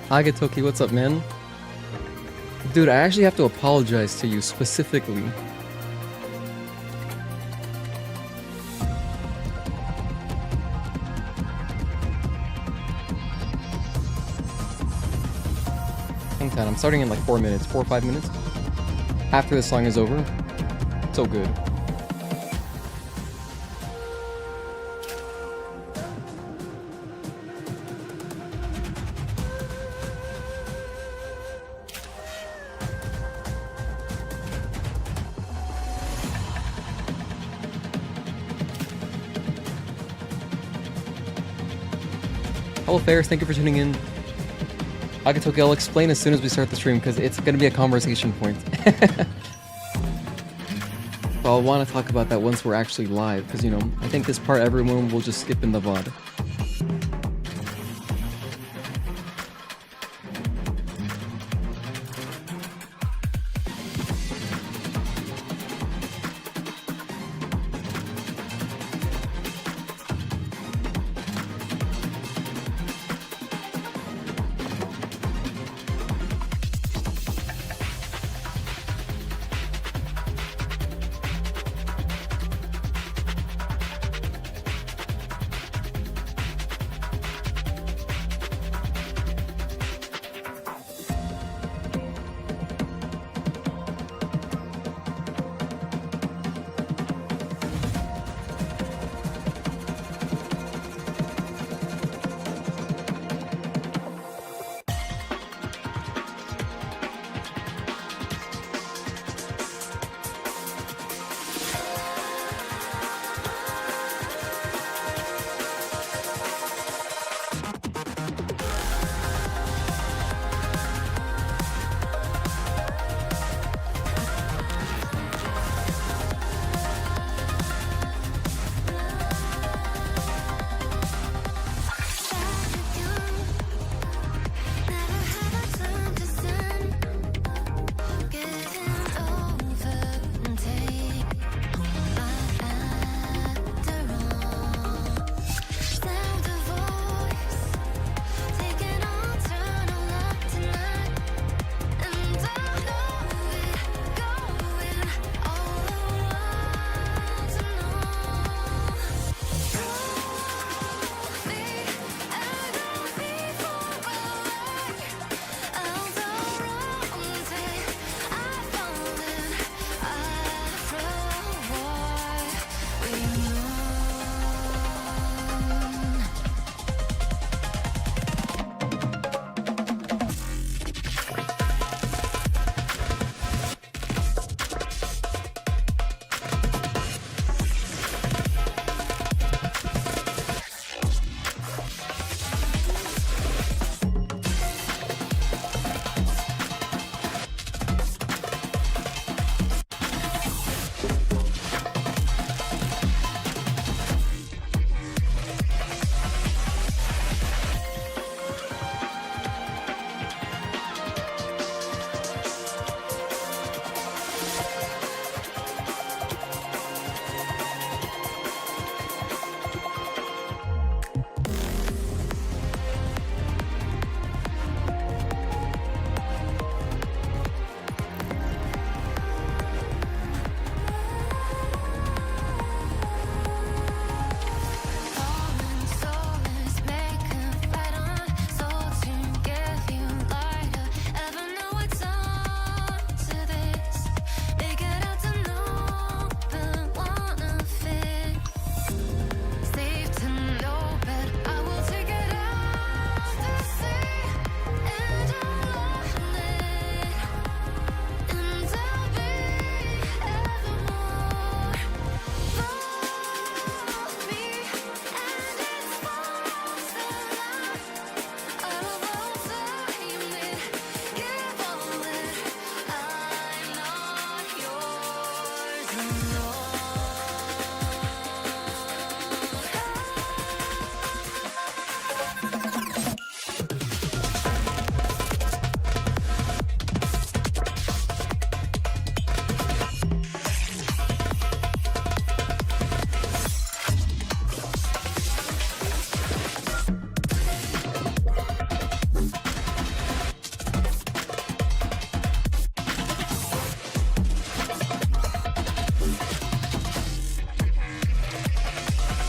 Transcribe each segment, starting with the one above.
Agatoki, what's up, man? Dude, I actually have to apologize to you specifically. Hang tight, I'm starting in like 4 minutes, 4 or 5 minutes. After this song is over. So good. Hello Ferris, thank you for tuning in. Agatoki, I'll explain as soon as we start the stream because it's going to be a conversation point. But I'll want to talk about that once we're actually live because, you know, I think this part everyone will just skip in the VOD.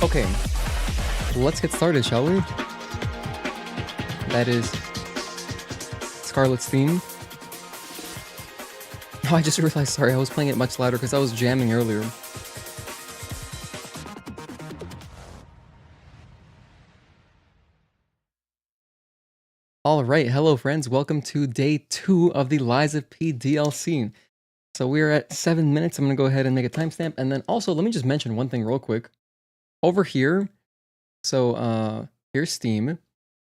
Okay, let's get started, shall we? That is Scarlet's theme. Oh, I just realized, sorry, I was playing it much louder because I was jamming earlier. Alright, hello friends, welcome to day 2 of the Lies of P DLC. So we're at 7 minutes, I'm going to go ahead and make a timestamp, and then also, let me just mention one thing real quick. Over here, so here's Steam.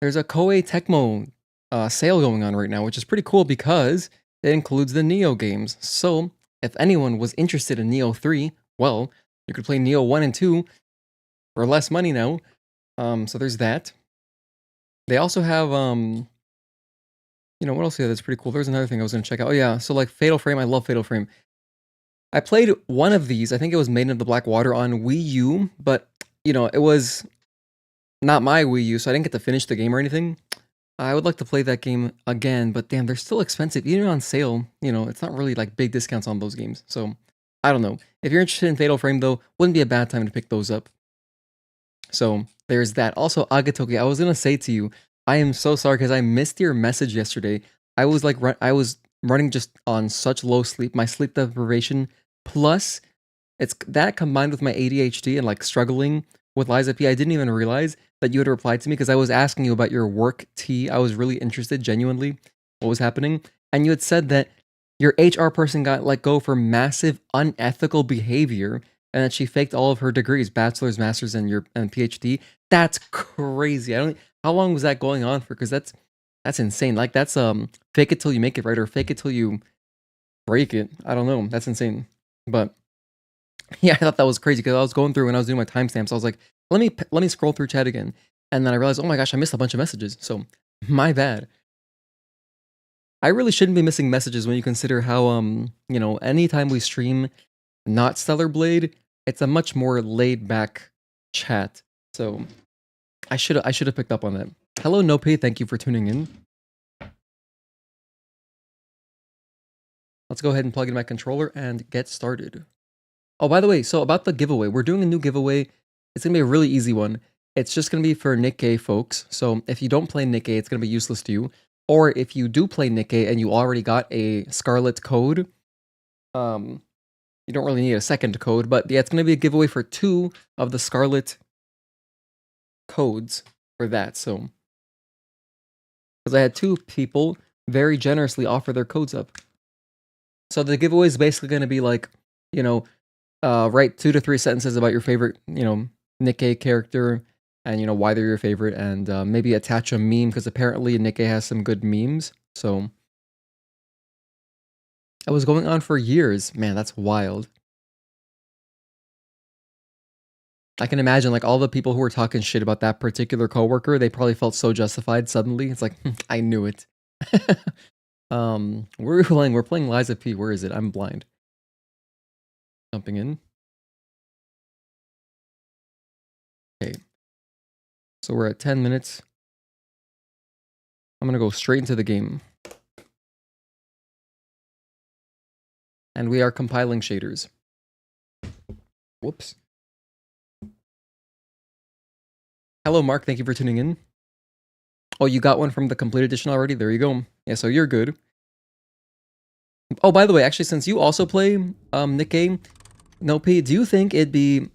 There's a Koei Tecmo sale going on right now, which is pretty cool because it includes the Neo games. So if anyone was interested in Neo 3, well, you could play Neo 1 and 2 for less money now. So there's that. They also have, you know, what else? Yeah, that's pretty cool. There's another thing I was going to check out. Oh yeah, so like Fatal Frame, I love Fatal Frame. I played one of these, I think it was Maiden of the Black Water on Wii U, but, you know, it was not my Wii U, so I didn't get to finish the game or anything. I would like to play that game again, but damn, they're still expensive. Even on sale, you know, it's not really like big discounts on those games. So, I don't know. If you're interested in Fatal Frame, though, wouldn't be a bad time to pick those up. So, there's that. Also, Agatoki, I was going to say to you, I am so sorry because I missed your message yesterday. I was like, I was running just on such low sleep. My sleep deprivation, plus, it's that combined with my ADHD and like struggling with Liza P, I didn't even realize that you had replied to me because I was asking you about your work tea. I was really interested, genuinely, what was happening. And you had said that your HR person got let go for massive unethical behavior and that she faked all of her degrees, bachelor's, master's, and PhD. That's crazy. How long was that going on for? Because that's insane. Like that's fake it till you make it, right? Or fake it till you break it. I don't know. That's insane. But yeah, I thought that was crazy because I was going through when I was doing my timestamps. I was like, let me scroll through chat again, and then I realized, oh my gosh, I missed a bunch of messages. So my bad. I really shouldn't be missing messages when you consider how you know, anytime we stream not Stellar Blade, it's a much more laid back chat. So I should have picked up on that. Hello Nope, thank you for tuning in. Let's go ahead and plug in my controller and get started. Oh, by the way, so about the giveaway, we're doing a new giveaway. It's going to be a really easy one. It's just going to be for Nikkei folks. So if you don't play Nikkei, it's going to be useless to you. Or if you do play Nikkei and you already got a Scarlet code, you don't really need a second code, but yeah, it's going to be a giveaway for 2 of the Scarlet codes for that. So, because I had 2 people very generously offer their codes up. So the giveaway is basically going to be like, you know, write 2 to 3 sentences about your favorite, you know, Nikkei character and, you know, why they're your favorite, and maybe attach a meme because apparently Nikkei has some good memes. So it was going on for years. Man, that's wild. I can imagine like all the people who were talking shit about that particular coworker, they probably felt so justified suddenly. It's like, I knew it. We're playing Liza P. Where is it? I'm blind. Jumping in. Okay. So we're at 10 minutes. I'm going to go straight into the game. And we are compiling shaders. Whoops. Hello, Mark. Thank you for tuning in. Oh, you got one from the complete edition already? There you go. Yeah, so you're good. Oh, by the way, actually, since you also play Nikkei, Nope, do you think it'd be...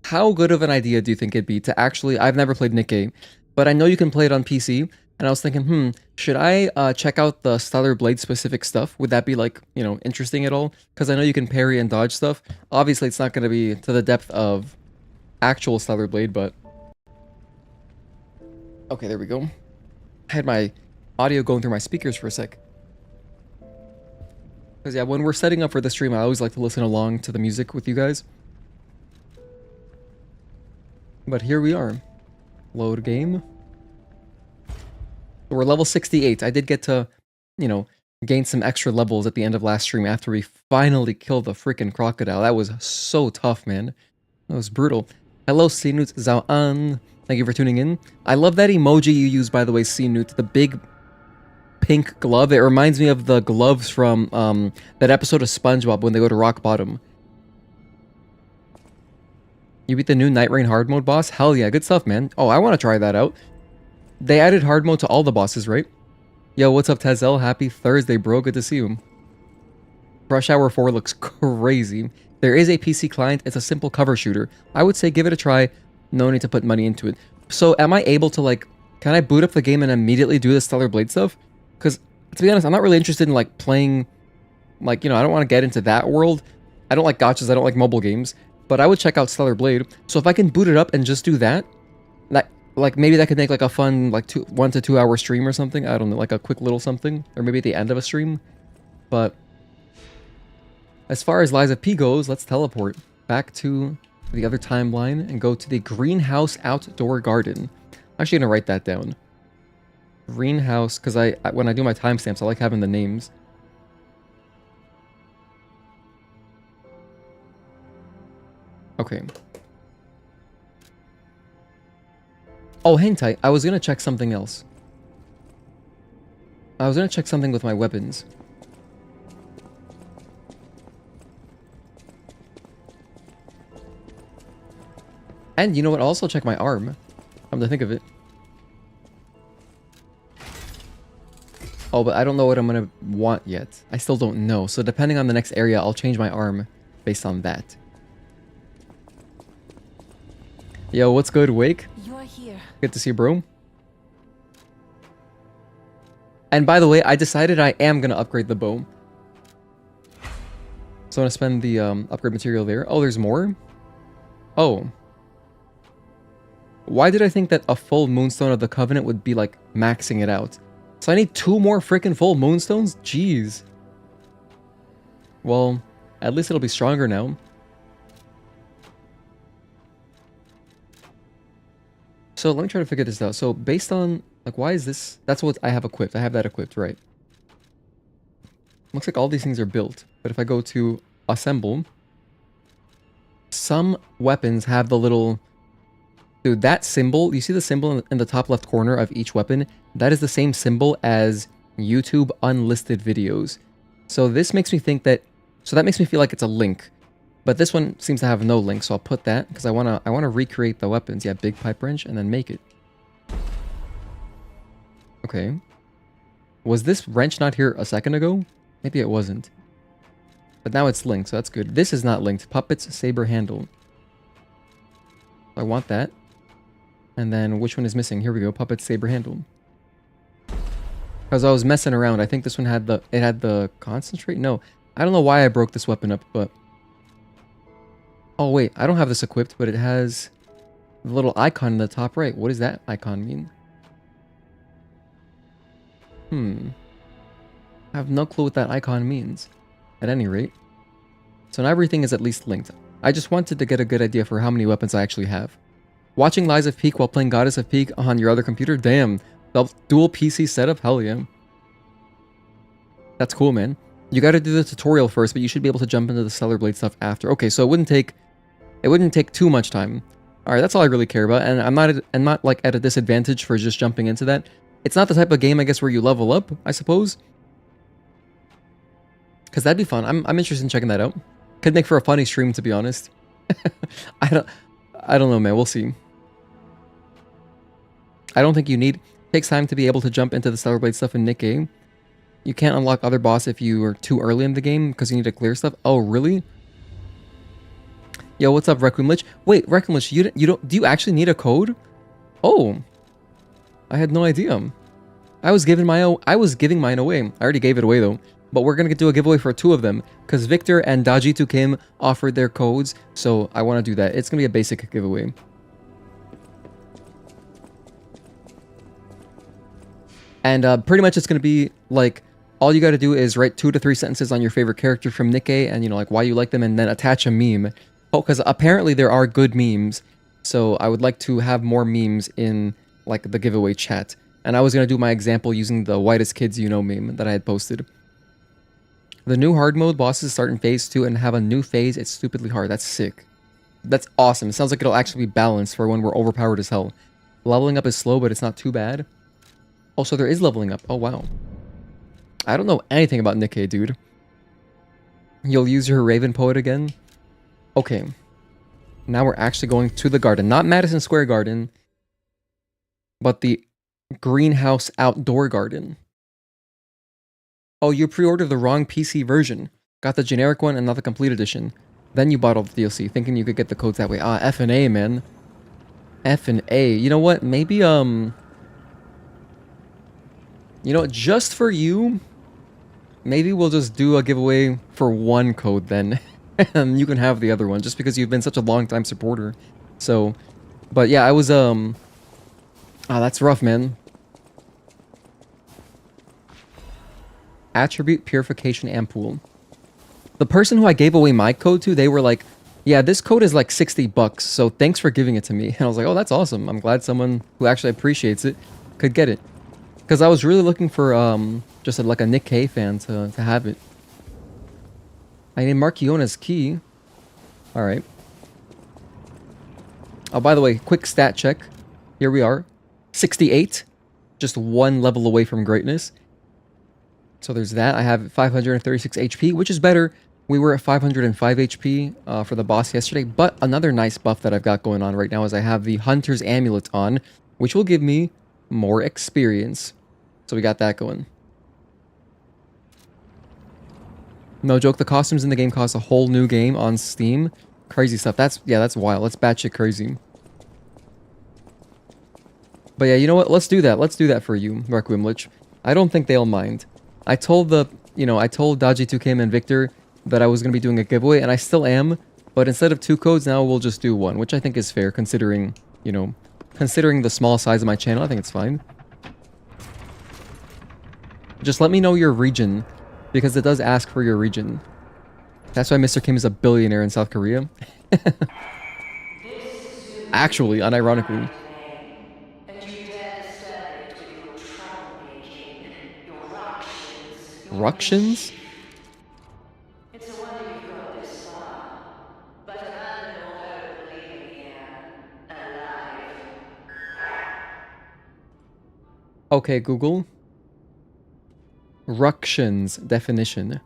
How good of an idea do you think it'd be to actually... I've never played Nikkei, but I know you can play it on PC, and I was thinking, should I check out the Stellar Blade specific stuff? Would that be, like, you know, interesting at all? Because I know you can parry and dodge stuff. Obviously, it's not going to be to the depth of actual Stellar Blade, but... Okay, there we go. I had my audio going through my speakers for a sec. Because yeah, when we're setting up for the stream, I always like to listen along to the music with you guys. But here we are. Load game. We're level 68. I did get to, you know, gain some extra levels at the end of last stream after we finally killed the freaking crocodile. That was so tough, man. That was brutal. Hello, Sinut Zaoan. Thank you for tuning in. I love that emoji you use, by the way, Sinut. The big pink glove. It reminds me of the gloves from that episode of SpongeBob when they go to rock bottom. You beat the new Night Rain hard mode boss? Hell yeah, good stuff, man. Oh, I want to try that out. They added hard mode to all the bosses, right? Yo, what's up, Tezel? Happy Thursday, bro. Good to see you. Rush Hour 4 looks crazy. There is a PC client. It's a simple cover shooter. I would say give it a try. No need to put money into it. So am I able to, like, can I boot up the game and immediately do the Stellar Blade stuff? Because, to be honest, I'm not really interested in, like, playing, like, you know, I don't want to get into that world. I don't like gachas. I don't like mobile games. But I would check out Stellar Blade. So if I can boot it up and just do that, like, maybe that could make, like, a fun, like, 1 to 2 hour stream or something. I don't know, like a quick little something. Or maybe at the end of a stream. But as far as Lies of P goes, let's teleport back to the other timeline and go to the Greenhouse Outdoor Garden. I'm actually going to write that down. Greenhouse, because when I do my timestamps, I like having the names. Okay. Oh, hang tight. I was going to check something else. I was going to check something with my weapons. And you know what? I'll also check my arm. Come to think of it. Oh, but I don't know what I'm going to want yet. I still don't know. So depending on the next area, I'll change my arm based on that. Yo, what's good, Wake? You're here. Good to see you, bro. And by the way, I decided I am going to upgrade the bow. So I'm going to spend the upgrade material there. Oh, there's more? Oh. Why did I think that a full Moonstone of the Covenant would be, like, maxing it out? So I need 2 more freaking full Moonstones? Jeez. Well, at least it'll be stronger now. So let me try to figure this out. So based on, like, why is this? That's what I have equipped. I have that equipped, right? Looks like all these things are built. But if I go to assemble, some weapons have the little... Dude, that symbol, you see the symbol in the top left corner of each weapon? That is the same symbol as YouTube unlisted videos. So this makes me think that... So that makes me feel like it's a link. But this one seems to have no link, so I'll put that because I wanna recreate the weapons. Yeah, big pipe wrench and then make it. Okay. Was this wrench not here a second ago? Maybe it wasn't. But now it's linked, so that's good. This is not linked. Puppets saber handle. I want that. And then which one is missing? Here we go. Puppets saber handle. Because I was messing around. I think this one had the concentrate. No, I don't know why I broke this weapon up, but. Oh, wait, I don't have this equipped, but it has the little icon in the top right. What does that icon mean? I have no clue what that icon means, at any rate. So now everything is at least linked. I just wanted to get a good idea for how many weapons I actually have. Watching Lies of Peak while playing Goddess of Peak on your other computer? Damn. Dual PC setup? Hell yeah. That's cool, man. You gotta do the tutorial first, but you should be able to jump into the Stellar Blade stuff after. Okay, so it wouldn't take too much time. Alright, that's all I really care about, and I'm not like at a disadvantage for just jumping into that. It's not the type of game, I guess, where you level up, I suppose. Because that'd be fun. I'm interested in checking that out. Could make for a funny stream, to be honest. I don't know, man. We'll see. I don't think you need... It takes time to be able to jump into the Stellar Blade stuff in Nick game. You can't unlock other boss if you are too early in the game because you need to clear stuff. Oh, really? Yo, what's up, Requiem Lich? Wait, Requiem Lich, you don't... Do you actually need a code? Oh. I had no idea. I was giving mine away. I already gave it away, though. But we're going to do a giveaway for 2 of them because Victor and Dajitu Kim offered their codes. So I want to do that. It's going to be a basic giveaway. And pretty much it's going to be like... All you got to do is write 2 to 3 sentences on your favorite character from Nikkei and, you know, like why you like them and then attach a meme. Oh, because apparently there are good memes. So I would like to have more memes in, like, the giveaway chat. And I was going to do my example using the whitest kids you know meme that I had posted. The new hard mode bosses start in phase 2 and have a new phase. It's stupidly hard. That's sick. That's awesome. It sounds like it'll actually be balanced for when we're overpowered as hell. Leveling up is slow, but it's not too bad. Also, there is leveling up. Oh, wow. I don't know anything about Nikkei, dude. You'll use your Raven Poet again? Okay. Now we're actually going to the garden. Not Madison Square Garden, but the greenhouse outdoor garden. Oh, you pre-ordered the wrong PC version. Got the generic one and not the complete edition. Then you bought all the DLC, thinking you could get the codes that way. Ah, F and A, man. F and A. You know what? Maybe, you know, just for you, maybe we'll just do a giveaway for one code then. And you can have the other one, just because you've been such a long-time supporter. So, but yeah, I was, ah, that's rough, man. Attribute Purification Ampoule. The person who I gave away my code to, they were like, yeah, this code is like 60 bucks, so thanks for giving it to me. And I was like, oh, that's awesome. I'm glad someone who actually appreciates it could get it. Because I was really looking for just like a Nick K fan to have it. I need Markiona's key. Alright. Oh, by the way, quick stat check. Here we are. 68. Just one level away from greatness. So there's that. I have 536 HP, which is better. We were at 505 HP for the boss yesterday. But another nice buff that I've got going on right now is I have the Hunter's Amulet on, which will give me more experience. So we got that going. No joke, the costumes in the game cost a whole new game on Steam. Crazy stuff. That's wild. Let's batshit crazy. But yeah, you know what? Let's do that. Let's do that for you, Requiem Lich. I don't think they'll mind. I told Dodgy2Kim and Victor that I was going to be doing a giveaway, and I still am. But instead of 2 codes, now we'll just do 1, which I think is fair, considering, you know, considering the small size of my channel. I think it's fine. Just let me know your region, because it does ask for your region. That's why Mr. Kim is a billionaire in South Korea. Actually, unironically. Ructions? It's a wonder you've got this far, but a man will hope leaving here alive. Okay, Google. Ructions definition.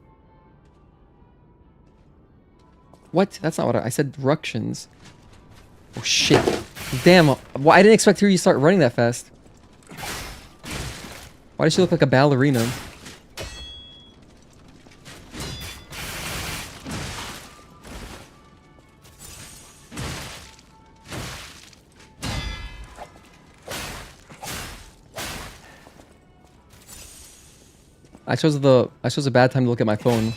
What? That's not what I said. Ructions. Oh shit! Damn! Well, I didn't expect her to start running that fast. Why does she look like a ballerina? I chose a bad time to look at my phone.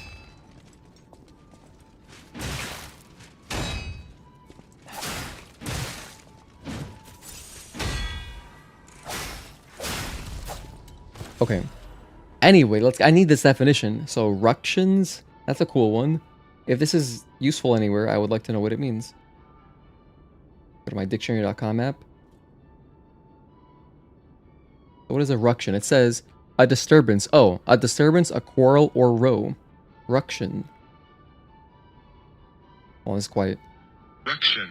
Okay. Anyway, I need this definition. So, ructions, that's a cool one. If this is useful anywhere, I would like to know what it means. Go to my dictionary.com app. What is a ruction? It says a disturbance. Oh, a disturbance, a quarrel, or row. Ruction. Oh, it's quiet. Ruction.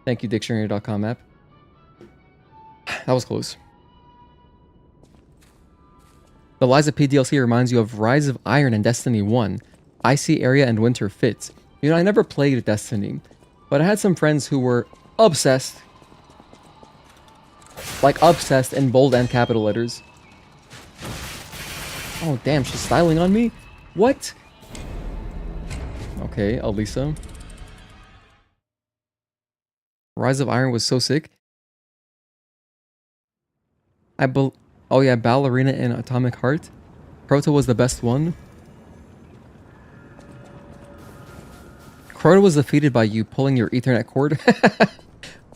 Thank you, dictionary.com app. That was close. The Liza P DLC reminds you of Rise of Iron and Destiny 1. Icy area and winter fits. You know, I never played Destiny, but I had some friends who were obsessed. Like obsessed in bold and capital letters. Oh, damn, she's styling on me? What? Okay, Elisa. Rise of Iron was so sick. Oh yeah, Ballerina and Atomic Heart. Crota was the best one. Crota was defeated by you pulling your Ethernet cord.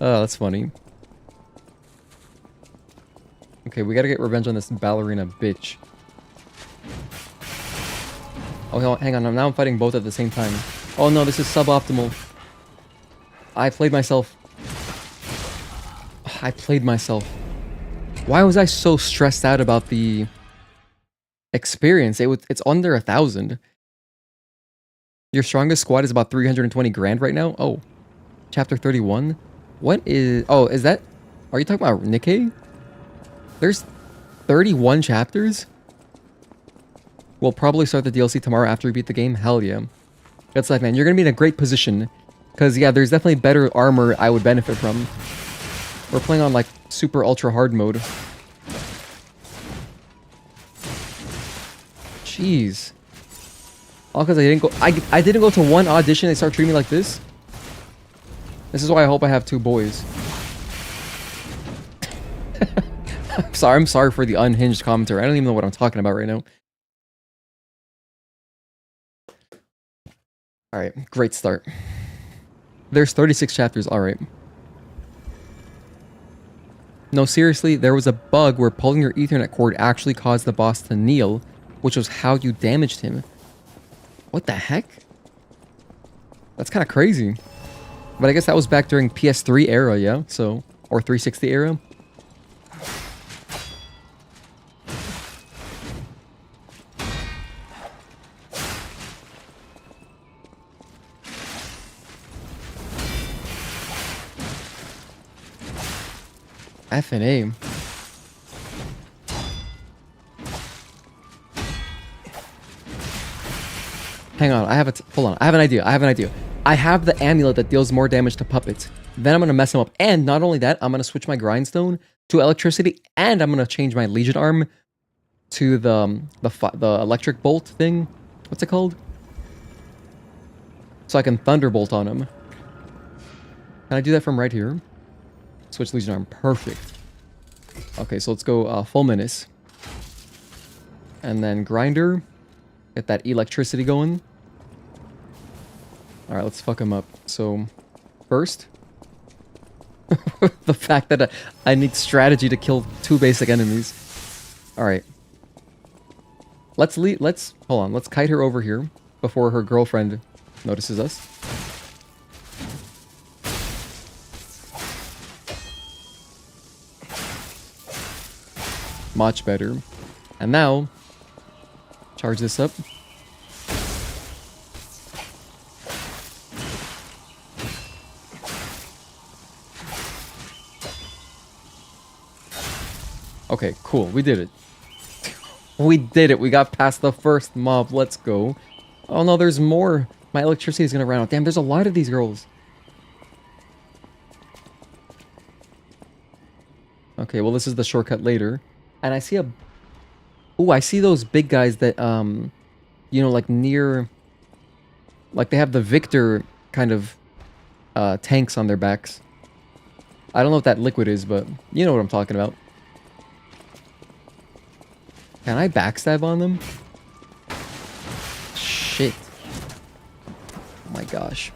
Oh, that's funny. Okay, we gotta get revenge on this ballerina bitch. Oh, hang on. Now I'm fighting both at the same time. Oh no, this is suboptimal. I played myself. I played myself. Why was I so stressed out about the experience? It's under 1,000. Your strongest squad is about 320 grand right now? Oh. Chapter 31? What is... Oh, is that... Are you talking about Nikkei? There's 31 chapters? We'll probably start the DLC tomorrow after we beat the game. Hell yeah. That's like, man, you're gonna be in a great position Because, yeah, there's definitely better armor I would benefit from. We're playing on, like, super ultra hard mode. Jeez. All because I didn't go to one audition, they start treating me like this. This is why I hope I have 2 boys. I'm sorry for the unhinged commentary. I don't even know what I'm talking about right now. Alright, great start. There's 36 chapters, alright. No, seriously, there was a bug where pulling your Ethernet cord actually caused the boss to kneel, which was how you damaged him. What the heck? That's kind of crazy. But I guess that was back during PS3 era, yeah? So, or 360 era. F and A. Hang on, hold on. I have an idea. I have the amulet that deals more damage to puppets. Then I'm gonna mess him up, and not only that, I'm gonna switch my grindstone to electricity, and I'm gonna change my legion arm to the electric bolt thing. What's it called? So I can thunderbolt on him. Can I do that from right here? Switch legion arm, perfect. Okay, so let's go full menace, and then grinder. Get that electricity going. All right, let's fuck him up. So, first, the fact that I need strategy to kill 2 basic enemies. All right. Let's hold on. Let's kite her over here before her girlfriend notices us. Much better. And now, charge this up. Okay, cool. We did it. We did it. We got past the first mob. Let's go. Oh no, there's more. My electricity is gonna run out. Damn, there's a lot of these girls. Okay, well this is the shortcut later. And I see a... Ooh, I see those big guys that, you know, like near... Like they have the Victor kind of tanks on their backs. I don't know what that liquid is, but you know what I'm talking about. Can I backstab on them? Shit. Oh my gosh.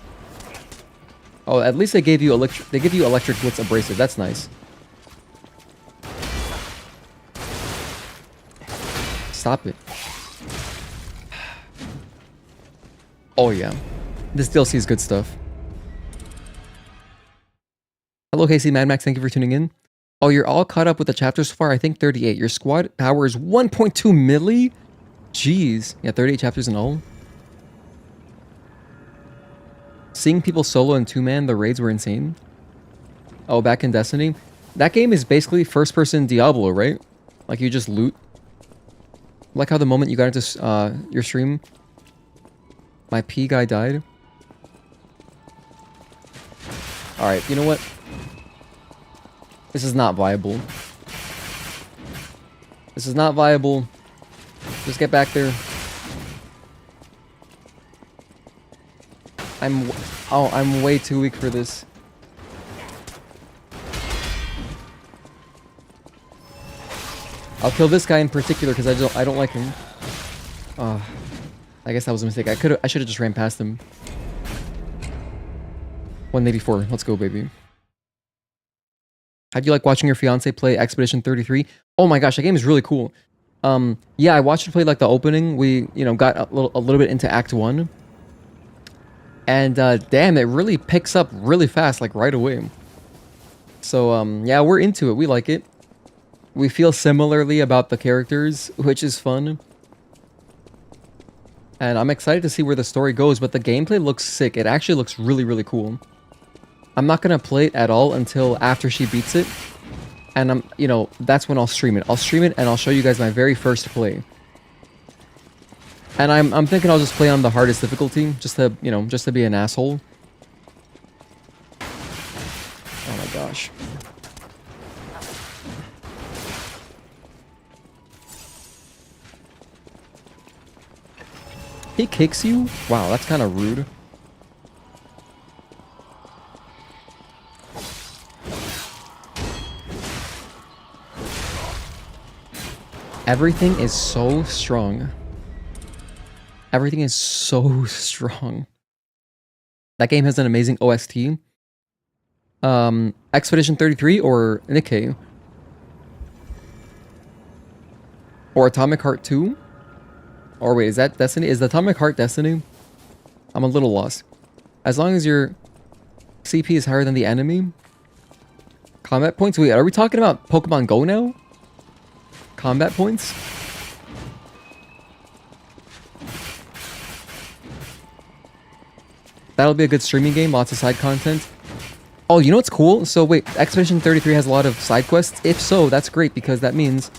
Oh, at least they gave you electric blitz abrasive. That's nice. Stop it. Oh yeah. This DLC is good stuff. Hello KC Mad Max, thank you for tuning in. Oh, you're all caught up with the chapters so far? I think 38. Your squad power is 1.2 milli? Jeez. Yeah, 38 chapters in all. Seeing people solo and 2-man, the raids were insane. Oh, back in Destiny? That game is basically first-person Diablo, right? Like, you just loot. Like how the moment you got into your stream, my P guy died. Alright, you know what? This is not viable. This is not viable. Just get back there. I'm way too weak for this. I'll kill this guy in particular because I don't like him. I guess that was a mistake. I should have just ran past him. 184. Let's go, baby. How'd you like watching your fiance play Expedition 33? Oh my gosh, that game is really cool. Yeah, I watched her play like the opening. We, you know, got a little bit into Act 1. And damn, it really picks up really fast, like right away. So yeah, we're into it. We like it. We feel similarly about the characters, which is fun. And I'm excited to see where the story goes, but the gameplay looks sick. It actually looks really, really cool. I'm not going to play it at all until after she beats it. And you know, that's when I'll stream it. I'll stream it and I'll show you guys my very first play. And I'm thinking I'll just play on the hardest difficulty, just to, you know, just to be an asshole. He kicks you? Wow, that's kind of rude. Everything is so strong. Everything is so strong. That game has an amazing OST. Expedition 33 or Nikkei? Or Atomic Heart 2? Or wait, is that Destiny? Is the Atomic Heart Destiny? I'm a little lost. As long as your CP is higher than the enemy. Combat points? Wait, are we talking about Pokemon Go now? Combat points? That'll be a good streaming game, lots of side content. Oh, you know what's cool? So wait, Expedition 33 has a lot of side quests? If so, that's great because that means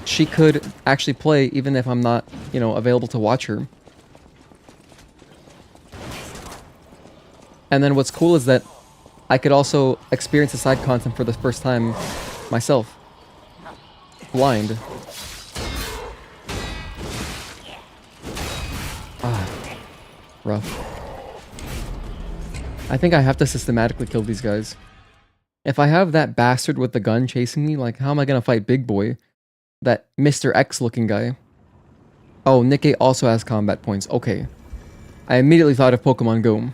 she could actually play even if I'm not, you know, available to watch her. And then what's cool is that I could also experience the side content for the first time myself. Blind. Ah, rough. I think I have to systematically kill these guys. If I have that bastard with the gun chasing me, like, how am I gonna fight Big Boy? That Mr. X looking guy. Oh, Nikkei also has combat points. Okay. I immediately thought of Pokemon Go.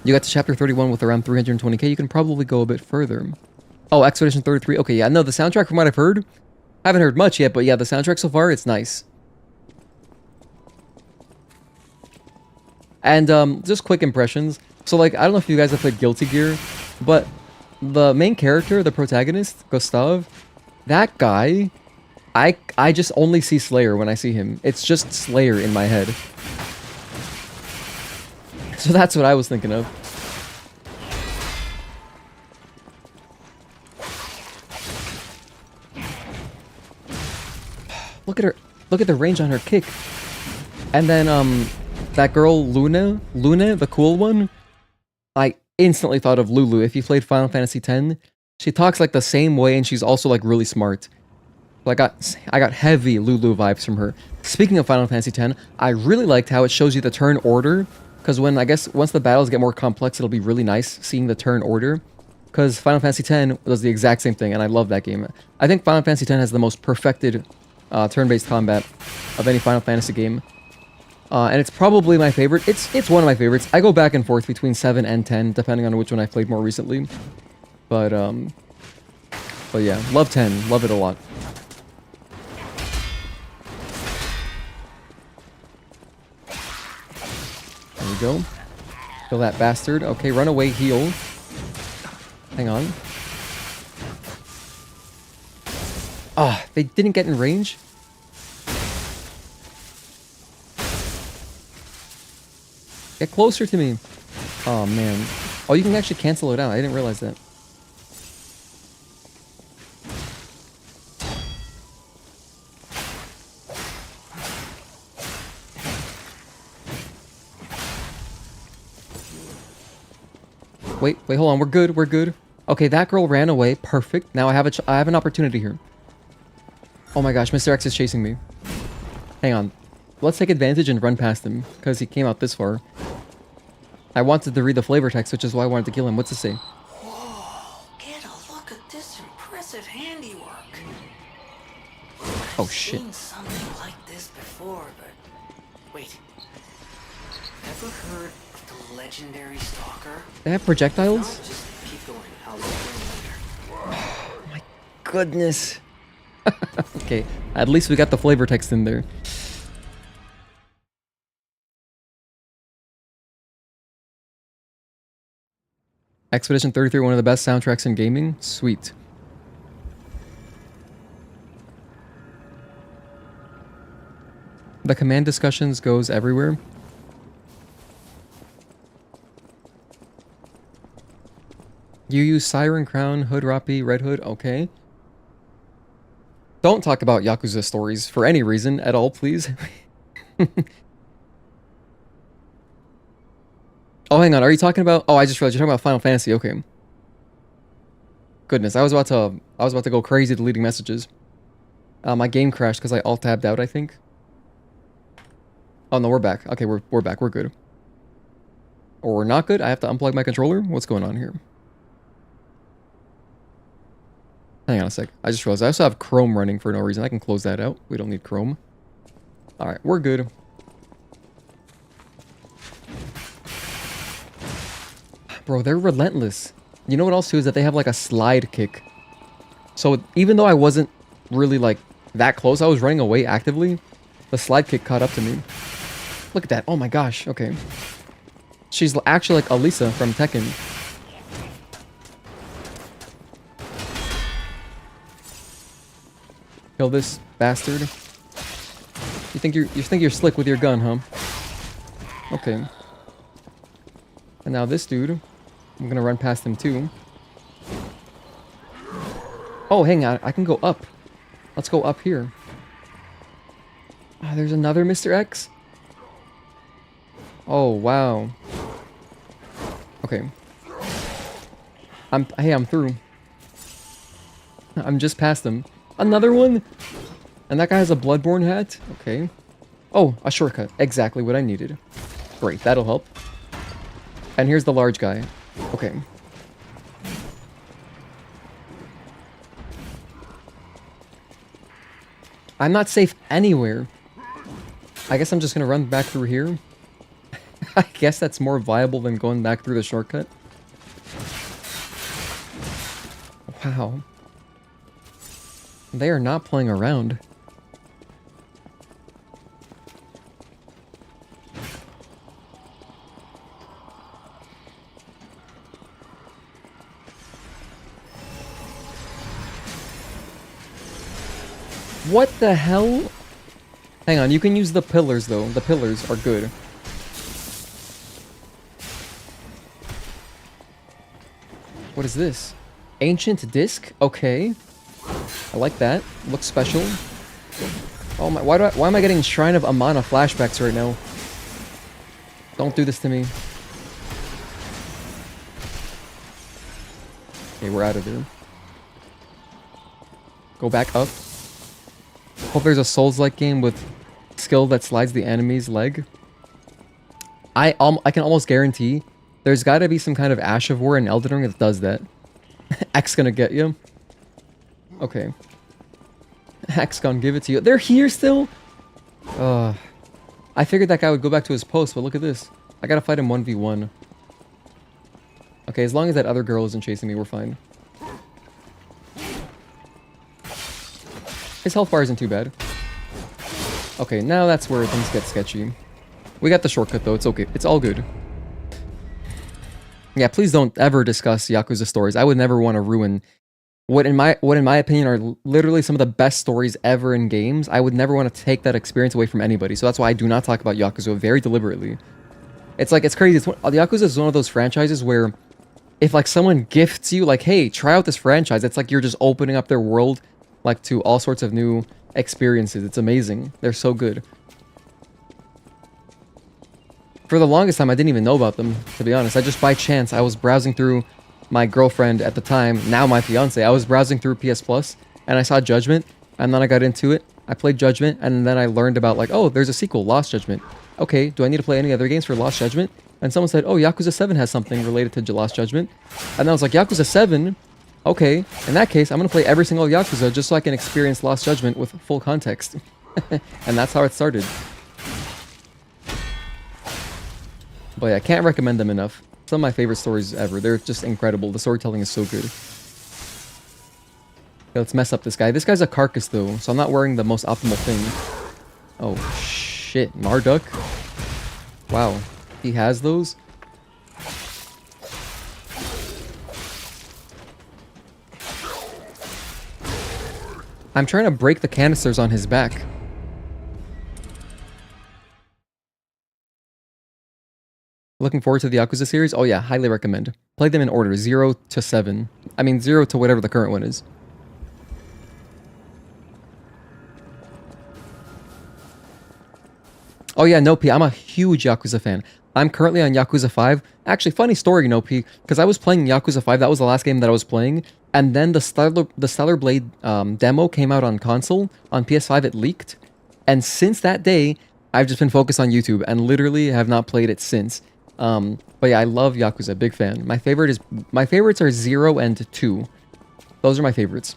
You got to chapter 31 with around 320k. You can probably go a bit further. Oh, Expedition 33. Okay, yeah, no, the soundtrack from what I've heard, I haven't heard much yet, but yeah, the soundtrack so far, it's nice. And just quick impressions. So like, I don't know if you guys have played Guilty Gear, but the main character, the protagonist, Gustav, that guy, I just only see Slayer when I see him. It's just Slayer in my head. So that's what I was thinking of. Look at her. Look at the range on her kick. And then that girl Luna, the cool one, I instantly thought of Lulu. If you played Final Fantasy X, she talks like the same way and she's also like really smart. So I got heavy Lulu vibes from her. Speaking of Final Fantasy X, I really liked how it shows you the turn order. Because when, I guess, once the battles get more complex, it'll be really nice seeing the turn order. Because Final Fantasy X does the exact same thing, and I love that game. I think Final Fantasy X has the most perfected turn-based combat of any Final Fantasy game. And it's probably my favorite. It's one of my favorites. I go back and forth between 7 and 10, depending on which one I played more recently. But yeah, love 10. Love it a lot. There we go. Kill that bastard. Okay, run away, heal. Hang on. Ah, they didn't get in range? Get closer to me. Oh, man. Oh, you can actually cancel it out. I didn't realize that. Wait, hold on. We're good. We're good. Okay, that girl ran away. Perfect. Now I have an opportunity here. Oh my gosh, Mr. X is chasing me. Hang on. Let's take advantage and run past him, because he came out this far. I wanted to read the flavor text, which is why I wanted to kill him. What's it say? Whoa, get a look at this impressive handiwork. Oh, I've shit. seen something like this before, but wait. Ever heard of the legendary stalker? They have projectiles? No, just keep going. I'll look for later. My goodness. Okay, at least we got the flavor text in there. Expedition 33, one of the best soundtracks in gaming? Sweet. The command discussions goes everywhere. You use Siren Crown, Hood Rapi, Red Hood, okay. Don't talk about Yakuza stories for any reason at all, please. Oh, hang on. Are you talking about... Oh, I just realized you're talking about Final Fantasy. Okay. Goodness, I was about to go crazy deleting messages. My game crashed because I alt-tabbed out, I think. Oh no, we're back. Okay, we're back. We're good. Or we're not good. I have to unplug my controller. What's going on here? Hang on a sec. I just realized I also have Chrome running for no reason. I can close that out. We don't need Chrome. Alright, we're good. Bro, they're relentless. You know what else too is that they have like a slide kick. So even though I wasn't really like that close, I was running away actively. The slide kick caught up to me. Look at that. Oh my gosh. Okay. She's actually like Elisa from Tekken. Kill this bastard. You think you're slick with your gun, huh? Okay. And now this dude, I'm gonna run past him too. Oh, hang on. I can go up. Let's go up here. Ah, there's another Mr. X. Oh, wow. Okay. I'm through. I'm just past him. Another one? And that guy has a Bloodborne hat? Okay. Oh, a shortcut. Exactly what I needed. Great, that'll help. And here's the large guy. Okay. I'm not safe anywhere. I guess I'm just gonna run back through here. I guess that's more viable than going back through the shortcut. Wow. They are not playing around. What the hell? Hang on, you can use the pillars though. The pillars are good. What is this? Ancient disc? Okay. I like that. Looks special. Oh my, why am I getting Shrine of Amana flashbacks right now? Don't do this to me. Okay, we're out of there. Go back up. Hope there's a Souls-like game with skill that slides the enemy's leg. I can almost guarantee there's got to be some kind of Ash of War in Elden Ring that does that. X gonna get you. Okay. X gonna give it to you. They're here still? I figured that guy would go back to his post, but look at this. I gotta fight him 1v1. Okay, as long as that other girl isn't chasing me, we're fine. His health bar isn't too bad. Okay, now that's where things get sketchy. We got the shortcut though, it's okay. It's all good. Yeah, please don't ever discuss Yakuza stories. I would never want to ruin what in my opinion are literally some of the best stories ever in games. I would never want to take that experience away from anybody. So that's why I do not talk about Yakuza very deliberately. It's like, it's crazy. Yakuza is one of those franchises where if like someone gifts you like, hey, try out this franchise, it's like you're just opening up their world like to all sorts of new experiences. It's amazing. They're so good. For the longest time, I didn't even know about them, to be honest. I just, by chance, I was browsing through my girlfriend at the time, now my fiance. I was browsing through PS Plus, and I saw Judgment, and then I got into it. I played Judgment, and then I learned about, like, oh, there's a sequel, Lost Judgment. Okay, do I need to play any other games for Lost Judgment? And someone said, oh, Yakuza 7 has something related to Lost Judgment. And then I was like, Yakuza 7? Okay, in that case, I'm going to play every single Yakuza just so I can experience Lost Judgment with full context. And that's how it started. But yeah, I can't recommend them enough. Some of my favorite stories ever. They're just incredible. The storytelling is so good. Okay, let's mess up this guy. This guy's a carcass though, so I'm not wearing the most optimal thing. Oh shit, Marduk? Wow, he has those? I'm trying to break the canisters on his back. Looking forward to the Yakuza series? Oh yeah, highly recommend. Play them in order, 0 to 7. I mean, 0 to whatever the current one is. Oh yeah, No P, I'm a huge Yakuza fan. I'm currently on Yakuza 5. Actually, funny story, No P, because I was playing Yakuza 5, that was the last game that I was playing, and then the Stellar Blade demo came out on console. On PS5 it leaked, and since that day, I've just been focused on YouTube and literally have not played it since. But yeah, I love Yakuza, big fan. My favorites are 0 and 2. Those are my favorites.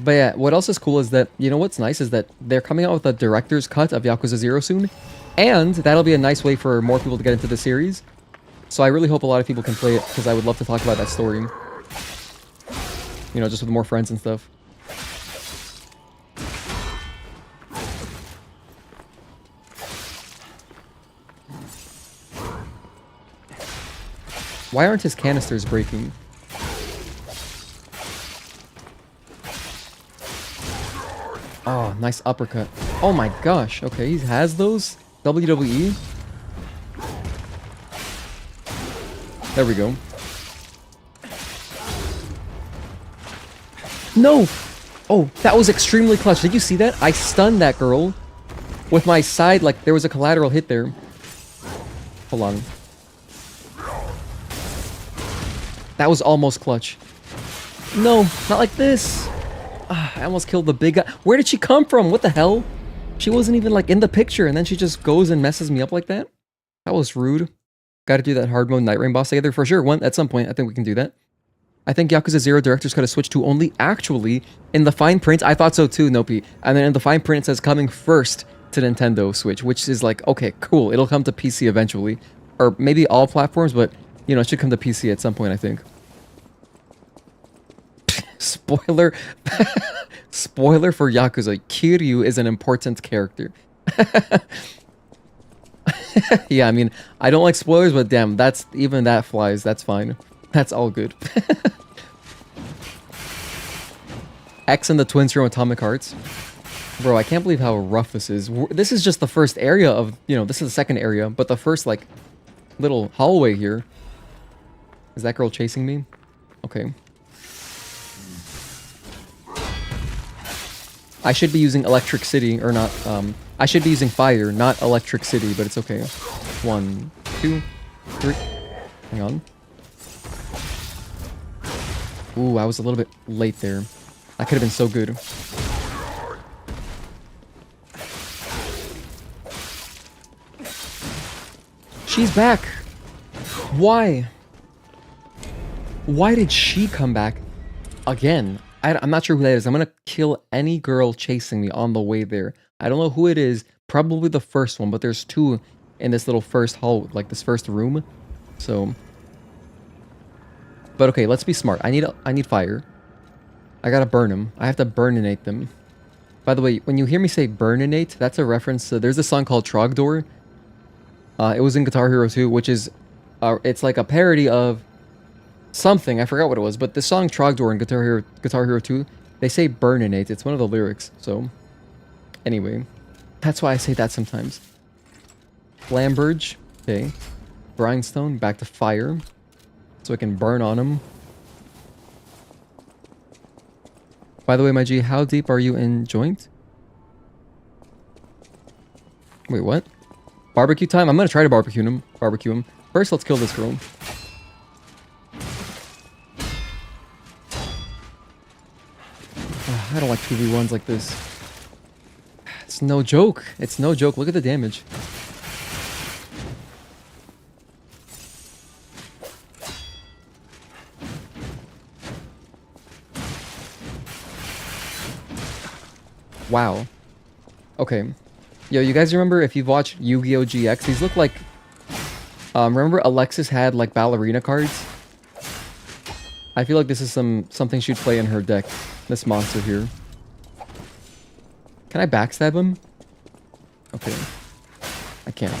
But yeah, what else is cool is that, you know what's nice is that they're coming out with a director's cut of Yakuza 0 soon. And that'll be a nice way for more people to get into the series. So I really hope a lot of people can play it, because I would love to talk about that story. You know, just with more friends and stuff. Why aren't his canisters breaking? Oh, nice uppercut. Oh my gosh. Okay, he has those? WWE? There we go. No! Oh, that was extremely clutch. Did you see that? I stunned that girl with my side, like there was a collateral hit there. Hold on. That was almost clutch. No, not like this. I almost killed the big guy. Where did she come from? What the hell? She wasn't even like in the picture and then she just goes and messes me up like that? That was rude. Gotta do that hard mode Night Rain boss together for sure. At some point, I think we can do that. I think Yakuza 0 director's cut is switched to only actually in the fine print. I thought so too, Nopi. And then in the fine print it says coming first to Nintendo Switch, which is like, okay, cool. It'll come to PC eventually. Or maybe all platforms, but you know, it should come to PC at some point, I think. Spoiler. Spoiler for Yakuza. Kiryu is an important character. Yeah, I mean, I don't like spoilers, but damn, even that flies. That's fine. That's all good. X and the twins from Atomic Hearts. Bro, I can't believe how rough this is. This is just the first area of, you know, this is the second area, but the first, like, little hallway here. Is that girl chasing me? Okay. I should be using Electric City, or not, I should be using Fire, not Electric City, but it's okay. 1, 2, 3. Hang on. Ooh, I was a little bit late there. That could have been so good. She's back! Why? Why did she come back again? I'm not sure who that is. I'm gonna kill any girl chasing me on the way there. I don't know who it is. Probably the first one, but there's two in this little first hall, like this first room. So, but okay, let's be smart. I need fire. I gotta burn them. I have to burninate them. By the way, when you hear me say burninate, that's a reference to, there's a song called Trogdor. It was in Guitar Hero 2, which is, it's like a parody of something. I forgot what it was, but the song Trogdor in Guitar Hero 2, they say burninate. It's one of the lyrics. So, anyway, that's why I say that sometimes. Flamberge, okay. Grindstone, back to fire, so I can burn on them. By the way, my G, how deep are you in joint? Wait, what? Barbecue time? I'm gonna try to barbecue him. First, let's kill this girl. I don't like 2v1s like this. It's no joke. It's no joke. Look at the damage. Wow. Okay. Yo, you guys remember if you've watched Yu-Gi-Oh! GX, these look like... remember Alexis had, like, ballerina cards? I feel like this is something she'd play in her deck. This monster here. Can I backstab him? Okay. I can't.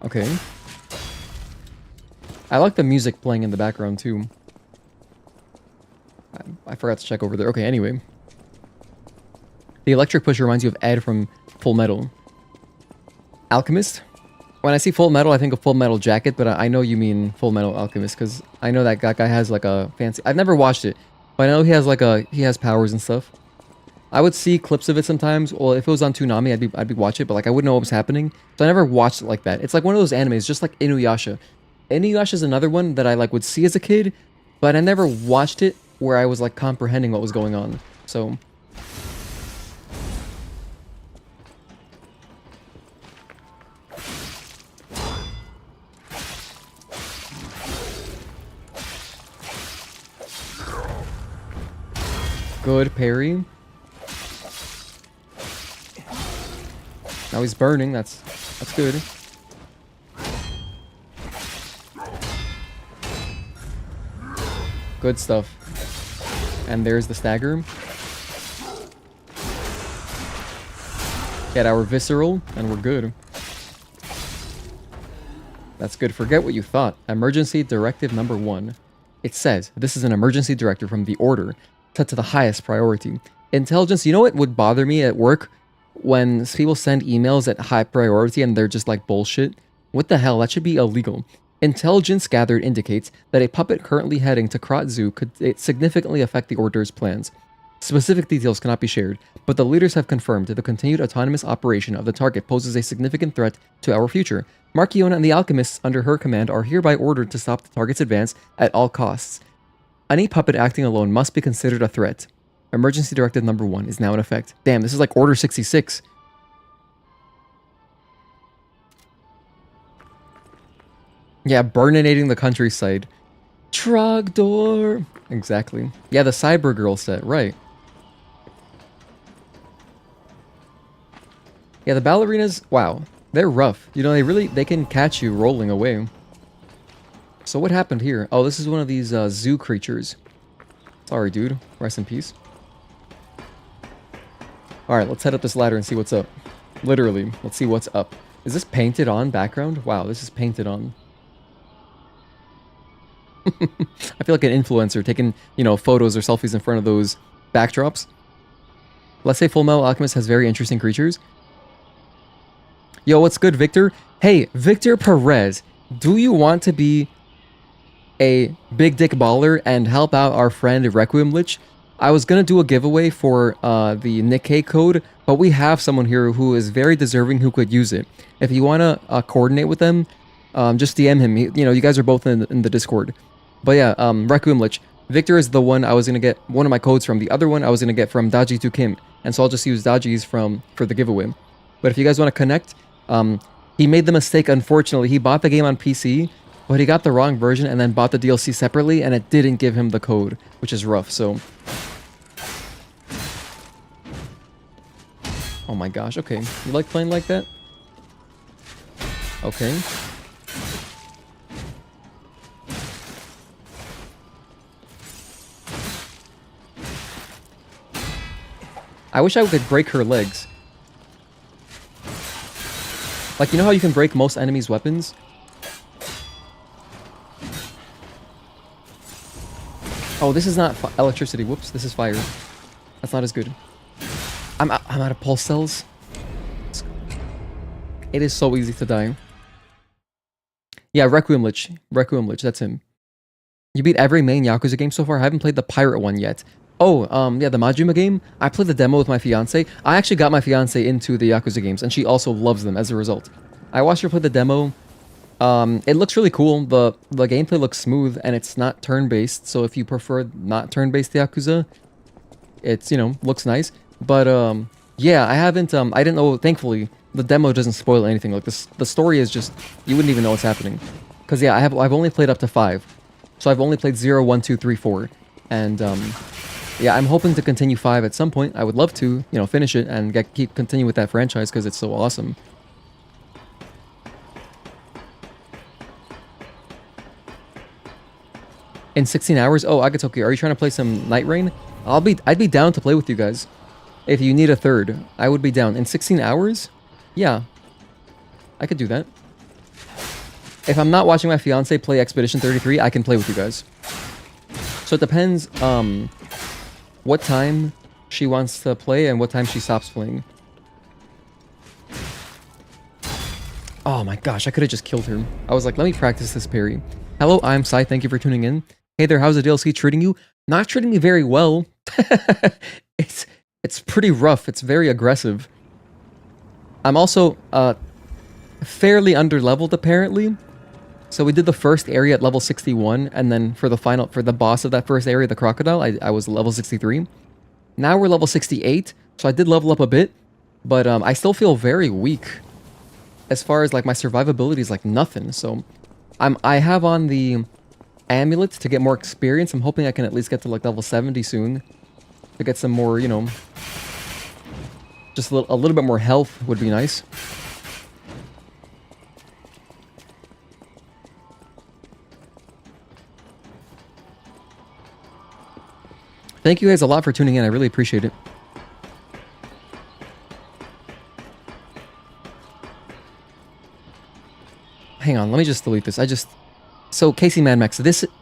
Okay. I like the music playing in the background too. I forgot to check over there. Okay, anyway. The electric push reminds you of Ed from Full Metal. Alchemist? When I see Full Metal, I think of Full Metal Jacket, but I know you mean Full Metal Alchemist, because I know that guy has like a fancy... I've never watched it, But I know he has powers and stuff. I would see clips of it sometimes. Well, if it was on Toonami, I'd be watch it, but like I wouldn't know what was happening. So I never watched it like that. It's like one of those animes, just like Inuyasha. Inuyasha is another one that I like would see as a kid, but I never watched it where I was like comprehending what was going on. So good parry. Now he's burning. That's good. Good stuff. And there's the stagger. Get our visceral, and we're good. That's good. Forget what you thought. Emergency Directive number 1. It says, this is an emergency directive from the order, set to the highest priority. Intelligence, you know what would bother me at work? When people send emails at high priority and they're just like bullshit. What the hell? That should be illegal. Intelligence gathered indicates that a puppet currently heading to Krat Zoo could significantly affect the Order's plans. Specific details cannot be shared, but the leaders have confirmed that the continued autonomous operation of the target poses a significant threat to our future. Markiona and the alchemists under her command are hereby ordered to stop the target's advance at all costs. Any puppet acting alone must be considered a threat. Emergency Directive number 1 is now in effect. Damn, this is like Order 66. Yeah, burninating the countryside. Trogdor. Exactly. Yeah, the Cyber Girl set, right. Yeah, the ballerinas, wow. They're rough. You know, they can catch you rolling away. So what happened here? Oh, this is one of these zoo creatures. Sorry, dude. Rest in peace. Alright, let's head up this ladder and see what's up. Literally, let's see what's up. Is this painted on background? Wow, this is painted on. I feel like an influencer taking, you know, photos or selfies in front of those backdrops. Let's say Full Metal Alchemist has very interesting creatures. Yo, what's good, Victor? Hey, Victor Perez, do you want to be a big dick baller and help out our friend Requiem Lich? I was gonna do a giveaway for the Nikkei code, but we have someone here who is very deserving who could use it. If you wanna coordinate with them, just DM him. You know, you guys are both in the Discord. But yeah, Requiem Lich. Victor is the one I was gonna get one of my codes from. The other one I was gonna get from Daji2 Kim, and so I'll just use Daji's for the giveaway. But if you guys want to connect, he made the mistake. Unfortunately, he bought the game on PC, but he got the wrong version and then bought the DLC separately, and it didn't give him the code, which is rough. So, oh my gosh. Okay, you like playing like that? Okay. I wish I could break her legs. Like, you know how you can break most enemies' weapons? Oh, this is not electricity. Whoops, this is fire. That's not as good. I'm out of pulse cells. It is so easy to die. Yeah, Requiem Lich. Requiem Lich, that's him. You beat every main Yakuza game so far? I haven't played the pirate one yet. Oh, yeah, the Majima game. I played the demo with my fiance. I actually got my fiance into the Yakuza games, and she also loves them as a result. I watched her play the demo. It looks really cool. The gameplay looks smooth, and it's not turn-based. So if you prefer not turn-based Yakuza, it's, you know, looks nice. But yeah, I didn't know. Thankfully, the demo doesn't spoil anything. Like the story is just, you wouldn't even know what's happening. Cause yeah, I've only played up to 5, so I've only played 0, 1, 2, 3, 4, and yeah, I'm hoping to continue 5 at some point. I would love to, you know, finish it and continue with that franchise because it's so awesome. In 16 hours? Oh, Agatoki, are you trying to play some Night Rain? I'd be down to play with you guys. If you need a third, I would be down. In 16 hours? Yeah. I could do that. If I'm not watching my fiance play Expedition 33, I can play with you guys. So it depends, what time she wants to play and what time she stops playing. Oh my gosh, I could have just killed her. I was like, let me practice this parry. Hello, I'm Sai. Thank you for tuning in. Hey there, how's the DLC treating you? Not treating me very well. it's it's pretty rough. It's very aggressive. I'm also fairly underleveled apparently. So we did the first area at level 61, and then for the boss of that first area, the crocodile, I was level 63. Now we're level 68, so I did level up a bit, but I still feel very weak. As far as like my survivability is like nothing. So I have on the amulet to get more experience. I'm hoping I can at least get to like level 70 soon to get some more, you know, just a little bit more health would be nice. Thank you guys a lot for tuning in. I really appreciate it. Hang on, let me just delete this. So Casey Mad Max,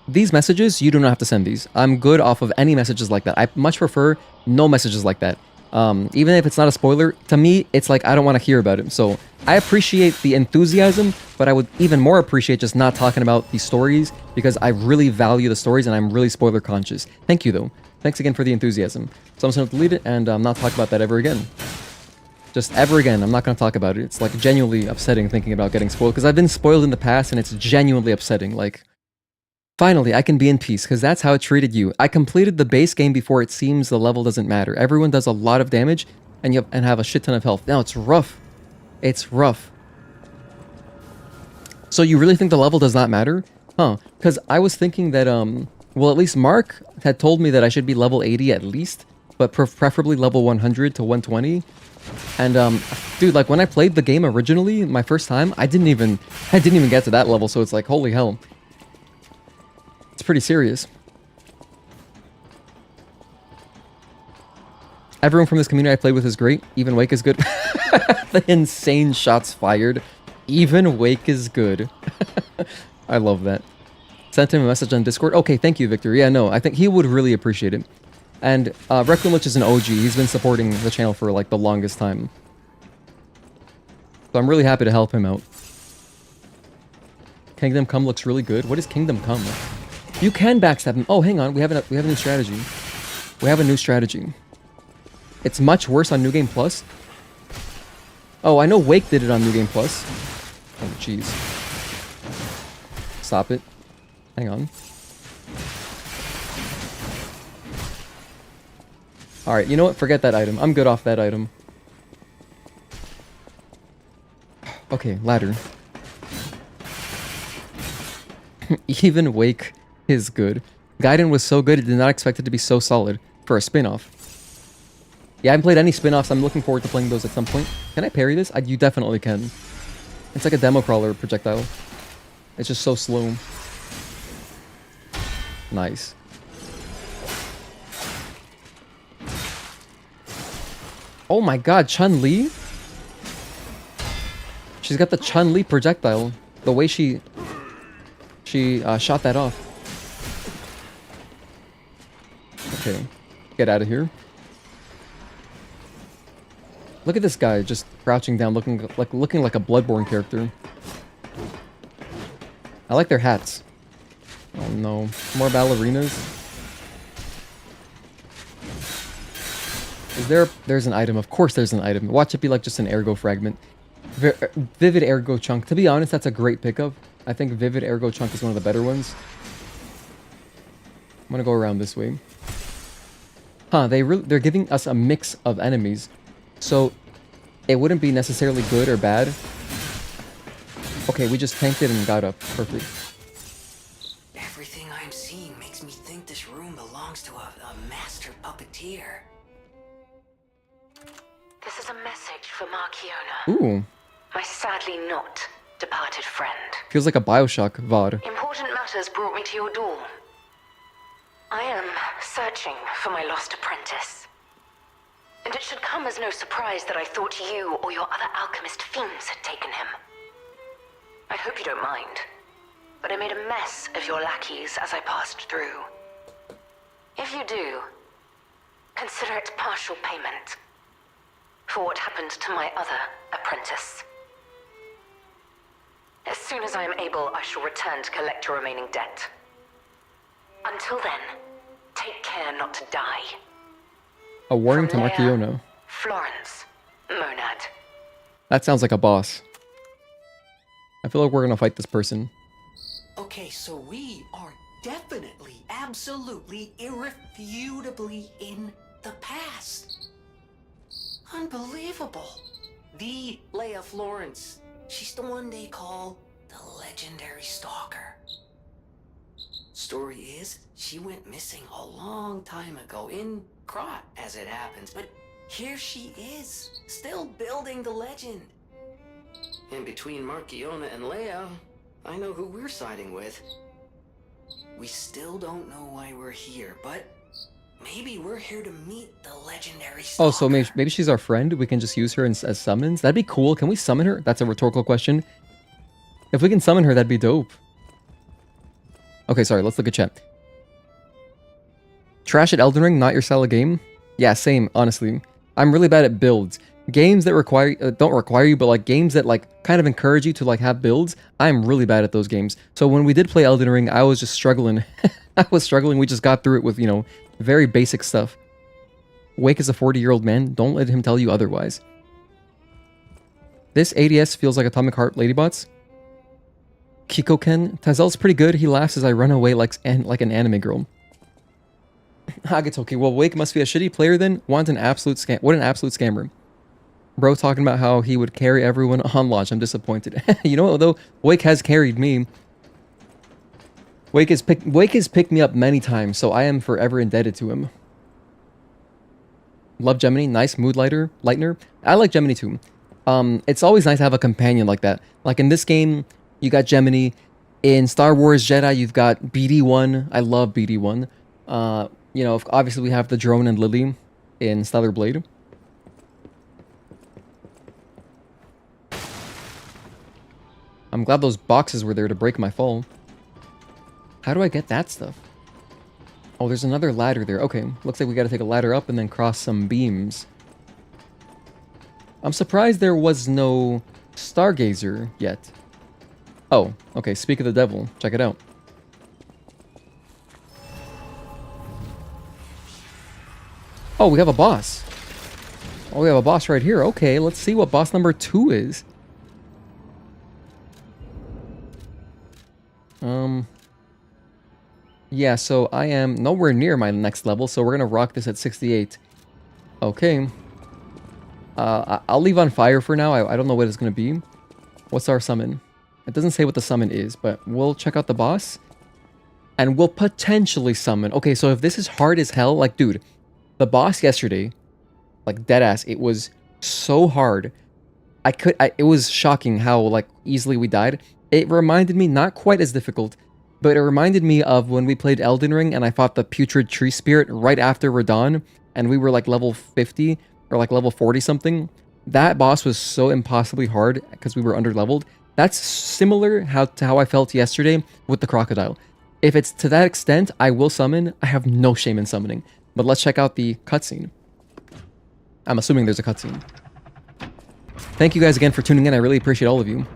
these messages, you do not have to send these. I'm good off of any messages like that. I much prefer no messages like that. Even if it's not a spoiler, to me, it's like I don't want to hear about it. So I appreciate the enthusiasm, but I would even more appreciate just not talking about these stories because I really value the stories and I'm really spoiler conscious. Thank you though. Thanks again for the enthusiasm. So I'm just going to delete it and not talk about that ever again. Just ever again, I'm not going to talk about it. It's like genuinely upsetting thinking about getting spoiled because I've been spoiled in the past and it's genuinely upsetting. Like, finally, I can be in peace because that's how it treated you. I completed the base game before it seems the level doesn't matter. Everyone does a lot of damage and have a shit ton of health. Now it's rough. It's rough. So you really think the level does not matter? Huh. Because I was thinking that, well, at least Mark had told me that I should be level 80 at least, but preferably level 100 to 120. And dude, like when I played the game originally, my first time, I didn't even get to that level, so it's like, holy hell. It's pretty serious. Everyone from this community I played with is great. Even Wake is good. The insane shots fired. Even Wake is good. I love that. Sent him a message on Discord. Okay, thank you, Victor. Yeah, no, I think he would really appreciate it. And Requiem Lich is an OG. He's been supporting the channel for like the longest time. So I'm really happy to help him out. Kingdom Come looks really good. What is Kingdom Come? You can backstab him. Oh, hang on. We have a new strategy. We have a new strategy. It's much worse on New Game Plus. Oh, I know Wake did it on New Game Plus. Oh, jeez. Stop it. Hang on. Alright, you know what? Forget that item. I'm good off that item. Okay, ladder. Even Wake is good. Gaiden was so good, I did not expect it to be so solid for a spin-off. Yeah, I haven't played any spin-offs. I'm looking forward to playing those at some point. Can I parry this? You definitely can. It's like a demo crawler projectile. It's just so slow. Nice. Oh my god, Chun-Li? She's got the Chun-Li projectile. The way she shot that off. Okay. Get out of here. Look at this guy just crouching down, looking like a Bloodborne character. I like their hats. Oh no. More ballerinas. There's an item. Of course there's an item. Watch it be like just an ergo fragment. Vivid ergo chunk. To be honest, that's a great pickup. I think vivid ergo chunk is one of the better ones. I'm gonna go around this way. Huh, they're giving us a mix of enemies. So it wouldn't be necessarily good or bad. Okay, we just tanked it and got up. Perfect. Everything I'm seeing makes me think this room belongs to a master puppeteer. This is a message for Markiona, Ooh. my sadly not departed friend. Feels like a Bioshock VOD. Important matters brought me to your door. I am searching for my lost apprentice. And it should come as no surprise that I thought you or your other alchemist fiends had taken him. I hope you don't mind, but I made a mess of your lackeys as I passed through. If you do, consider it partial payment for what happened to my other apprentice. As soon as I am able, I shall return to collect your remaining debt. Until then, take care not to die. A warning to From Leia, Markiona. Florence, Monad. That sounds like a boss. I feel like we're gonna fight this person. Okay, so we are definitely, absolutely, irrefutably in the past. Unbelievable. The Leia Florence. She's the one they call the legendary stalker. Story is, she went missing a long time ago in Krat, as it happens, but here she is, still building the legend. And between Markiona and Leia, I know who we're siding with. We still don't know why we're here, but maybe we're here to meet the legendary stalker. Oh, so maybe she's our friend? We can just use her as summons? That'd be cool. Can we summon her? That's a rhetorical question. If we can summon her, that'd be dope. Okay, sorry, let's look at chat. Trash at Elden Ring, not your style of game? Yeah, same, honestly. I'm really bad at builds. Games that don't require you, but like games that like kind of encourage you to like have builds, I'm really bad at those games. So when we did play Elden Ring, I was just struggling. I was struggling. We just got through it with, you know, very basic stuff. Wake is a 40-year-old man. Don't let him tell you otherwise. This ADS feels like Atomic Heart Ladybots. Kikoken. Tazel's pretty good. He laughs as I run away like an anime girl. Hagatoki. Well, Wake must be a shitty player then. What an absolute scammer. Bro talking about how he would carry everyone on launch. I'm disappointed. You know what, though? Wake has carried me. Wake has picked me up many times, so I am forever indebted to him. Love Gemini. Nice mood lightener. I like Gemini too. It's always nice to have a companion like that. Like in this game, you got Gemini. In Star Wars Jedi, you've got BD1. I love BD1. You know, obviously we have the drone and Lily in Stellar Blade. I'm glad those boxes were there to break my fall. How do I get that stuff? Oh, there's another ladder there. Okay, looks like we gotta take a ladder up and then cross some beams. I'm surprised there was no Stargazer yet. Oh, okay, speak of the devil. Check it out. Oh, we have a boss. Oh, we have a boss right here. Okay, let's see what boss number 2 is. Yeah, so I am nowhere near my next level, so we're gonna rock this at 68. Okay. I'll leave on fire for now. I don't know what it's gonna be. What's our summon? It doesn't say what the summon is, but we'll check out the boss. And we'll potentially summon. Okay, so if this is hard as hell, like, dude, the boss yesterday, like, deadass, it was so hard. It was shocking how, like, easily we died. It reminded me, not quite as difficult, but it reminded me of when we played Elden Ring and I fought the Putrid Tree Spirit right after Radon, and we were like level 50 or like level 40 something. That boss was so impossibly hard because we were underleveled. That's similar to how I felt yesterday with the crocodile. If it's to that extent, I will summon. I have no shame in summoning. But let's check out the cutscene. I'm assuming there's a cutscene. Thank you guys again for tuning in. I really appreciate all of you.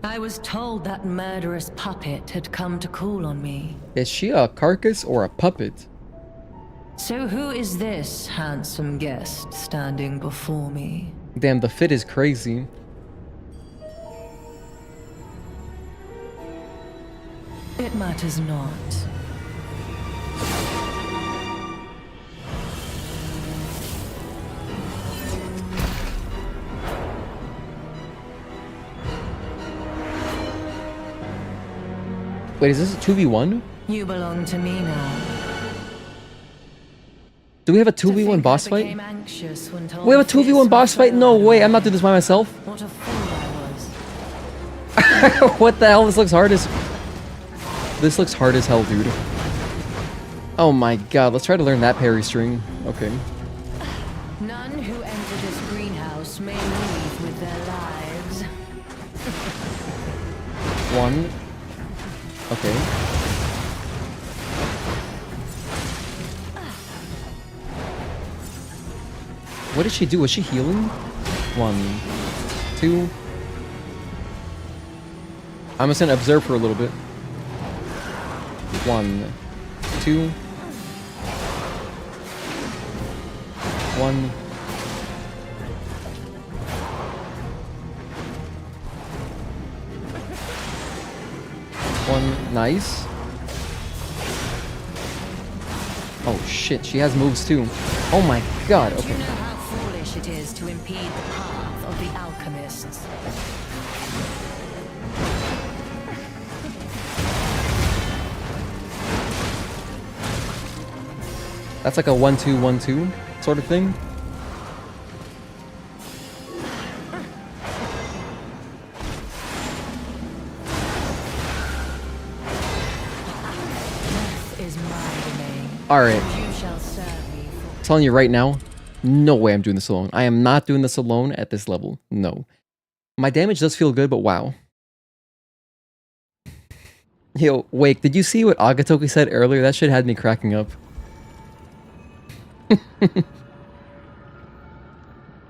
I was told that murderous puppet had come to call on me. Is she a carcass or a puppet? So who is this handsome guest standing before me? Damn, the fit is crazy. It matters not. Wait, is this a 2v1? You belong to me now. Do we have a 2v1 boss fight? We have a 2v1 boss fight? No way, I'm not doing this by myself. What a fool I was. What the hell? This looks hard as hell, dude. Oh my god, let's try to learn that parry string. Okay. None who enter this greenhouse may leave with their lives. One. Okay. What did she do? Was she healing? 1, 2. I'm just gonna observe for a little bit. 1, 2. 1. Nice. Oh shit, she has moves too. Oh my god, Do you okay. know how foolish it is to impede the path of the alchemists? That's like a 1-2, 1-2 sort of thing. Is my domain. Alright. You shall serve me for Telling you right now, no way I'm doing this alone. I am not doing this alone at this level. No. My damage does feel good, but wow. Yo, Wake, did you see what Agatoki said earlier? That shit had me cracking up.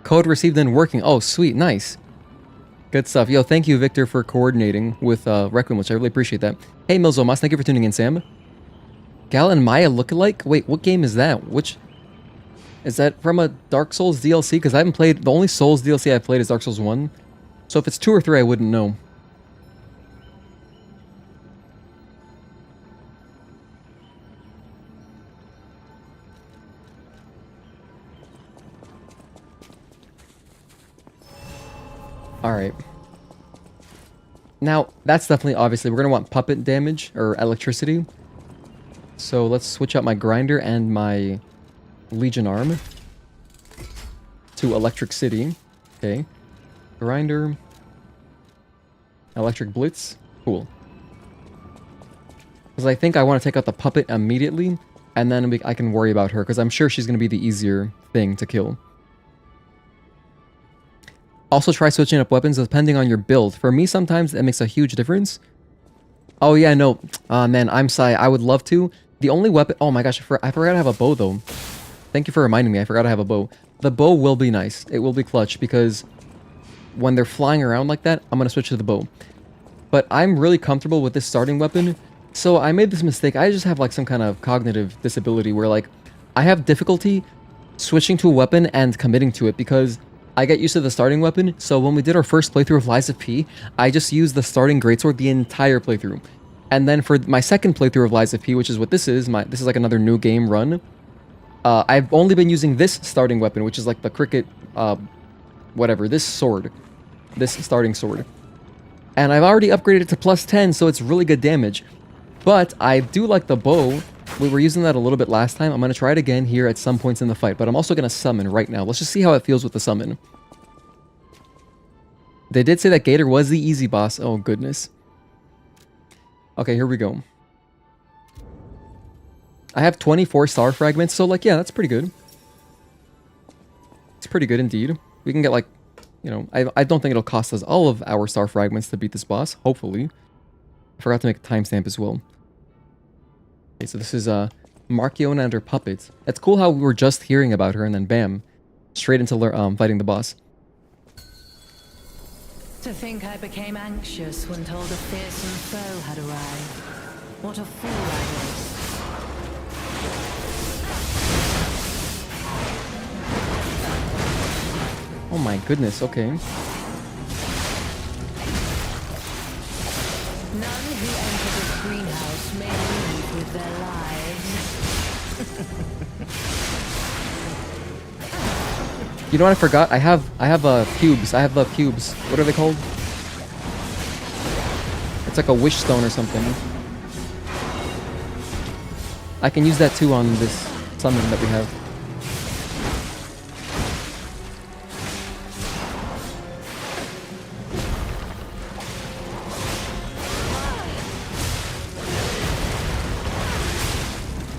Code received and working. Oh, sweet. Nice. Good stuff. Yo, thank you, Victor, for coordinating with Requiem, which I really appreciate that. Hey, Milzomas, thank you for tuning in, Sam. Gal and Maya lookalike? Wait, what game is that? Which... Is that from a Dark Souls DLC? Because I haven't played... The only Souls DLC I've played is Dark Souls 1. So if it's 2 or 3, I wouldn't know. Alright. Now, that's definitely, obviously, we're going to want puppet damage, or electricity. So let's switch out my grinder and my Legion arm to Electric City. Okay. Grinder. Electric Blitz. Cool. Because I think I want to take out the puppet immediately, and then I can worry about her, because I'm sure she's going to be the easier thing to kill. Also try switching up weapons depending on your build. For me, sometimes that makes a huge difference. Oh yeah, no. Man, I'm sorry. I would love to. The only weapon... Oh my gosh, I forgot to have a bow, though. Thank you for reminding me. I forgot to have a bow. The bow will be nice. It will be clutch, because when they're flying around like that, I'm going to switch to the bow. But I'm really comfortable with this starting weapon. So I made this mistake. I just have like some kind of cognitive disability where like I have difficulty switching to a weapon and committing to it because I get used to the starting weapon. So when we did our first playthrough of Lies of P, I just used the starting greatsword the entire playthrough. And then for my second playthrough of Lies of P, which is what this is like another new game run. I've only been using this starting weapon, which is like the cricket, whatever, this sword, this starting sword. And I've already upgraded it to plus 10, so it's really good damage. But I do like the bow. We were using that a little bit last time. I'm going to try it again here at some points in the fight, but I'm also going to summon right now. Let's just see how it feels with the summon. They did say that Gator was the easy boss. Oh, goodness. Okay, here we go. I have 24 star fragments, so like, yeah, that's pretty good. It's pretty good indeed. We can get like, you know, I don't think it'll cost us all of our star fragments to beat this boss, hopefully. I forgot to make a timestamp as well. Okay, so this is Markiona and her puppet. It's cool how we were just hearing about her and then bam, straight into fighting the boss. To think I became anxious when told a fearsome foe had arrived. What a fool I was. Oh my goodness, okay. None who enter this greenhouse may leave with their lives. You know what I forgot? I have cubes. I have the cubes. What are they called? It's like a wish stone or something. I can use that too on this summon that we have.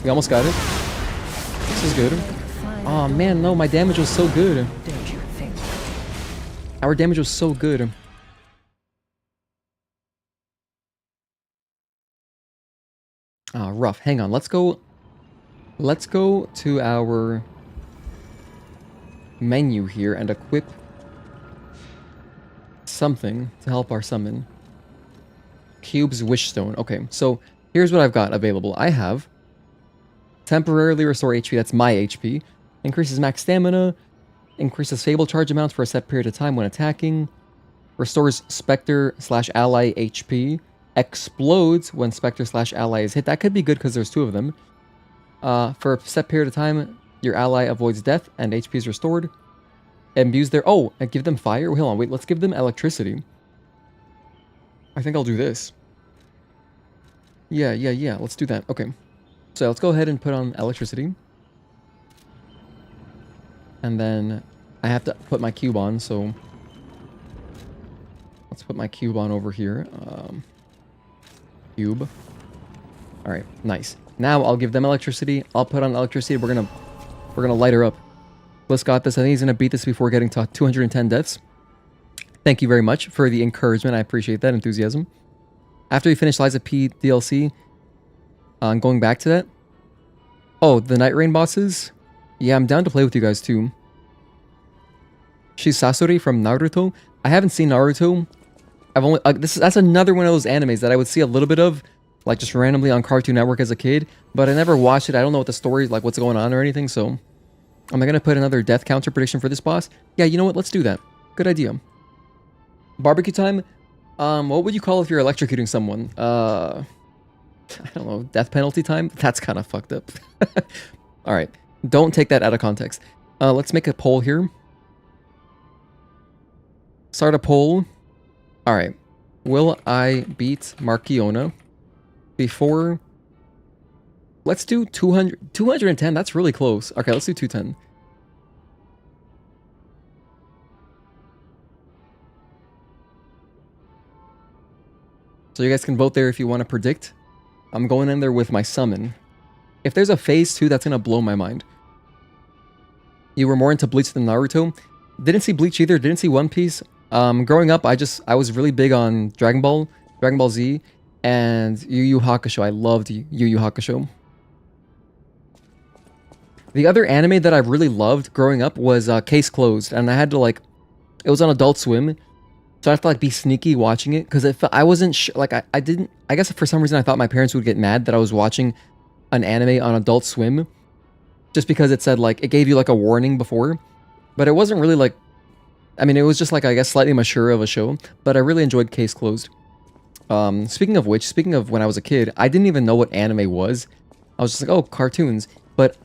We almost got it. This is good. Oh man, no, my damage was so good. Don't you think? Our damage was so good. Ah, rough. Hang on. Let's go to our menu here and equip something to help our summon. Cube's Wishstone. Okay, so here's what I've got available. I have temporarily restore HP, that's my HP. Increases max stamina. Increases Fable charge amounts for a set period of time when attacking. Restores Spectre/Ally HP. Explodes when Spectre/Ally is hit. That could be good because there's two of them. For a set period of time, your ally avoids death and HP is restored. Imbues their... Oh, and give them fire? Hold on, wait, let's give them electricity. I think I'll do this. Yeah, let's do that. Okay. So let's go ahead and put on electricity. And then I have to put my cube on, so... Let's put my cube on over here. Cube. Alright, nice. Now I'll give them electricity. I'll put on electricity. We're gonna light her up. Bliss got this. I think he's gonna beat this before getting to 210 deaths. Thank you very much for the encouragement. I appreciate that enthusiasm. After we finish Lies of P DLC, going back to that. Oh, the Night Rain bosses? Yeah, I'm down to play with you guys too. She's Sasori from Naruto. I haven't seen Naruto. I've only that's another one of those animes that I would see a little bit of, like just randomly on Cartoon Network as a kid, but I never watched it. I don't know what the story, like what's going on or anything, so am I gonna put another death counter prediction for this boss? Yeah, you know what? Let's do that. Good idea. Barbecue time. What would you call if you're electrocuting someone? I don't know. Death penalty time? That's kind of fucked up. Alright. Don't take that out of context. Let's make a poll here. Start a poll. Alright. Will I beat Markiona before... Let's do 210. That's really close. Okay, let's do 210. So you guys can vote there if you want to predict. I'm going in there with my summon. If there's a phase 2, that's going to blow my mind. You were more into Bleach than Naruto. Didn't see Bleach either. Didn't see One Piece. Growing up, I was really big on Dragon Ball Z, and Yu Yu Hakusho. I loved Yu Yu Hakusho. The other anime that I really loved growing up was Case Closed, and I had to like, it was on Adult Swim, so I have to like be sneaky watching it because I wasn't like I didn't. I guess for some reason I thought my parents would get mad that I was watching an anime on Adult Swim, just because it said like it gave you like a warning before, but it wasn't really like. I mean, it was just like, I guess, slightly mature of a show, but I really enjoyed Case Closed. Speaking of which, speaking of when I was a kid, I didn't even know what anime was. I was just like, oh, cartoons. But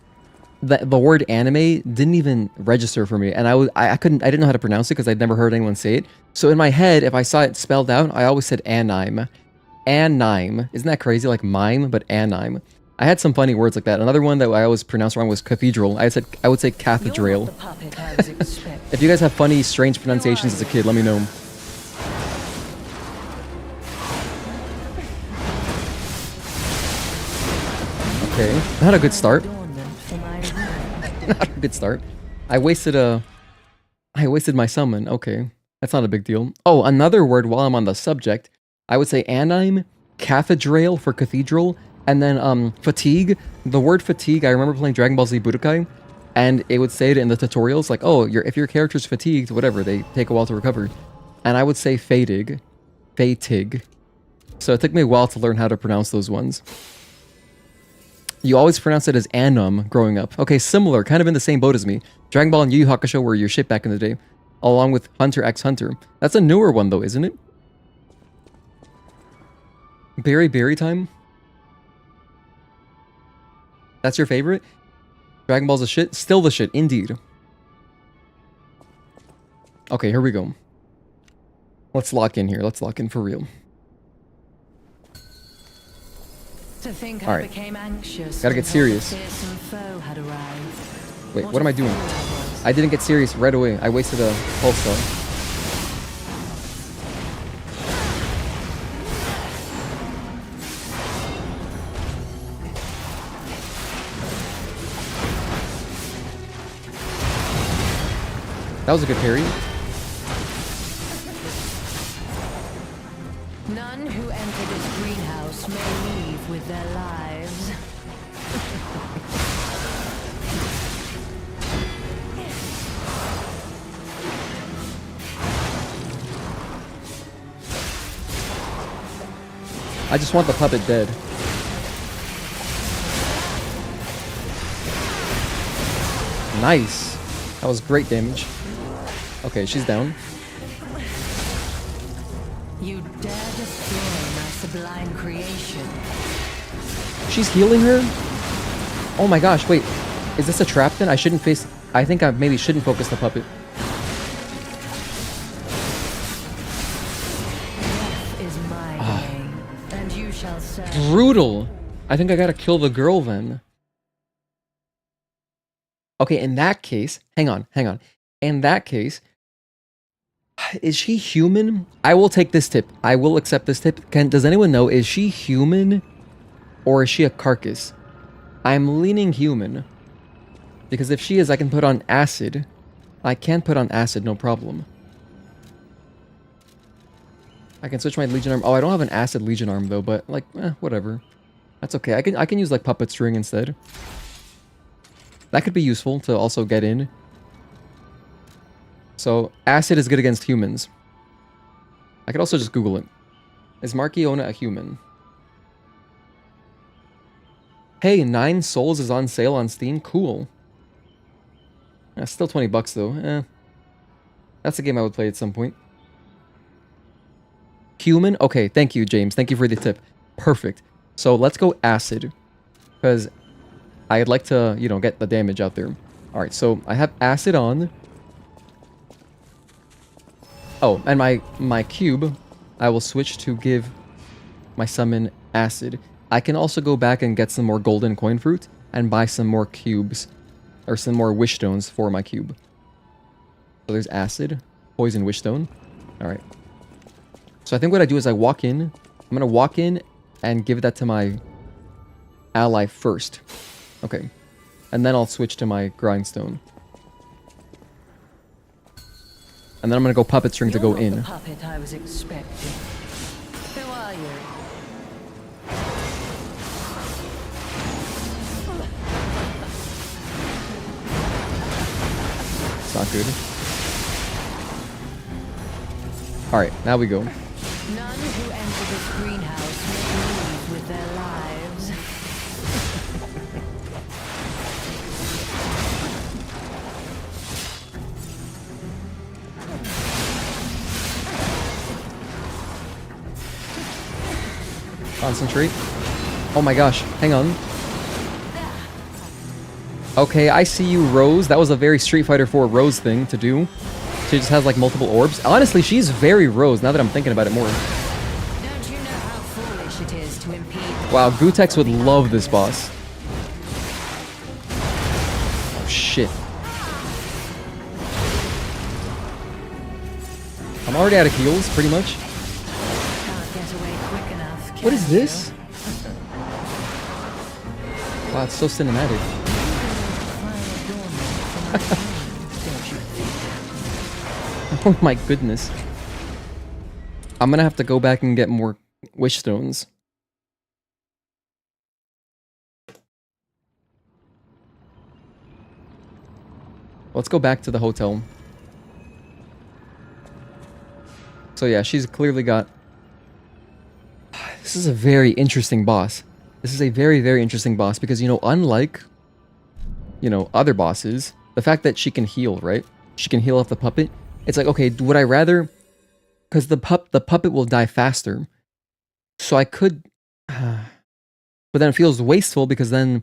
the word anime didn't even register for me, and I didn't know how to pronounce it because I'd never heard anyone say it. So in my head, if I saw it spelled out, I always said anime. Anime. Isn't that crazy? Like mime, but anime. I had some funny words like that. Another one that I always pronounced wrong was cathedral. I would say cathedral. If you guys have funny, strange pronunciations as a kid, let me know. Okay, not a good start. Not a good start. I wasted my summon. Okay, that's not a big deal. Oh, another word while I'm on the subject. I would say anime, cathedral for cathedral. And then fatigue. The word fatigue, I remember playing Dragon Ball Z Budokai, and it would say it in the tutorials, like, oh, if your character's fatigued, whatever, they take a while to recover. And I would say fatigue. Fatigue. So it took me a while to learn how to pronounce those ones. You always pronounce it as anum growing up. Okay, similar, kind of in the same boat as me. Dragon Ball and Yu Yu Hakusho were your shit back in the day, along with Hunter x Hunter. That's a newer one though, isn't it? Berry time? That's your favorite? Dragon Ball's the shit? Still the shit, indeed. Okay, here we go. Let's lock in here. Let's lock in for real. To think All I right. became anxious. Gotta get serious. Wait, what am I doing? I didn't get serious right away. I wasted a pulse star. That was a good parry. None who enter this greenhouse may leave with their lives. I just want the puppet dead. Nice. That was great damage. Okay, she's down. You dare destroy my sublime creation. She's healing her? Oh my gosh, wait. Is this a trap then? I shouldn't face... I think I maybe shouldn't focus the puppet. Death is my game, and you shall serve. Brutal. I think I gotta kill the girl then. Okay, in that case... Hang on. In that case... Is she human? I will take this tip. I will accept this tip. Does anyone know, is she human or is she a carcass? I'm leaning human. Because if she is, I can put on acid. I can put on acid, no problem. I can switch my Legion arm. Oh, I don't have an acid Legion arm though, but like, whatever. That's okay. I can use like puppet string instead. That could be useful to also get in. So, acid is good against humans. I could also just Google it. Is Markiona a human? Hey, 9 Souls is on sale on Steam. Cool. Still 20 bucks though. That's a game I would play at some point. Human? Okay, thank you, James. Thank you for the tip. Perfect. So, let's go acid. Because I'd like to, you know, get the damage out there. Alright, so I have acid on. Oh, and my cube, I will switch to give my summon acid. I can also go back and get some more golden coin fruit and buy some more cubes or some more wish stones for my cube. So there's acid, poison wish stone. All right. So I think what I do is I walk in. I'm going to walk in and give that to my ally first. Okay. And then I'll switch to my grindstone. And then I'm gonna go puppet string to go in. The puppet I was expecting. Who are you? It's not good. Alright, now we go. None who enter this greenhouse may leave with their lives. Concentrate. Oh my gosh, hang on. Okay, I see you, Rose. That was a very Street Fighter 4 Rose thing to do. She just has like multiple orbs. Honestly, she's very Rose now that I'm thinking about it more. Don't you know how foolish it is to impede? Wow, Gutex would love this boss. Oh shit. I'm already out of heals, pretty much. Can't get away quick enough. What is can this? you? Wow, it's so cinematic. Oh my goodness. I'm gonna have to go back and get more wish stones. Let's go back to the hotel. So yeah, she's clearly got... This is a very interesting boss. This is a very, very interesting boss because, you know, unlike, you know, other bosses, the fact that she can heal, right? She can heal off the puppet. It's like, okay, would I rather... Because the puppet will die faster. So I could... But then it feels wasteful because then,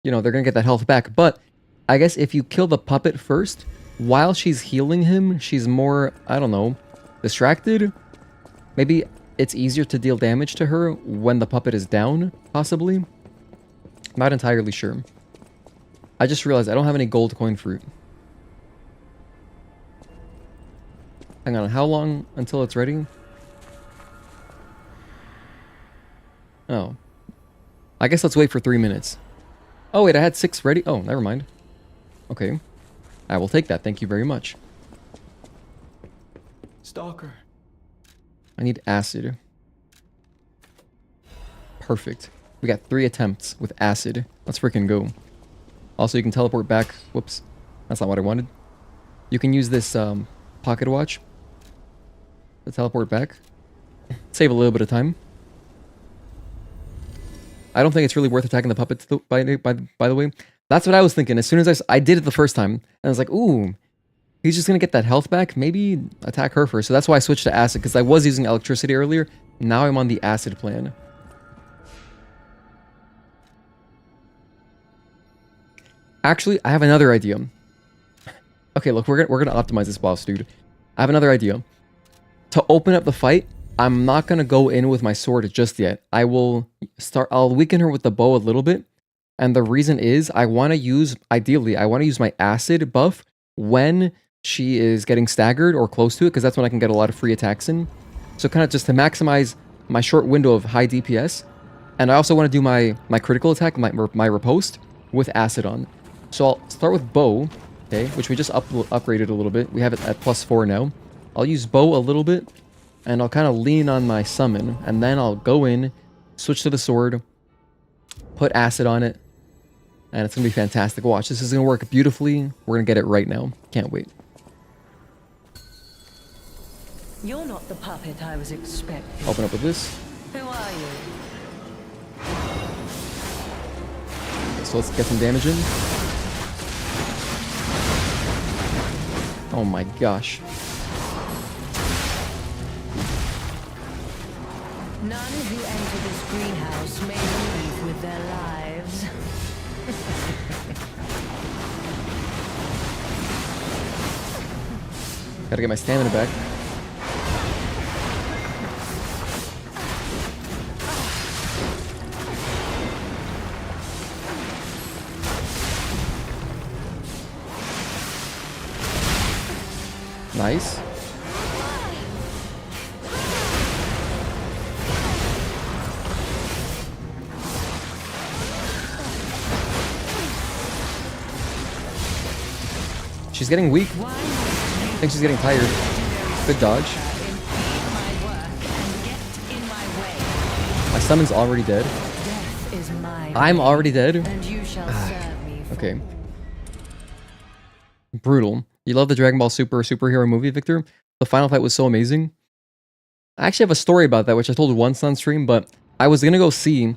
you know, they're going to get that health back. But I guess if you kill the puppet first, while she's healing him, she's more, I don't know, distracted? Maybe it's easier to deal damage to her when the puppet is down, possibly? Not entirely sure. I just realized I don't have any gold coin fruit. Hang on, how long until it's ready? Oh. I guess let's wait for 3 minutes. Oh wait, I had 6 ready? Oh, never mind. Okay. I will take that, thank you very much. stalker. I need acid. Perfect. We got 3 attempts with acid. Let's freaking go. Also, you can teleport back. Whoops. That's not what I wanted. You can use this pocket watch to teleport back. Save a little bit of time. I don't think it's really worth attacking the puppets, by the way. That's what I was thinking. As soon as I did it the first time, and I was like, ooh, he's just going to get that health back. Maybe attack her first. So that's why I switched to acid, because I was using electricity earlier. Now I'm on the acid plan. Actually, I have another idea. Okay, look, we're gonna optimize this boss, dude. I have another idea. To open up the fight, I'm not gonna go in with my sword just yet. I'll weaken her with the bow a little bit. And the reason is, ideally, I want to use my acid buff when she is getting staggered or close to it, because that's when I can get a lot of free attacks in. So kind of just to maximize my short window of high DPS. And I also want to do my critical attack, my riposte, with acid on. So I'll start with bow, okay, which we just upgraded a little bit. We have it at +4 now. I'll use bow a little bit, and I'll kind of lean on my summon, and then I'll go in, switch to the sword, put acid on it, and it's going to be fantastic. Watch, this is going to work beautifully. We're going to get it right now. Can't wait. You're not the puppet I was expecting. Open up with this. Who are you? Okay, so let's get some damage in. Oh my gosh. None who enter this greenhouse may leave with their lives. Gotta get my stamina back. Nice. She's getting weak. I think she's getting tired. Good dodge. My summon's already dead. I'm already dead. Okay. Brutal. You love the Dragon Ball Super superhero movie, Victor? The final fight was so amazing. I actually have a story about that, which I told once on stream, but I was gonna go see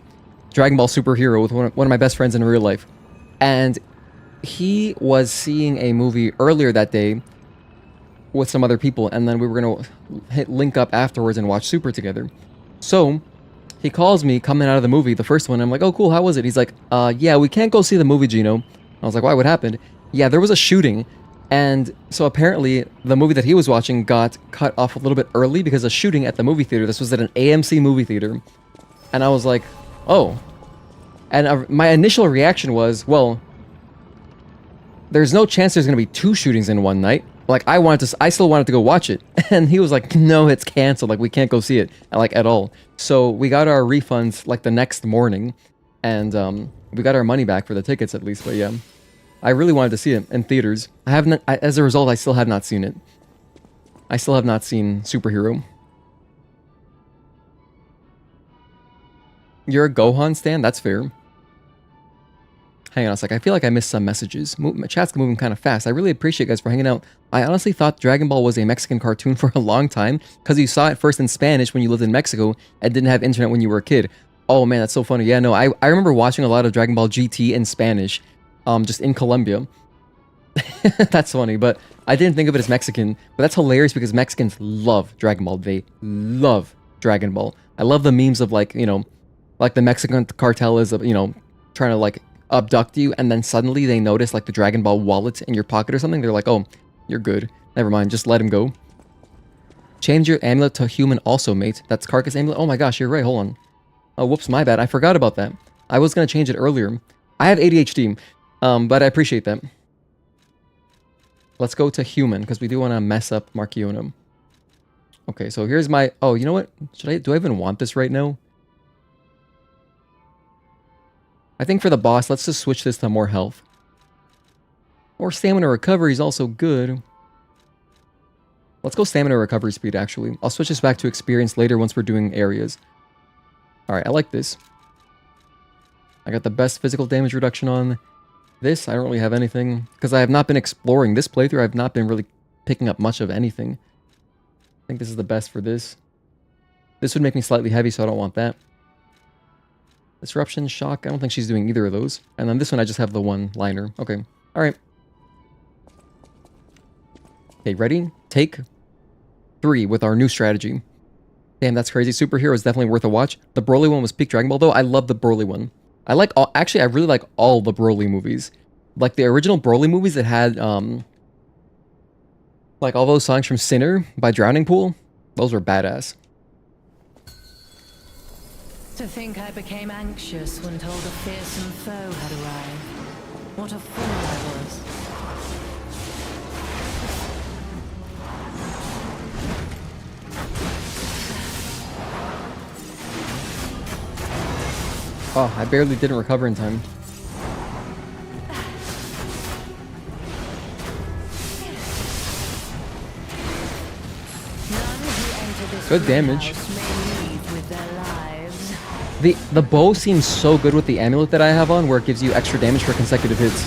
Dragon Ball Superhero with one of my best friends in real life. And he was seeing a movie earlier that day with some other people, and then we were gonna link up afterwards and watch Super together. So he calls me coming out of the movie, the first one. I'm like, oh cool, how was it? He's like, yeah, we can't go see the movie, Gino. I was like, why, what happened? Yeah, there was a shooting. And so apparently the movie that he was watching got cut off a little bit early because of shooting at the movie theater. This was at an AMC movie theater. And I was like, oh. And my initial reaction was, well, there's no chance there's going to be 2 shootings in one night. Like, I still wanted to go watch it. And he was like, no, it's canceled. Like, we can't go see it, like, at all. So we got our refunds, like, the next morning. And we got our money back for the tickets, at least. But yeah, I really wanted to see it in theaters. As a result, I still have not seen it. I still have not seen Superhero. You're a Gohan stan? That's fair. Hang on a sec. I feel like I missed some messages. My chat's moving kind of fast. I really appreciate you guys for hanging out. I honestly thought Dragon Ball was a Mexican cartoon for a long time because you saw it first in Spanish when you lived in Mexico and didn't have internet when you were a kid. Oh man, that's so funny. Yeah, no, I remember watching a lot of Dragon Ball GT in Spanish, just in Colombia. That's funny, but I didn't think of it as Mexican. But that's hilarious because Mexicans love Dragon Ball. They love Dragon Ball. I love the memes of like, you know, like the Mexican cartel is, you know, trying to like abduct you, and then suddenly they notice like the Dragon Ball wallet in your pocket or something. They're like, oh, you're good. Never mind, just let him go. Change your amulet to human also, mate. That's Carcass amulet. Oh my gosh, you're right. Hold on. Oh, whoops, my bad. I forgot about that. I was going to change it earlier. I have ADHD, but I appreciate that. Let's go to human, because we do want to mess up Markiona. Okay, so here's my... Oh, you know what? Do I even want this right now? I think for the boss, let's just switch this to more health. Or stamina recovery is also good. Let's go stamina recovery speed, actually. I'll switch this back to experience later once we're doing areas. Alright, I like this. I got the best physical damage reduction on this. I don't really have anything. Because I have not been exploring this playthrough. I've not been really picking up much of anything. I think this is the best for this. This would make me slightly heavy, so I don't want that. Disruption, shock. I don't think she's doing either of those. And then this one, I just have the one liner. Okay. Alright. Okay, ready? Take 3 with our new strategy. Damn, that's crazy. Superhero is definitely worth a watch. The Broly one was peak Dragon Ball, though. I love the Broly one. I like all... Actually, I really like all the Broly movies. Like, the original Broly movies that had, like, all those songs from Sinner by Drowning Pool. Those were badass. To think I became anxious when told a fearsome foe had arrived. What a fool I was. Oh, I barely didn't recover in time. Good damage. The bow seems so good with the amulet that I have on, where it gives you extra damage for consecutive hits.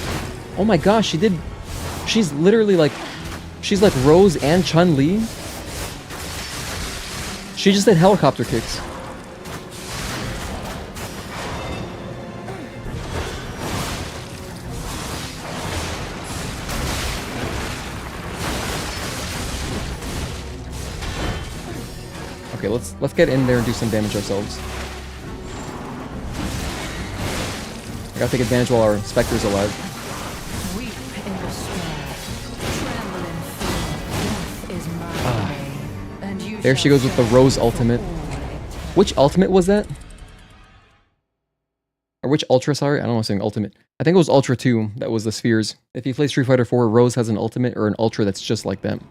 Oh my gosh, she did... She's literally like... She's like Rose and Chun-Li. She just did helicopter kicks. Okay, let's get in there and do some damage ourselves. I gotta take advantage while our Spectre's alive. Weep in despair. Tremble in fear. Death is my way, and you There she shall goes with the Rose ultimate. Which ultimate was that? Or which Ultra, sorry? I don't want to say ultimate. I think it was Ultra 2 that was the spheres. If you play Street Fighter 4, Rose has an ultimate or an Ultra that's just like that.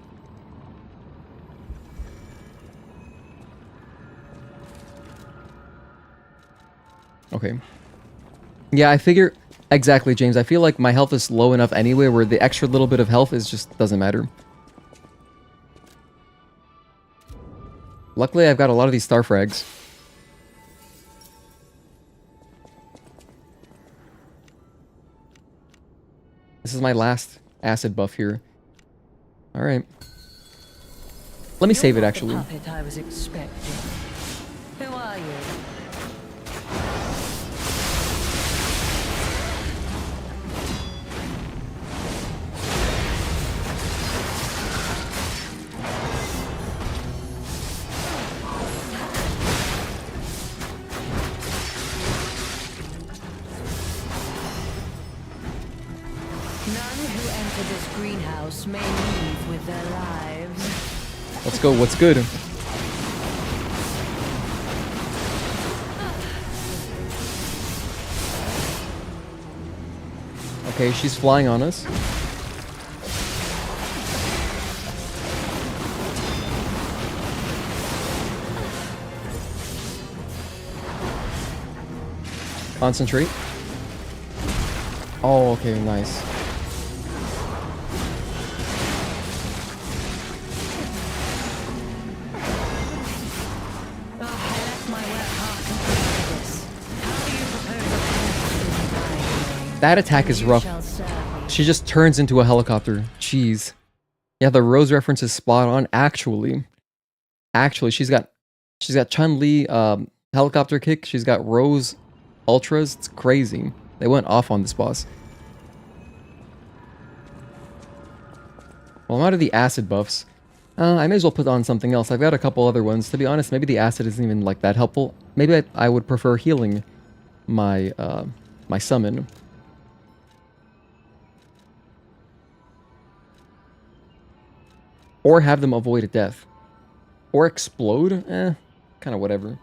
Okay. Yeah, I figure... Exactly, James. I feel like my health is low enough anyway where the extra little bit of health is just doesn't matter. Luckily, I've got a lot of these star frags. This is my last acid buff here. Alright. Let me save it, actually. You're not the puppet I was expecting. Who are you? This greenhouse may leave with their lives. Let's go. What's good? Okay, she's flying on us. Concentrate. Oh, okay, nice. That attack is rough. She just turns into a helicopter. Jeez. Yeah, the Rose reference is spot on. Actually, she's got Chun-Li helicopter kick. She's got Rose ultras. It's crazy. They went off on this boss. Well, I'm out of the acid buffs. I may as well put on something else. I've got a couple other ones. To be honest, maybe the acid isn't even like that helpful. Maybe I would prefer healing my my summon. Or have them avoid a death. Or explode? Kind of whatever.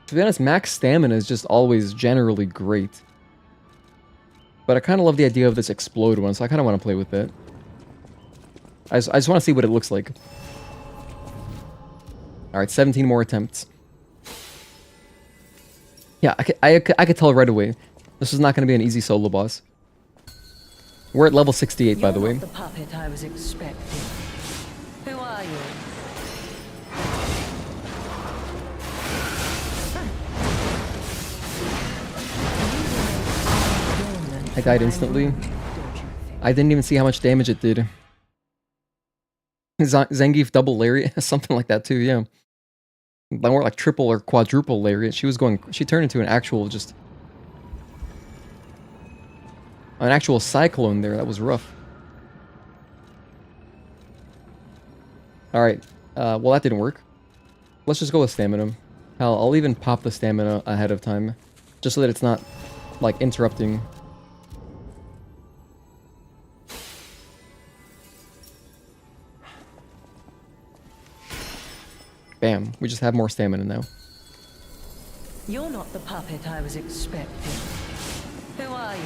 To be honest, max stamina is just always generally great. But I kind of love the idea of this explode one, so I kind of want to play with it. I just want to see what it looks like. Alright, 17 more attempts. Yeah, I could tell right away. This is not going to be an easy solo boss. We're at level 68, by the You're way. not the puppet I was expecting. Who are you? I died instantly. I didn't even see how much damage it did. Zangief double lariat, something like that too, yeah. More like triple or quadruple lariat. She turned into an actual cyclone there. That was rough. Alright, well that didn't work. Let's just go with stamina. Hell, I'll even pop the stamina ahead of time. Just so that it's not, like, interrupting. Bam, we just have more stamina now. You're not the puppet I was expecting. Who are you?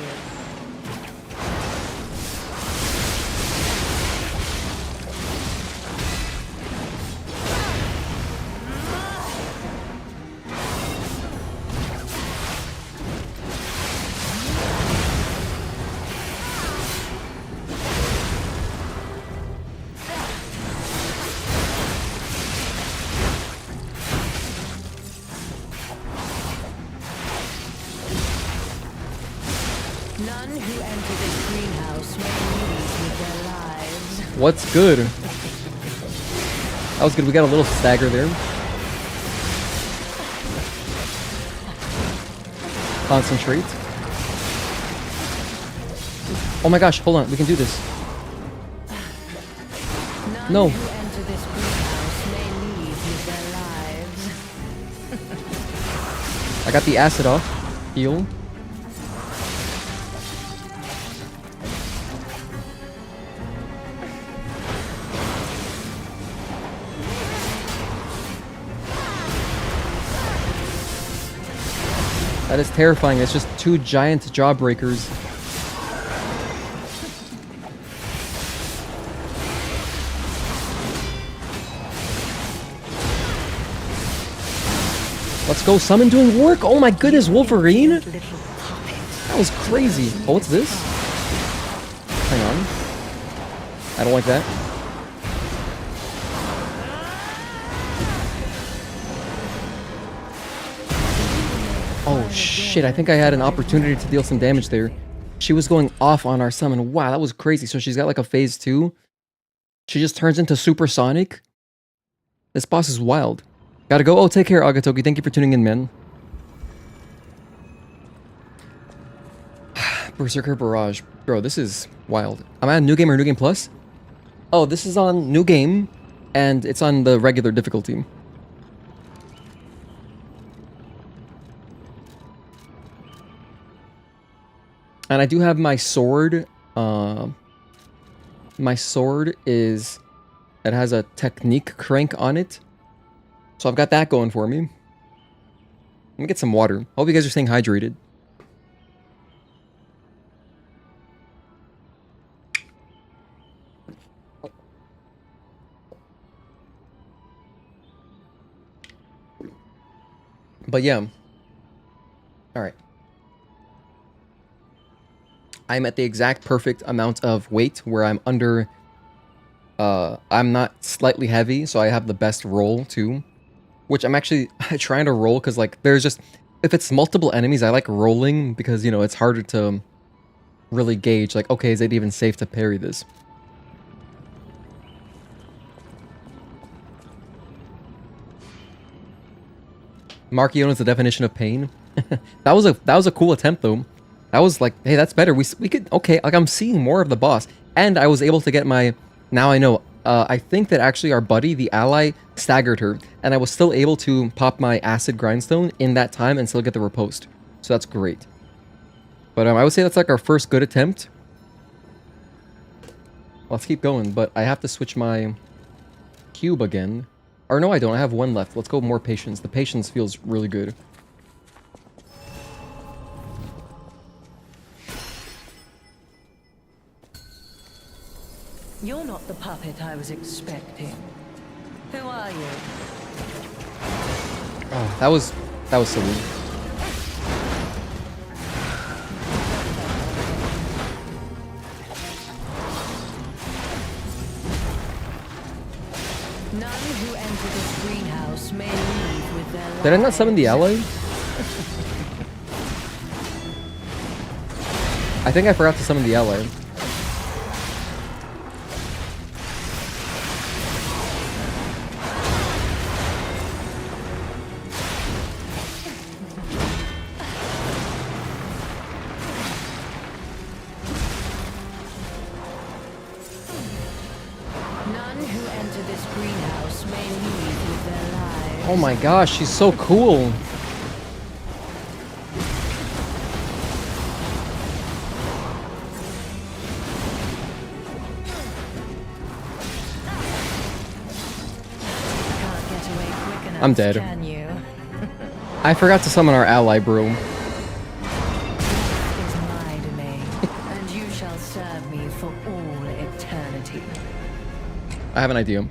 None who enter this greenhouse may leave with their lives. What's good? That was good. We got a little stagger there. Concentrate. Oh my gosh, hold on. We can do this. None No. who enter this greenhouse may leave with their lives. I got the acid off. Heal. That is terrifying. It's just two giant jawbreakers. Let's go. Summon doing work. Oh my goodness, Wolverine. That was crazy. Oh, what's this? Hang on. I don't like that. Oh shit, I think I had an opportunity to deal some damage there. She was going off on our summon. Wow, that was crazy. So she's got like a phase 2. She just turns into supersonic. This boss is wild. Gotta go. Oh, take care, Agatoki. Thank you for tuning in, man. Berserker Barrage. Bro, this is wild. Am I on New Game or New Game Plus? Oh, this is on New Game, and it's on the regular difficulty. And I do have my sword. My sword is... It has a technique crank on it. So I've got that going for me. Let me get some water. Hope you guys are staying hydrated. But yeah. Alright. I'm at the exact perfect amount of weight where I'm under... I'm not slightly heavy, so I have the best roll too. Which I'm actually trying to roll because, like, there's just... If it's multiple enemies, I like rolling because, you know, it's harder to really gauge, like, okay, is it even safe to parry this? Markiona is the definition of pain. that was a cool attempt though. That was like, hey, that's better. We could, okay, like I'm seeing more of the boss, and I was able to get my. Now I know. I think that actually our buddy, the ally, staggered her, and I was still able to pop my acid grindstone in that time and still get the riposte. So that's great. But I would say that's like our first good attempt. Let's keep going, but I have to switch my cube again. Or no, I don't. I have one left. Let's go more patience. The patience feels really good. You're not the puppet I was expecting. Who are you? Oh, that was silly. Did I not summon the ally? I think I forgot to summon the ally. Oh my gosh, she's so cool. I'm dead. I forgot to summon our ally, bro. This is my domain, and you shall serve me for all eternity. I have an idea.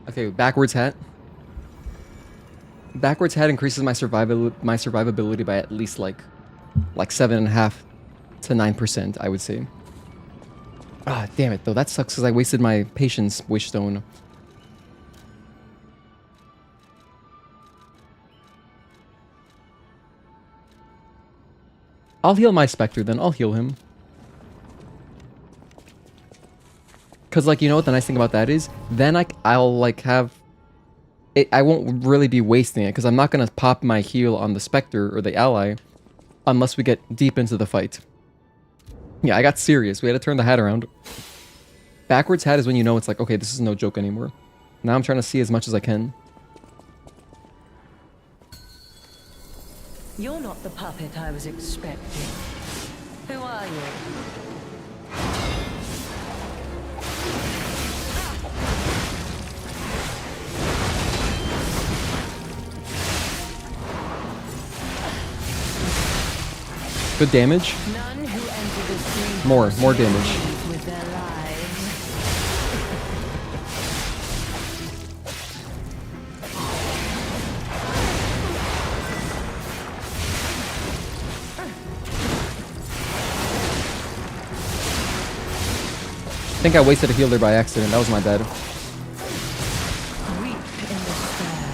Okay, backwards hat. Backwards hat increases my survivability by at least like 7.5 to 9%, I would say. Ah, damn it though. That sucks because I wasted my patience wish stone. I'll heal my Spectre then. I'll heal him. Because, like, you know what the nice thing about that is? Then I'll like, have... I won't really be wasting it, because I'm not going to pop my heal on the Spectre or the ally unless we get deep into the fight. Yeah, I got serious. We had to turn the hat around. Backwards hat is when you know it's like, okay, this is no joke anymore. Now I'm trying to see as much as I can. You're not the puppet I was expecting. Who are you? Good damage. None who enter this greenhouse More damage. leave with their lives. I think I wasted a heal there by accident. That was my bad. Weep in despair,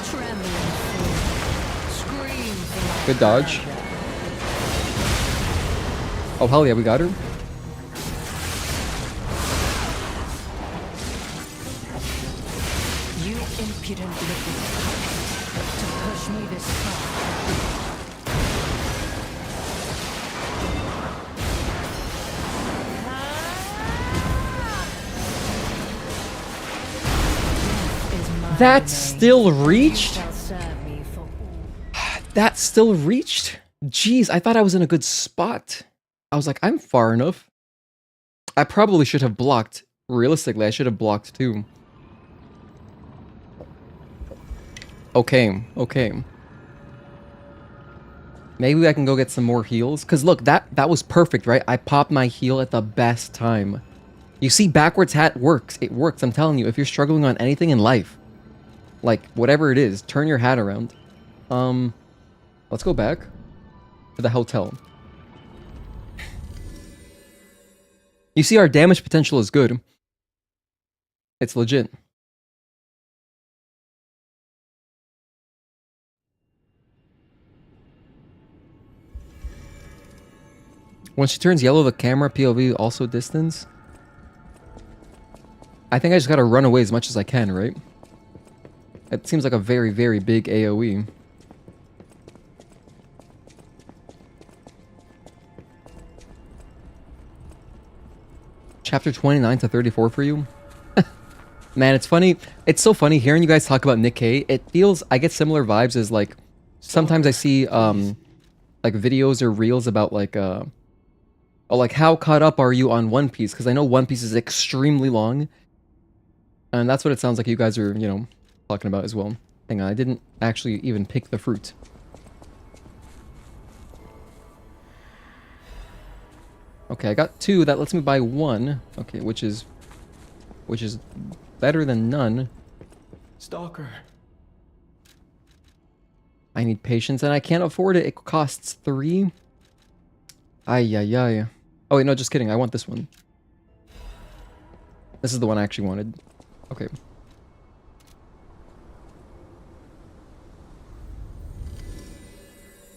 tremble in fear, scream for Good dodge. Oh, hell yeah, we got her. you impudent little puppet to push me this far. That still reached? Shall serve me for all. That still reached? Jeez, I thought I was in a good spot. I was like, I'm far enough. I probably should have blocked. Realistically, I should have blocked too. Okay, okay. Maybe I can go get some more heals. Because look, that was perfect, right? I popped my heal at the best time. You see, backwards hat works. It works, I'm telling you. If you're struggling on anything in life, like, whatever it is, turn your hat around. Let's go back to the hotel. You see, our damage potential is good. It's legit. When she turns yellow, the camera POV also distance. I think I just gotta run away as much as I can, right? It seems like a very, very big AoE. Chapter 29 to 34 for you? Man, it's funny. It's so funny hearing you guys talk about Nick K. It feels, I get similar vibes as like, sometimes I see like videos or reels about like, oh, like how caught up are you on One Piece? Because I know One Piece is extremely long. And that's what it sounds like you guys are, you know, talking about as well. Hang on, I didn't actually even pick the fruit. Okay, I got 2. That lets me buy 1. Okay, which is better than none. Stalker. I need patience and I can't afford it. It costs 3. Ay, ay, ay. Oh wait, no, just kidding. I want this one. This is the one I actually wanted. Okay.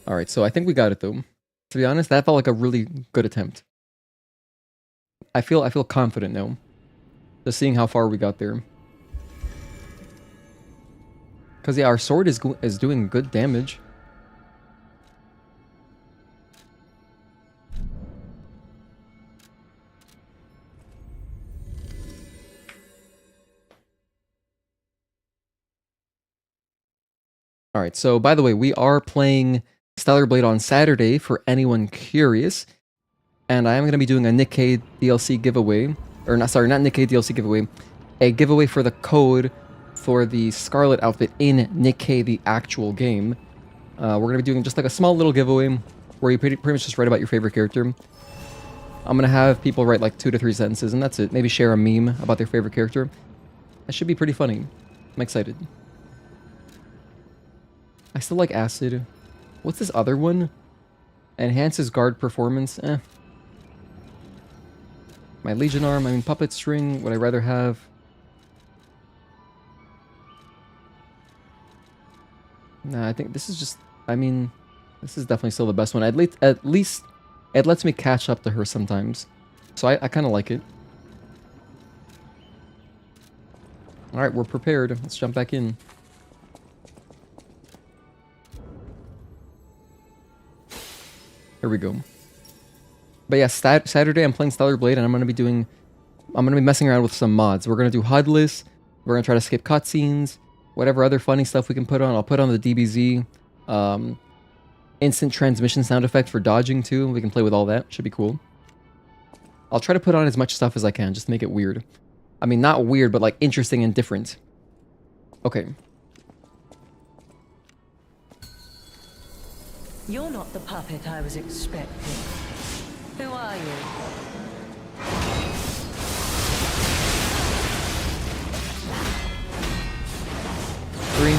Alright, so I think we got it though. To be honest, that felt like a really good attempt. I feel confident now. Just seeing how far we got there. Because yeah, our sword is doing good damage. Alright, so by the way, we are playing Stellar Blade on Saturday for anyone curious. And I am going to be doing a Nikkei DLC giveaway. Or not, sorry, not Nikkei DLC giveaway. A giveaway for the code for the Scarlet outfit in Nikkei, the actual game. We're going to be doing just like a small little giveaway where you pretty much just write about your favorite character. I'm going to have people write like 2 to 3 sentences and that's it. Maybe share a meme about their favorite character. That should be pretty funny. I'm excited. I still like Acid. What's this other one? Enhances guard performance. My Legion Arm, I mean Puppet String, would I rather have? Nah, I think this is just, I mean, this is definitely still the best one. At least it lets me catch up to her sometimes. So I kind of like it. Alright, we're prepared. Let's jump back in. Here we go. But yeah, Saturday I'm playing Stellar Blade and I'm going to be messing around with some mods. We're going to do HUDless. We're going to try to skip cutscenes. Whatever other funny stuff we can put on. I'll put on the DBZ. Instant transmission sound effect for dodging too. We can play with all that. Should be cool. I'll try to put on as much stuff as I can. Just to make it weird. I mean, not weird, but like interesting and different. Okay. You're not the puppet I was expecting. Who are you? Green.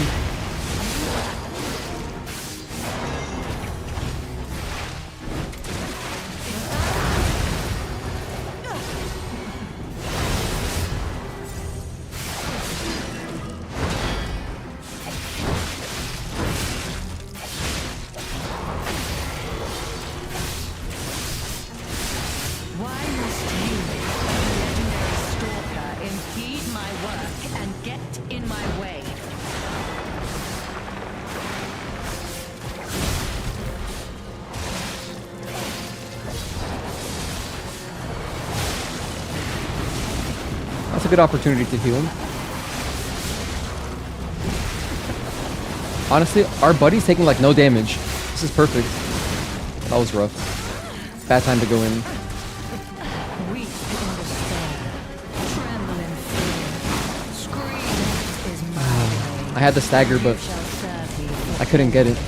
That's a good opportunity to heal him. Honestly, our buddy's taking like no damage. This is perfect. That was rough. Bad time to go in. Weak in despair, tremble in fear, scream is my way. I had the stagger, but I couldn't get it.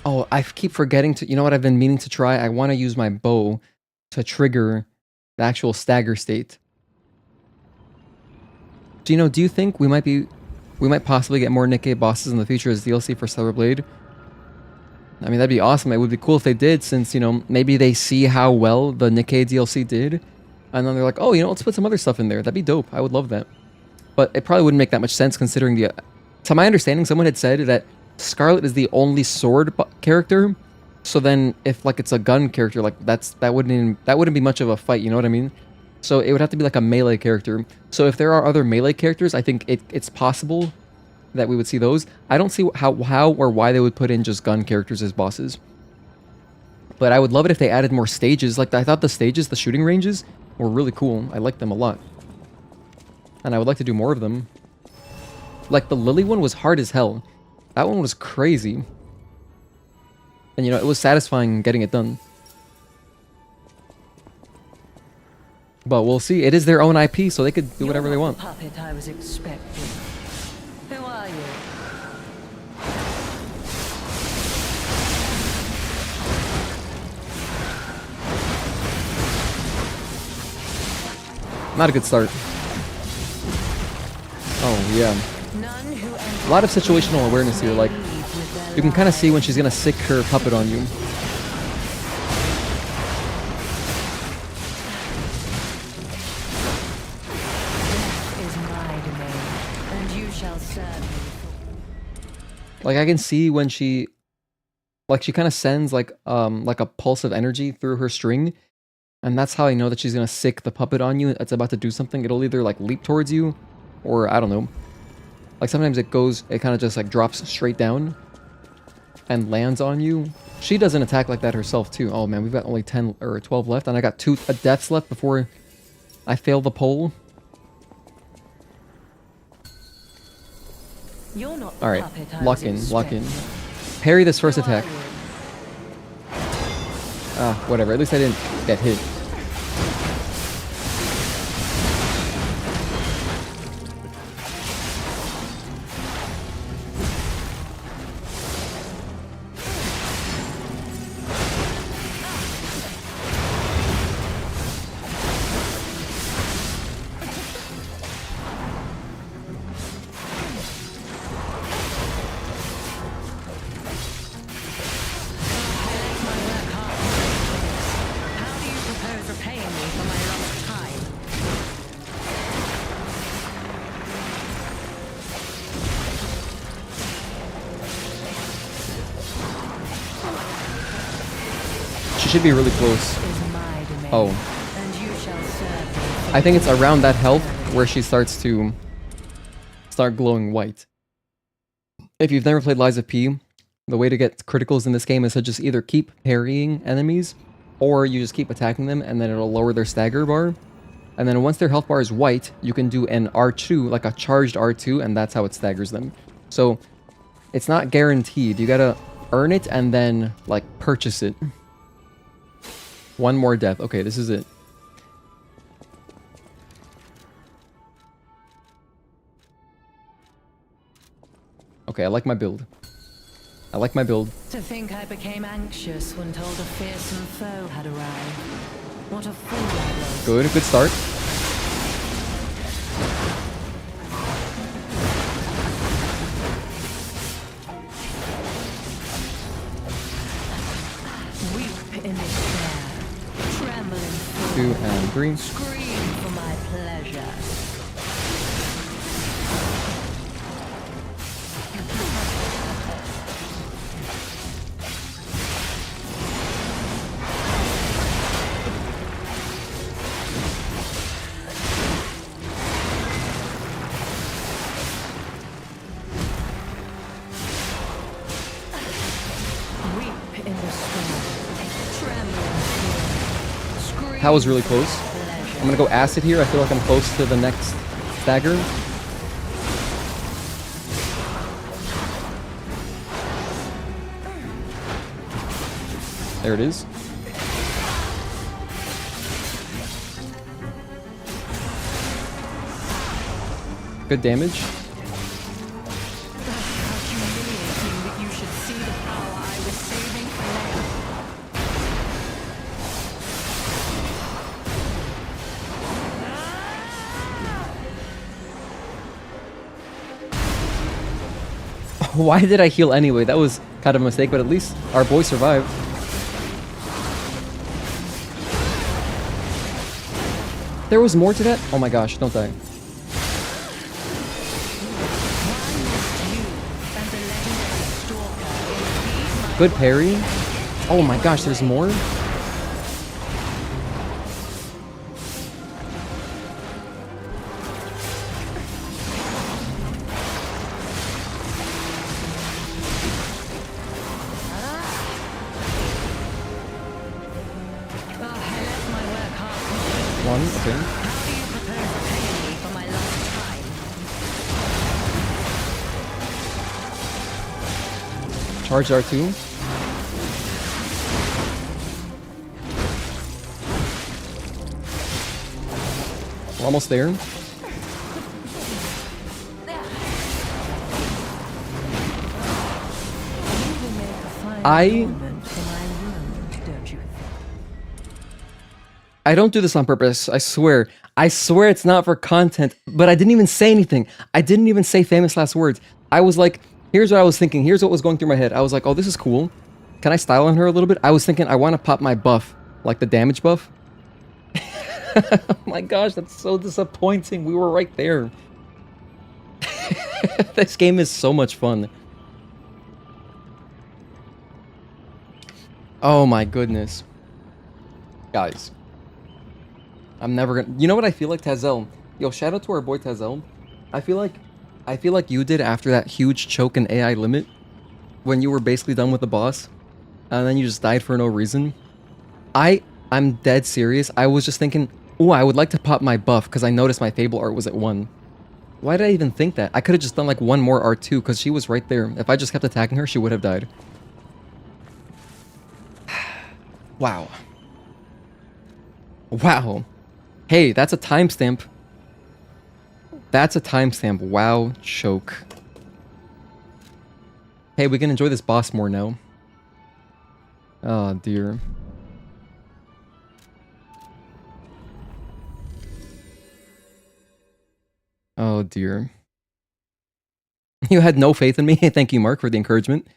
Oh, I keep forgetting to... You know what I've been meaning to try? I want to use my bow to trigger the actual stagger state. Do you think we might possibly get more Nikkei bosses in the future as DLC for Stellar Blade? I mean, that'd be awesome. It would be cool if they did, since, maybe they see how well the Nikkei DLC did. And then they're like, oh, let's put some other stuff in there. That'd be dope. I would love that. But it probably wouldn't make that much sense considering the... To my understanding, someone had said that Scarlet is the only sword character. So then, if like it's a gun character, like that wouldn't be much of a fight. You know what I mean? So it would have to be like a melee character. So if there are other melee characters, I think it's possible that we would see those. I don't see how or why they would put in just gun characters as bosses. But I would love it if they added more stages. Like I thought the stages, the shooting ranges, were really cool. I liked them a lot. And I would like to do more of them. Like the Lily one was hard as hell. That one was crazy. And it was satisfying getting it done. But we'll see. It is their own IP, so they could do whatever they want. Puppet I was expecting. Who are you? Not a good start. Oh, yeah. A lot of situational awareness here. Like, you can kind of see when she's going to sick her puppet on you. Like I can see when she kind of sends like a pulse of energy through her string, and that's how I know that she's gonna sick the puppet on you. It's about to do something. It'll either like leap towards you, or I don't know. Like sometimes it kind of just like drops straight down and lands on you. She does an attack like that herself too. Oh man, we've got only 10 or 12 left, and I got 2 deaths left before I fail the pole. You're not All right, lock in. Parry this first attack. Ah, whatever. At least I didn't get hit. She should be really close. Oh. I think it's around that health where she starts to glowing white. If you've never played Lies of P, the way to get criticals in this game is to just either keep parrying enemies, or you just keep attacking them and then it'll lower their stagger bar. And then once their health bar is white, you can do an R2, like a charged R2, and that's how it staggers them. So it's not guaranteed. You gotta earn it and then like purchase it. One more death. Okay, this is it. Okay, I like my build. I like my build. To think I became anxious when told a fearsome foe had arrived. What a fool I was. Good start. Weep in despair, tremble in fear. 2 and 3. Scream for my pleasure. That was really close. I'm gonna go acid here. I feel like I'm close to the next stagger. There it is. Good damage. Why did I heal anyway? That was kind of a mistake, but at least our boy survived. There was more to that? Oh my gosh, don't die. Good parry. Oh my gosh, there's more? Okay. Charge R2. We're almost there. I don't do this on purpose, I swear. I swear it's not for content, but I didn't even say anything. I didn't even say famous last words. I was like, here's what I was thinking. Here's what was going through my head. I was like, oh, this is cool. Can I style on her a little bit? I was thinking I want to pop my buff, like the damage buff. Oh my gosh, that's so disappointing. We were right there. This game is so much fun. Oh my goodness. Guys. I'm never gonna... You know what I feel like, Tazel? Yo, shout out to our boy Tazel. I feel like you did after that huge choke in AI limit. When you were basically done with the boss. And then you just died for no reason. I'm dead serious. I was just thinking, oh, I would like to pop my buff because I noticed my Fable art was at 1. Why did I even think that? I could have just done like one more R2 because she was right there. If I just kept attacking her, she would have died. Wow. Wow. Hey, that's a timestamp. That's a timestamp. Wow, choke. Hey, we can enjoy this boss more now. Oh, dear. Oh, dear. You had no faith in me? Thank you, Mark, for the encouragement.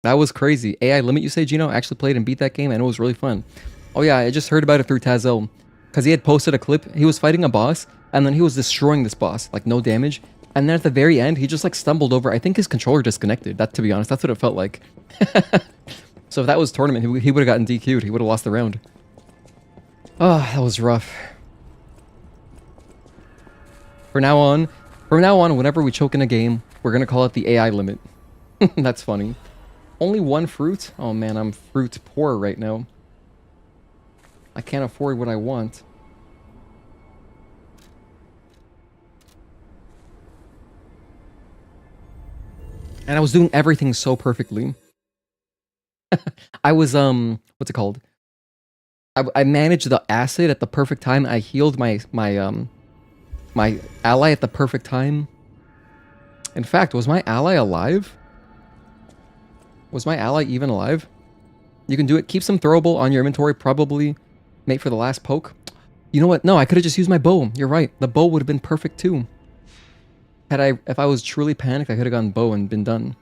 That was crazy. AI limit usage, you know, I actually played and beat that game, and it was really fun. Oh yeah, I just heard about it through Tazel. Because he had posted a clip. He was fighting a boss, and then he was destroying this boss. Like, no damage. And then at the very end, he just, like, stumbled over. I think his controller disconnected. That, to be honest, that's what it felt like. So if that was tournament, he would have gotten DQ'd. He would have lost the round. Oh, that was rough. From now on, whenever we choke in a game, we're gonna call it the AI limit. That's funny. Only one fruit? Oh man, I'm fruit poor right now. I can't afford what I want. And I was doing everything so perfectly. I was, what's it called? I managed the acid at the perfect time. I healed my ally at the perfect time. In fact, was my ally alive? Was my ally even alive? You can do it. Keep some throwable on your inventory. Probably mate for the last poke. You know what? No, I could have just used my bow. You're right. The bow would have been perfect too. If I was truly panicked, I could have gone bow and been done.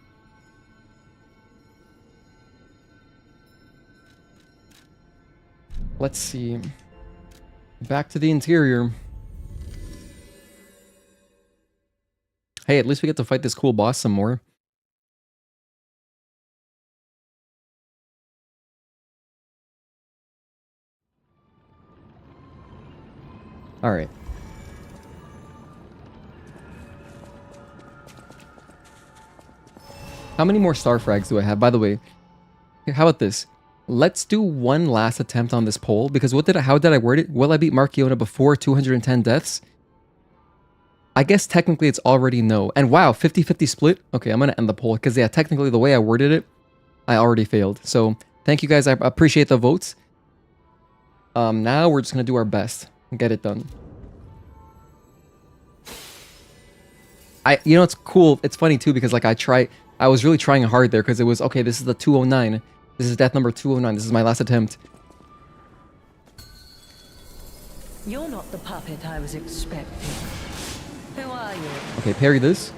Let's see. Back to the interior. Hey, at least we get to fight this cool boss some more. Alright. How many more star frags do I have? By the way, here, how about this? Let's do one last attempt on this poll, because how did I word it? Will I beat Markiona before 210 deaths? I guess technically it's already no. And wow, 50-50 split? Okay, I'm gonna end the poll, because yeah, technically the way I worded it, I already failed. So, thank you guys, I appreciate the votes. Now we're just gonna do our best and get it done. You know, it's cool, it's funny too, because like I was really trying hard there, because it was, okay, this is the 209. This is death number 209. This is my last attempt. You're not the puppet I was expecting. Who are you? Okay, parry this.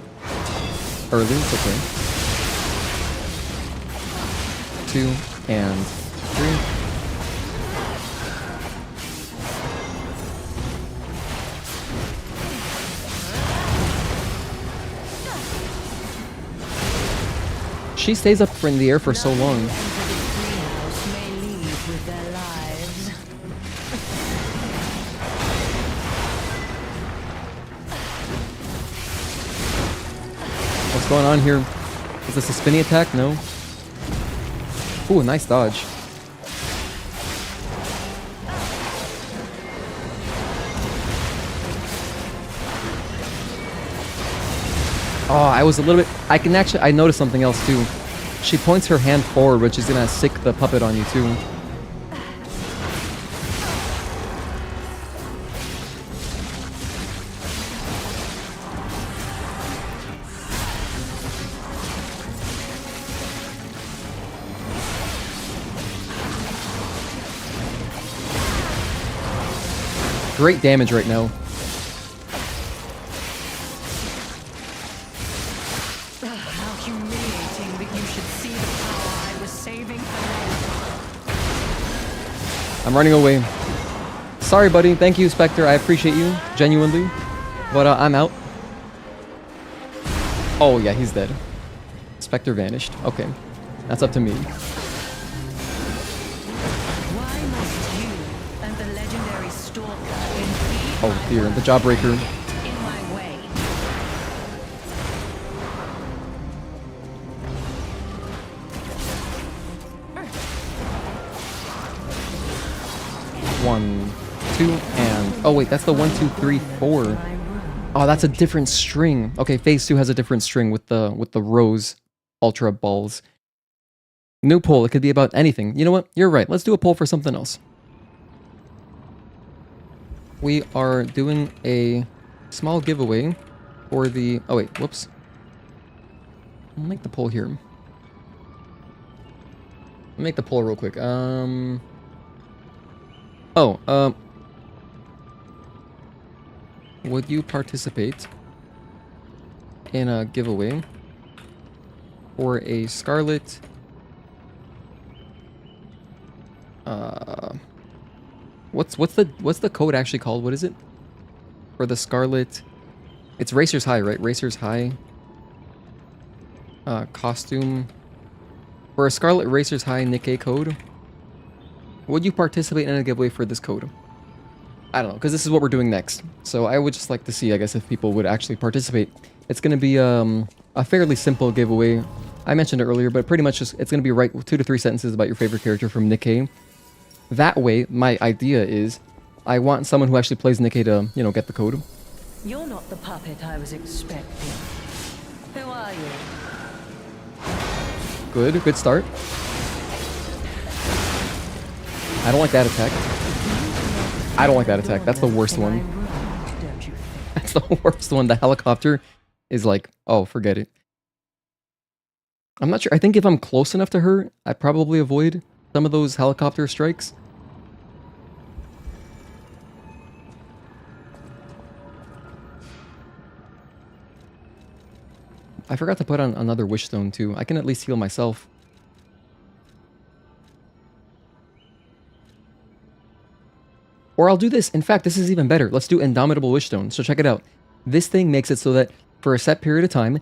Early, it's okay. 2 and 3. She stays up in the air for so long. What's going on here? Is this a spinny attack? No. Ooh, nice dodge. Oh, I was a little bit... I noticed something else too. She points her hand forward, which is gonna sick the puppet on you too. Great damage right now. How humiliating that you should see the power I was saving for later. I'm running away. Sorry, buddy. Thank you, Spectre. I appreciate you, genuinely. But I'm out. Oh, yeah, he's dead. Spectre vanished. Okay. That's up to me. Why must you and the legendary stalker impede Oh my dear, work the Jawbreaker. in my way? 1, 2, and oh wait, that's the 1, 2, 3, 4. My room. Oh, that's a different string. Okay, phase 2 has a different string with the rose ultra balls. New poll. It could be about anything. You know what? You're right. Let's do a poll for something else. We are doing a small giveaway for the. Oh wait, whoops. I'll make the poll here. I'll make the poll real quick. Would you participate in a giveaway for a Scarlet what's the code actually called? What is it? For the Scarlet, it's Racer's High, right? Racer's High costume for a Scarlet Racer's High Nikkei code. Would you participate in a giveaway for this code? I don't know, because this is what we're doing next. So I would just like to see, I guess, if people would actually participate. It's going to be a fairly simple giveaway. I mentioned it earlier, but pretty much just, it's going to be write 2 to 3 sentences about your favorite character from Nikkei. That way, my idea is, I want someone who actually plays Nikkei to, you know, get the code. You're not the puppet I was expecting. Who are you? Good start. I don't like that attack. I don't like that attack. That's the worst one. Don't you think? That's the worst one. The helicopter is like, oh, forget it. I'm not sure. I think if I'm close enough to her, I probably avoid some of those helicopter strikes. I forgot to put on another wish stone too. I can at least heal myself. Or I'll do this. In fact, this is even better. Let's do Indomitable Wishstone. So check it out. This thing makes it so that for a set period of time,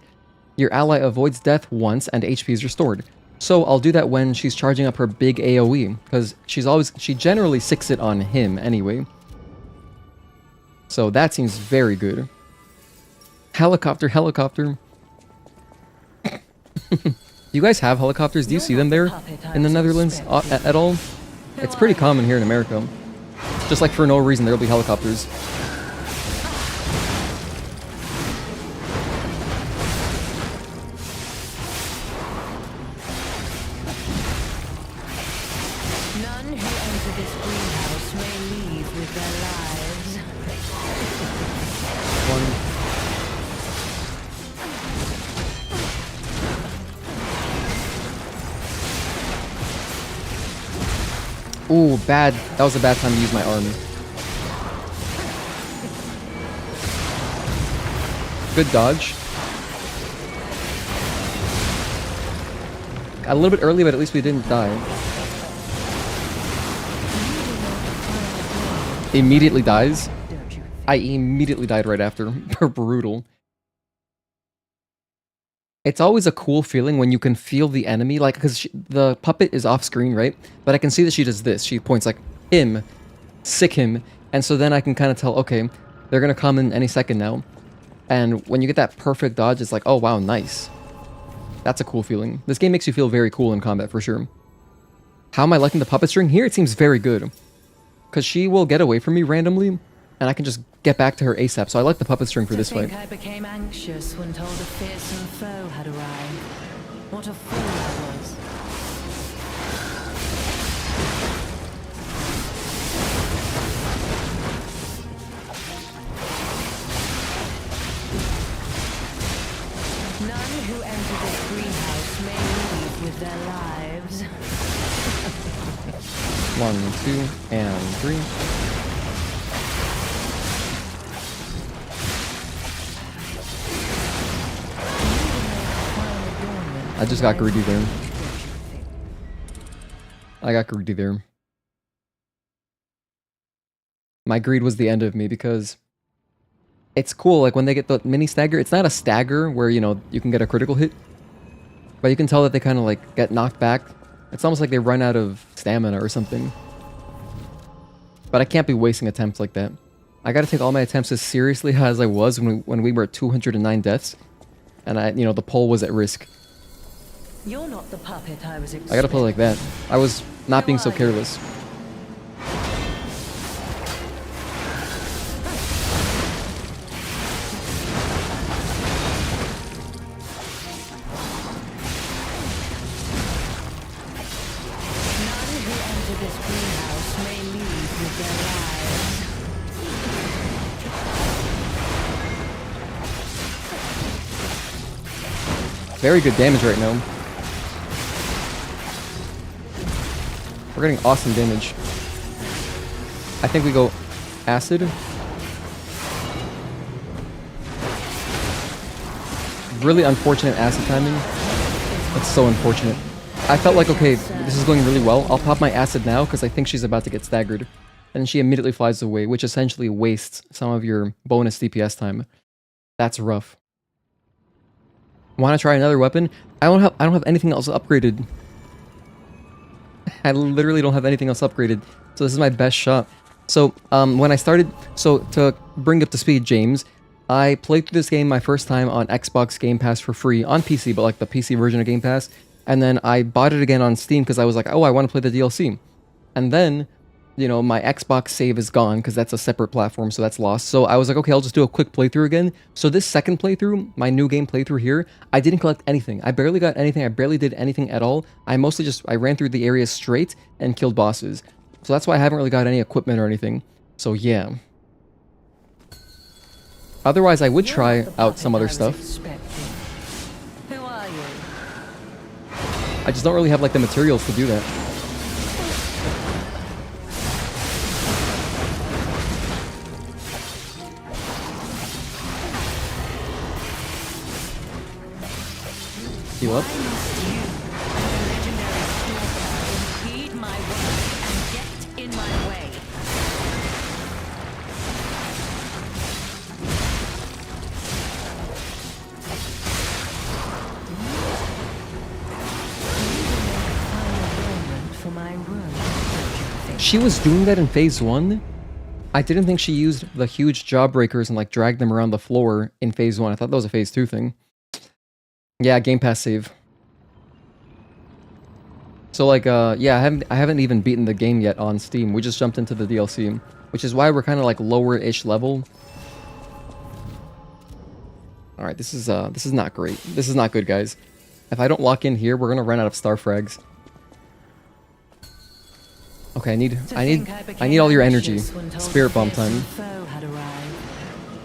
your ally avoids death once and HP is restored. So I'll do that when she's charging up her big AoE, because she generally 6 it on him anyway. So that seems very good. Helicopter. Do you guys have helicopters? Do you see them there in the Netherlands at all? It's pretty common here in America. Just like for no reason, there'll be helicopters. None who enter this greenhouse may leave with their lives. Ooh, bad. That was a bad time to use my arm. Good dodge. Got a little bit early, but at least we didn't die. Immediately dies. Don't you? I immediately died right after. Brutal. It's always a cool feeling when you can feel the enemy, like, because the puppet is off screen, right? But I can see that she does this. She points like, him, sick him. And so then I can kind of tell, okay, they're going to come in any second now. And when you get that perfect dodge, it's like, oh, wow, nice. That's a cool feeling. This game makes you feel very cool in combat, for sure. How am I liking the puppet string? Here it seems very good. Because she will get away from me randomly, and I can just get back to her ASAP. So I like the puppet string for this fight. I became anxious when told a fearsome foe had arrived. What a fool I was. None who enter this greenhouse may leave with their lives. 1, 2, and 3. I just got greedy there. My greed was the end of me because it's cool, like when they get the mini stagger, it's not a stagger where, you know, you can get a critical hit. But you can tell that they kind of like get knocked back. It's almost like they run out of stamina or something. But I can't be wasting attempts like that. I gotta take all my attempts as seriously as I was when we were at 209 deaths. And the pole was at risk. You're not the puppet I was expecting. I gotta play like that. I was not being so Who are you? careless. None who enter this greenhouse may leave with their lives. Very good damage right now. We're getting awesome damage. I think we go acid. Really unfortunate acid timing. It's so unfortunate. I felt like, okay, this is going really well. I'll pop my acid now because I think she's about to get staggered. And she immediately flies away, which essentially wastes some of your bonus DPS time. That's rough. Want to try another weapon? I don't have anything else upgraded. I literally don't have anything else upgraded. So this is my best shot. So when I started, so to bring up to speed, James, I played through this game my first time on Xbox Game Pass for free on PC, but like the PC version of Game Pass. And then I bought it again on Steam because I was like, oh, I want to play the DLC. And then, my Xbox save is gone because that's a separate platform, so that's lost. So I was like, okay, I'll just do a quick playthrough again. So this second playthrough, my new game playthrough here, I didn't collect anything. I barely got anything. I barely did anything at all. I mostly I ran through the area straight and killed bosses. So that's why I haven't really got any equipment or anything. So yeah. Otherwise, I would You're try not the out puppet some other I was stuff. expecting. Who are you? I just don't really have like the materials to do that. Heal up. Why must you, the legendary stalker, impede my work and get in my way? For my room. She was doing that in phase 1? I didn't think she used the huge jawbreakers and like dragged them around the floor in phase 1. I thought that was a phase 2 thing. Yeah, Game Pass save. So like yeah, I haven't even beaten the game yet on Steam. We just jumped into the DLC, which is why we're kind of like lower-ish level. All right, this is not great. This is not good, guys. If I don't lock in here, we're going to run out of star frags. Okay, I need all your energy. Spirit bomb time. Foe had arrived.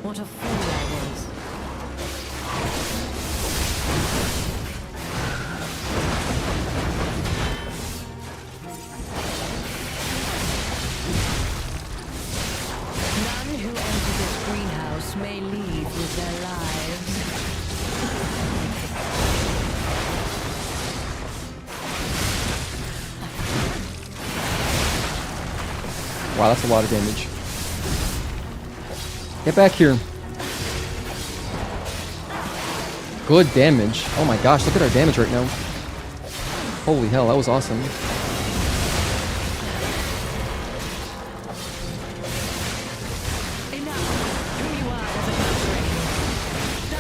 What a fool I was. None who enter this greenhouse may leave with their lives. Wow, that's a lot of damage. Get back here. Good damage. Oh my gosh, look at our damage right now. Holy hell, that was awesome. Enough. Who you are doesn't matter.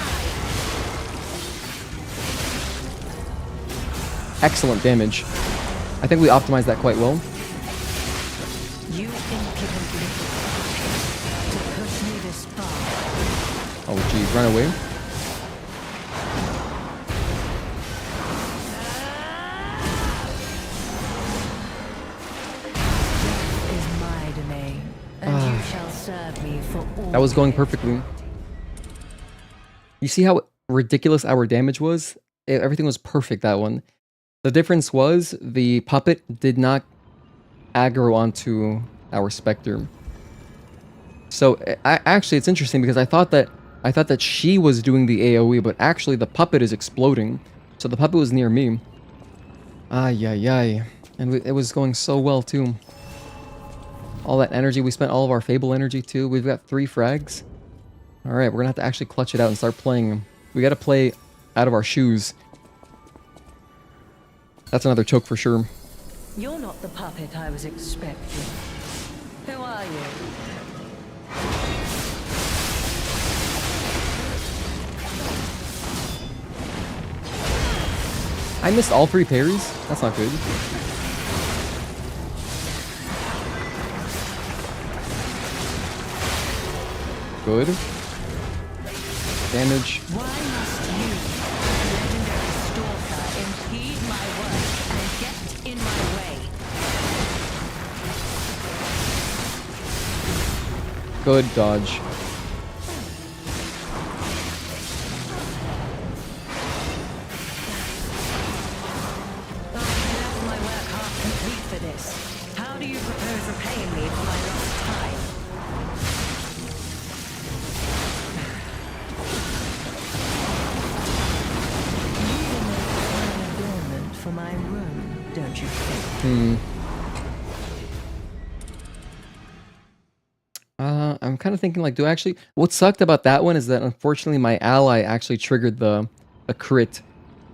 Die. Excellent damage. I think we optimized that quite well. You impudent little bastard. To push me this far. Oh geez, run away. Is my domain, and you shall serve me for all. That was going years. perfectly. You see how ridiculous our damage was? Everything was perfect, that one. The difference was the puppet did not aggro onto our Spectre. So actually it's interesting because I thought that she was doing the AoE, but actually the puppet is exploding. So the puppet was near me. Ay ay ay. And it was going so well too. All that energy, we spent all of our Fable energy too. We've got 3 frags. Alright, we're gonna have to actually clutch it out and start playing. We gotta play out of our shoes. That's another choke for sure. You're not the puppet I was expecting. Who are you? I missed all 3 parries? That's not good. Good. Damage. Why must you, legendary stalker, impede my work and get in my way? Good dodge. I left my work half complete for this. How do you propose repaying me for my lost time? For my room, don't you think? I'm kind of thinking like, do I actually... What sucked about that one is that unfortunately my ally actually triggered the crit,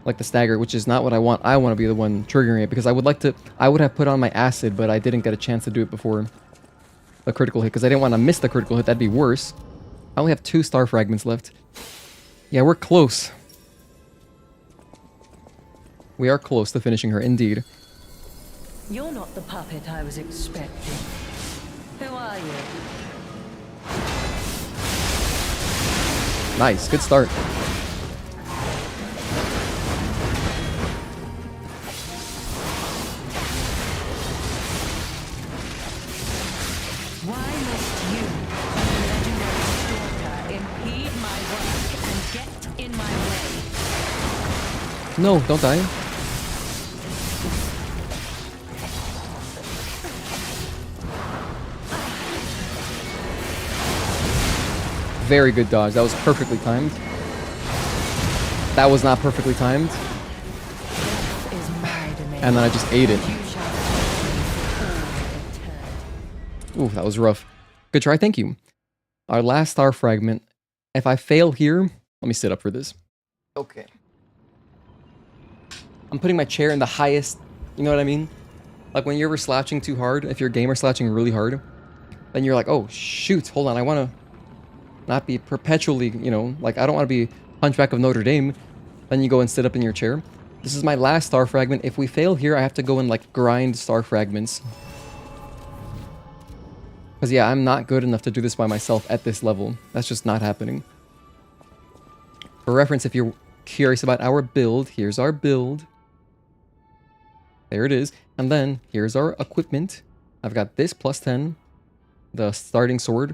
like the stagger, which is not what I want. I want to be the one triggering it because I would like to... I would have put on my acid, but I didn't get a chance to do it before the critical hit because I didn't want to miss the critical hit. That'd be worse. I only have 2 star fragments left. Yeah, we're close. We are close to finishing her, indeed. You're not the puppet I was expecting. Who are you? Nice, good start. Why must you, legendary stalker, impede my work and get in my way? No, don't die. Very good dodge. That was perfectly timed. That was not perfectly timed. Death is my domain. And then I just ate it. You shall return. Ooh, that was rough. Good try, thank you. Our last star fragment. If I fail here, let me sit up for this. Okay. I'm putting my chair in the highest, you know what I mean? Like when you're ever slouching too hard, if you're a gamer slouching really hard, then you're like, oh shoot, hold on, I want to not be perpetually, you know, like I don't want to be Hunchback of Notre Dame. Then you go and sit up in your chair. This is my last star fragment. If we fail here, I have to go and like grind star fragments. Because yeah, I'm not good enough to do this by myself at this level. That's just not happening. For reference, if you're curious about our build, here's our build. There it is. And then here's our equipment. I've got this plus 10, the starting sword.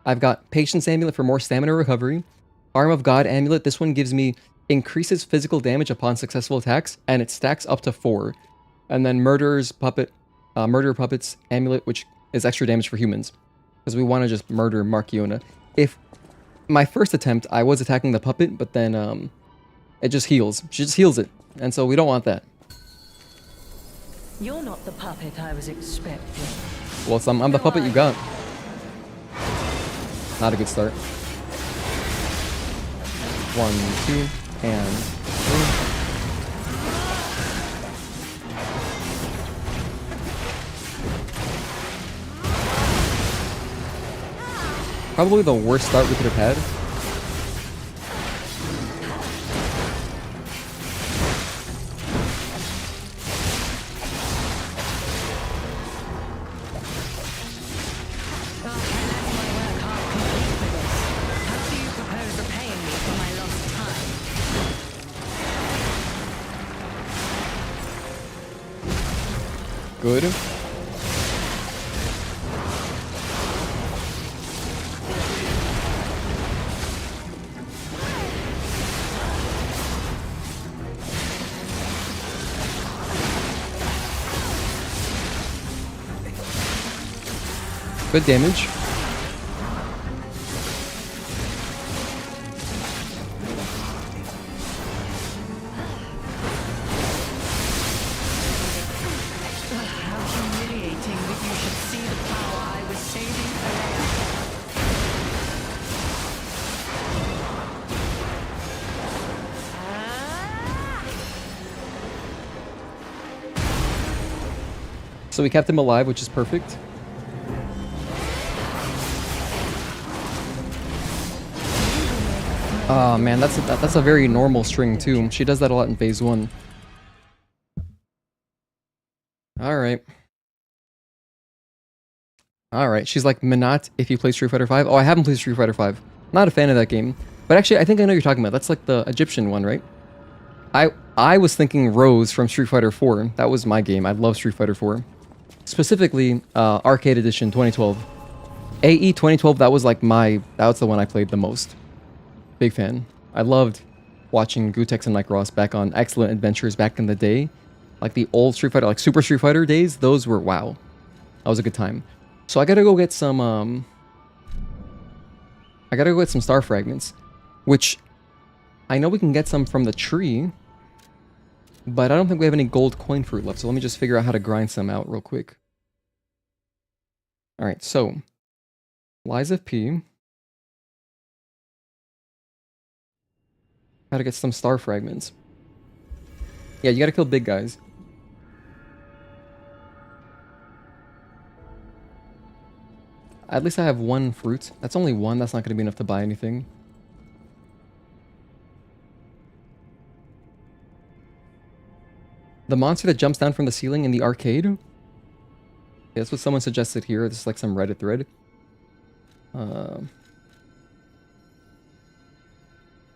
I've got Patience Amulet for more stamina recovery. Arm of God Amulet. This one gives me increases physical damage upon successful attacks, and it stacks up to 4. And then Murderer Puppets Amulet, which is extra damage for humans, because we want to just murder Markiona. If my first attempt, I was attacking the puppet, but then it just heals. She just heals it, and so we don't want that. You're not the puppet I was expecting. Well, I'm the puppet you got. Not a good start. 1, 2, and 3. Probably the worst start we could have had. Good. Good damage. So we kept him alive, which is perfect. Oh man, that's a very normal string too. She does that a lot in phase 1. Alright. Alright, she's like Minot if you play Street Fighter 5. Oh, I haven't played Street Fighter 5. Not a fan of that game. But actually, I think I know what you're talking about. That's like the Egyptian one, right? I was thinking Rose from Street Fighter 4. That was my game. I love Street Fighter 4. Specifically, Arcade Edition 2012. AE 2012, that was like that was the one I played the most. Big fan. I loved watching Gutex and Mike Ross back on Excellent Adventures back in the day. Like the old Street Fighter, like Super Street Fighter days, those were wow. That was a good time. So I gotta go get some, I gotta go get some star fragments, which I know we can get some from the tree, but I don't think we have any gold coin fruit left. So let me just figure out how to grind some out real quick. All right, so Lies of P. Gotta get some star fragments. Yeah, you gotta kill big guys. At least I have one fruit. That's only one. That's not going to be enough to buy anything. The monster that jumps down from the ceiling in the arcade? Yeah, that's what someone suggested here. This is like some Reddit thread.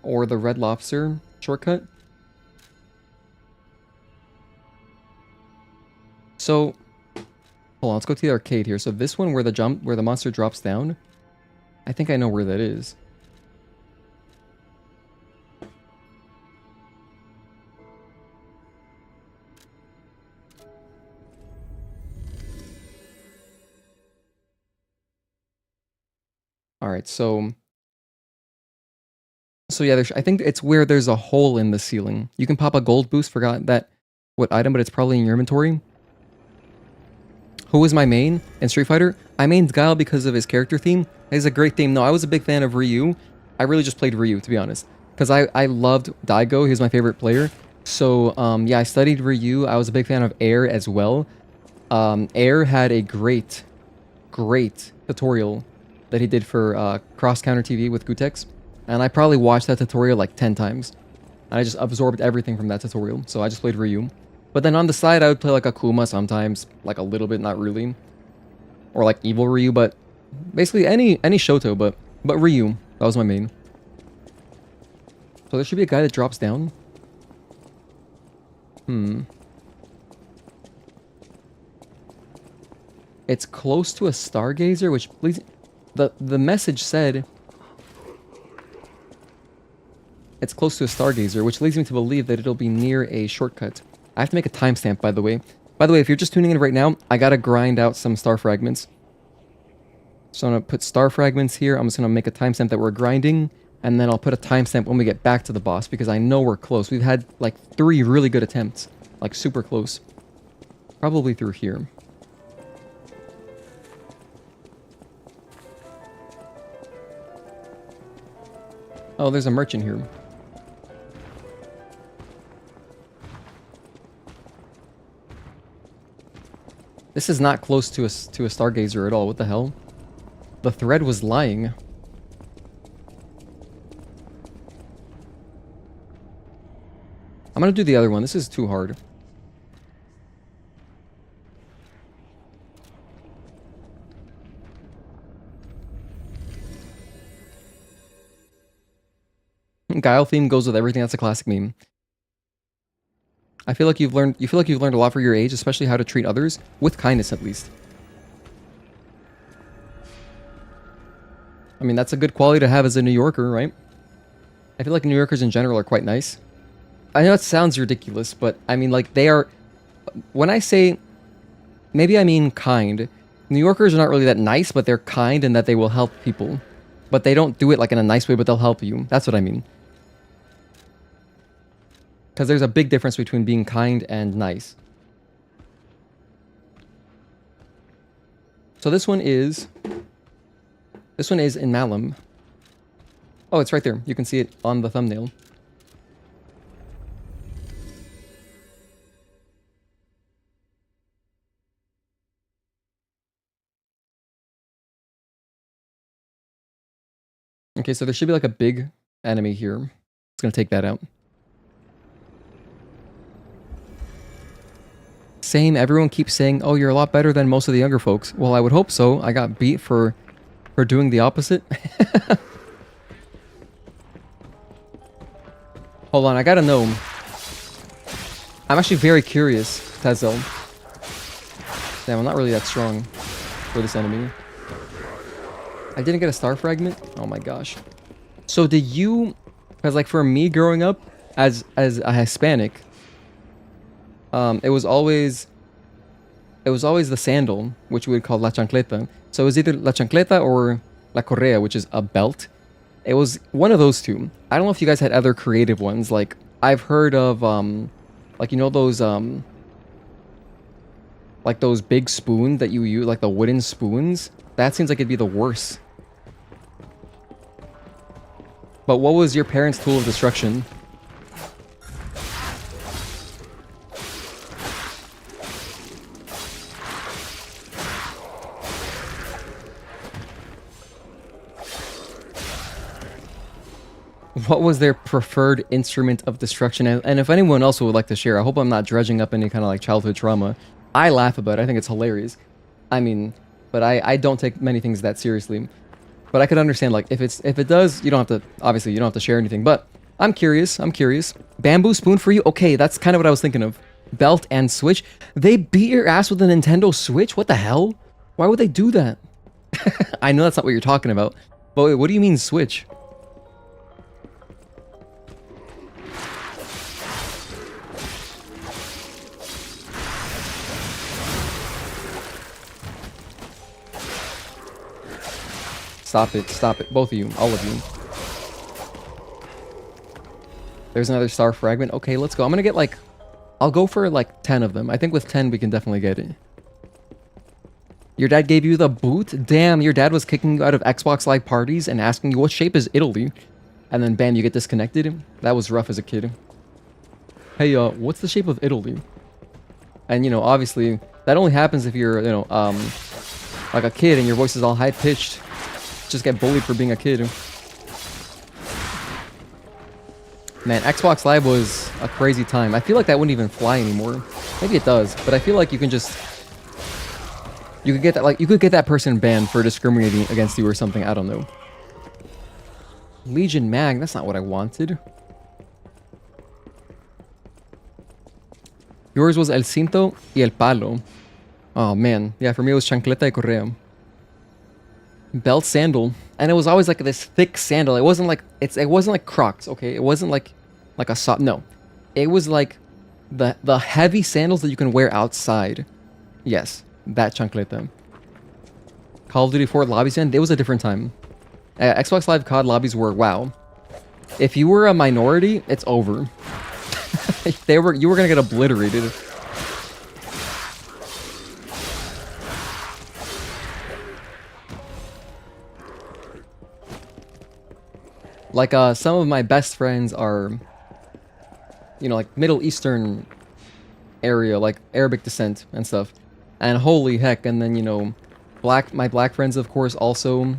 Or the Red Lobster shortcut. So... hold on, let's go to the arcade here. So this one where the monster drops down, I think I know where that is. All right, so yeah, I think it's where there's a hole in the ceiling. You can pop a gold boost, forgot that what item, but it's probably in your inventory. Who was my main in Street Fighter? I mained Guile because of his character theme. He's a great theme. No, I was a big fan of Ryu. I really just played Ryu, to be honest. Because I loved Daigo. He was my favorite player. So, yeah, I studied Ryu. I was a big fan of Air as well. Air had a great tutorial that he did for Cross Counter TV with Gutex. And I probably watched that tutorial like 10 times. And I just absorbed everything from that tutorial. So I just played Ryu. But then on the side, I would play like Akuma sometimes, like a little bit, not really. Or like Evil Ryu, but basically any Shoto, but Ryu. That was my main. So there should be a guy that drops down. It's close to a Stargazer, which please... The message said... it's close to a Stargazer, which leads me to believe that it'll be near a shortcut. I have to make a timestamp, by the way. By the way, if you're just tuning in right now, I gotta grind out some star fragments. So I'm gonna put star fragments here. I'm just gonna make a timestamp that we're grinding, and then I'll put a timestamp when we get back to the boss, because I know we're close. We've had like 3 really good attempts. Like super close. Probably through here. Oh, there's a merchant here. This is not close to a Stargazer at all. What the hell? The thread was lying. I'm gonna do the other one. This is too hard. Guile theme goes with everything. That's a classic meme. I feel like you've learned a lot for your age, especially how to treat others with kindness, at least. I mean, that's a good quality to have as a New Yorker, right? I feel like New Yorkers in general are quite nice. I know it sounds ridiculous, but I mean, like, they are... when I say... maybe I mean kind. New Yorkers are not really that nice, but they're kind in that they will help people. But they don't do it, like, in a nice way, but they'll help you. That's what I mean. Because there's a big difference between being kind and nice. So this one is in Malum. Oh, it's right there. You can see it on the thumbnail. Okay, so there should be like a big enemy here. It's gonna take that out. Same, everyone keeps saying, oh, you're a lot better than most of the younger folks. Well, I would hope so. I got beat for doing the opposite. Hold on, I gotta know. I'm actually very curious, Tezel. Damn, I'm not really that strong for this enemy. I didn't get a star fragment? Oh my gosh. So did you... Because like for me growing up as a Hispanic, it was always the sandal, which we would call la chancleta. So it was either la chancleta or la correa, which is a belt. It was one of those two. I don't know if you guys had other creative ones. Like I've heard of like you know those like those big spoons that you use, like the wooden spoons. That seems like it'd be the worst. But what was your parents' tool of destruction? What was their preferred instrument of destruction? And if anyone else would like to share, I hope I'm not dredging up any kind of like childhood trauma. I laugh about it. I think it's hilarious. I mean, but I don't take many things that seriously. But I could understand, like, if it does, you don't have to, obviously, you don't have to share anything. But I'm curious. Bamboo spoon for you? Okay, that's kind of what I was thinking of. Belt and Switch. They beat your ass with a Nintendo Switch? What the hell? Why would they do that? I know that's not what you're talking about. But wait, what do you mean Switch? Stop it, both of you, all of you. There's another star fragment. Okay, let's go. I'm gonna get like, I'll go for like 10 of them. I think with 10 we can definitely get it. Your dad gave you the boot? Damn, your dad was kicking you out of Xbox Live parties and asking you what shape is Italy? And then bam, you get disconnected? That was rough as a kid. Hey, what's the shape of Italy? And you know, obviously, that only happens if you're, you know, like a kid and your voice is all high-pitched. Just get bullied for being a kid. Man, Xbox Live was a crazy time. I feel like that wouldn't even fly anymore. Maybe it does, but I feel like you can just... You could get that, like, you could get that person banned for discriminating against you or something. I don't know. Legion Mag, that's not what I wanted. Yours was El Cinto y El Palo. Oh, man. Yeah, for me it was Chancleta y Correa. Belt sandal, and it was always like this thick sandal. It wasn't like it wasn't like Crocs, okay? It wasn't like a soft. No, it was like the heavy sandals that you can wear outside. Yes, that chancleta. Call of Duty 4 lobbies, and it was a different time. Xbox Live COD lobbies were wow. If you were a minority, it's over. You were gonna get obliterated. Like, some of my best friends are, you know, like Middle Eastern area, like Arabic descent and stuff. And holy heck, and then, you know, my black friends, of course, also.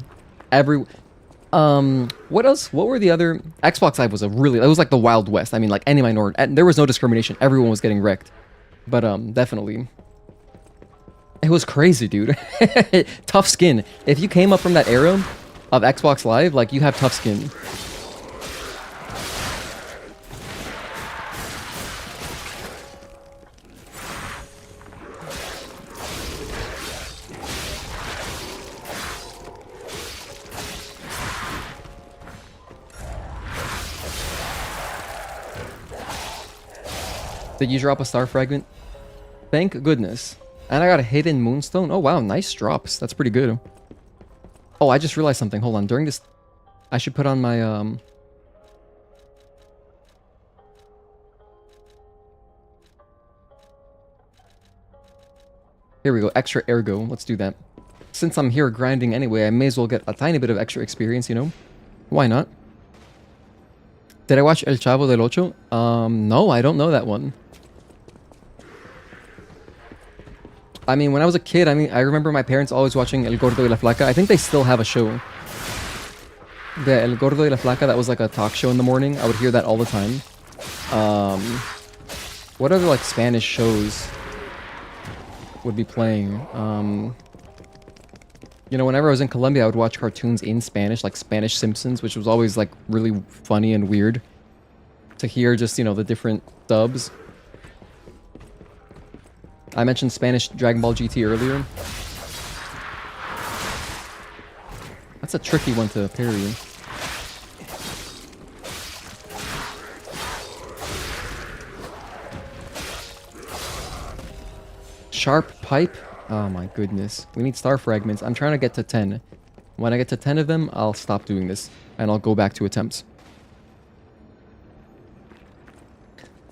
What else? What were the other? Xbox Live was it was like the Wild West. I mean, like any minority, there was no discrimination. Everyone was getting wrecked. But, definitely. It was crazy, dude. Tough skin. If you came up from that era of Xbox Live, like, you have tough skin. Did you drop a star fragment? Thank goodness. And I got a hidden moonstone. Oh wow, nice drops. That's pretty good. Oh, I just realized something. Hold on. During this, I should put on my Here we go. Extra ergo. Let's do that. Since I'm here grinding anyway, I may as well get a tiny bit of extra experience, you know? Why not? Did I watch El Chavo del Ocho? No, I don't know that one. I mean, when I was a kid, I remember my parents always watching El Gordo y la Flaca. I think they still have a show. the El Gordo y la Flaca, that was like a talk show in the morning. I would hear that all the time. What other like Spanish shows would be playing? You know, whenever I was in Colombia, I would watch cartoons in Spanish, like Spanish Simpsons, which was always like really funny and weird to hear just, you know, the different dubs. I mentioned Spanish Dragon Ball GT earlier. That's a tricky one to parry. Sharp pipe? Oh my goodness. We need star fragments. I'm trying to get to 10. When I get to 10 of them, I'll stop doing this. And I'll go back to attempts.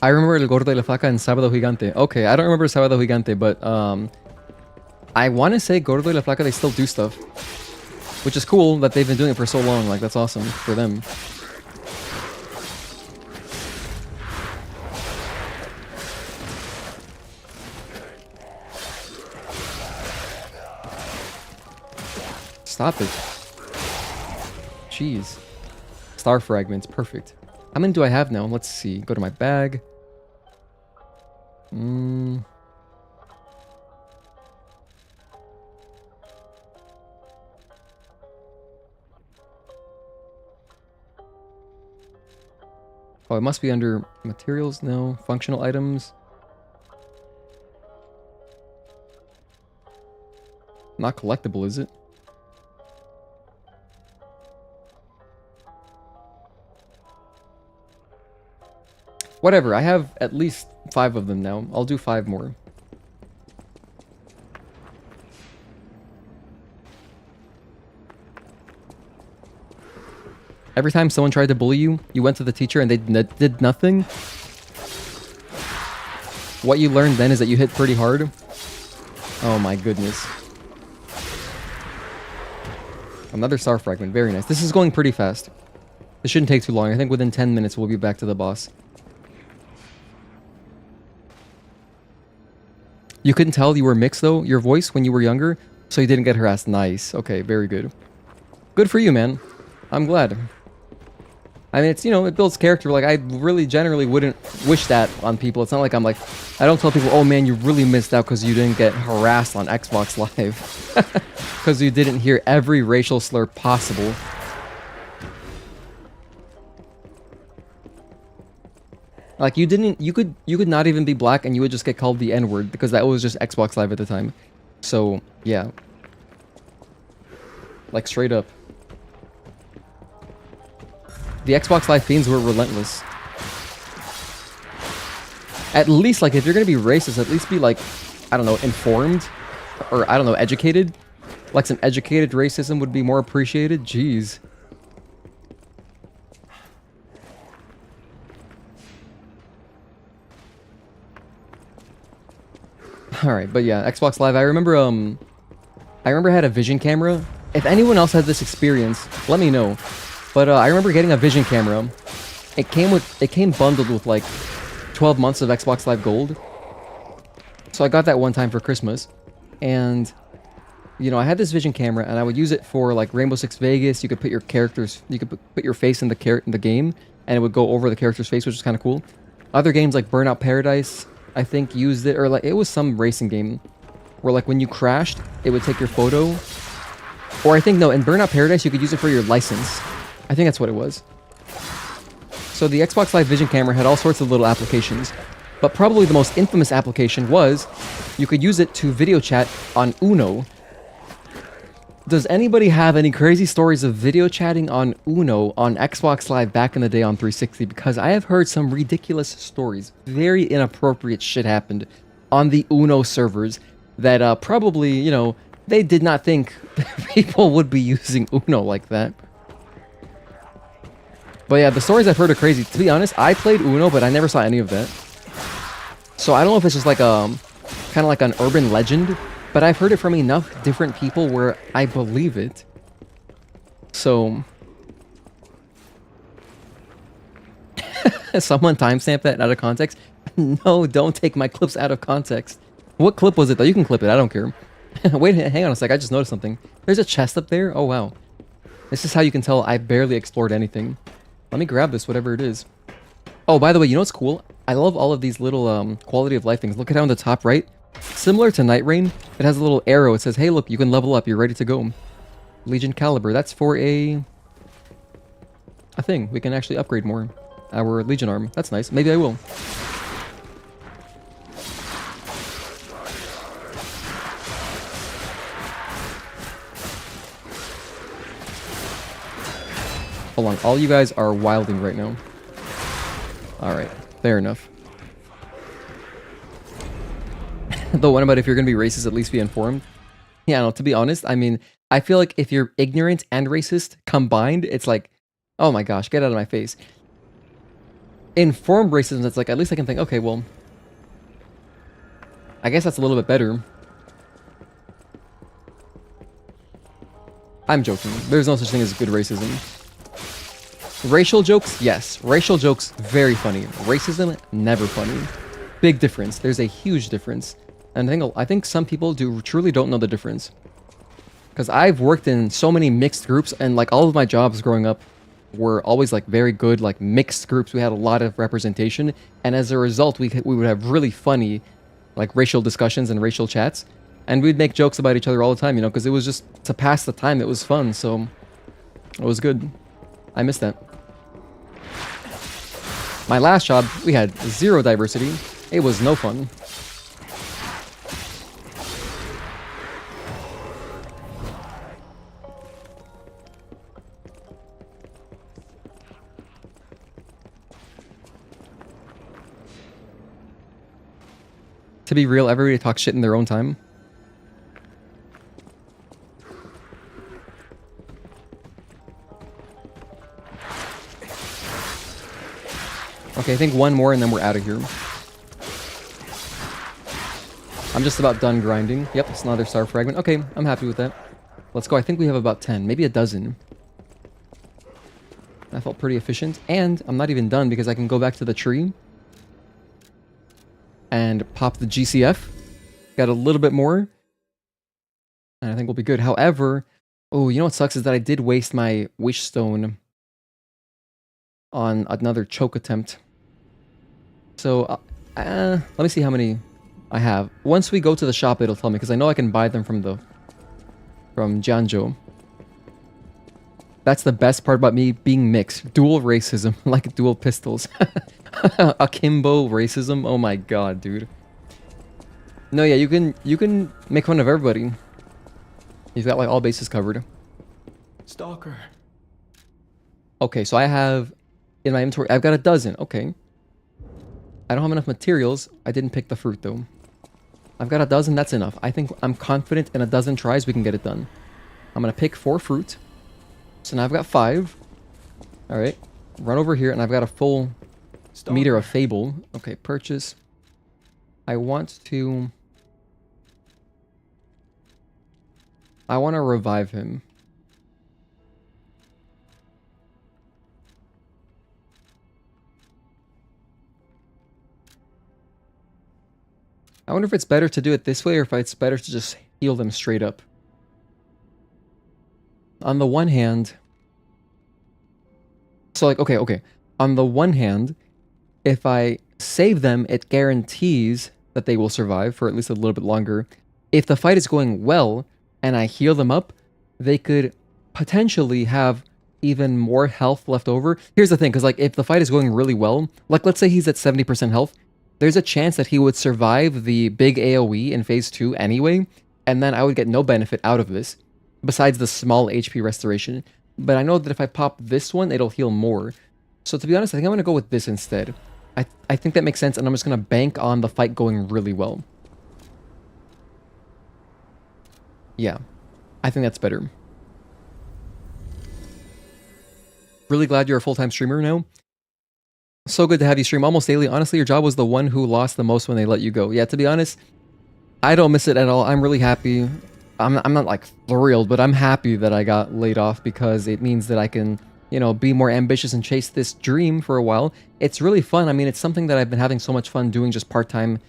I remember El Gordo y la Flaca and Sábado Gigante. Okay, I don't remember Sábado Gigante, but I want to say Gordo y la Flaca, they still do stuff. Which is cool that they've been doing it for so long. Like, that's awesome for them. Stop it. Jeez. Star fragments, perfect. How many do I have now? Let's see. Go to my bag. Oh, it must be under materials? No. Functional items. Not collectible, is it? Whatever, I have at least 5 of them now. I'll do 5 more. Every time someone tried to bully you, you went to the teacher and they did nothing. What you learned then is that you hit pretty hard. Oh my goodness. Another star fragment, very nice. This is going pretty fast. This shouldn't take too long. I think within 10 minutes we'll be back to the boss. You couldn't tell you were mixed though, your voice, when you were younger, so you didn't get harassed. Nice. Okay, very good. Good for you, man. I'm glad. I mean, it's, you know, it builds character. Like, I really generally wouldn't wish that on people. It's not like I'm like, I don't tell people, oh man, you really missed out because you didn't get harassed on Xbox Live. Because you didn't hear every racial slur possible. Like, you could not even be black and you would just get called the N-word because that was just Xbox Live at the time. So, yeah. Like, straight up. The Xbox Live fiends were relentless. At least, like, if you're gonna be racist, at least be, like, I don't know, informed? Or, I don't know, educated? Like, some educated racism would be more appreciated? Jeez. Alright, but yeah, Xbox Live, I remember I had a Vision camera. If anyone else had this experience, let me know. But I remember getting a Vision camera. It came bundled with like 12 months of Xbox Live Gold. So I got that one time for Christmas. And you know, I had this Vision camera and I would use it for like Rainbow Six Vegas. You could put your characters, you could put your face in the game and it would go over the character's face, which is kind of cool. Other games like Burnout Paradise, I think, used it, or like it was some racing game where like when you crashed, it would take your photo. Or I think, no, in Burnout Paradise, you could use it for your license. I think that's what it was. So the Xbox Live Vision camera had all sorts of little applications, but probably the most infamous application was you could use it to video chat on Uno. Does anybody have any crazy stories of video chatting on Uno on Xbox Live back in the day on 360? Because I have heard some ridiculous stories. Very inappropriate shit happened on the Uno servers that probably, you know, they did not think people would be using Uno like that. But yeah, the stories I've heard are crazy. To be honest, I played Uno, but I never saw any of that. So I don't know if it's just like kind of like an urban legend, but I've heard it from enough different people where I believe it. So someone timestamped that out of context. No, don't take my clips out of context. What clip was it though? You can clip it, I don't care. Wait, hang on a sec, I just noticed something. There's a chest up there? Oh wow. This is how you can tell I barely explored anything. Let me grab this, whatever it is. Oh, by the way, you know what's cool? I love all of these little quality of life things. Look at down the top right. Similar to Night Rain, it has a little arrow. It says, hey, look, you can level up. You're ready to go. Legion Caliber. That's for a thing. We can actually upgrade more. Our Legion arm. That's nice. Maybe I will. Hold on. All you guys are wilding right now. Alright. Fair enough. Though, what about if you're going to be racist, at least be informed? Yeah, no, to be honest, I mean, I feel like if you're ignorant and racist combined, it's like, oh my gosh, get out of my face. Informed racism, it's like, at least I can think, okay, well, I guess that's a little bit better. I'm joking. There's no such thing as good racism. Racial jokes, yes. Racial jokes, very funny. Racism, never funny. Big difference. There's a huge difference. And I think some people truly don't know the difference. Because I've worked in so many mixed groups, and like all of my jobs growing up were always like very good, like mixed groups. We had a lot of representation, and as a result, we would have really funny, like racial discussions and racial chats, and we'd make jokes about each other all the time, you know, because it was just to pass the time. It was fun, so it was good. I miss that. My last job, we had zero diversity. It was no fun. To be real, everybody talks shit in their own time. Okay, I think one more and then we're out of here. I'm just about done grinding. Yep, it's another star fragment. Okay, I'm happy with that. Let's go. I think we have about 10, maybe a dozen. That felt pretty efficient. And I'm not even done because I can go back to the tree and pop the GCF. Got a little bit more. And I think we'll be good. However, oh, you know what sucks is that I did waste my wish stone on another choke attempt. So, let me see how many I have. Once we go to the shop, it'll tell me, because I know I can buy them from Janjo. That's the best part about me being mixed. Dual racism, like dual pistols. Akimbo racism. Oh my god, dude. No, yeah, you can make fun of everybody. You've got like all bases covered. Stalker. Okay, so I have in my inventory, I've got a dozen. Okay. I don't have enough materials. I didn't pick the fruit though. I've got a dozen, that's enough. I think I'm confident in a dozen tries we can get it done. I'm gonna pick 4 fruit. So now I've got 5. Alright. Run over here and I've got a full meter of Fable. Okay, purchase. I want to revive him. I wonder if it's better to do it this way or if it's better to just heal them straight up. On the one hand... So like, okay. On the one hand, if I save them, it guarantees that they will survive for at least a little bit longer. If the fight is going well and I heal them up, they could potentially have even more health left over. Here's the thing, because like if the fight is going really well, like let's say he's at 70% health, there's a chance that he would survive the big AoE in phase 2 anyway, and then I would get no benefit out of this, besides the small HP restoration. But I know that if I pop this one, it'll heal more. So to be honest, I think I'm going to go with this instead. I think that makes sense, and I'm just going to bank on the fight going really well. Yeah, I think that's better. Really glad you're a full-time streamer now. So good to have you stream almost daily. Honestly, your job was the one who lost the most when they let you go. Yeah, to be honest, I don't miss it at all. I'm really happy. I'm not like thrilled, but I'm happy that I got laid off because it means that I can, you know, be more ambitious and chase this dream for a while. It's really fun. I mean, it's something that I've been having so much fun doing just part-time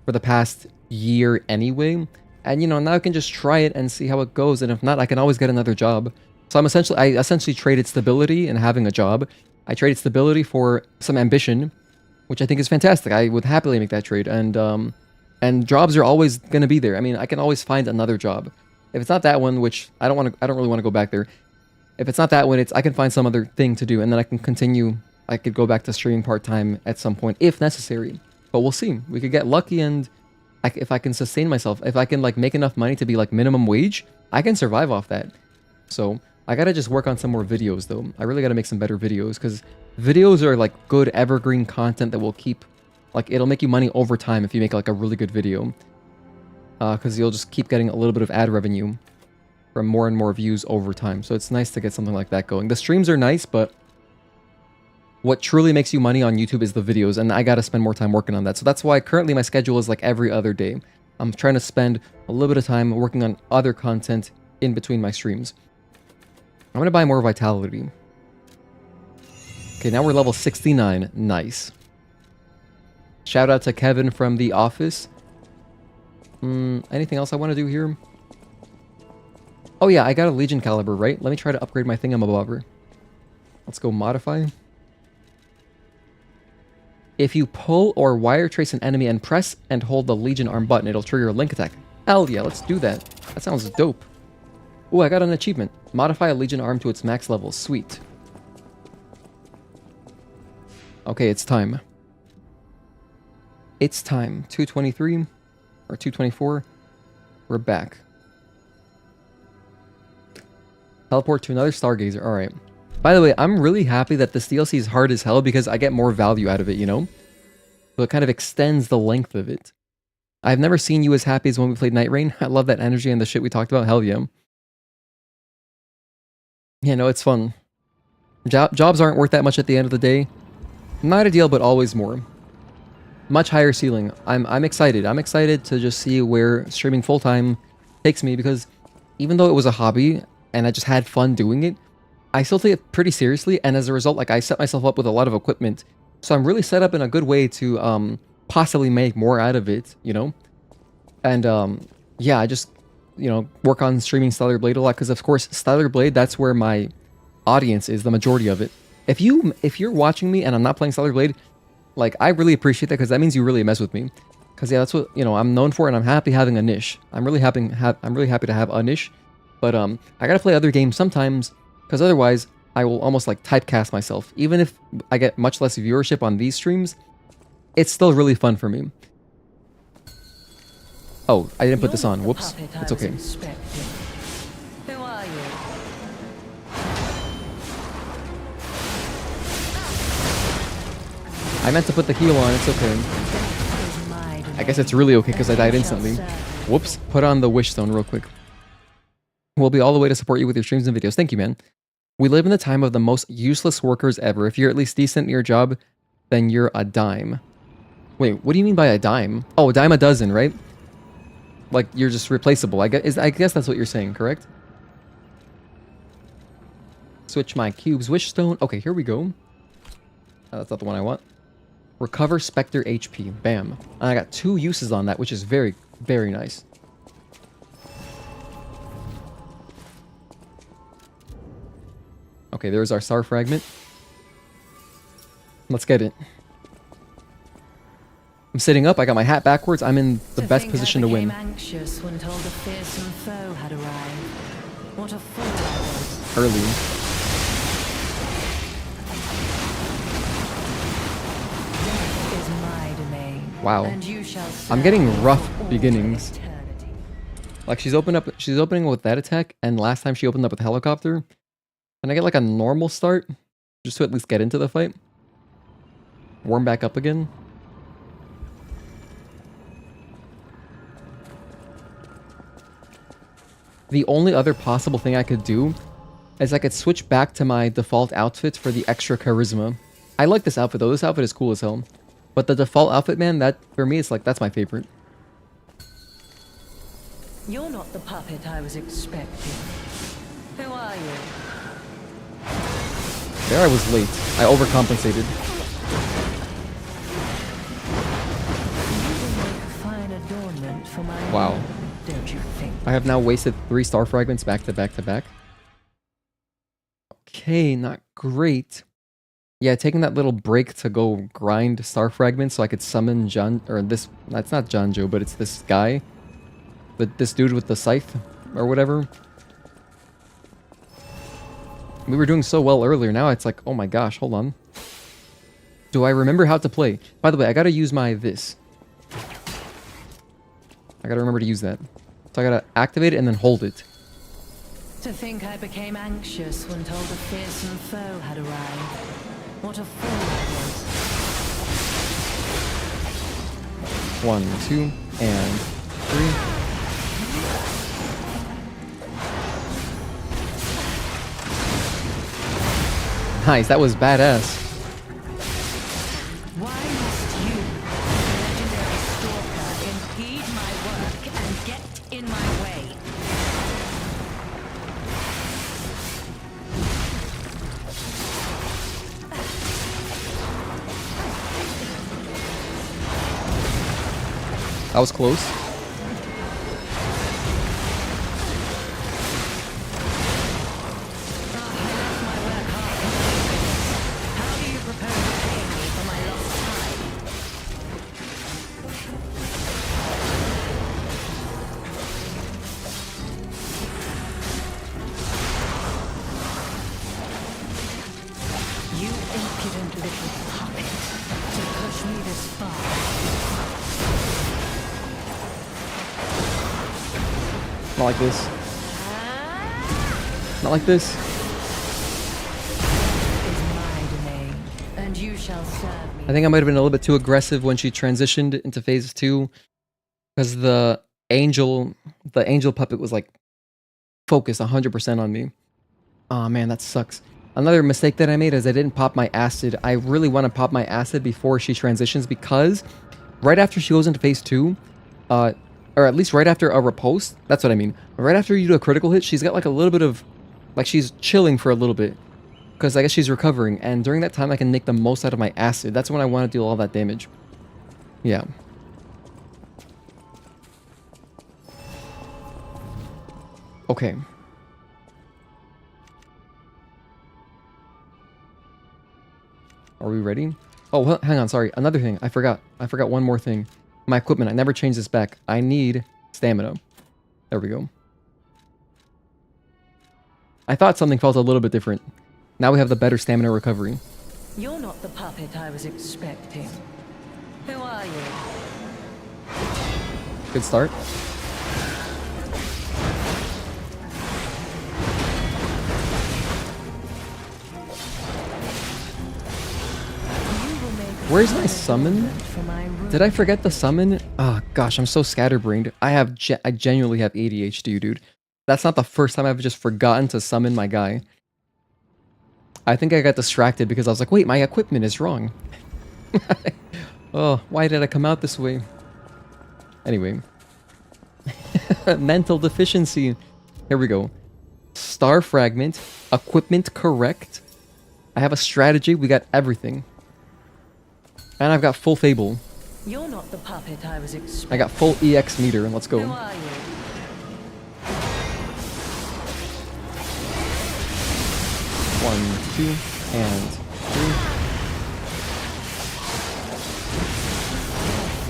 for the past year anyway. And, you know, now I can just try it and see how it goes. And if not, I can always get another job. So I essentially traded stability and having a job. I traded stability for some ambition, which I think is fantastic. I would happily make that trade, and jobs are always going to be there. I mean, I can always find another job. If it's not that one, which I don't really want to go back there. If it's not that one, I can find some other thing to do, and then I can continue. I could go back to streaming part-time at some point if necessary. But we'll see. We could get lucky, and if I can sustain myself, if I can like make enough money to be like minimum wage, I can survive off that. So I gotta just work on some more videos though. I really gotta make some better videos, because videos are like good evergreen content that will keep, like, it'll make you money over time if you make like a really good video. Because you'll just keep getting a little bit of ad revenue from more and more views over time. So it's nice to get something like that going. The streams are nice, but what truly makes you money on YouTube is the videos, and I gotta spend more time working on that. So that's why currently my schedule is like every other day. I'm trying to spend a little bit of time working on other content in between my streams. I'm gonna buy more vitality. Okay, now we're level 69. Nice. Shout out to Kevin from The Office. Anything else I want to do here? Oh yeah, I got a Legion caliber, right? Let me try to upgrade my thingamabobber. Let's go modify. If you pull or wire trace an enemy and press and hold the Legion arm button, it'll trigger a link attack. Hell yeah, let's do that. That sounds dope. Ooh, I got an achievement. Modify a Legion arm to its max level. Sweet. Okay, it's time. It's time. 223 or 224. We're back. Teleport to another Stargazer. Alright. By the way, I'm really happy that this DLC is hard as hell because I get more value out of it, you know? So it kind of extends the length of it. I've never seen you as happy as when we played Night Rain. I love that energy and the shit we talked about. Hell yeah. Yeah, no, it's fun. Jobs aren't worth that much at the end of the day. Not ideal, but always more. Much higher ceiling. I'm excited. I'm excited to just see where streaming full-time takes me, because even though it was a hobby and I just had fun doing it, I still take it pretty seriously, and as a result, like, I set myself up with a lot of equipment. So I'm really set up in a good way to possibly make more out of it, you know? And yeah, I just, you know, work on streaming Stellar Blade a lot, because of course, Stellar Blade, that's where my audience is, the majority of it. If you're watching me and I'm not playing Stellar Blade, like, I really appreciate that, because that means you really mess with me. Because yeah, that's what, you know, I'm known for, and I'm happy having a niche. I'm really happy to have a niche. But I gotta play other games sometimes, because otherwise I will almost like typecast myself. Even if I get much less viewership on these streams, it's still really fun for me. Oh, I didn't put this on. Whoops. It's okay. Who are you? I meant to put the heal on. It's okay. I guess it's really okay because I died instantly. Whoops. Put on the wish stone real quick. We'll be all the way to support you with your streams and videos. Thank you, man. We live in the time of the most useless workers ever. If you're at least decent in your job, then you're a dime. Wait, what do you mean by a dime? Oh, a dime a dozen, right? Like, you're just replaceable. I guess that's what you're saying, correct? Switch my cubes. Wish stone. Okay, here we go. That's not the one I want. Recover Spectre HP. Bam. And I got 2 uses on that, which is very, very nice. Okay, there's our star fragment. Let's get it. I'm sitting up. I got my hat backwards. I'm in the best position to win. Anxious when told a fearsome foe had arrived. What a fool I was. Early. Death is my domain. Wow. And you shall I'm getting serve rough for all beginnings. eternity. Like, she's opening with that attack, and last time she opened up with helicopter. Can I get like a normal start? Just to at least get into the fight? Warm back up again? The only other possible thing I could do is I could switch back to my default outfit for the extra charisma. I like this outfit though. This outfit is cool as hell. But the default outfit, man, that for me, it's like, that's my favorite. You're not the puppet I was expecting. Who are you? There I was late. I overcompensated. Fine adornment for my Wow. own, don't you think? I have now wasted 3 star fragments back to back to back. okay, not great. Yeah, taking that little break to go grind star fragments so I could summon John, or this, that's not Joe, but it's this guy. But this dude with the scythe, or whatever. We were doing so well earlier, now it's like, oh my gosh, hold on. Do I remember how to play? By the way, I gotta use my this. I gotta remember to use that. So I gotta activate it and then hold it. To think I became anxious when told a fearsome foe had arrived. What a fool I was. 1, 2, and 3. Nice, that was badass. Why must you, the legendary stalker, impede my work and get in my way? That was close. How do you propose repaying me for my lost time? You impudent little puppet, to push me this far. Not like this. Not like this. Is my domain, and you shall serve me. I think I might have been a little bit too aggressive when she transitioned into phase 2. Because the angel puppet was like focused 100% on me. Oh man, that sucks. Another mistake that I made is I didn't pop my acid. I really want to pop my acid before she transitions because right after she goes into phase 2, or at least right after a riposte, that's what I mean. Right after you do a critical hit, she's got like a little bit of, like she's chilling for a little bit. Because I guess she's recovering, and during that time I can make the most out of my acid. That's when I want to deal all that damage. Yeah. Okay. Are we ready? Oh, well, hang on, sorry. Another thing, I forgot. I forgot one more thing. My equipment, I never changed this back. I need stamina. There we go. I thought something felt a little bit different. Now we have the better stamina recovery. You're not the puppet I was expecting. Who are you? Good start. Where's my summon? Did I forget the summon? Oh gosh, I'm so scatterbrained. I genuinely have ADHD, dude. That's not the first time I've just forgotten to summon my guy. I think I got distracted because I was like, wait, my equipment is wrong. Oh, why did I come out this way? Anyway. Mental deficiency. Here we go. Star fragment. Equipment correct. I have a strategy. We got everything. And I've got full Fable. You're not the puppet I was expecting. I got full EX meter. Let's go. Who are you? 1, 2, and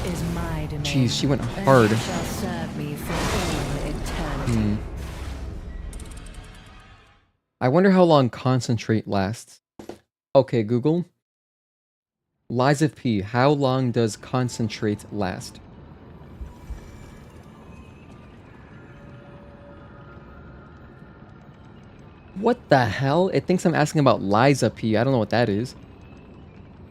3. Is my domain. Jeez, she went And hard. you shall serve me for all eternity. I wonder how long concentrate lasts. Okay, Google. Lies of P. How long does concentrate last? What the hell? It thinks I'm asking about Liza P. I don't know what that is.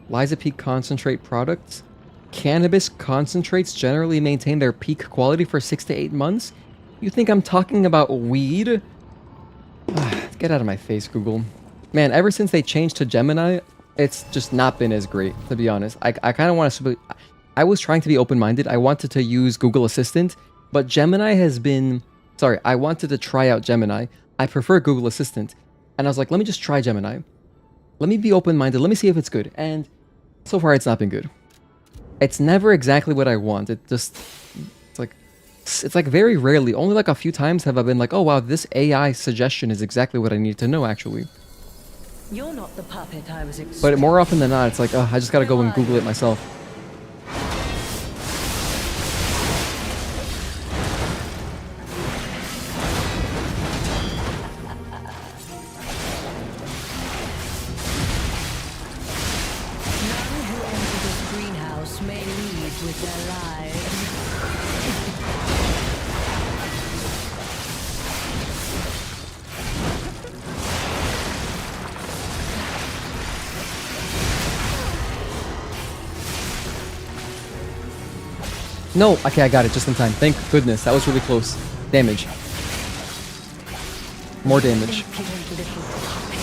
Liza P concentrate products? Cannabis concentrates generally maintain their peak quality for 6 to 8 months? You think I'm talking about weed? Get out of my face, Google. Man, ever since they changed to Gemini, it's just not been as great, to be honest. I kind of want to... I was trying to be open-minded. I wanted to use Google Assistant, but Gemini has been... Sorry, I wanted to try out Gemini. I prefer Google Assistant. And I was like, let me just try Gemini. Let me be open-minded. Let me see if it's good. And so far, it's not been good. It's never exactly what I want. It just... It's like very rarely, only like a few times have I been like, oh wow, this AI suggestion is exactly what I need to know, actually. You're not the puppet I was expecting. But more often than not, it's like, oh, I just gotta go and Google it myself. None who enter this greenhouse may leave with their lives. No, okay, I got it just in time. Thank goodness, that was really close. Damage. More damage. Impudent little puppet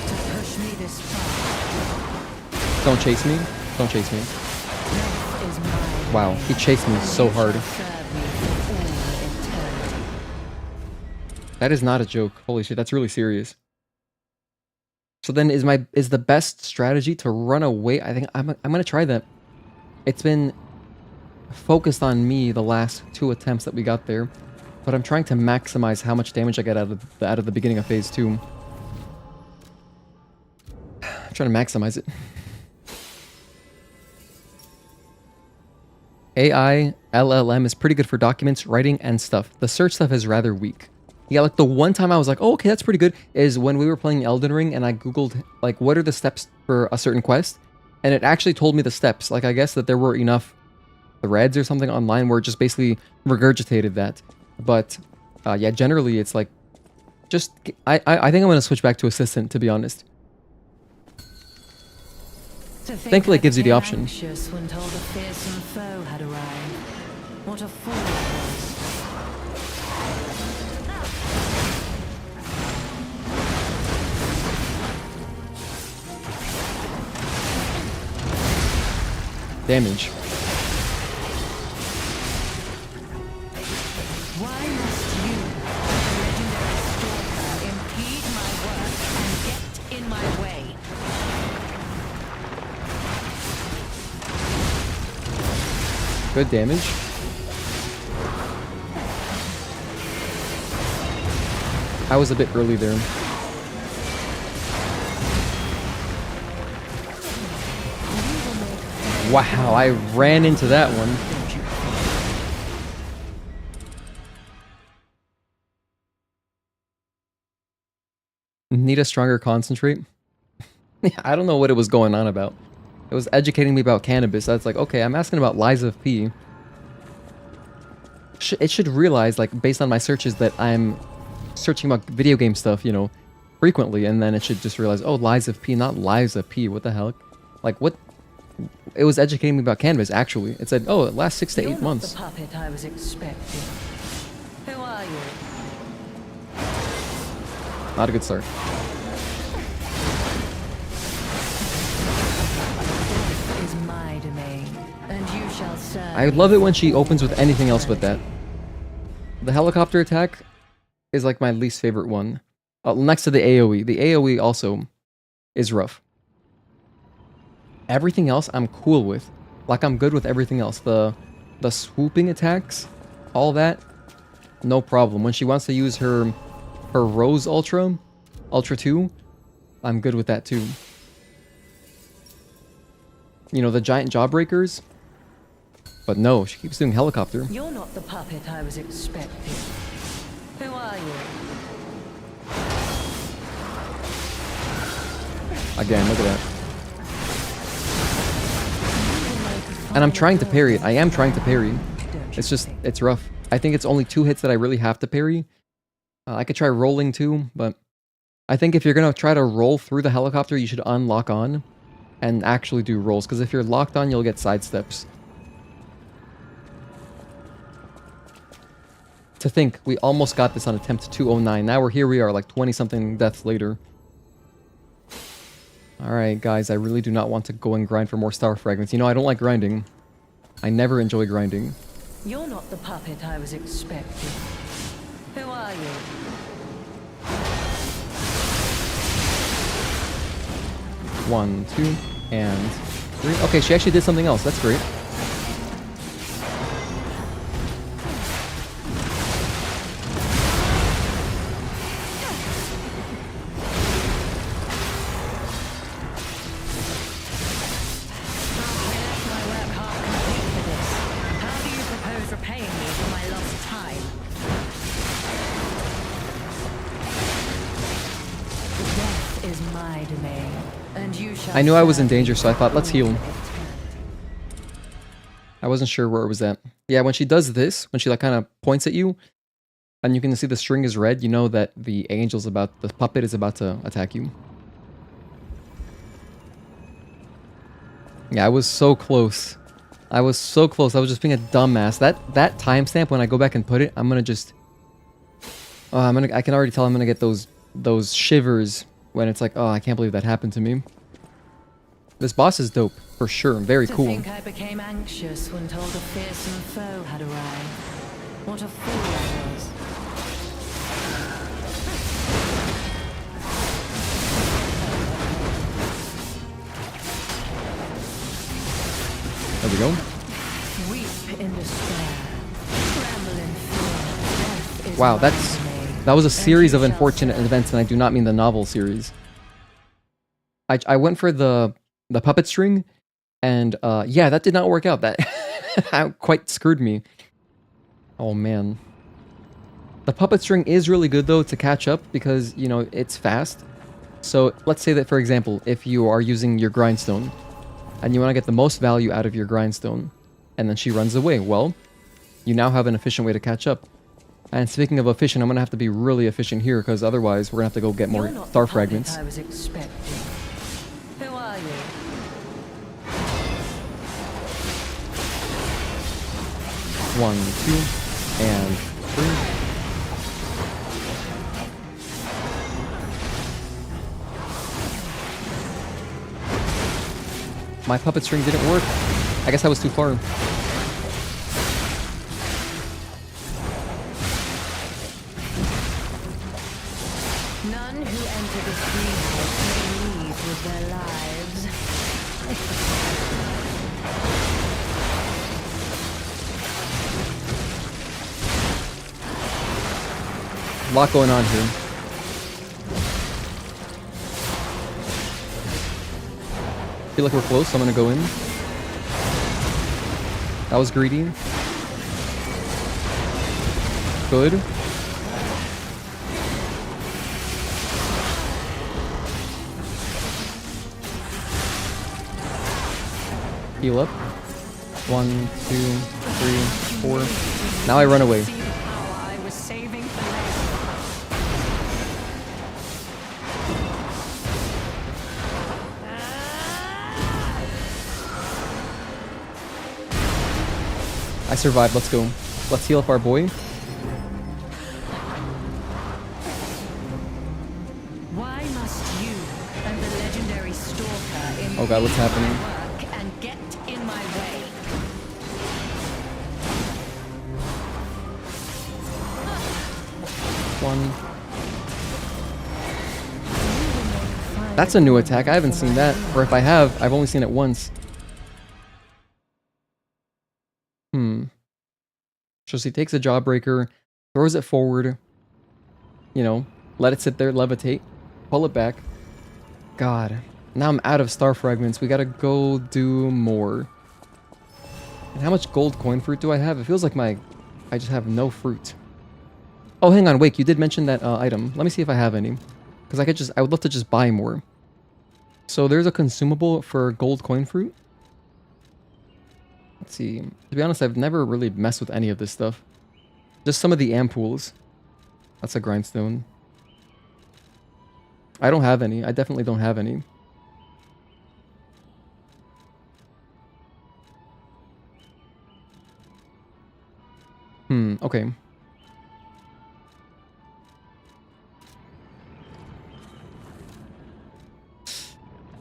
to push me this far. Don't chase me. Don't chase me. Death is mine. Wow, he chased me so hard. Serve me for all eternity. That is not a joke. Holy shit, that's really serious. So then is the best strategy to run away? I think I'm gonna try that. It's been focused on me the last 2 attempts that we got there, but I'm trying to maximize how much damage I get out of the beginning of phase 2. I'm trying to maximize it. AI LLM is pretty good for documents, writing, and stuff. The search stuff is rather weak. Yeah, like the one time I was like, oh, okay, that's pretty good, is when we were playing Elden Ring and I googled like what are the steps for a certain quest, and it actually told me the steps. Like I guess that there were enough threads or something online where it just basically regurgitated that. But yeah, generally it's like just I think I'm gonna switch back to assistant, to be honest. Thankfully it gives you the option. Anxious when told a fearsome foe had arrived. What a fool I was. Damage. Why must you, the legendary stalker, impede my work and get in my way? Good damage. I was a bit early there. Wow, I ran into that one. Need a stronger concentrate? I don't know what it was going on about. It was educating me about cannabis. That's like, okay, I'm asking about Lies of P. It should realize, like, based on my searches, that I'm searching about video game stuff, you know, frequently, and then it should just realize, oh, Lies of P, not Lies of P. What the hell? Like, what? It was educating me about cannabis, actually. It said, oh, it lasts 6 to 8 months. You're not the puppet I was expecting. Who are you? Not a good start. Is my domain, and you shall serve. I love it when she opens with anything else but that. The helicopter attack is like my least favorite one. Next to the AoE. The AoE also is rough. Everything else I'm cool with. Like I'm good with everything else. The swooping attacks, all that, no problem. When she wants to use her Rose Ultra 2, I'm good with that too. You know, the giant jawbreakers. But no, she keeps doing helicopter. You're not the puppet I was expecting. Who are you? Again, look at that. And I'm trying to parry it. I am trying to parry. It's just, it's rough. I think it's only 2 hits that I really have to parry. I could try rolling too, but I think if you're going to try to roll through the helicopter, you should unlock on and actually do rolls. Because if you're locked on, you'll get sidesteps. To think, we almost got this on attempt 209. Now we're here, we are like 20-something deaths later. Alright, guys, I really do not want to go and grind for more star fragments. You know, I don't like grinding. I never enjoy grinding. You're not the puppet I was expecting. Who are you? 1, 2, and 3. Okay, she actually did something else. That's great. is my domain, and you shall I knew I was in serve danger, so I thought, let's heal. me. I wasn't sure where it was at. Yeah, when she does this, when she like kind of points at you, and you can see the string is red, you know that the the puppet is about to attack you. Yeah, I was so close. I was so close. I was just being a dumbass. That timestamp, when I go back and put it, I'm gonna just... I can already tell I'm gonna get those shivers when it's like, oh, I can't believe that happened to me. This boss is dope, for sure. Very To cool. think I became anxious when told a fearsome foe had arrived. What a fool I was. There we go. Weep in despair. Tremble in fear. Death is Wow, my domain, that was a and series you of shall unfortunate serve events, and I do not mean the novel series. I went for the puppet string, and yeah, that did not work out. That quite screwed me. Oh man. The puppet string is really good though to catch up because, you know, it's fast. So let's say that, for example, if you are using your grindstone and you want to get the most value out of your grindstone, and then she runs away, well, you now have an efficient way to catch up. And speaking of efficient, I'm going to have to be really efficient here because otherwise we're going to have to go get more You're not star the puppet fragments. I was expecting. Who are you? One, two, and three. My puppet string didn't work. I guess I was too far. None who enter this greenhouse may leave with their lives. A lot going on here. Feel like we're close, so I'm gonna go in. That was greedy. Good. Heal up. 1, 2, 3, 4. Now I run away. See the power I was saving for later. I survived. Let's go. Let's heal up our boy. Why must you and the legendary stalker Oh god, what's happening? work and get in my way? One. That's a new attack. I haven't seen that. Or if I have, I've only seen it once. So she takes a jawbreaker, throws it forward, you know, let it sit there, levitate, pull it back. God, now I'm out of star fragments. We gotta go do more. And how much gold coin fruit do I have? It feels like I just have no fruit. Oh, hang on, wait, you did mention that item. Let me see if I have any. Because I would love to just buy more. So there's a consumable for gold coin fruit. Let's see. To be honest, I've never really messed with any of this stuff. Just some of the ampoules. That's a grindstone. I don't have any. I definitely don't have any. Okay.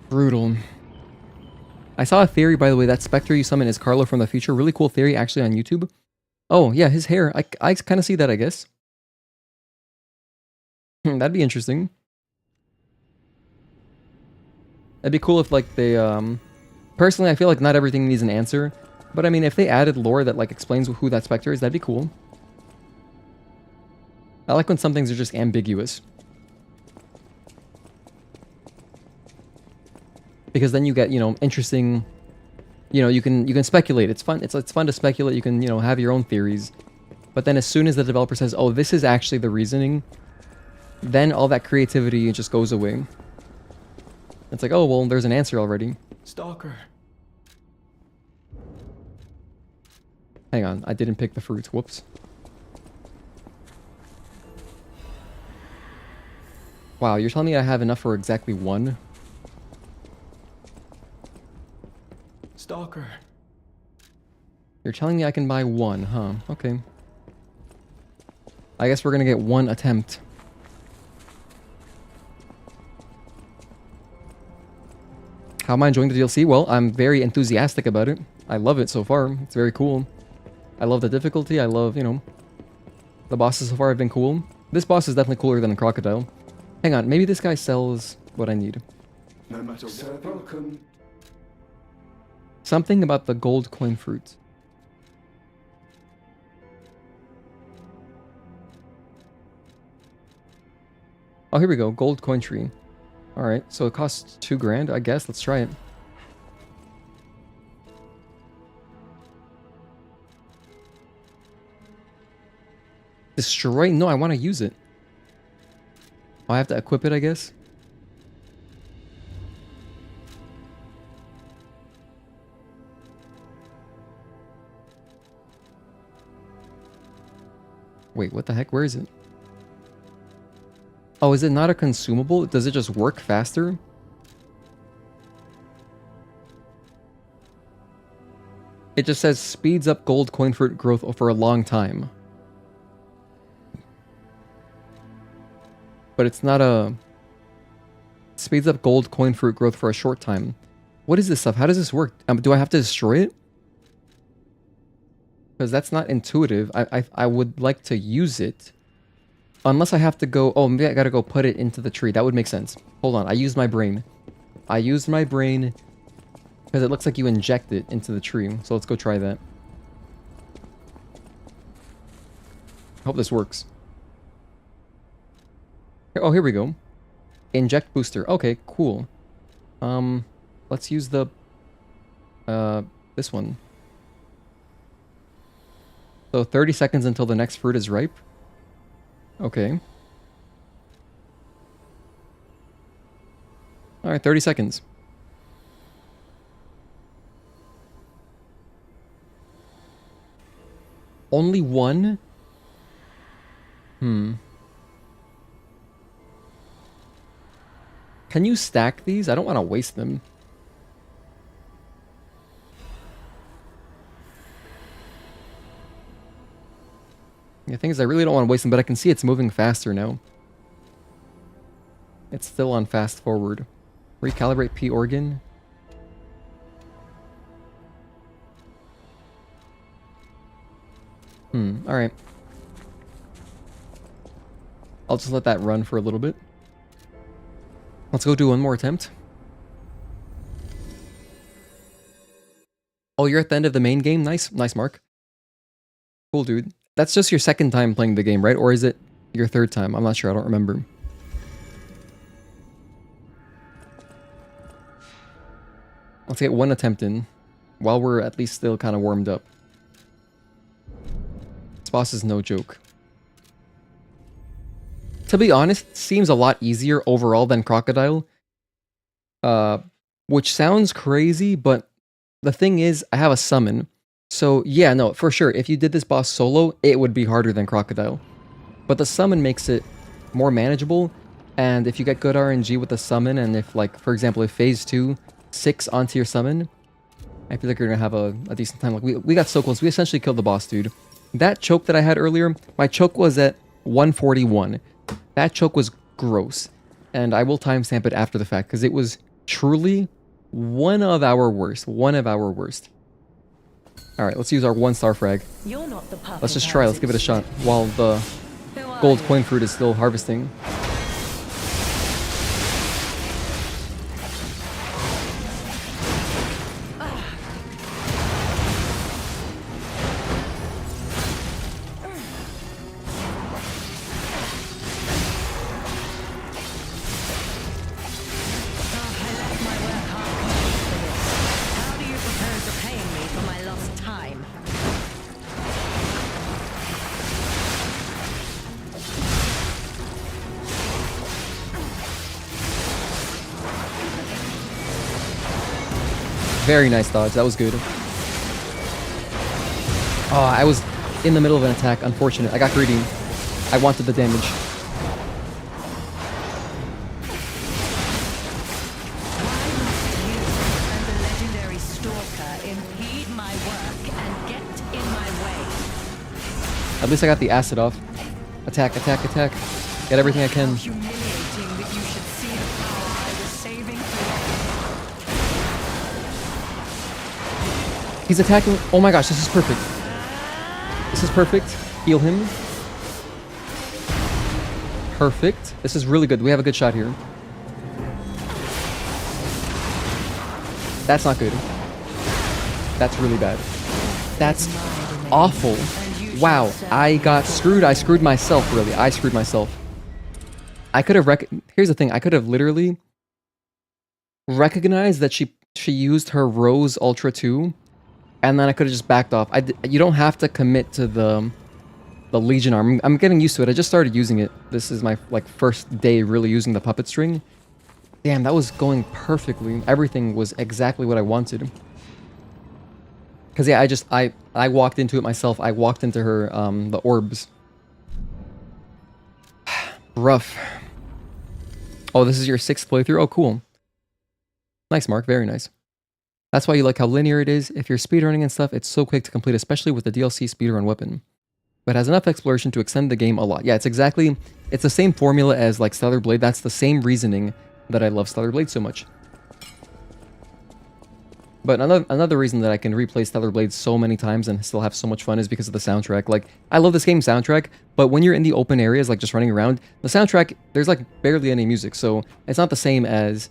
Brutal. I saw a theory, by the way, that Spectre you summon is Carlo from the future. Really cool theory, actually, on YouTube. Oh, yeah, his hair. I kind of see that, I guess. That'd be interesting. That'd be cool if, like, they, Personally, I feel like not everything needs an answer. But, I mean, if they added lore that, like, explains who that Spectre is, that'd be cool. I like when some things are just ambiguous. Because then you get, you know, interesting... You know, you can speculate. It's fun. It's fun to speculate. You can, you know, have your own theories. But then as soon as the developer says, oh, this is actually the reasoning, then all that creativity just goes away. It's like, oh, well, there's an answer already. Stalker. Hang on, I didn't pick the fruit. Whoops. Wow, you're telling me I have enough for exactly one? Stalker. You're telling me I can buy one, huh? Okay. I guess we're gonna get one attempt. How am I enjoying the DLC? Well, I'm very enthusiastic about it. I love it so far. It's very cool. I love the difficulty. I love, you know, the bosses so far have been cool. This boss is definitely cooler than the crocodile. Hang on, maybe this guy sells what I need. No matter what. Welcome. Something about the gold coin fruit. Oh, here we go. Gold coin tree. Alright, so it costs 2 grand, I guess. Let's try it. Destroy? No, I want to use it. Oh, I have to equip it, I guess. Wait, what the heck? Where is it? Oh, is it not a consumable? Does it just work faster? It just says speeds up gold coin fruit growth for a long time. But it's not a... Speeds up gold coin fruit growth for a short time. What is this stuff? How does this work? Do I have to destroy it? Because that's not intuitive. I would like to use it. Unless I have to go... Oh, maybe I gotta go put it into the tree. That would make sense. Hold on. I used my brain. I used my brain because it looks like you inject it into the tree. So let's go try that. Hope this works. Oh, here we go. Inject booster. Okay, cool. Let's use the... this one. So 30 seconds until the next fruit is ripe. Okay. Alright, 30 seconds. Only one? Can you stack these? I don't want to waste them. The thing is, I really don't want to waste them, but I can see it's moving faster now. It's still on fast forward. Recalibrate P organ. Alright. I'll just let that run for a little bit. Let's go do one more attempt. Oh, you're at the end of the main game? Nice. Nice, Mark. Cool, dude. That's just your second time playing the game, right? Or is it your third time? I'm not sure. I don't remember. Let's get one attempt in while we're at least still kind of warmed up. This boss is no joke. To be honest, it seems a lot easier overall than Crocodile. Which sounds crazy, but the thing is, I have a summon. So yeah, no, for sure, if you did this boss solo, it would be harder than Crocodile. But the summon makes it more manageable, and if you get good RNG with the summon, and if, like, for example, if phase 2, 6 onto your summon, I feel like you're gonna have a decent time. Like, we got so close. We essentially killed the boss, dude. That choke that I had earlier, my choke was at 141. That choke was gross, and I will timestamp it after the fact, because it was truly one of our worst. One of our worst. Alright, let's use our 1-star frag. You're not the Let's just try, let's give it a shot, while the gold coin fruit is still harvesting. Very nice dodge. That was good. Oh, I was in the middle of an attack. Unfortunate. I got greedy. I wanted the damage. And the legendary stalker impede my work and get in my way. At least I got the acid off. Attack, attack, attack. Get everything I can. Humiliating that you should see the power I was saving for you. He's attacking. Oh my gosh, this is perfect. This is perfect. Heal him. Perfect. This is really good. We have a good shot here. That's not good. That's really bad. That's awful. Wow, I got screwed. I screwed myself, really. I screwed myself. I could have here's the thing. I could have literally recognized that she used her Rose Ultra 2, and then I could have just backed off. You don't have to commit to the Legion arm. I'm getting used to it. I just started using it. This is my first day really using the puppet string. Damn, that was going perfectly. Everything was exactly what I wanted. Cause yeah, I walked into it myself. I walked into her the orbs. Rough. Oh, this is your 6th playthrough? Oh, cool. Nice, Mark. Very nice. That's why you like how linear it is. If you're speedrunning and stuff, it's so quick to complete, especially with the DLC speedrun weapon. But has enough exploration to extend the game a lot. Yeah, it's the same formula as like Stellar Blade. That's the same reasoning that I love Stellar Blade so much. But another reason that I can replay Stellar Blade so many times and still have so much fun is because of the soundtrack. Like, I love this game's soundtrack, but when you're in the open areas, like just running around, the soundtrack, there's like barely any music, so it's not the same as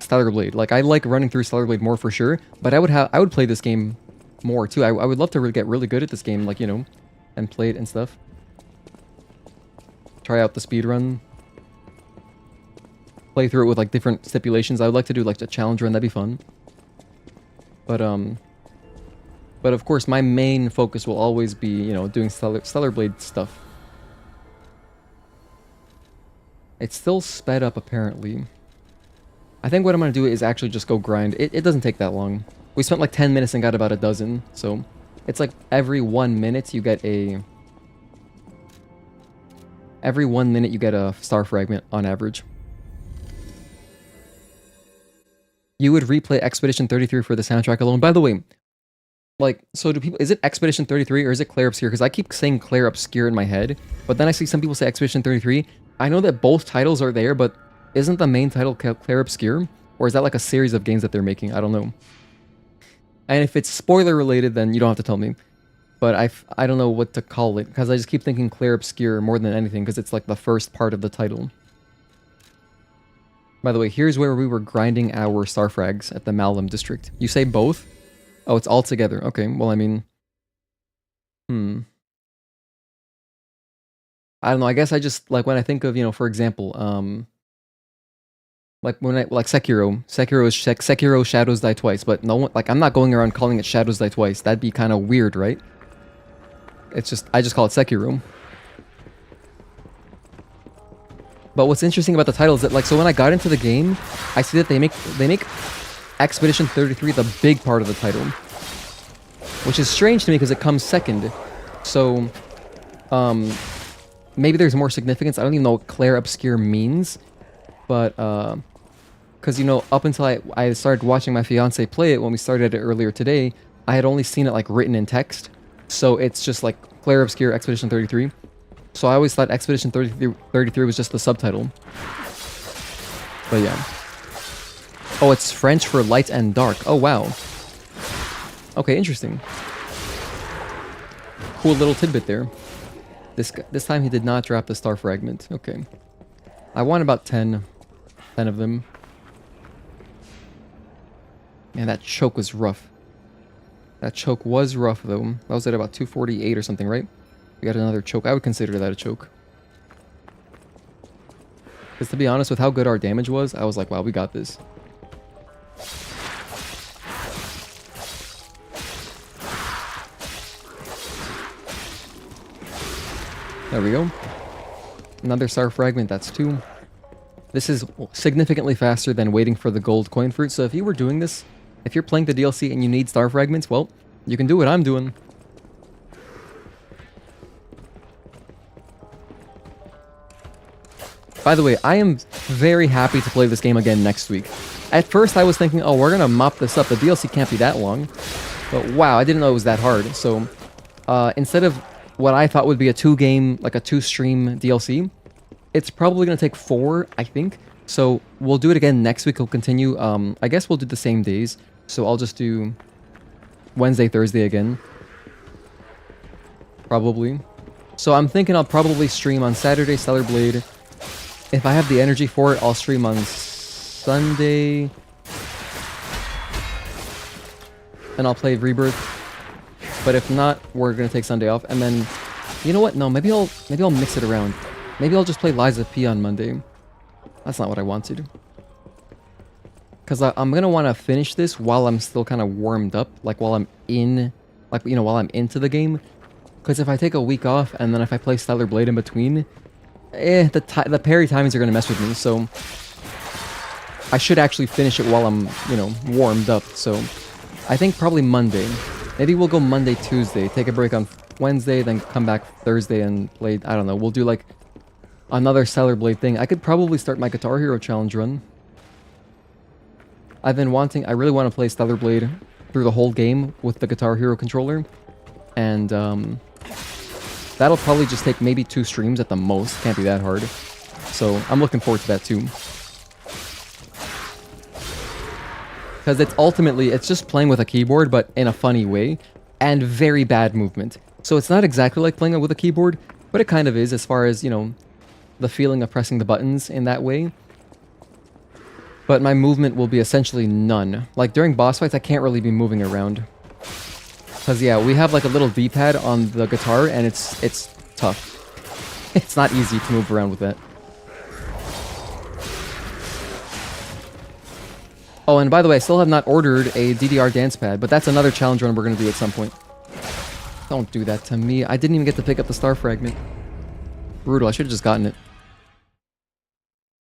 Stellar Blade. Like, I like running through Stellar Blade more for sure, but I would play this game more too. I would love to get really good at this game, like, you know, and play it and stuff. Try out the speedrun. Play through it with like different stipulations. I would like to do like a challenge run, that'd be fun. But of course, my main focus will always be, you know, doing Stellar Blade stuff. It's still sped up, apparently. I think what I'm going to do is actually just go grind. It doesn't take that long. We spent like 10 minutes and got about a dozen, so it's like every 1 minute you get a... Every 1 minute you get a star fragment on average. You would replay Expedition 33 for the soundtrack alone. By the way, like, so do people... Is it Expedition 33 or is it Claire Obscure? Because I keep saying Claire Obscure in my head, but then I see some people say Expedition 33. I know that both titles are there, but isn't the main title Claire Obscure? Or is that like a series of games that they're making? I don't know. And if it's spoiler related, then you don't have to tell me. But I don't know what to call it, because I just keep thinking Claire Obscure more than anything, because it's like the first part of the title. By the way, here's where we were grinding our star frags at the Malum district. You say both? Oh, it's all together. Okay, well, I mean... I don't know, I guess I just, like, when I think of, you know, for example, like, Sekiro. Sekiro Shadows Die Twice, but no one... Like, I'm not going around calling it Shadows Die Twice. That'd be kind of weird, right? It's just... I just call it Sekiro. But what's interesting about the title is that, like, so when I got into the game, I see that they make Expedition 33 the big part of the title. Which is strange to me because it comes second. So, maybe there's more significance. I don't even know what Claire Obscure means. But, because, you know, up until I started watching my fiance play it when we started it earlier today, I had only seen it, like, written in text. So it's just, like, Claire Obscure Expedition 33. So I always thought Expedition 33 was just the subtitle. But yeah. Oh, it's French for light and dark. Oh, wow. Okay, interesting. Cool little tidbit there. This time he did not drop the star fragment. Okay. I want about 10 of them. Man, that choke was rough. That choke was rough, though. That was at about 248 or something, right? We got another choke. I would consider that a choke. Because to be honest, with how good our damage was, I was like, wow, we got this. There we go. Another star fragment, that's 2. This is significantly faster than waiting for the gold coin fruit, so if you were doing this If you're playing the DLC and you need star fragments, well, you can do what I'm doing. By the way, I am very happy to play this game again next week. At first, I was thinking, oh, we're gonna mop this up. The DLC can't be that long. But wow, I didn't know it was that hard. So, instead of what I thought would be a 2-game, like a 2-stream DLC, it's probably gonna take 4, I think. So, we'll do it again next week. We'll continue. I guess we'll do the same days. So, I'll just do Wednesday, Thursday again. Probably. So, I'm thinking I'll probably stream on Saturday, Stellar Blade. If I have the energy for it, I'll stream on Sunday. And I'll play Rebirth. But if not, we're gonna take Sunday off. And then, you know what? No, maybe I'll mix it around. Maybe I'll just play Lies of P on Monday. That's not what I wanted. Because I'm gonna want to finish this while I'm still kind of warmed up. Like while I'm in, like, you know, while I'm into the game. Because if I take a week off and then if I play Stellar Blade in between, the parry timings are gonna mess with me, so I should actually finish it while I'm, you know, warmed up. So I think probably Monday. Maybe we'll go Monday, Tuesday, take a break on Wednesday, then come back Thursday and play. I don't know. We'll do like another Stellar Blade thing. I could probably start my Guitar Hero challenge run. I really want to play Stellar Blade through the whole game with the Guitar Hero controller, and that'll probably just take maybe 2 streams at the most. Can't be that hard. So I'm looking forward to that too. Because it's just playing with a keyboard, but in a funny way. And very bad movement. So it's not exactly like playing it with a keyboard, but it kind of is as far as, you know, the feeling of pressing the buttons in that way. But my movement will be essentially none. Like during boss fights, I can't really be moving around. Because, yeah, we have like a little D-pad on the guitar, and it's tough. It's not easy to move around with that. Oh, and by the way, I still have not ordered a DDR dance pad, but that's another challenge run we're going to do at some point. Don't do that to me. I didn't even get to pick up the star fragment. Brutal, I should have just gotten it.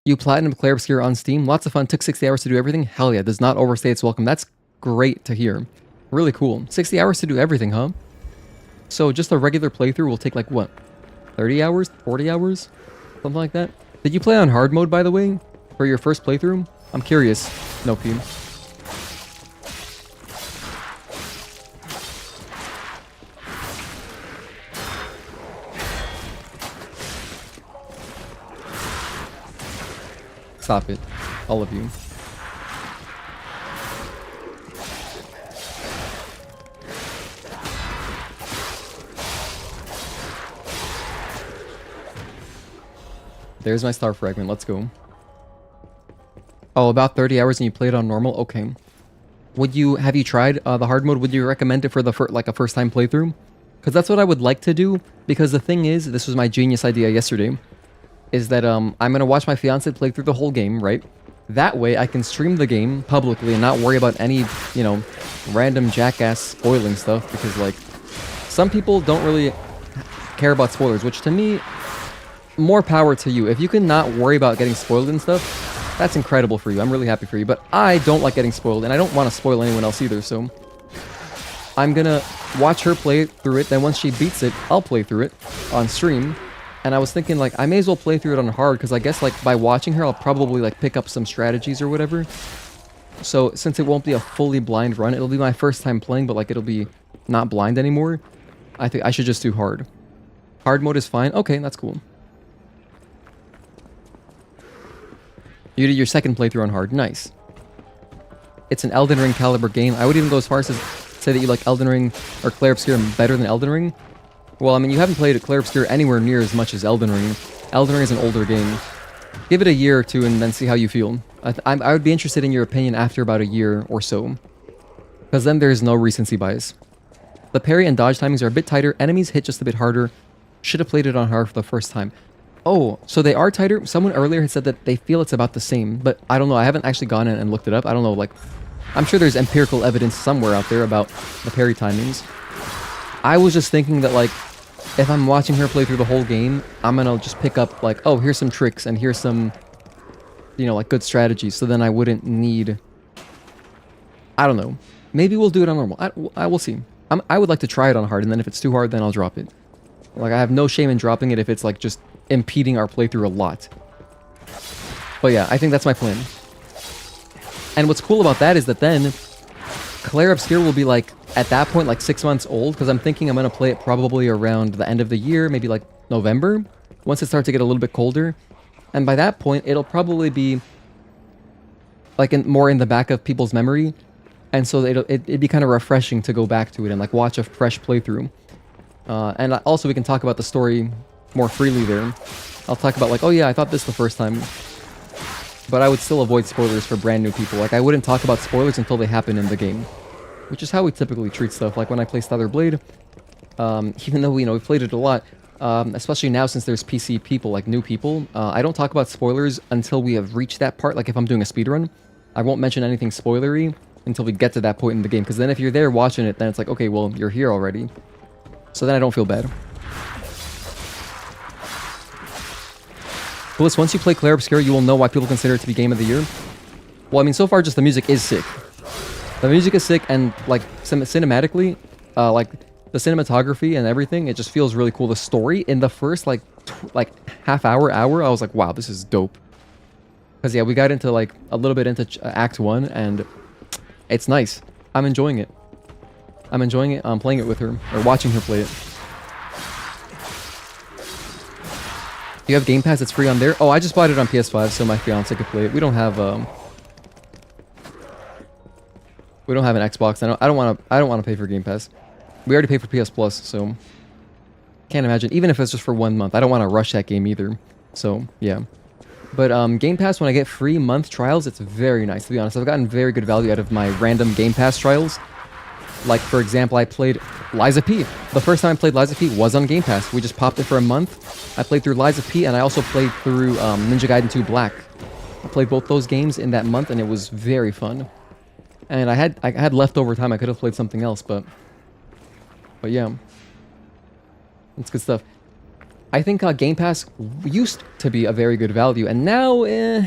You platinum Clair Obscure on Steam. Lots of fun. Took 60 hours to do everything. Hell yeah, does not overstay its welcome. That's great to hear. Really cool. 60 hours to do everything, huh? So just a regular playthrough will take like what? 30 hours? 40 hours? Something like that? Did you play on hard mode, by the way? For your first playthrough? I'm curious. No, P. Stop it. All of you. There's my star fragment. Let's go. Oh, about 30 hours and you played on normal? Okay. Have you tried the hard mode? Would you recommend it for the like a first time playthrough? Because that's what I would like to do. Because the thing is, this was my genius idea yesterday, is that I'm going to watch my fiance play through the whole game, right? That way I can stream the game publicly and not worry about any, you know, random jackass spoiling stuff. Because, like, some people don't really care about spoilers, which to me, more power to you. If you can not worry about getting spoiled and stuff, that's incredible for you. I'm really happy for you. But I don't like getting spoiled, and I don't want to spoil anyone else either, so I'm gonna watch her play through it, then once she beats it, I'll play through it on stream. And I was thinking, like, I may as well play through it on hard, because I guess, like, by watching her, I'll probably, like, pick up some strategies or whatever. So, since it won't be a fully blind run, it'll be my first time playing, but, like, it'll be not blind anymore. I think I should just do hard. Hard mode is fine. Okay, that's cool. You did your second playthrough on hard. Nice. It's an Elden Ring caliber game. I would even go as far as to say that you like Elden Ring or Clair Obscure better than Elden Ring. Well, I mean, you haven't played Clair Obscure anywhere near as much as Elden Ring. Elden Ring is an older game. Give it a year or two and then see how you feel. I would be interested in your opinion after about a year or so. Because then there's no recency bias. The parry and dodge timings are a bit tighter. Enemies hit just a bit harder. Should have played it on hard for the first time. Oh, so they are tighter? Someone earlier had said that they feel it's about the same, but I don't know. I haven't actually gone in and looked it up. I don't know, like, I'm sure there's empirical evidence somewhere out there about the parry timings. I was just thinking that, like, if I'm watching her play through the whole game, I'm gonna just pick up, like, oh, here's some tricks and here's some, you know, like, good strategies, so then I wouldn't need I don't know. Maybe we'll do it on normal. I will see. I would like to try it on hard, and then if it's too hard, then I'll drop it. Like, I have no shame in dropping it if it's, like, just impeding our playthrough a lot. But yeah, I think that's my plan. And what's cool about that is that then Claire Obscure will be, like, at that point, like, 6 months old, because I'm thinking I'm going to play it probably around the end of the year, maybe, like, November, once it starts to get a little bit colder. And by that point, it'll probably be, like, more in the back of people's memory. And so it'd be kind of refreshing to go back to it and, like, watch a fresh playthrough. And also we can talk about the story more freely there. I'll talk about, like, oh yeah, I thought this the first time. But I would still avoid spoilers for brand new people. Like, I wouldn't talk about spoilers until they happen in the game. Which is how we typically treat stuff. Like, when I play Stellar Blade, even though, you know, we've played it a lot, especially now since there's PC people, like new people, I don't talk about spoilers until we have reached that part. Like, if I'm doing a speedrun, I won't mention anything spoilery until we get to that point in the game. Because then if you're there watching it, then it's like, okay, well, you're here already. So then I don't feel bad. Bliss, once you play Claire Obscure, you will know why people consider it to be Game of the Year. Well, I mean, so far, just the music is sick. The music is sick, and, like, cinematically, like, the cinematography and everything, it just feels really cool. The story, in the first, like, half hour, I was like, wow, this is dope. Because, yeah, we got into, like, a little bit into Act 1, and it's nice. I'm enjoying it. I'm enjoying it. I'm playing it with her, or watching her play it. You have Game Pass, it's free on there? Oh, I just bought it on PS5 so my fiance could play it. We don't have an Xbox. I don't want to pay for Game Pass. We already pay for PS Plus, so can't imagine. Even if it's just for 1 month, I don't want to rush that game either. So yeah, but Game Pass, when I get free month trials, it's very nice. To be honest, I've gotten very good value out of my random Game Pass trials. Like, for example, I played Lies of P. The first time I played Lies of P was on Game Pass. We just popped it for a month. I played through Lies of P, and I also played through Ninja Gaiden 2 Black. I played both those games in that month, and it was very fun. And I had leftover time. I could have played something else, but yeah, it's good stuff. I think Game Pass used to be a very good value, and now, you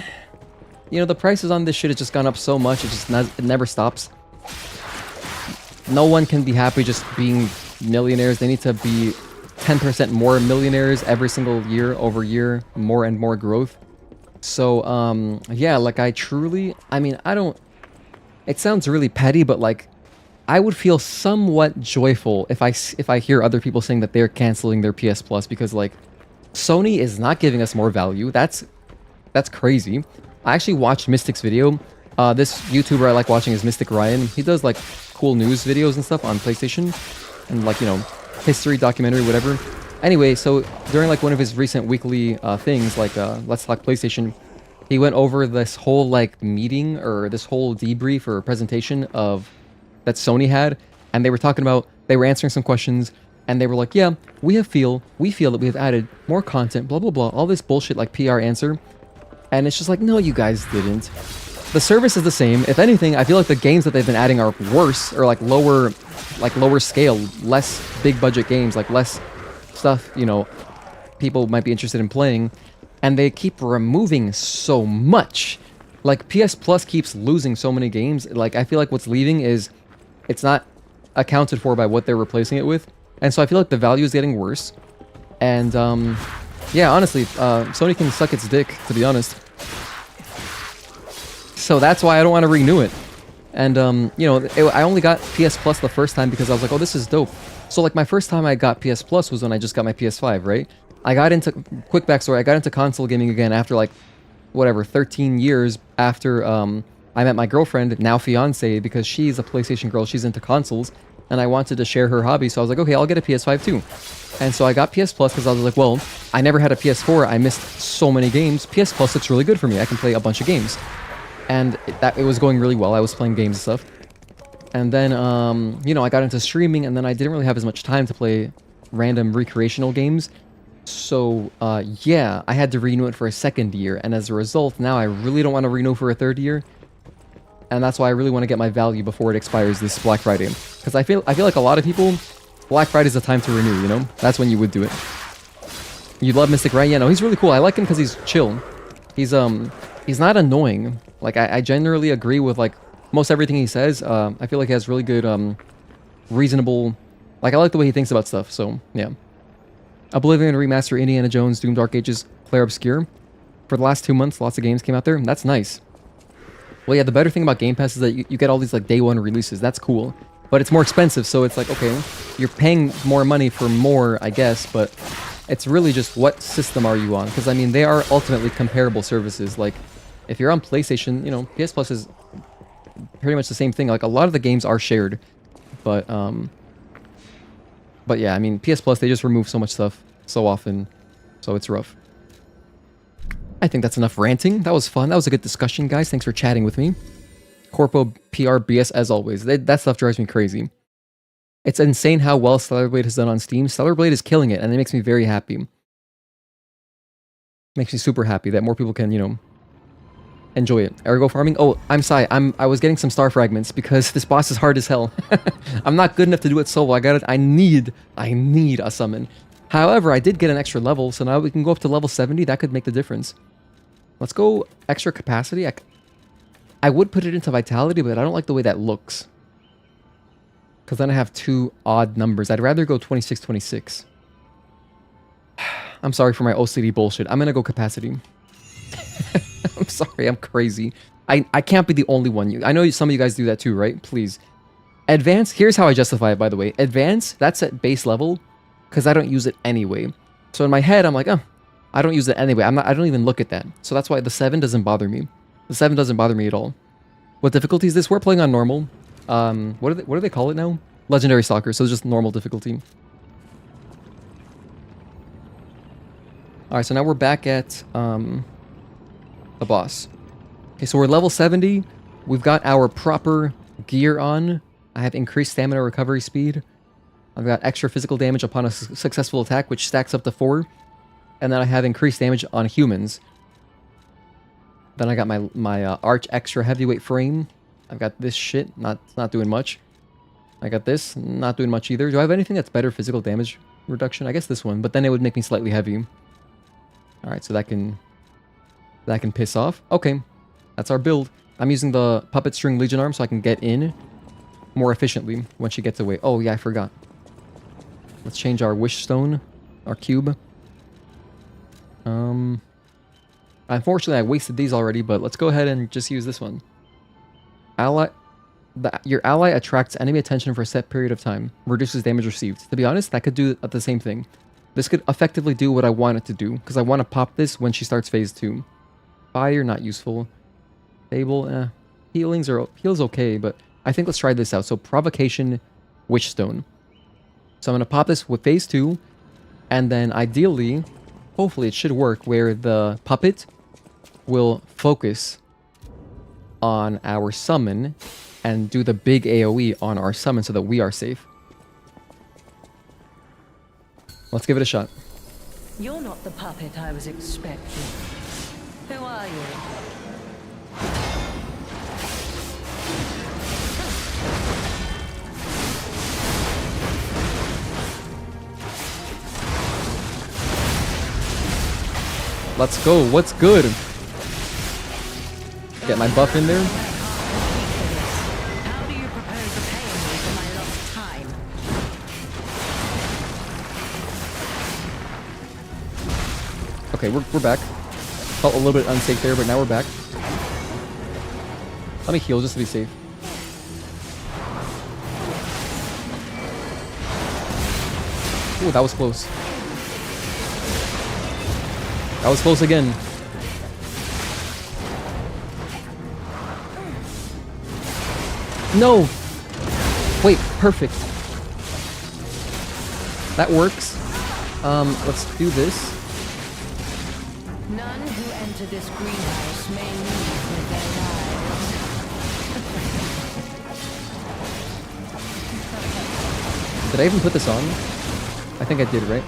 know, the prices on this shit have just gone up so much. It never stops. No one can be happy just being millionaires. They need to be 10% more millionaires every single year over year, more and more growth. So, yeah, like, I mean, it sounds really petty, but, like, I would feel somewhat joyful if I hear other people saying that they're canceling their PS Plus, because, like, Sony is not giving us more value. That's crazy. I actually watched Mystic's video. This YouTuber I like watching is Mystic Ryan. He does, like, cool news videos and stuff on PlayStation, and, like, you know, history, documentary, whatever. Anyway, so during, like, one of his recent weekly things, like Let's Talk PlayStation, he went over this whole, like, meeting, or this whole debrief or presentation that Sony had, and they were answering some questions, and they were like, yeah, we feel that we have added more content, blah blah blah, all this bullshit, like, PR answer. And it's just like, no, you guys didn't. The service is the same. If anything, I feel like the games that they've been adding are worse, or like lower scale, less big budget games, like less stuff, you know, people might be interested in playing. And they keep removing so much. Like, PS Plus keeps losing so many games. Like, I feel like what's leaving is, it's not accounted for by what they're replacing it with. And so I feel like the value is getting worse. And, yeah, honestly, Sony can suck its dick, to be honest. So that's why I don't want to renew it. And, you know, I only got PS Plus the first time because I was like, oh, this is dope. So, like, my first time I got PS Plus was when I just got my PS5, right? Quick backstory, I got into console gaming again after, like, whatever, 13 years after I met my girlfriend, now fiance, because she's a PlayStation girl, she's into consoles, and I wanted to share her hobby, so I was like, okay, I'll get a PS5 too. And so I got PS Plus because I was like, well, I never had a PS4, I missed so many games, PS Plus looks really good for me, I can play a bunch of games. And it was going really well, I was playing games and stuff. And then, you know, I got into streaming, and then I didn't really have as much time to play random recreational games. So, yeah, I had to renew it for a second year, and as a result, now I really don't want to renew for a third year. And that's why I really want to get my value before it expires this Black Friday. Because I feel like a lot of people, Black Friday is the time to renew, you know? That's when you would do it. You love Mystic, right? Yeah, no, he's really cool. I like him because he's chill. He's not annoying. Like, I generally agree with, like, most everything he says. I feel like he has really good, reasonable... Like, I like the way he thinks about stuff, so, yeah. Oblivion Remaster, Indiana Jones, Doom Dark Ages, Claire Obscure. For the last 2 months, lots of games came out there. That's nice. Well, yeah, the better thing about Game Pass is that you get all these, like, day one releases. That's cool. But it's more expensive, so it's like, okay, you're paying more money for more, I guess, but it's really just what system are you on? Because, I mean, they are ultimately comparable services. Like, if you're on PlayStation, you know, PS Plus is pretty much the same thing. Like, a lot of the games are shared, but yeah, I mean, PS Plus, they just remove so much stuff so often, so it's rough. I think that's enough ranting. That was fun. That was a good discussion, guys. Thanks for chatting with me. Corpo PR BS as always. That stuff drives me crazy. It's insane how well Stellar Blade has done on Steam. Stellar Blade is killing it, and it makes me very happy. Makes me super happy that more people can, you know, enjoy it. Ergo farming. Oh, I'm sorry. I was getting some star fragments because this boss is hard as hell. I'm not good enough to do it solo. I need a summon. However, I did get an extra level, so now we can go up to level 70. That could make the difference. Let's go extra capacity. I would put it into vitality, but I don't like the way that looks. Because then I have 2 odd numbers. I'd rather go 26, 26. I'm sorry for my OCD bullshit. I'm gonna go capacity. I'm sorry, I'm crazy. I can't be the only one. I know some of you guys do that too, right? Please. Advance, here's how I justify it, by the way. Advance, that's at base level, because I don't use it anyway. So in my head, I'm like, oh, I don't use it anyway. I don't even look at that. So that's why the 7 doesn't bother me. The 7 doesn't bother me at all. What difficulty is this? We're playing on normal. What do they call it now? Legendary Stalker, so it's just normal difficulty. Alright, so now we're back at the boss. Okay, so we're level 70. We've got our proper gear on. I have increased stamina recovery speed. I've got extra physical damage upon a successful attack, which stacks up to 4. And then I have increased damage on humans. Then I got my Arch Extra Heavyweight Frame. I've got this shit, not doing much. I got this, not doing much either. Do I have anything that's better physical damage reduction? I guess this one, but then it would make me slightly heavy. Alright, so that can piss off. Okay, that's our build. I'm using the Puppet String Legion Arm so I can get in more efficiently when she gets away. Oh yeah, I forgot. Let's change our Wish Stone, our cube. Unfortunately, I wasted these already, but let's go ahead and just use this one. Your ally attracts enemy attention for a set period of time. Reduces damage received. To be honest, that could do the same thing. This could effectively do what I want it to do, because I want to pop this when she starts phase 2. Fire, not useful. Stable, heals okay, but I think let's try this out. So Provocation, Wish Stone. So I'm going to pop this with phase 2, and then ideally, hopefully it should work, where the puppet will focus on our summon and do the big AoE on our summon so that we are safe. Let's give it a shot. You're not the puppet I was expecting. Who are you? Let's go. What's good? Get my buff in there. How do you propose repaying me for my lost time? Okay, we're back. Felt a little bit unsafe there, but now we're back. Let me heal just to be safe. Ooh, that was close. That was close again. No! Wait, perfect. That works. Let's do this. None who enter this greenhouse may leave with their lives. Did I even put this on? I think I did, right?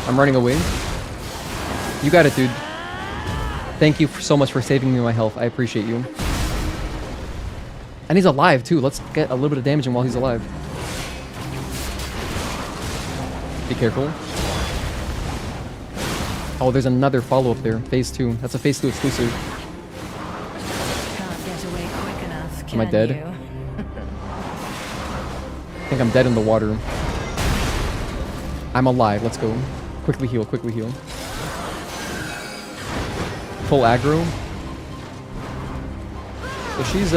I'm running away. You got it, dude. Thank you so much for saving me my health. I appreciate you. And he's alive, too. Let's get a little bit of damage in while he's alive. Be careful. Oh, there's another follow-up there. Phase 2. That's a Phase 2 exclusive. Can't get away quick enough, Am I can dead? you? I think I'm dead in the water. I'm alive. Let's go. Quickly heal. Quickly heal. Full aggro. So she's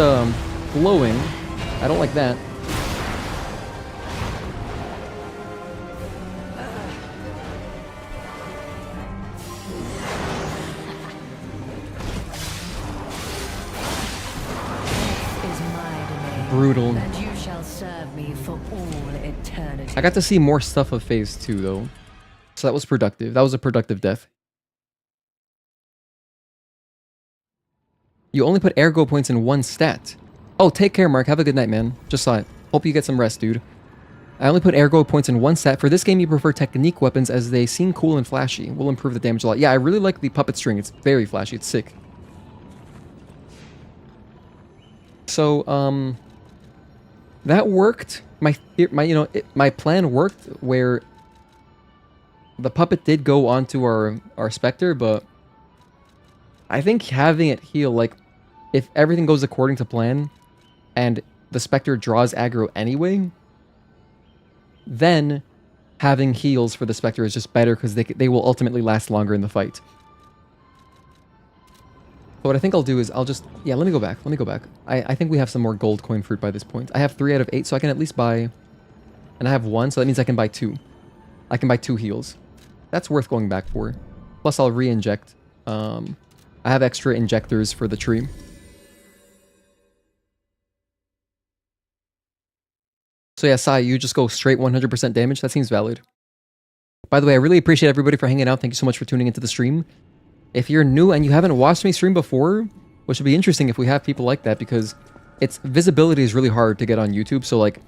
glowing. I don't like that. Is my domain, Brutal. and you shall serve me for all eternity. I got to see more stuff of Phase 2 though. So that was productive. That was a productive death. You only put ergo points in one stat. Oh, take care, Mark. Have a good night, man. Just saw it. Hope you get some rest, dude. I only put ergo points in one stat. For this game, you prefer technique weapons as they seem cool and flashy. Will improve the damage a lot. Yeah, I really like the puppet string. It's very flashy. It's sick. So, that worked. My plan worked where the puppet did go onto our Spectre, but I think having it heal, like, if everything goes according to plan, and the Spectre draws aggro anyway, then having heals for the Spectre is just better because they will ultimately last longer in the fight. So what I think I'll do is I'll just... Yeah, let me go back. Let me go back. I think we have some more gold coin fruit by this point. I have 3 out of 8, so I can at least buy... And I have 1, so that means I can buy 2. I can buy 2 heals. That's worth going back for. Plus I'll re-inject. I have extra injectors for the tree. So yeah, Sai, you just go straight 100% damage. That seems valid. By the way, I really appreciate everybody for hanging out. Thank you so much for tuning into the stream. If you're new and you haven't watched me stream before, which would be interesting if we have people like that, because its visibility is really hard to get on YouTube. So like,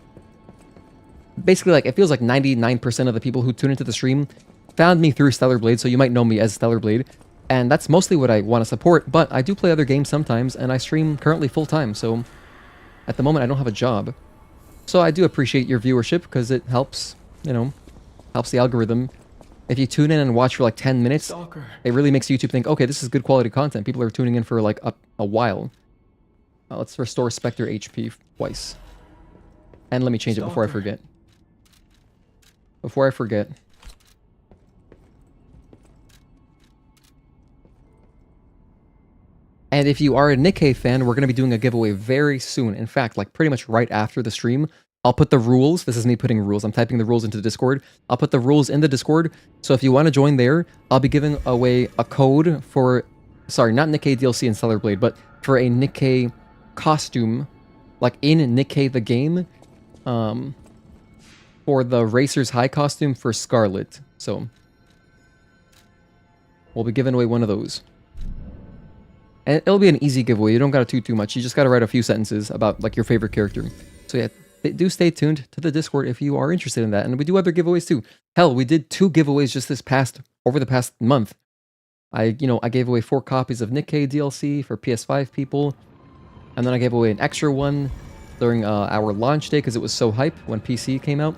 basically like, it feels like 99% of the people who tune into the stream found me through Stellar Blade, so you might know me as Stellar Blade. And that's mostly what I want to support, but I do play other games sometimes, and I stream currently full-time, so at the moment I don't have a job. So I do appreciate your viewership, because it helps, you know, helps the algorithm. If you tune in and watch for like 10 minutes, Stalker. it really makes YouTube think, okay, this is good quality content. People are tuning in for like a while. Let's restore Spectre HP twice. And let me change it before I forget. Before I forget. And if you are a Nikkei fan, we're going to be doing a giveaway very soon. In fact, like pretty much right after the stream. I'll put the rules. This is me putting rules. I'm typing the rules into the Discord. I'll put the rules in the Discord. So if you want to join there, I'll be giving away a code for... Sorry, not Nikkei DLC and Stellar Blade, but for a Nikkei costume. Like in Nikkei the game. For the Racer's High costume for Scarlet. So we'll be giving away one of those. And it'll be an easy giveaway. You don't gotta do too much. You just gotta write a few sentences about like your favorite character. So yeah, do stay tuned to the Discord if you are interested in that. And we do other giveaways too. Hell, we did 2 giveaways just over the past month. I gave away 4 copies of Nikkei DLC for PS5 people. And then I gave away an extra one during our launch day because it was so hype when PC came out.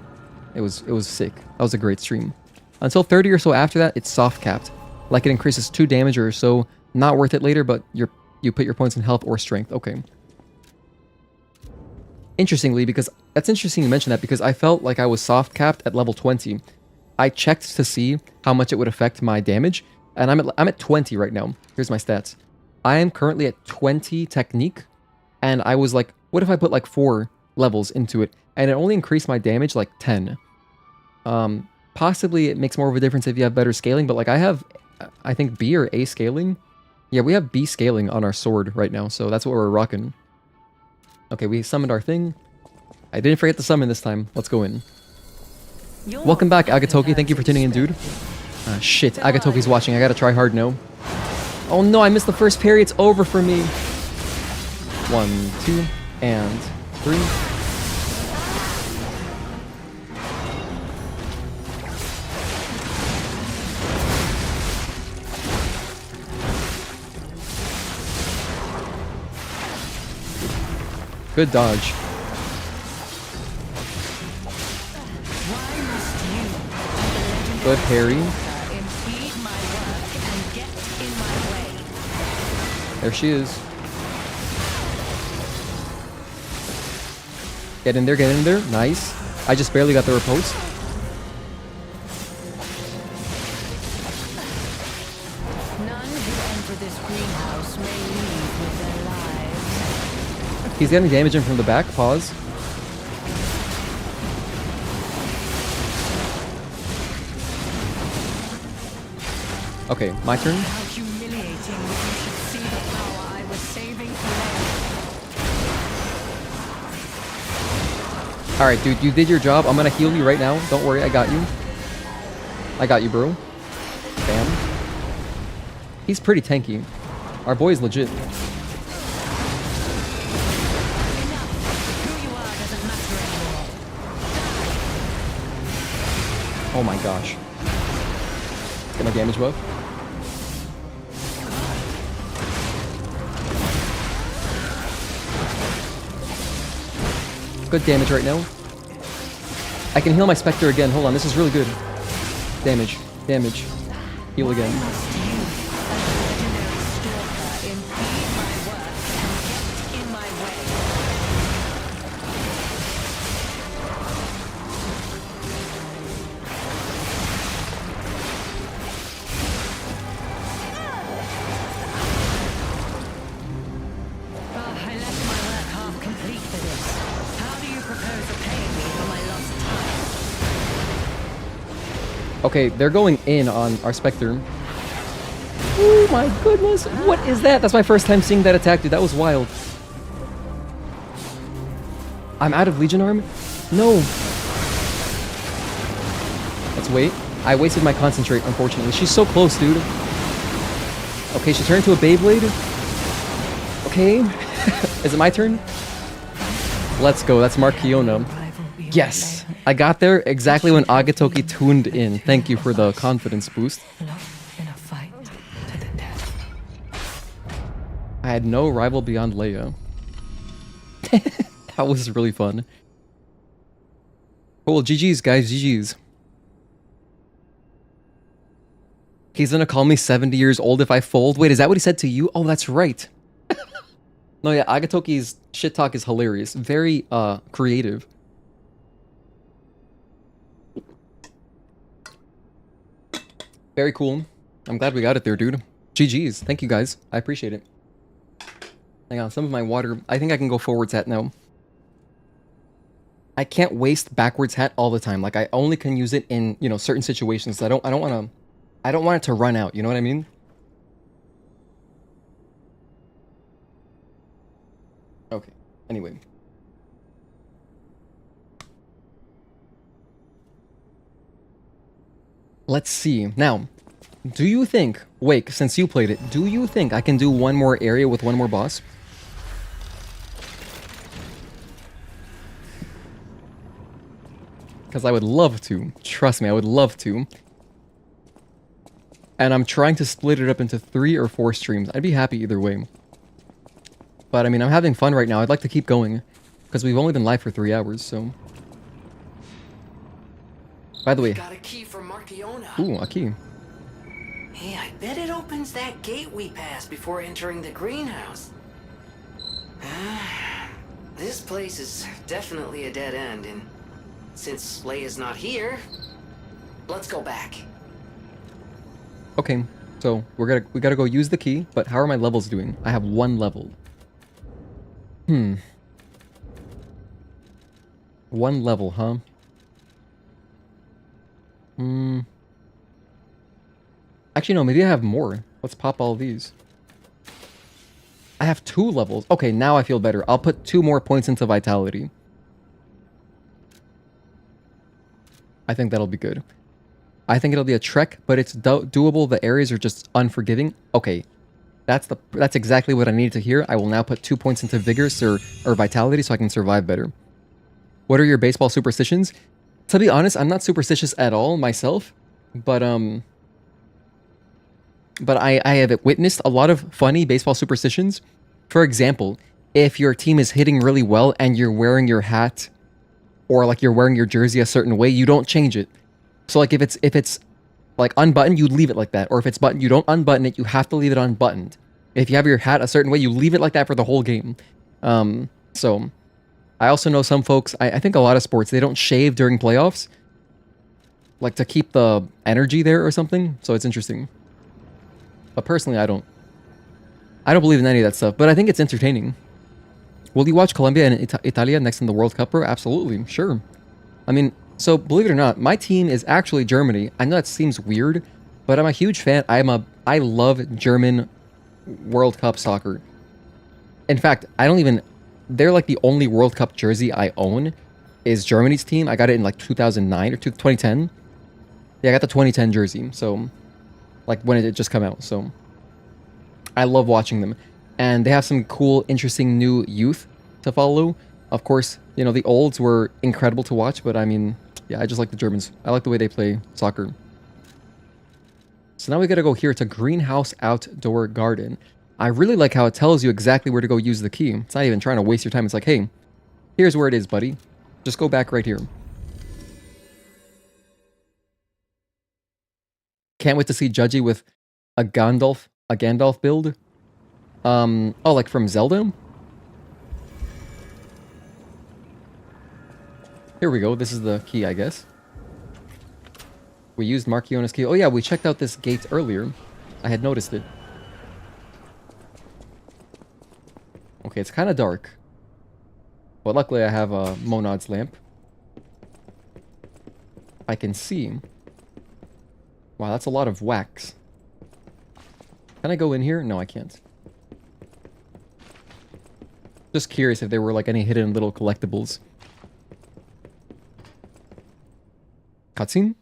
It was sick. That was a great stream. Until 30 or so after that, it's soft capped. Like it increases 2 damage or so. Not worth it later, but you put your points in health or strength. Okay. Interestingly, because that's interesting you mention that because I felt like I was soft capped at level 20. I checked to see how much it would affect my damage, and I'm at 20 right now. Here's my stats. I am currently at 20 technique, and I was like, what if I put like 4 levels into it, and it only increased my damage like 10. Possibly it makes more of a difference if you have better scaling, but like I have, I think B or A scaling. Yeah, we have B scaling on our sword right now, so that's what we're rocking. Okay, we summoned our thing. I didn't forget to summon this time. Let's go in. Welcome back, Agatoki. Thank you for tuning in, dude. Shit, Agatoki's watching. I gotta try hard now. Oh no, I missed the first parry. It's over for me. 1, 2, and 3. Good dodge. Why must you, the Good parry. Impede my work and get in my way. There she is. Get in there, get in there. Nice. I just barely got the riposte. None who enter this greenhouse may leave with their lives. He's getting damage in from the back. Pause. Okay, my turn. How humiliating that you should see the power I was saving for later. Alright, dude, you did your job. I'm gonna heal you right now. Don't worry, I got you. I got you, bro. Bam. He's pretty tanky. Our boy's legit. Enough. Who you are doesn't matter anymore. Oh my gosh. Get my damage buff. Good damage right now. I can heal my Spectre again. Hold on, this is really good. Damage. Damage. Heal again. Must you, a legendary stalker, impede my work and get in my way? I left my work half complete for this. How do you propose repaying me for my lost time? Okay, they're going in on our Spectre. Oh my goodness. What is that? That's my first time seeing that attack, dude. That was wild. I'm out of Legion Arm? No. Let's wait. I wasted my concentrate, unfortunately. She's so close, dude. Okay, she turned into a Beyblade. Okay. Is it my turn? Let's go. That's Markiona. Yes. I got there exactly when Agatoki tuned in. Thank you for the confidence boost. Love in a fight to the death. I had no rival beyond Leia. That was really fun. Cool. GG's, guys. GG's. He's gonna call me 70 years old if I fold. Wait, is that what he said to you? Oh, that's right. No, yeah, Agatoki's shit talk is hilarious. Very, creative. Very cool. I'm glad we got it there, dude. GG's. Thank you, guys. I appreciate it. Hang on, some of my water. I think I can go forwards hat now. I can't waste backwards hat all the time. Like, I only can use it in, you know, certain situations. I don't want it to run out. You know what I mean? Okay. Anyway. Let's see. Now, do you think, Wake, since you played it, do you think I can do one more area with one more boss? Because I would love to. Trust me, I would love to. And I'm trying to split it up into 3 or 4 streams. I'd be happy either way. But I mean, I'm having fun right now. I'd like to keep going. Because we've only been live for 3 hours, so... By the way... Got a key from Markiona. Ooh, a key. Hey, I bet it opens that gate we passed before entering the greenhouse. This place is definitely a dead end, and since Leia's not here, let's go back. Okay, so we gotta go use the key, but how are my levels doing? I have 1 level. 1 level, huh? Actually, no, maybe I have more. Let's pop all these. I have 2 levels. Okay, now I feel better. I'll put 2 more points into vitality. I think that'll be good. I think it'll be a trek, but it's doable. The areas are just unforgiving. Okay, that's exactly what I needed to hear. I will now put 2 points into vigor or vitality so I can survive better. What are your baseball superstitions? To be honest, I'm not superstitious at all myself, but I have witnessed a lot of funny baseball superstitions. For example, if your team is hitting really well and you're wearing your hat or like you're wearing your jersey a certain way, you don't change it. So like if it's Like unbuttoned, you leave it like that. Or if it's buttoned, you don't unbutton it. You have to leave it unbuttoned. If you have your hat a certain way, you leave it like that for the whole game. So I also know some folks, I think a lot of sports, they don't shave during playoffs. Like to keep the energy there or something. So it's interesting. But personally, I don't believe in any of that stuff. But I think it's entertaining. Will you watch Colombia and Italia next in the World Cup, bro? Absolutely, sure. I mean, so believe it or not, my team is actually Germany. I know that seems weird, but I'm a huge fan. I love German World Cup soccer. In fact, they're like the only World Cup jersey I own is Germany's team. I got it in like 2009 or 2010. Yeah, I got the 2010 jersey. So like when it just come out. So I love watching them. And they have some cool, interesting new youth to follow. Of course, you know, the olds were incredible to watch, but I mean, yeah, I just like the Germans. I like the way they play soccer. So now we gotta go here to Greenhouse Outdoor Garden. I really like how it tells you exactly where to go use the key. It's not even trying to waste your time. It's like, hey, here's where it is, buddy. Just go back right here. Can't wait to see Judgy with a Gandalf build. Oh, like from Zelda? Here we go. This is the key, I guess. We used Markiona's key. Oh yeah, we checked out this gate earlier. I had noticed it. Okay, it's kind of dark. But luckily I have a Monad's lamp. I can see. Wow, that's a lot of wax. Can I go in here? No, I can't. Just curious if there were like any hidden little collectibles. Cutscene?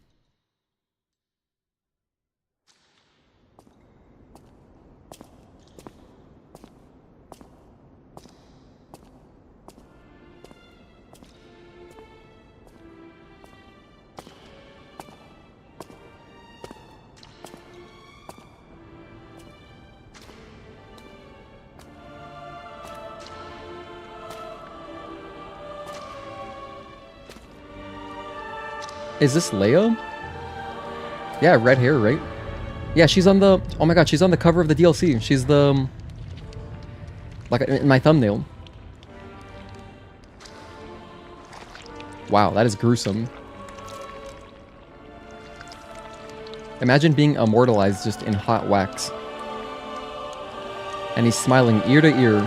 Is this Leia? Yeah, red hair, right? Yeah, she's on the... Oh my god, she's on the cover of the DLC. She's the... Like, in my thumbnail. Wow, that is gruesome. Imagine being immortalized just in hot wax. And he's smiling ear to ear.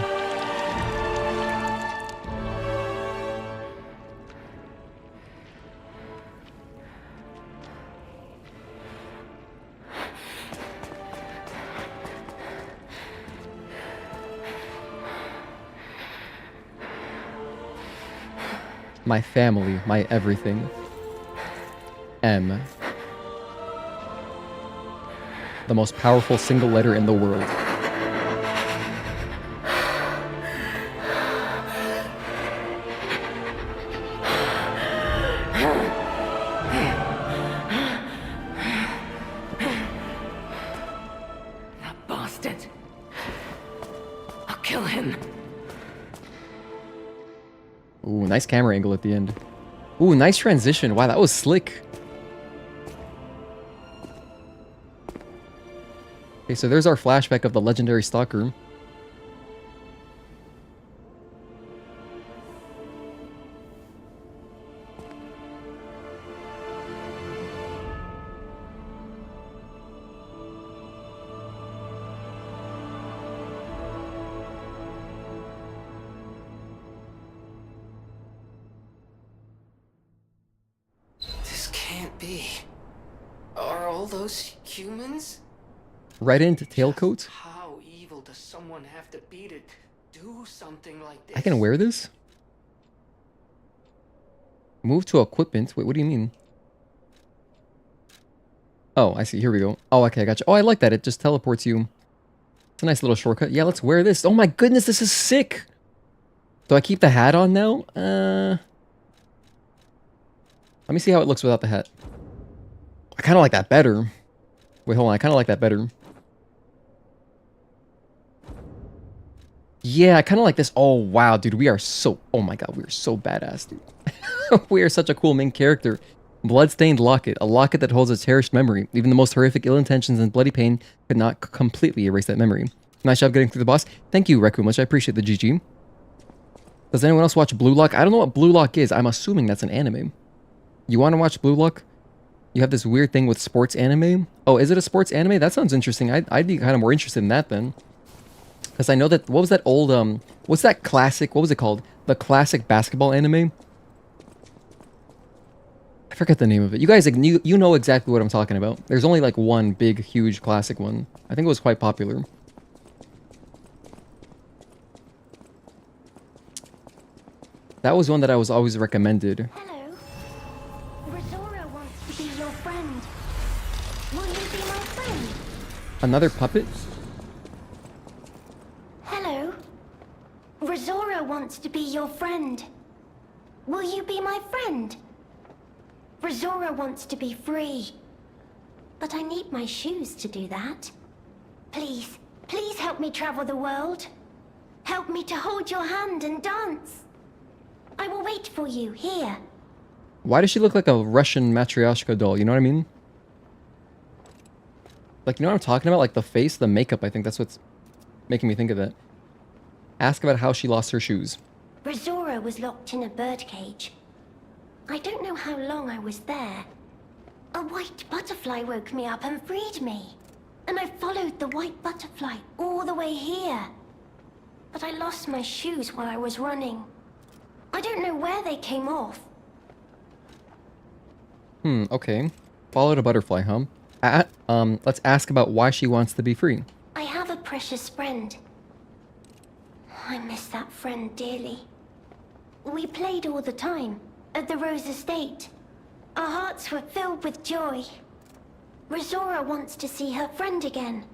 My family, my everything. M. The most powerful single letter in the world. That bastard. I'll kill him. Ooh, nice camera angle at the end. Ooh, nice transition. Wow, that was slick. Okay, so there's our flashback of the legendary stalker. This can't be. Are all those humans? Red-end tailcoat? How evil does someone have to be to do something like this? I can wear this? Move to equipment? Wait, what do you mean? Oh, I see. Here we go. Oh, okay, I got you. Oh, I like that. It just teleports you. It's a nice little shortcut. Yeah, let's wear this. Oh my goodness, this is sick! Do I keep the hat on now? Let me see how it looks without the hat. I kind of like that better. Wait, hold on. I kind of like that better. Yeah, I kind of like this. Oh, wow, dude. We are so... Oh, my God. We are so badass, dude. We are such a cool main character. Bloodstained locket. A locket that holds a cherished memory. Even the most horrific ill intentions and bloody pain could not completely erase that memory. Nice job getting through the boss. Thank you, Reku, much. I appreciate the GG. Does anyone else watch Blue Lock? I don't know what Blue Lock is. I'm assuming that's an anime. You want to watch Blue Lock? You have this weird thing with sports anime. Oh, is it a sports anime? That sounds interesting. I'd be kind of more interested in that then. Because I know that... What was that old... What's that classic... What was it called? The classic basketball anime? I forget the name of it. You guys, you know exactly what I'm talking about. There's only like one big, huge classic one. I think it was quite popular. That was one that I was always recommended. Hello. Rosora wants to be your friend. Will you be my friend? Another puppet? Hello. Rosora wants to be your friend. Will you be my friend? Rosora wants to be free. But I need my shoes to do that. Please, please help me travel the world. Help me to hold your hand and dance. I will wait for you here. Why does she look like a Russian matryoshka doll? You know what I mean? Like, you know what I'm talking about? Like the face, the makeup, I think that's what's making me think of that. Ask about how she lost her shoes. Rosora was locked in a birdcage. I don't know how long I was there. A white butterfly woke me up and freed me. And I followed the white butterfly all the way here. But I lost my shoes while I was running. I don't know where they came off. Okay. Followed a butterfly, huh? Let's ask about why she wants to be free. I have a precious friend. I miss that friend dearly. We played all the time at the Rose Estate. Our hearts were filled with joy. Rosora wants to see her friend again.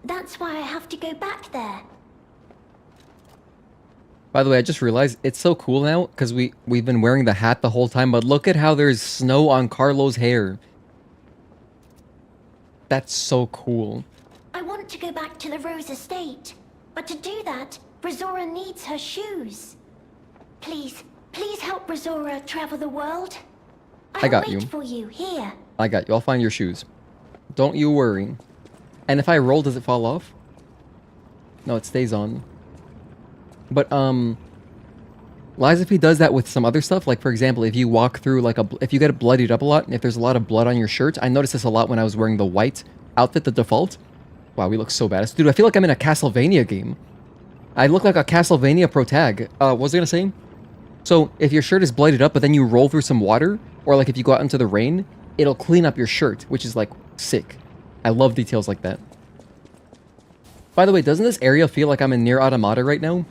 That's why I have to go back there. By the way, I just realized it's so cool now because we've been wearing the hat the whole time, but look at how there's snow on Carlo's hair. That's so cool. I want to go back to the Rose Estate. But to do that, Rosora needs her shoes. Please, please help Rosora travel the world. I got you. I'll wait for you here. I got you. I'll find your shoes. Don't you worry. And if I roll, does it fall off? No, it stays on. But, Liza P does that with some other stuff. Like, for example, if you walk through, like, if you get bloodied up a lot, and if there's a lot of blood on your shirt, I noticed this a lot when I was wearing the white outfit, the default. Wow, we look so badass. Dude, I feel like I'm in a Castlevania game. I look like a Castlevania protag. What was I gonna say? So, if your shirt is bloodied up, but then you roll through some water, or, like, if you go out into the rain, it'll clean up your shirt, which is, like, sick. I love details like that. By the way, doesn't this area feel like I'm in Nier Automata right now?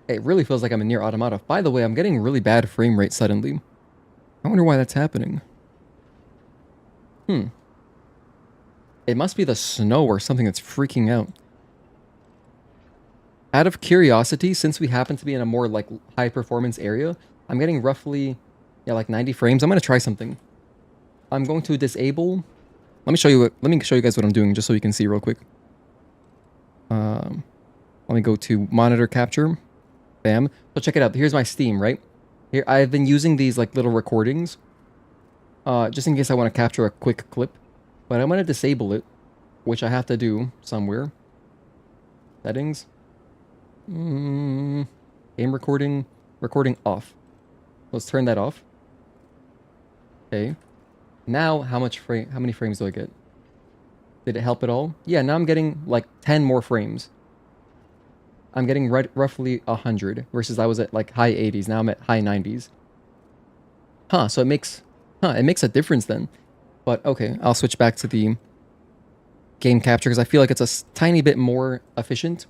It really feels like I'm in Nier Automata. By the way, I'm getting really bad frame rate suddenly. I wonder why that's happening. It must be the snow or something that's freaking out. Out of curiosity, since we happen to be in a more, like, high-performance area, I'm getting roughly, yeah, like 90 frames. I'm going to try something. I'm going to disable... Let me show you guys what I'm doing, just so you can see real quick. Let me go to monitor capture. Bam. So check it out. Here's my Steam, right? Here, I've been using these, like, little recordings. Just in case I want to capture a quick clip. But I'm going to disable it, which I have to do somewhere. Settings. Game recording. Recording off. Let's turn that off. Okay. Now, how many frames do I get? Did it help at all? Yeah, now I'm getting, like, 10 more frames. I'm getting roughly 100, versus I was at, like, high 80s. Now I'm at high 90s. Huh, so it makes a difference then. But, okay, I'll switch back to the game capture, because I feel like it's a tiny bit more efficient.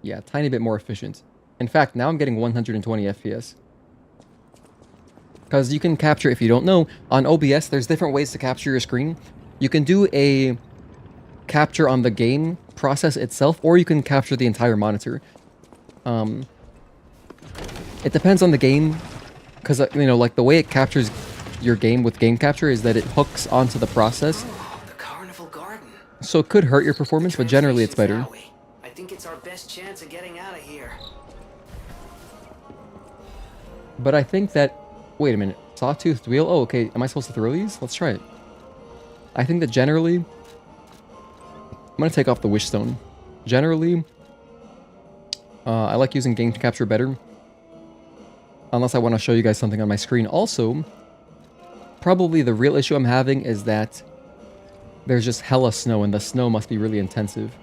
Yeah, tiny bit more efficient. In fact, now I'm getting 120 FPS. Because you can capture, if you don't know, on OBS, there's different ways to capture your screen. You can do a capture on the game process itself, or you can capture the entire monitor. It depends on the game, because, you know, like, the way it captures your game with game capture is that it hooks onto the process. Oh, the Carnival Garden. So it could hurt your performance, but generally it's better. I think it's our best chance of getting out of here. But I think that... Wait a minute. Sawtoothed wheel? Oh, okay. Am I supposed to throw these? Let's try it. I think that generally... I'm going to take off the wish stone. Generally, I like using game capture better. Unless I want to show you guys something on my screen. Also, probably the real issue I'm having is that there's just hella snow, and the snow must be really intensive.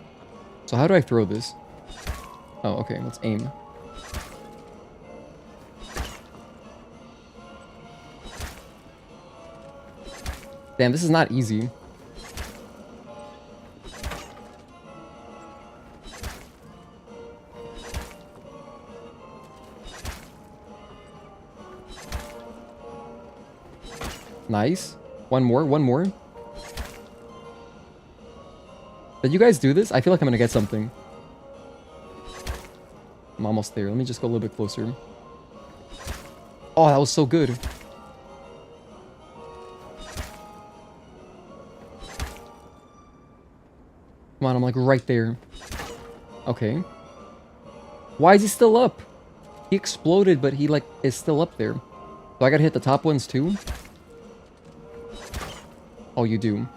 So how do I throw this? Oh, okay. Let's aim. Damn, this is not easy. Nice. One more, one more. Did you guys do this? I feel like I'm gonna get something. I'm almost there. Let me just go a little bit closer. Oh, that was so good. Come on, I'm like right there. Okay. Why is he still up? He exploded, but he like is still up there. So I gotta hit the top ones too? Oh, you do.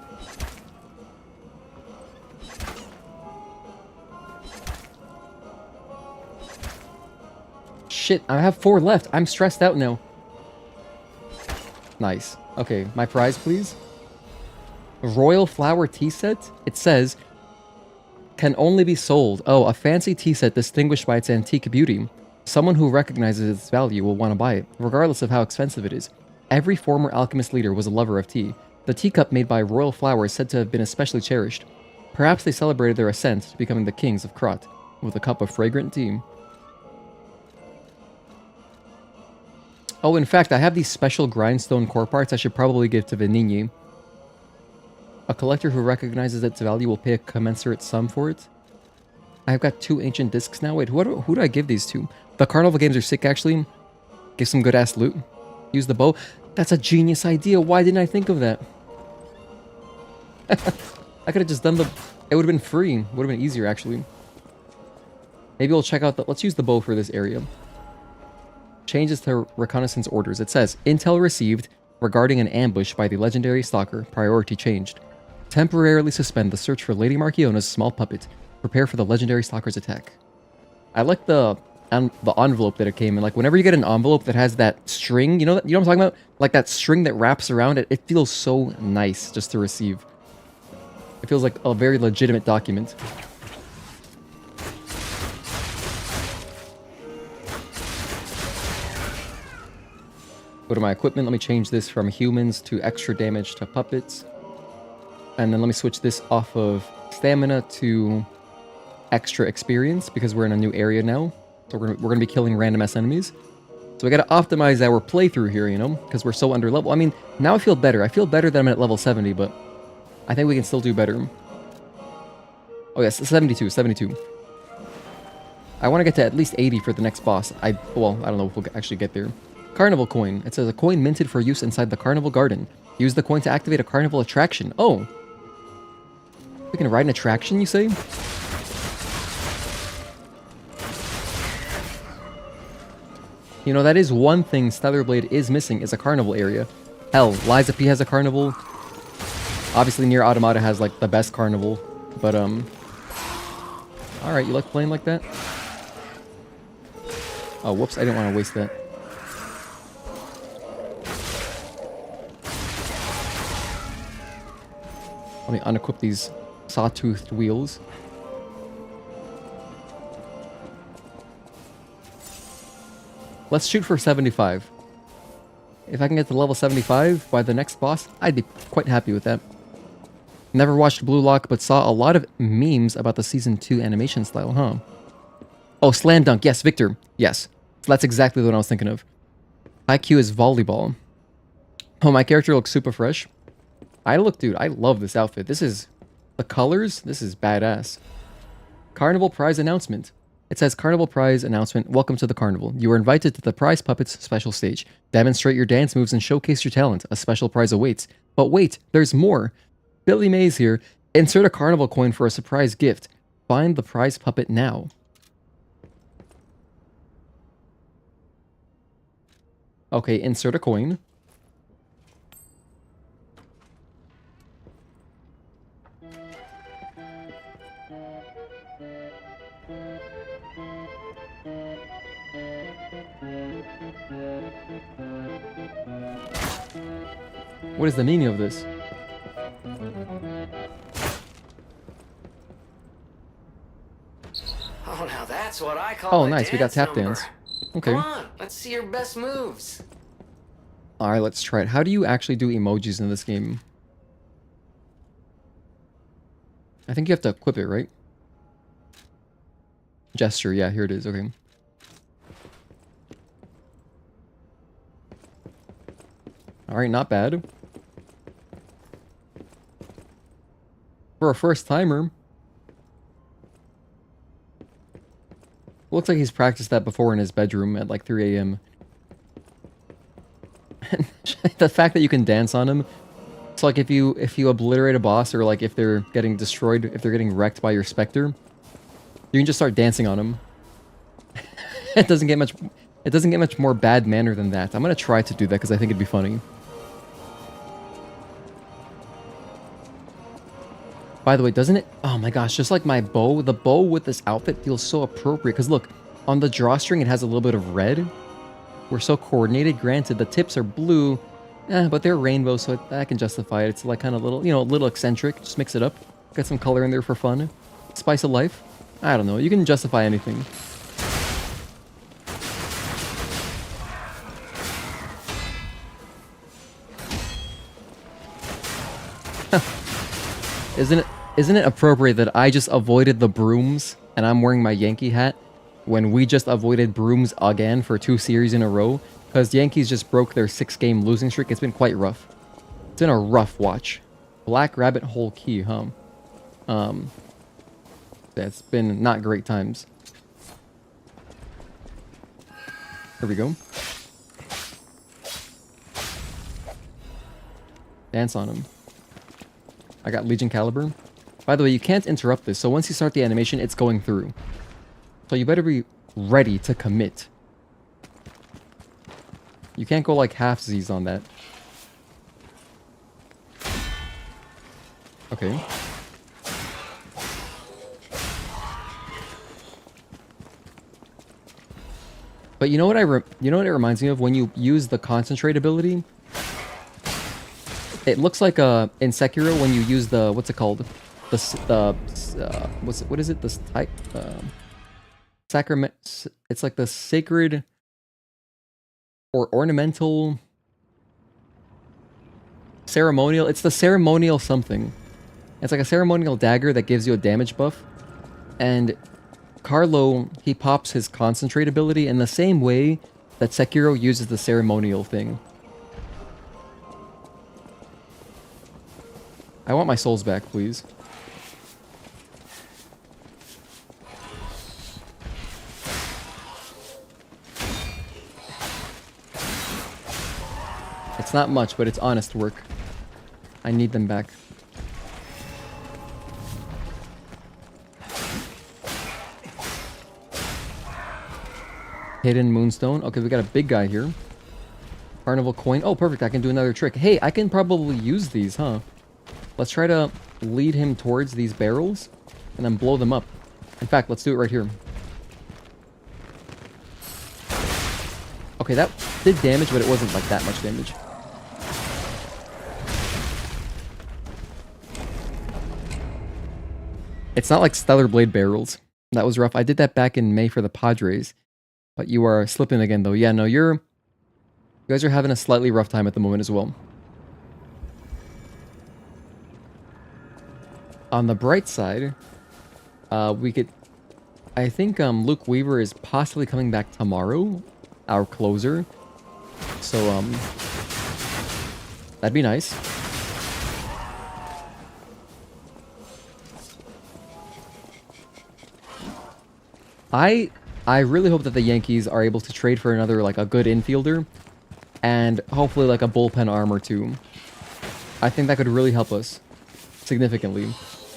Shit, I have 4 left. I'm stressed out now. Nice. Okay, my prize, please. Royal Flower tea set? It says, can only be sold. Oh, a fancy tea set distinguished by its antique beauty. Someone who recognizes its value will want to buy it, regardless of how expensive it is. Every former alchemist leader was a lover of tea. The teacup made by Royal Flower is said to have been especially cherished. Perhaps they celebrated their ascent to becoming the kings of Krat, with a cup of fragrant tea. Oh, in fact, I have these special grindstone core parts I should probably give to Veronique. A collector who recognizes its value will pay a commensurate sum for it. I've got 2 ancient discs now. Wait, who do I give these to? The Carnival games are sick, actually. Give some good-ass loot. Use the bow. That's a genius idea. Why didn't I think of that? I could have just done the... It would have been free. Would have been easier, actually. Maybe we'll check out the... Let's use the bow for this area. Changes to reconnaissance orders. It says, intel received regarding an ambush by the legendary stalker. Priority changed. Temporarily suspend the search for Lady Markiona's small puppet. Prepare for the legendary stalker's attack. I like the envelope that it came in. Like, whenever you get an envelope that has that string, you know what I'm talking about? Like that string that wraps around it. It feels so nice just to receive. It feels like a very legitimate document. Go to my equipment. Let me change this from humans to extra damage to puppets. And then let me switch this off of stamina to extra experience because we're in a new area now. So we're gonna be killing random ass enemies. So we gotta optimize our playthrough here, you know, because we're so under level. I mean, now I feel better. I feel better that I'm at level 70, but I think we can still do better. Oh yes, 72, 72. I want to get to at least 80 for the next boss. Well, I don't know if we'll actually get there. Carnival coin. It says a coin minted for use inside the Carnival garden. Use the coin to activate a Carnival attraction. Oh. We can ride an attraction, you say? You know, that is one thing Stellarblade is missing, is a Carnival area. Hell, Liza P has a Carnival. Obviously, Nier Automata has, like, the best Carnival. But, alright, you like playing like that? Oh, whoops, I didn't want to waste that. Let me unequip these sawtoothed wheels. Let's shoot for 75. If I can get to level 75 by the next boss, I'd be quite happy with that. Never watched Blue Lock, but saw a lot of memes about the Season 2 animation style, huh? Oh, Slam Dunk. Yes, Victor. Yes. That's exactly what I was thinking of. IQ is volleyball. Oh, my character looks super fresh. Dude, I love this outfit. This is... The colors? This is badass. Carnival prize announcement. It says, Carnival prize announcement. Welcome to the Carnival. You are invited to the Prize Puppets special stage. Demonstrate your dance moves and showcase your talent. A special prize awaits. But wait, there's more. Billy Mays here. Insert a Carnival coin for a surprise gift. Find the prize puppet now. Okay, insert a coin. What is the meaning of this? Oh, now that's what I call Oh, a nice. We got tap number. dance. Okay. Come on, let's see your best moves. Alright, let's try it. How do you actually do emojis in this game? I think you have to equip it, right? Gesture, yeah, here it is. Okay. Alright, not bad. For a first timer. Looks like he's practiced that before in his bedroom at like 3 a.m. The fact that you can dance on him. It's like if you obliterate a boss, or like if they're getting destroyed, if they're getting wrecked by your specter, you can just start dancing on him. It doesn't get much more bad manner than that. I'm gonna try to do that because I think it'd be funny. By the way, doesn't it? Oh my gosh, just like my bow, the bow with this outfit feels so appropriate. Because look, on the drawstring it has a little bit of red. We're so coordinated. Granted, the tips are blue, but they're rainbow, so I can justify it. It's like kind of little, you know, a little eccentric. Just mix it up. Get some color in there for fun. Spice of life. I don't know. You can justify anything. Isn't it appropriate that I just avoided the brooms and I'm wearing my Yankee hat when we just avoided brooms again for 2 series in a row? Because Yankees just broke their 6-game losing streak. It's been quite rough. It's been a rough watch. Black rabbit hole key, huh? That's been not great times. Here we go. Dance on him. I got Legion Caliber. By the way, you can't interrupt this, so once you start the animation, it's going through. So you better be ready to commit. You can't go like half-Z's on that. Okay. But you know what you know what it reminds me of? When you use the concentrate ability, it looks like in Sekiro when you use the, what's it called? What is it? This type sacrament. It's like the sacred or ornamental ceremonial. It's the ceremonial something. It's like a ceremonial dagger that gives you a damage buff. And Carlo, he pops his concentrate ability in the same way that Sekiro uses the ceremonial thing. I want my souls back, please. It's not much, but it's honest work. I need them back. Hidden Moonstone. Okay, we got a big guy here. Carnival coin. Oh, perfect. I can do another trick. Hey, I can probably use these, huh? Let's try to lead him towards these barrels and then blow them up. In fact, let's do it right here. Okay, that did damage, but it wasn't like that much damage. It's not like Stellar Blade barrels. That was rough. I did that back in May for the Padres. But you are slipping again, though. Yeah, no, you guys are having a slightly rough time at the moment as well. On the bright side, we could... I think Luke Weaver is possibly coming back tomorrow, our closer. So, that'd be nice. I really hope that the Yankees are able to trade for another, like, a good infielder. And hopefully, like, a bullpen arm or two. I think that could really help us significantly.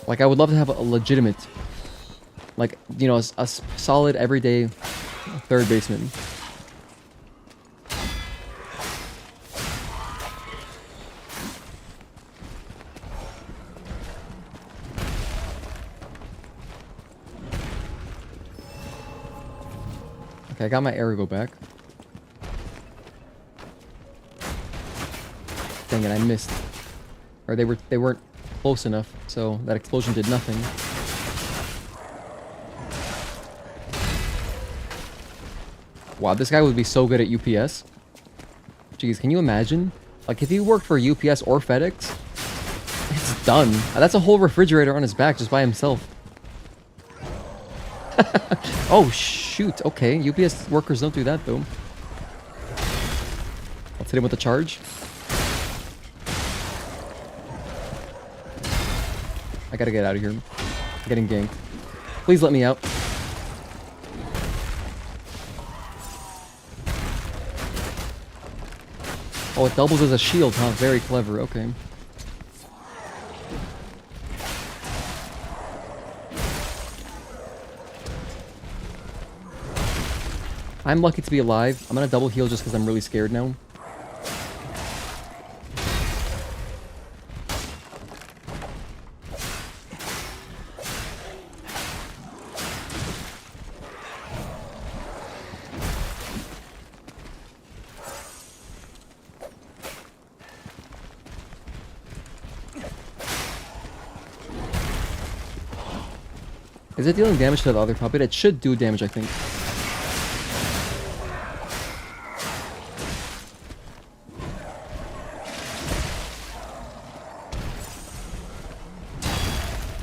Like, I would love to have a legitimate, like, you know, a solid, everyday third baseman. I got my arrow back. Dang it, I missed. Or they weren't close enough, so that explosion did nothing. Wow, this guy would be so good at UPS. Jeez, can you imagine? Like, if he worked for UPS or FedEx, it's done. That's a whole refrigerator on his back just by himself. Oh, shoot. Okay, UPS workers don't do that, though. Let's hit him with the charge. I gotta get out of here. I'm getting ganked. Please let me out. Oh, it doubles as a shield, huh? Very clever, okay. I'm lucky to be alive. I'm gonna double heal just because I'm really scared now. Is it dealing damage to the other puppet? It should do damage, I think.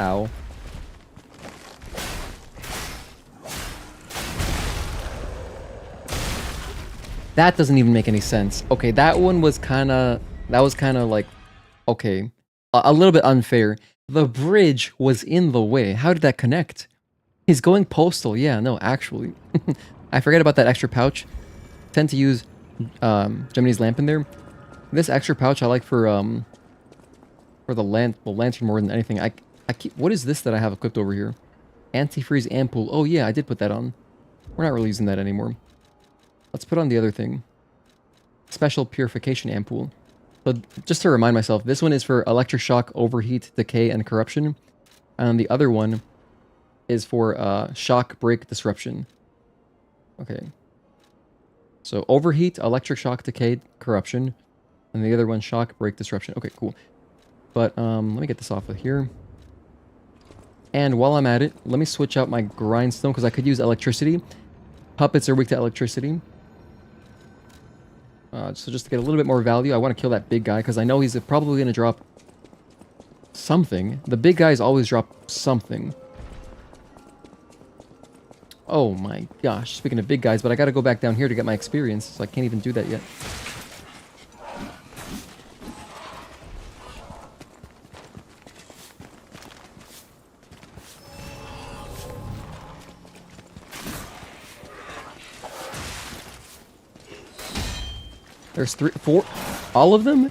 Ow. That doesn't even make any sense. Okay, that one was kind of... That was kind of like... Okay. A little bit unfair. The bridge was in the way. How did that connect? He's going postal. Yeah, no, actually. I forget about that extra pouch. Tend to use Gemini's lamp in there. This extra pouch I like for the lantern more than anything. I keep... What is this that I have equipped over here? Antifreeze ampoule. Oh yeah, I did put that on. We're not really using that anymore. Let's put on the other thing. Special purification ampoule. So just to remind myself, this one is for electric shock, overheat, decay, and corruption. And the other one is for shock, break, disruption. Okay. So overheat, electric shock, decay, corruption. And the other one, shock, break, disruption. Okay, cool. But let me get this off of here. And while I'm at it, let me switch out my grindstone because I could use electricity. Puppets are weak to electricity. So just to get a little bit more value, I want to kill that big guy because I know he's probably going to drop something. The big guys always drop something. Oh my gosh, speaking of big guys, but I got to go back down here to get my experience, so I can't even do that yet. There's 3, 4, all of them?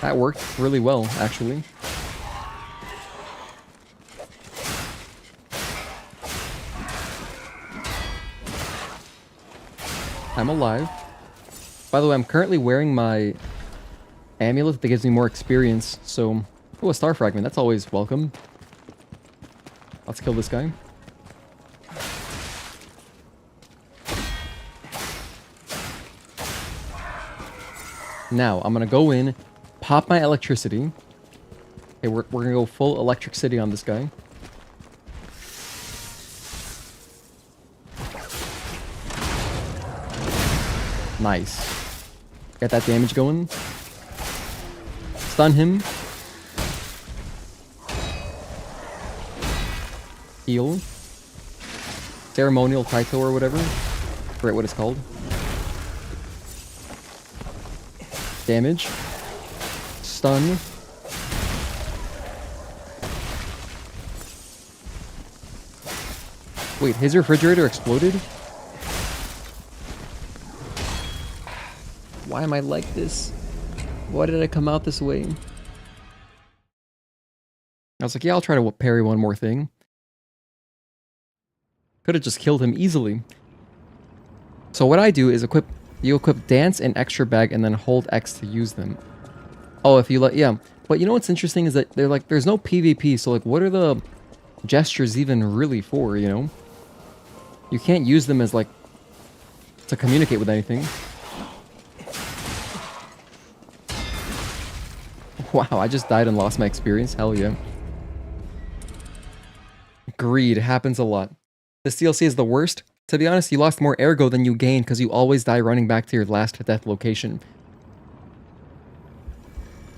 That worked really well, actually. I'm alive. By the way, I'm currently wearing my amulet that gives me more experience, so... Oh, a star fragment, that's always welcome. Let's kill this guy. Now, I'm gonna go in, pop my electricity. Okay, we're gonna go full electric city on this guy. Nice. Get that damage going. Stun him. Heal. Ceremonial Taito or whatever. Forget what it's called. Damage. Stun. Wait, his refrigerator exploded? Why am I like this? Why did I come out this way? I was like, yeah, I'll try to parry one more thing. Could have just killed him easily. So what I do is you equip dance and extra bag and then hold X to use them. Oh, if you let, yeah. But you know what's interesting is that they're like, there's no PvP, so like, what are the gestures even really for, you know? You can't use them as like, to communicate with anything. Wow, I just died and lost my experience. Hell yeah. Greed happens a lot. This DLC is the worst. To be honest, you lost more ergo than you gained because you always die running back to your last death location.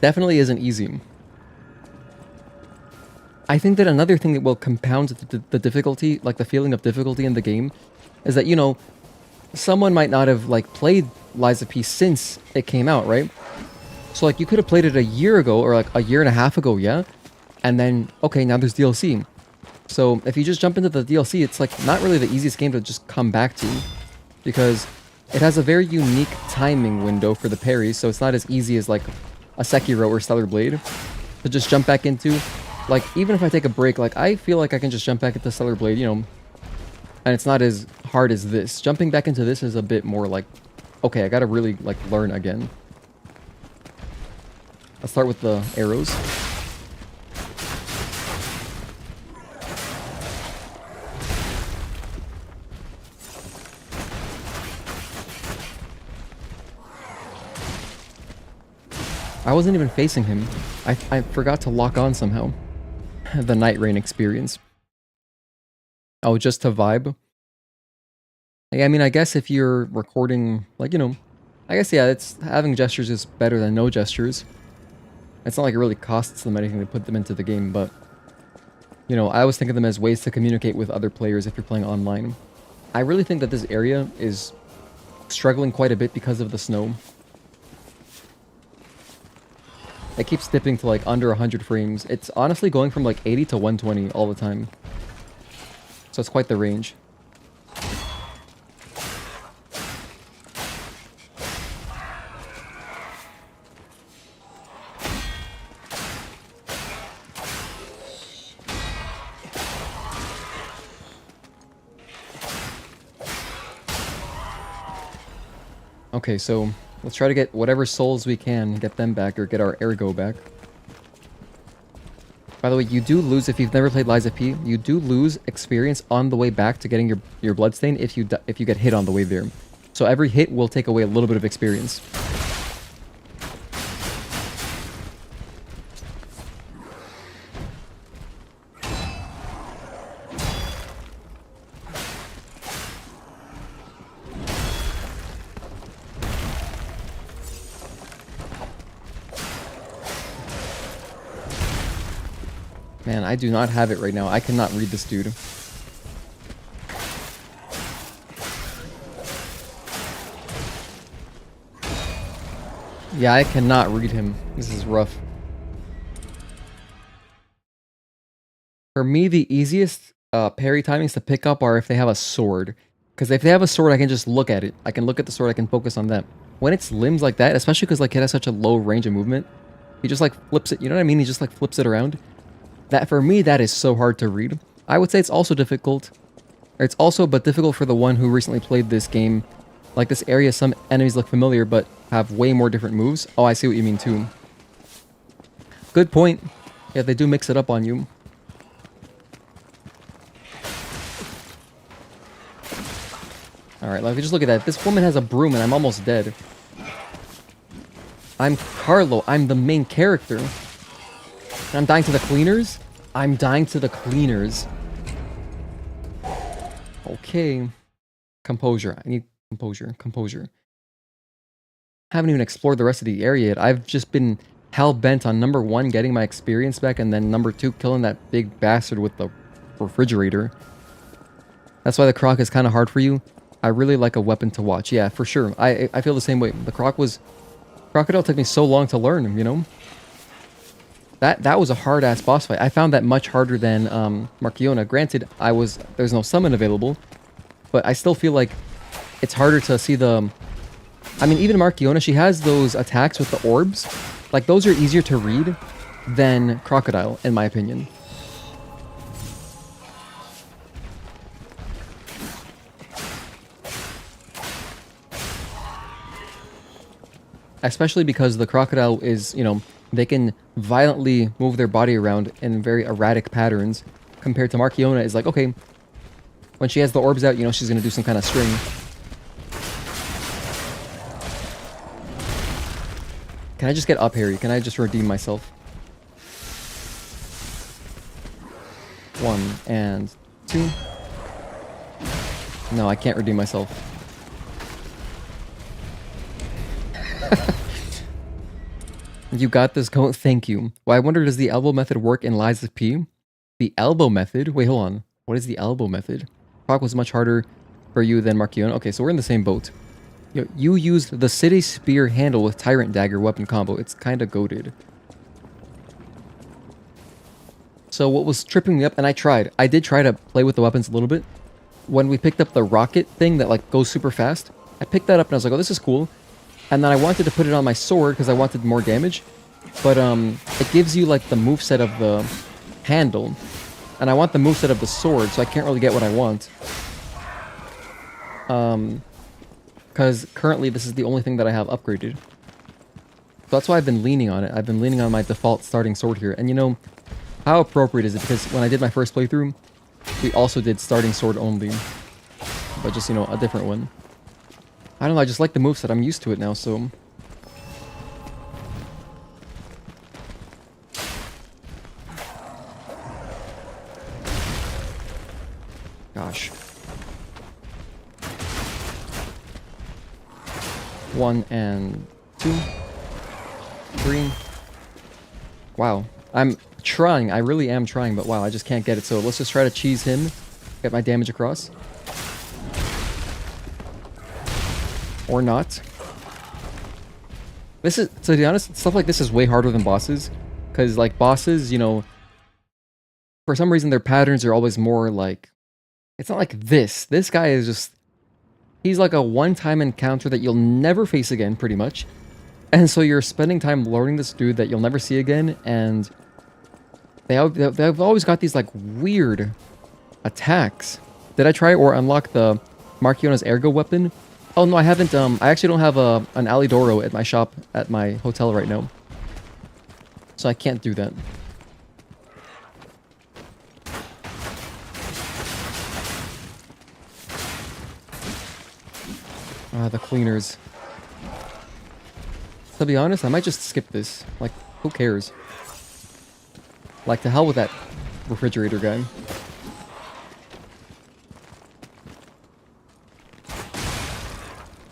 Definitely isn't easy. I think that another thing that will compound the difficulty, like the feeling of difficulty in the game, is that, you know, someone might not have like played Lies of P since it came out, right? So like you could have played it a year ago or like a year and a half ago, yeah? And then, okay, now there's DLC. So if you just jump into the DLC, it's like not really the easiest game to just come back to, because it has a very unique timing window for the parries, so it's not as easy as like a Sekiro or Stellar Blade to just jump back into. Like even if I take a break, like I feel like I can just jump back into Stellar Blade, you know, and it's not as hard as this. Jumping back into this is a bit more like, okay, I gotta really like learn again. Let's start with the arrows. I wasn't even facing him. I forgot to lock on somehow. The Night Rain experience. Oh, just to vibe? I mean, I guess if you're recording, like, you know, I guess, yeah, it's having gestures is better than no gestures. It's not like it really costs them anything to put them into the game, but, you know, I always think of them as ways to communicate with other players if you're playing online. I really think that this area is struggling quite a bit because of the snow. It keeps dipping to like under 100 frames. It's honestly going from like 80 to 120 all the time. So it's quite the range. Okay, so let's try to get whatever souls we can, get them back, or get our ergo back. By the way, you do lose, if you've never played Lies of P, you do lose experience on the way back to getting your bloodstain if you get hit on the way there. So every hit will take away a little bit of experience. Man, I do not have it right now. I cannot read this dude. Yeah, I cannot read him. This is rough. For me, the easiest parry timings to pick up are if they have a sword. Because if they have a sword, I can just look at it. I can look at the sword, I can focus on that. When it's limbs like that, especially because like it has such a low range of movement, he just like flips it, you know what I mean? He just like flips it around. That, for me, that is so hard to read. I would say it's also difficult. Or it's also but difficult for the one who recently played this game. Like this area, some enemies look familiar but have way more different moves. Oh, I see what you mean too. Good point. Yeah, they do mix it up on you. Alright, like just look at that. This woman has a broom and I'm almost dead. I'm Carlo. I'm the main character. And I'm dying to the cleaners? I'm dying to the cleaners. Okay. Composure. I need composure. Composure. Haven't even explored the rest of the area yet. I've just been hell-bent on number 1, getting my experience back, and then number 2, killing that big bastard with the refrigerator. That's why the croc is kind of hard for you. I really like a weapon to watch. Yeah, for sure. I feel the same way. The crocodile took me so long to learn, you know? That was a hard-ass boss fight. I found that much harder than Markiona. Granted, there's no summon available, but I still feel like it's harder to see the... I mean, even Markiona, she has those attacks with the orbs. Like, those are easier to read than Crocodile, in my opinion. Especially because the Crocodile is, you know, they can violently move their body around in very erratic patterns, compared to Markiona is like, okay, when she has the orbs out, you know she's gonna do some kind of string. Can I just get up, Harry? Can I just redeem myself? 1 and 2. No, I can't redeem myself. You got this, Goat. Thank you. Well, I wonder, does the elbow method work in Lies of P? The elbow method? Wait, hold on. What is the elbow method? Proc was much harder for you than Markiona. Okay, so we're in the same boat. You used the City Spear handle with Tyrant Dagger weapon combo. It's kind of goated. So what was tripping me up, and I did try to play with the weapons a little bit. When we picked up the rocket thing that like goes super fast, I picked that up and I was like, oh, this is cool. And then I wanted to put it on my sword because I wanted more damage. But it gives you like the moveset of the handle. And I want the moveset of the sword, so I can't really get what I want. Because currently this is the only thing that I have upgraded. So that's why I've been leaning on it. I've been leaning on my default starting sword here. And you know, how appropriate is it? Because when I did my first playthrough, we also did starting sword only. But just, you know, a different one. I don't know, I just like the moveset. I'm used to it now, so... Gosh. 1 and 2. 3. Wow. I'm trying. I really am trying, but wow, I just can't get it. So let's just try to cheese him. Get my damage across. Or not. This is, to be honest, stuff like this is way harder than bosses. Because, like, bosses, you know, for some reason their patterns are always more like... It's not like this. This guy is just... He's like a one-time encounter that you'll never face again, pretty much. And so you're spending time learning this dude that you'll never see again, and... They've always got these, like, weird attacks. Did I try or unlock the Markiona's Ergo weapon? Oh, no, I haven't, I actually don't have an Alidoro at my shop at my hotel right now. So I can't do that. Ah, the cleaners. To be honest, I might just skip this. Like, who cares? Like, to hell with that refrigerator guy.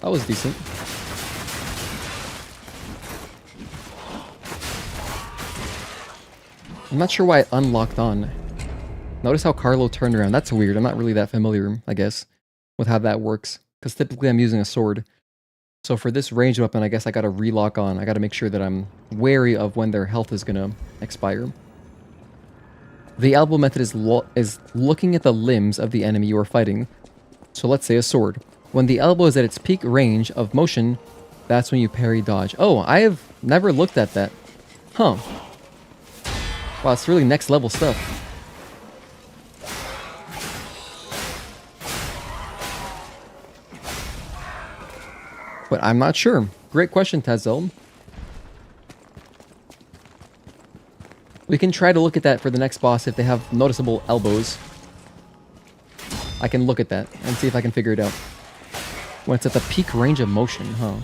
That was decent. I'm not sure why it unlocked on. Notice how Carlo turned around. That's weird. I'm not really that familiar, I guess, with how that works. Because typically I'm using a sword. So for this ranged weapon, I guess I gotta relock on. I gotta make sure that I'm wary of when their health is gonna expire. The elbow method is looking at the limbs of the enemy you are fighting. So let's say a sword. When the elbow is at its peak range of motion, that's when you parry dodge. Oh, I have never looked at that. Huh. Wow, it's really next level stuff. But I'm not sure. Great question, Tazel. We can try to look at that for the next boss if they have noticeable elbows. I can look at that and see if I can figure it out. When it's at the peak range of motion, huh?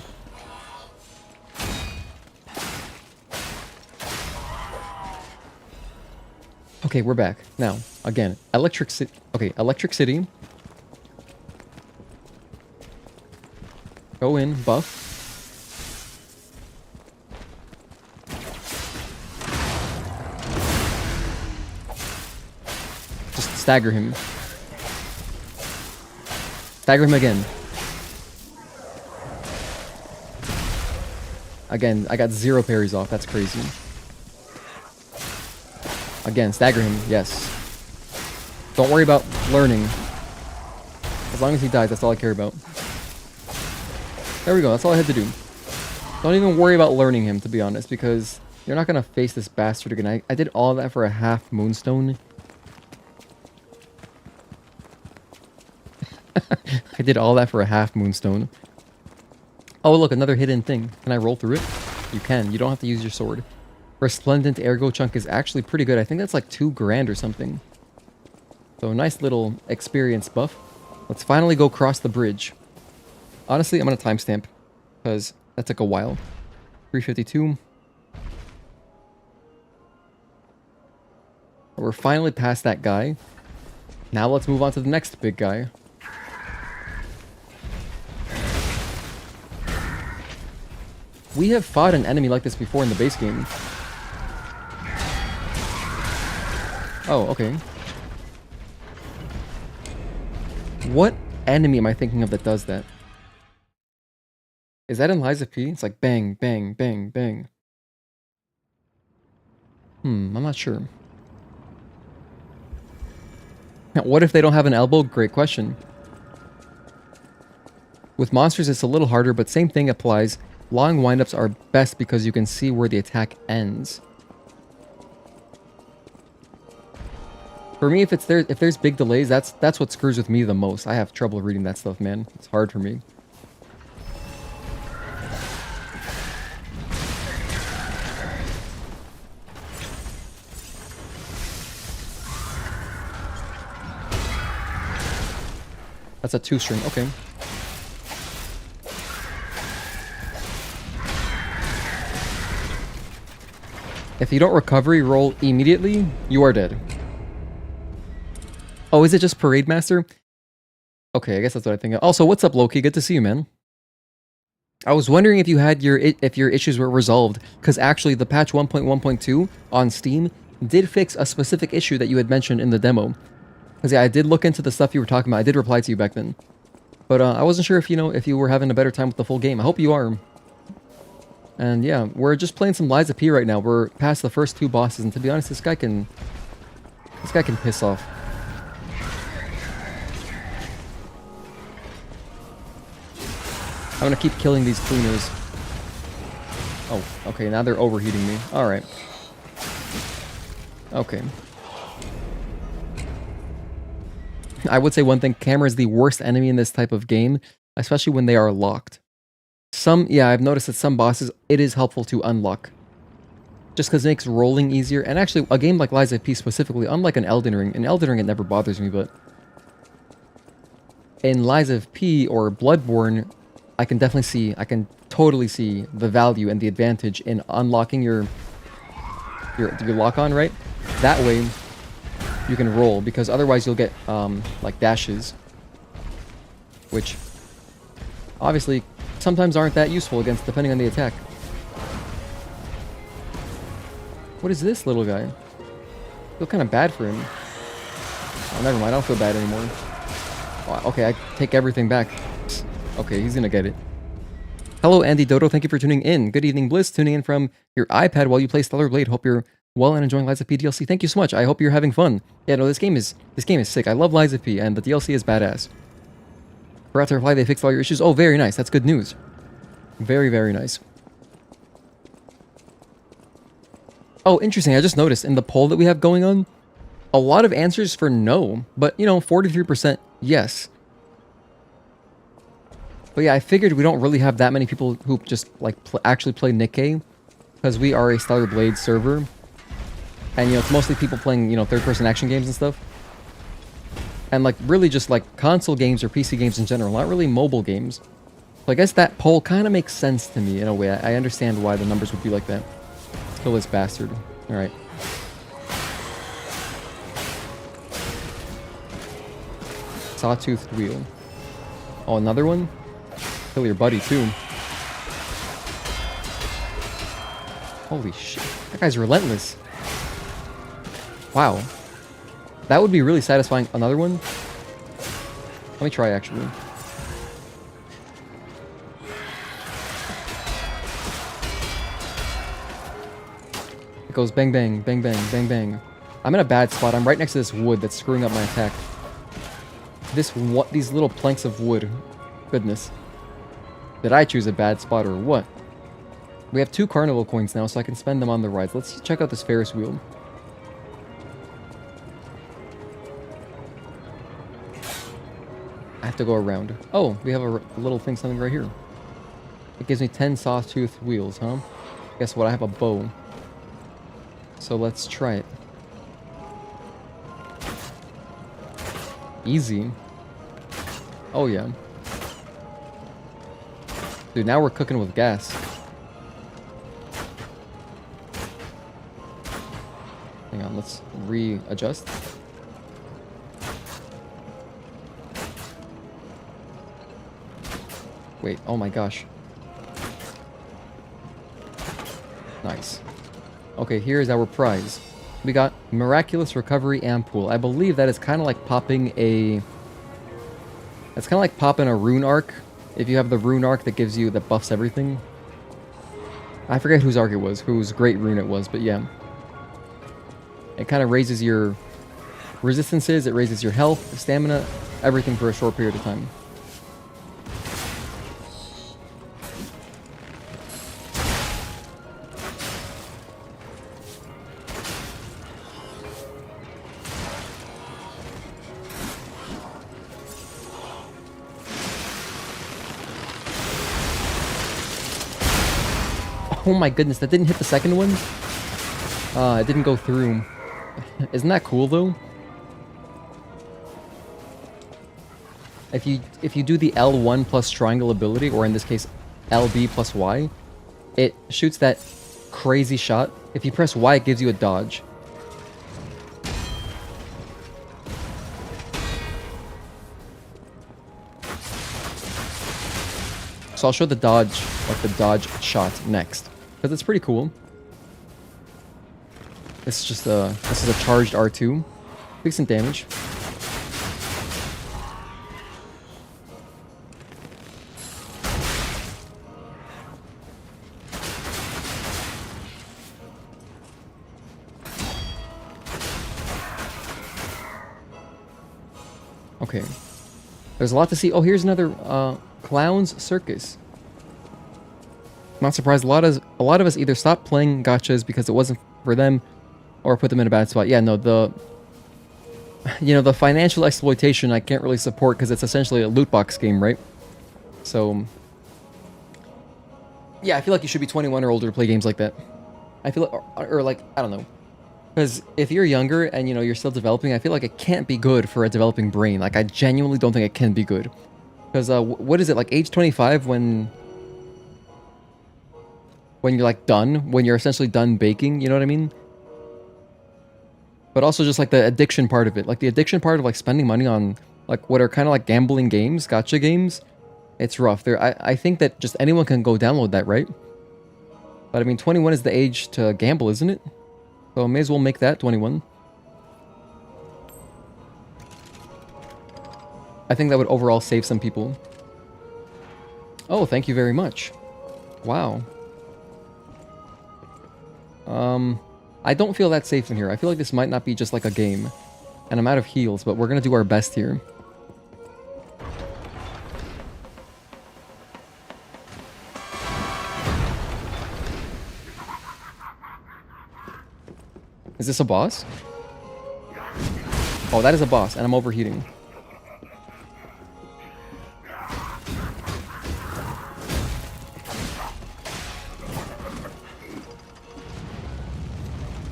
Okay, we're back. Now, again, Electric City. Okay, Electric City. Go in, buff. Just stagger him. Stagger him again. Again, I got 0 parries off. That's crazy. Again, stagger him. Yes. Don't worry about learning. As long as he dies, that's all I care about. There we go. That's all I had to do. Don't even worry about learning him, to be honest, because you're not going to face this bastard again. I did all that for a half moonstone. I did all that for a half moonstone. Oh, look, another hidden thing. Can I roll through it? You can. You don't have to use your sword. Resplendent Ergo chunk is actually pretty good. I think that's like 2 grand or something. So a nice little experience buff. Let's finally go cross the bridge. Honestly, I'm going to timestamp because that took a while. 352. We're finally past that guy. Now let's move on to the next big guy. We have fought an enemy like this before in the base game. Oh, okay. What enemy am I thinking of that does that? Is that in Lies of P? It's like bang, bang, bang, bang. I'm not sure. Now, what if they don't have an elbow? Great question. With monsters, it's a little harder, but same thing applies. Long windups are best because you can see where the attack ends. For me, if there's big delays, that's what screws with me the most. I have trouble reading that stuff, man. It's hard for me. That's a 2-string, okay. If you don't recovery roll immediately, you are dead. Oh, is it just Parade Master? Okay, I guess that's what I think. Also, what's up, Loki? Good to see you, man. I was wondering if you had your issues were resolved, because actually the patch 1.1.2 on Steam did fix a specific issue that you had mentioned in the demo. Because yeah, I did look into the stuff you were talking about. I did reply to you back then. But I wasn't sure if, if you were having a better time with the full game. I hope you are. And yeah, we're just playing some Lies of P right now. We're past the first 2 bosses, and to be honest, this guy can piss off. I'm gonna keep killing these cleaners. Oh, okay, now they're overheating me. Alright. Okay. I would say one thing, camera is the worst enemy in this type of game, especially when they are locked. Yeah, I've noticed that some bosses, it is helpful to unlock. Just because it makes rolling easier. And actually, a game like Lies of P specifically, unlike an Elden Ring, in Elden Ring it never bothers me, but in Lies of P or Bloodborne, I can totally see the value and the advantage in unlocking your lock-on, right? That way, you can roll, because otherwise you'll get, like, dashes. Which, obviously, sometimes aren't that useful depending on the attack. What is this little guy? I feel kind of bad for him. Oh, never mind, I don't feel bad anymore. Oh, okay, I take everything back. Okay, he's gonna get it. Hello, Andy Dodo. Thank you for tuning in. Good evening, Bliss. Tuning in from your iPad while you play Stellar Blade. Hope you're well and enjoying Lies of P DLC. Thank you so much. I hope you're having fun. Yeah, no, this game is sick. I love Lies of P, and the DLC is badass. Forgot to reply, they fixed all your issues. Oh, very nice. That's good news. Very, very nice. Oh, interesting. I just noticed in the poll that we have going on, a lot of answers for no, but 43% yes. But yeah, I figured we don't really have that many people who just like actually play Nikkei, because we are a Stellar Blade server, and it's mostly people playing third-person action games and stuff, and like really just like console games or PC games in general, not really mobile games. So I guess that poll kind of makes sense to me in a way. I understand why the numbers would be like that. Let's kill this bastard. All right. Sawtoothed wheel. Oh, another one? Kill your buddy, too. Holy shit. That guy's relentless. Wow. That would be really satisfying. Another one? Let me try, actually. It goes bang, bang, bang, bang, bang, bang. I'm in a bad spot. I'm right next to this wood that's screwing up my attack. These little planks of wood. Goodness. Did I choose a bad spot or what? We have 2 Carnival coins now, so I can spend them on the rides. Let's check out this Ferris wheel. I have to go around. Oh, we have a little thing, something right here. It gives me 10 sawtooth wheels, huh? Guess what? I have a bow. So let's try it. Easy. Oh yeah. Dude, now we're cooking with gas. Hang on, let's readjust. Wait, oh my gosh. Nice. Okay, here's our prize. We got Miraculous Recovery Ampoule. I believe that is kind of like popping a... It's kind of like popping a rune arc. If you have the rune arc that gives you, that buffs everything. I forget whose arc it was, whose great rune it was, but yeah. It kind of raises your resistances, it raises your health, stamina, everything for a short period of time. Oh my goodness, that didn't hit the second one? It didn't go through. Isn't that cool though? If you do the L1 plus triangle ability, or in this case LB plus Y, it shoots that crazy shot. If you press Y, it gives you a dodge. So I'll show the dodge, like the dodge shot next, because it's pretty cool. This is just this is a charged R2, decent damage. Okay, there's a lot to see. Oh, here's another Clown's Circus. Not surprised. A lot of us either stopped playing gachas because it wasn't for them, or put them in a bad spot. Yeah, no, the financial exploitation I can't really support because it's essentially a loot box game, right? So yeah, I feel like you should be 21 or older to play games like that. I feel like, or like, I don't know. Because if you're younger and, you're still developing, I feel like it can't be good for a developing brain. Like, I genuinely don't think it can be good. Because, what is it, like, age 25 when you're, like, done? When you're essentially done baking, you know what I mean? But also just, like, the addiction part of it. Like, the addiction part of, like, spending money on, like, what are kind of like gambling games, gacha games. It's rough. I think that just anyone can go download that, right? But, I mean, 21 is the age to gamble, isn't it? So I may as well make that 21. I think that would overall save some people. Oh, thank you very much. Wow. I don't feel that safe in here. I feel like this might not be just like a game. And I'm out of heals, but we're gonna do our best here. Is this a boss? Oh, that is a boss, and I'm overheating.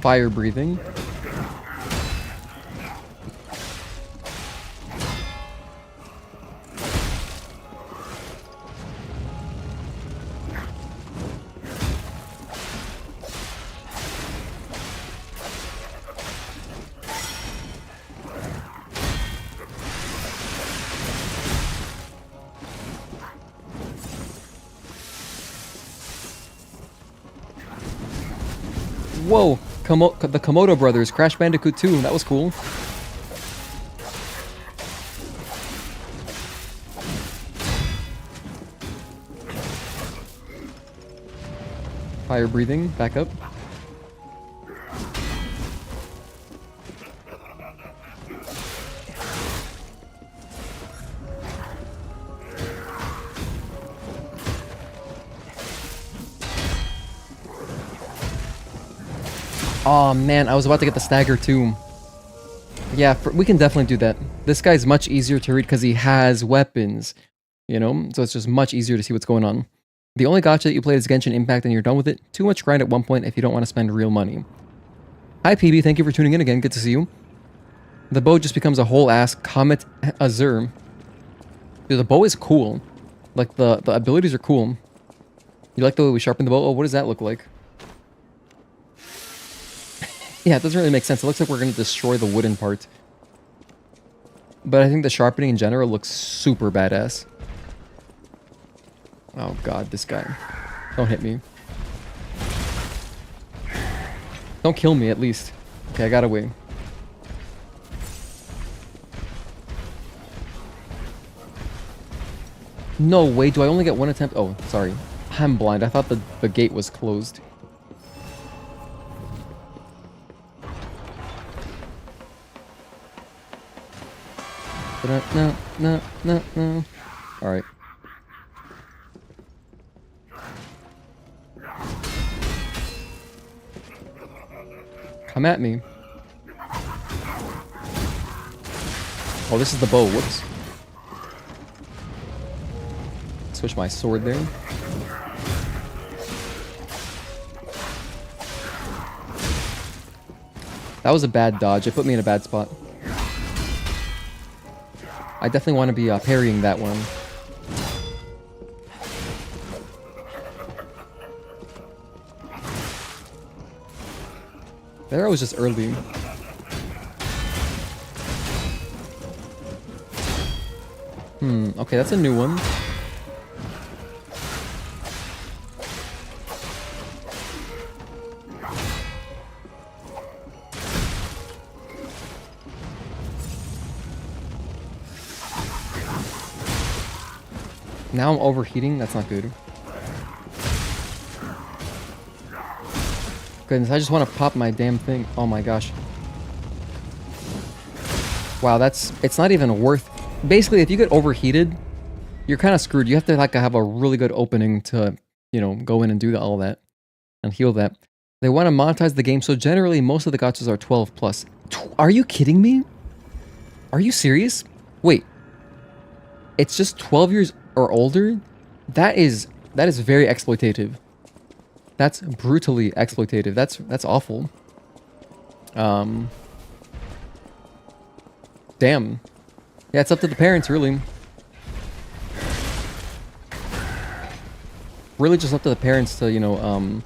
Fire breathing. Whoa! The Komodo brothers, Crash Bandicoot 2, that was cool. Fire breathing, back up. Oh man, I was about to get the stagger too. Yeah, we can definitely do that. This guy's much easier to read because he has weapons, So it's just much easier to see what's going on. The only gacha that you play is Genshin Impact and you're done with it. Too much grind at one point if you don't want to spend real money. Hi, PB. Thank you for tuning in again. Good to see you. The bow just becomes a whole ass Comet Azure. Dude, the bow is cool. Like, the abilities are cool. You like the way we sharpen the bow? Oh, what does that look like? Yeah, it doesn't really make sense. It looks like we're going to destroy the wooden part. But I think the sharpening in general looks super badass. Oh god, this guy. Don't hit me. Don't kill me, at least. Okay, I got away. No way, do I only get one attempt? Oh, sorry. I'm blind. I thought the gate was closed. No. Alright. Come at me. Oh, this is the bow. Whoops. Switch my sword there. That was a bad dodge. It put me in a bad spot. I definitely want to be parrying that one. The arrow was just early. Okay, that's a new one. Now I'm overheating. That's not good. Goodness, I just want to pop my damn thing. Oh my gosh. Wow, it's not even worth... Basically, if you get overheated, you're kind of screwed. You have to like have a really good opening to, you know, go in and do all that and heal that. They want to monetize the game, so generally most of the gachas are 12 plus. Are you kidding me? Are you serious? Wait. It's just 12 years or older? That is very exploitative. That's brutally exploitative. That's awful. Damn. Yeah, it's up to the parents, really. Really just up to the parents to, you know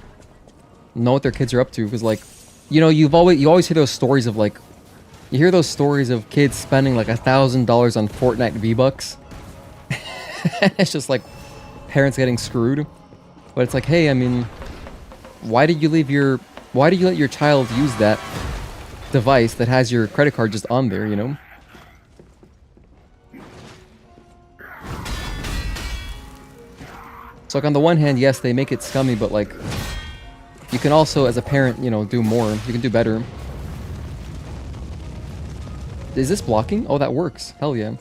what their kids are up to. Because, like, you know, you always hear those stories of, like, you hear those stories of kids spending, like, $1,000 on Fortnite V-Bucks. It's just, like, parents getting screwed. But it's like, hey, I mean, why did you let your child use that device that has your credit card just on there, you know? So, like, on the one hand, yes, they make it scummy, but, like, you can also, as a parent, you know, do more. You can do better. Is this blocking? Oh, that works. Hell yeah.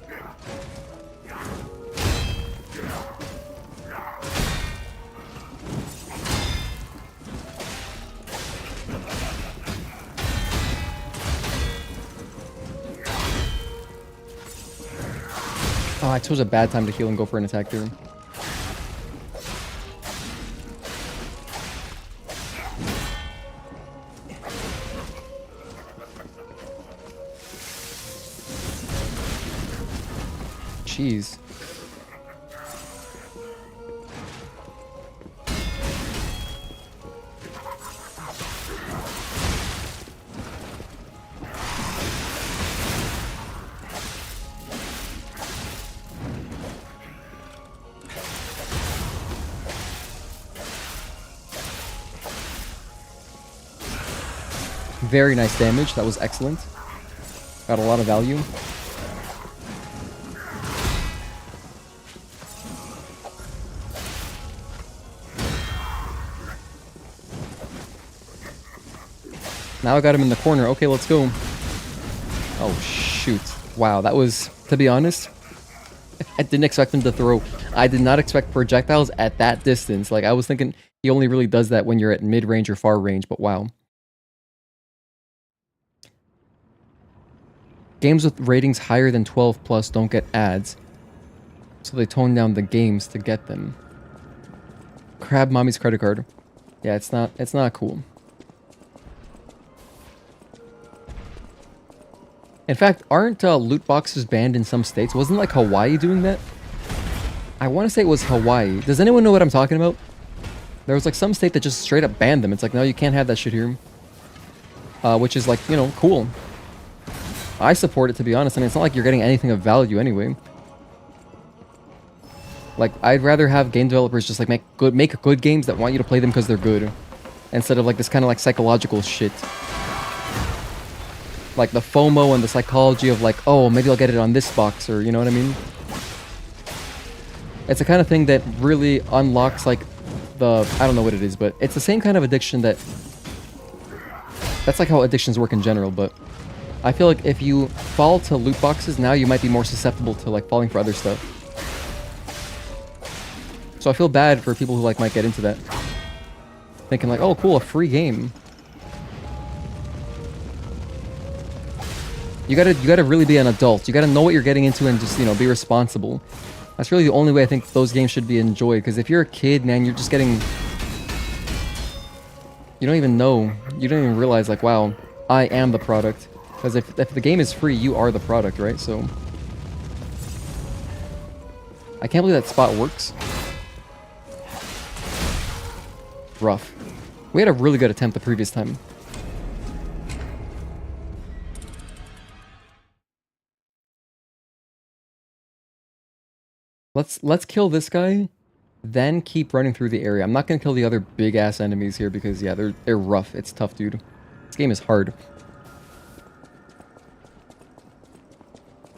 Oh, I chose a bad time to heal and go for an attack there. Jeez. Very nice damage. That was excellent. Got a lot of value. Now I got him in the corner. Okay, let's go. Oh, shoot. Wow, that was, to be honest, I didn't expect him to throw. I did not expect projectiles at that distance. Like, I was thinking he only really does that when you're at mid-range or far range, but wow. Games with ratings higher than 12 plus don't get ads. So they tone down the games to get them. Crab mommy's credit card. Yeah, it's not cool. In fact, aren't loot boxes banned in some states? Wasn't like Hawaii doing that? I want to say it was Hawaii. Does anyone know what I'm talking about? There was like some state that just straight up banned them. It's like, no, you can't have that shit here. Which is like, you know, cool. I support it, to be honest. I mean, it's not like you're getting anything of value anyway. Like, I'd rather have game developers just like make good games that want you to play them because they're good, instead of like this kind of like psychological shit. Like the FOMO and the psychology of like, oh, maybe I'll get it on this box, or you know what I mean? It's the kind of thing that really unlocks like the, I don't know what it is, but it's the same kind of addiction that's like how addictions work in general, but I feel like if you fall to loot boxes now, you might be more susceptible to like falling for other stuff. So I feel bad for people who like might get into that, thinking like, oh cool, a free game. You gotta really be an adult. You gotta know what you're getting into and just, you know, be responsible. That's really the only way I think those games should be enjoyed. Because if you're a kid, man, you're just getting... You don't even know. You don't even realize, like, wow, I am the product. Because if the game is free, you are the product, right? So... I can't believe that spot works. Rough. We had a really good attempt the previous time. Let's kill this guy, then keep running through the area. I'm not gonna kill the other big ass enemies here because yeah, they're rough. It's tough, dude. This game is hard.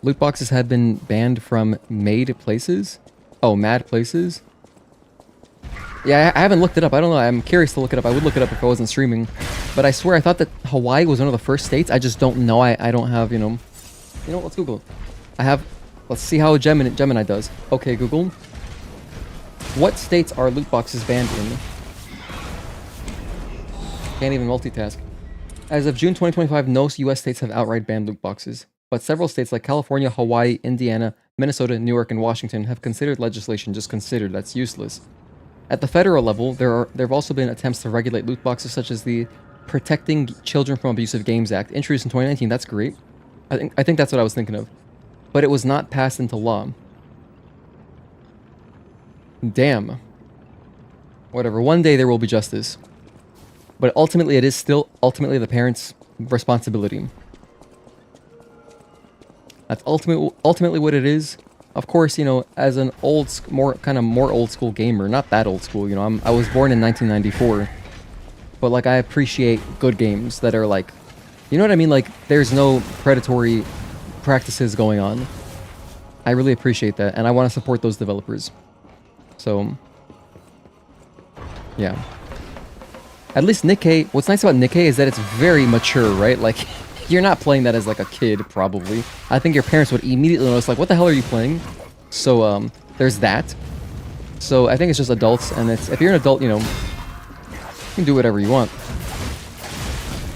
Loot boxes have been banned from made places. Oh, mad places. Yeah, I haven't looked it up. I don't know. I'm curious to look it up. I would look it up if I wasn't streaming. But I swear I thought that Hawaii was one of the first states. I just don't know. I don't have, you know... You know, let's Google it. I have... Let's see how Gemini does. Okay, Google. What states are loot boxes banned in? Can't even multitask. As of June 2025, no US states have outright banned loot boxes. But several states like California, Hawaii, Indiana, Minnesota, New York, and Washington have considered legislation, just considered, that's useless. At the federal level, there have also been attempts to regulate loot boxes, such as the Protecting Children from Abusive Games Act, introduced in 2019. That's great. I think that's what I was thinking of. But it was not passed into law. Damn. Whatever. One day there will be justice. But ultimately, it is still ultimately the parents' responsibility. That's ultimately what it is. Of course, you know, as an more old school gamer, not that old school, you know, I was born in 1994. But like, I appreciate good games that are like, you know what I mean? Like, there's no predatory practices going on. I really appreciate that, and I want to support those developers. So, yeah. At least Nikkei, what's nice about Nikkei is that it's very mature, right? Like, you're not playing that as like a kid, probably. I think your parents would immediately notice, like, what the hell are you playing? So, there's that. So, I think it's just adults, and if you're an adult, you know, you can do whatever you want.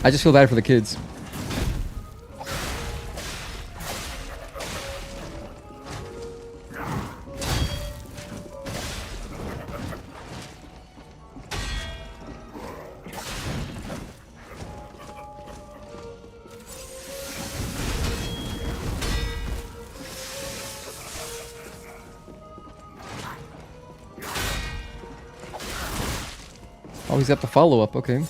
I just feel bad for the kids. Oh, he's got the follow-up, okay.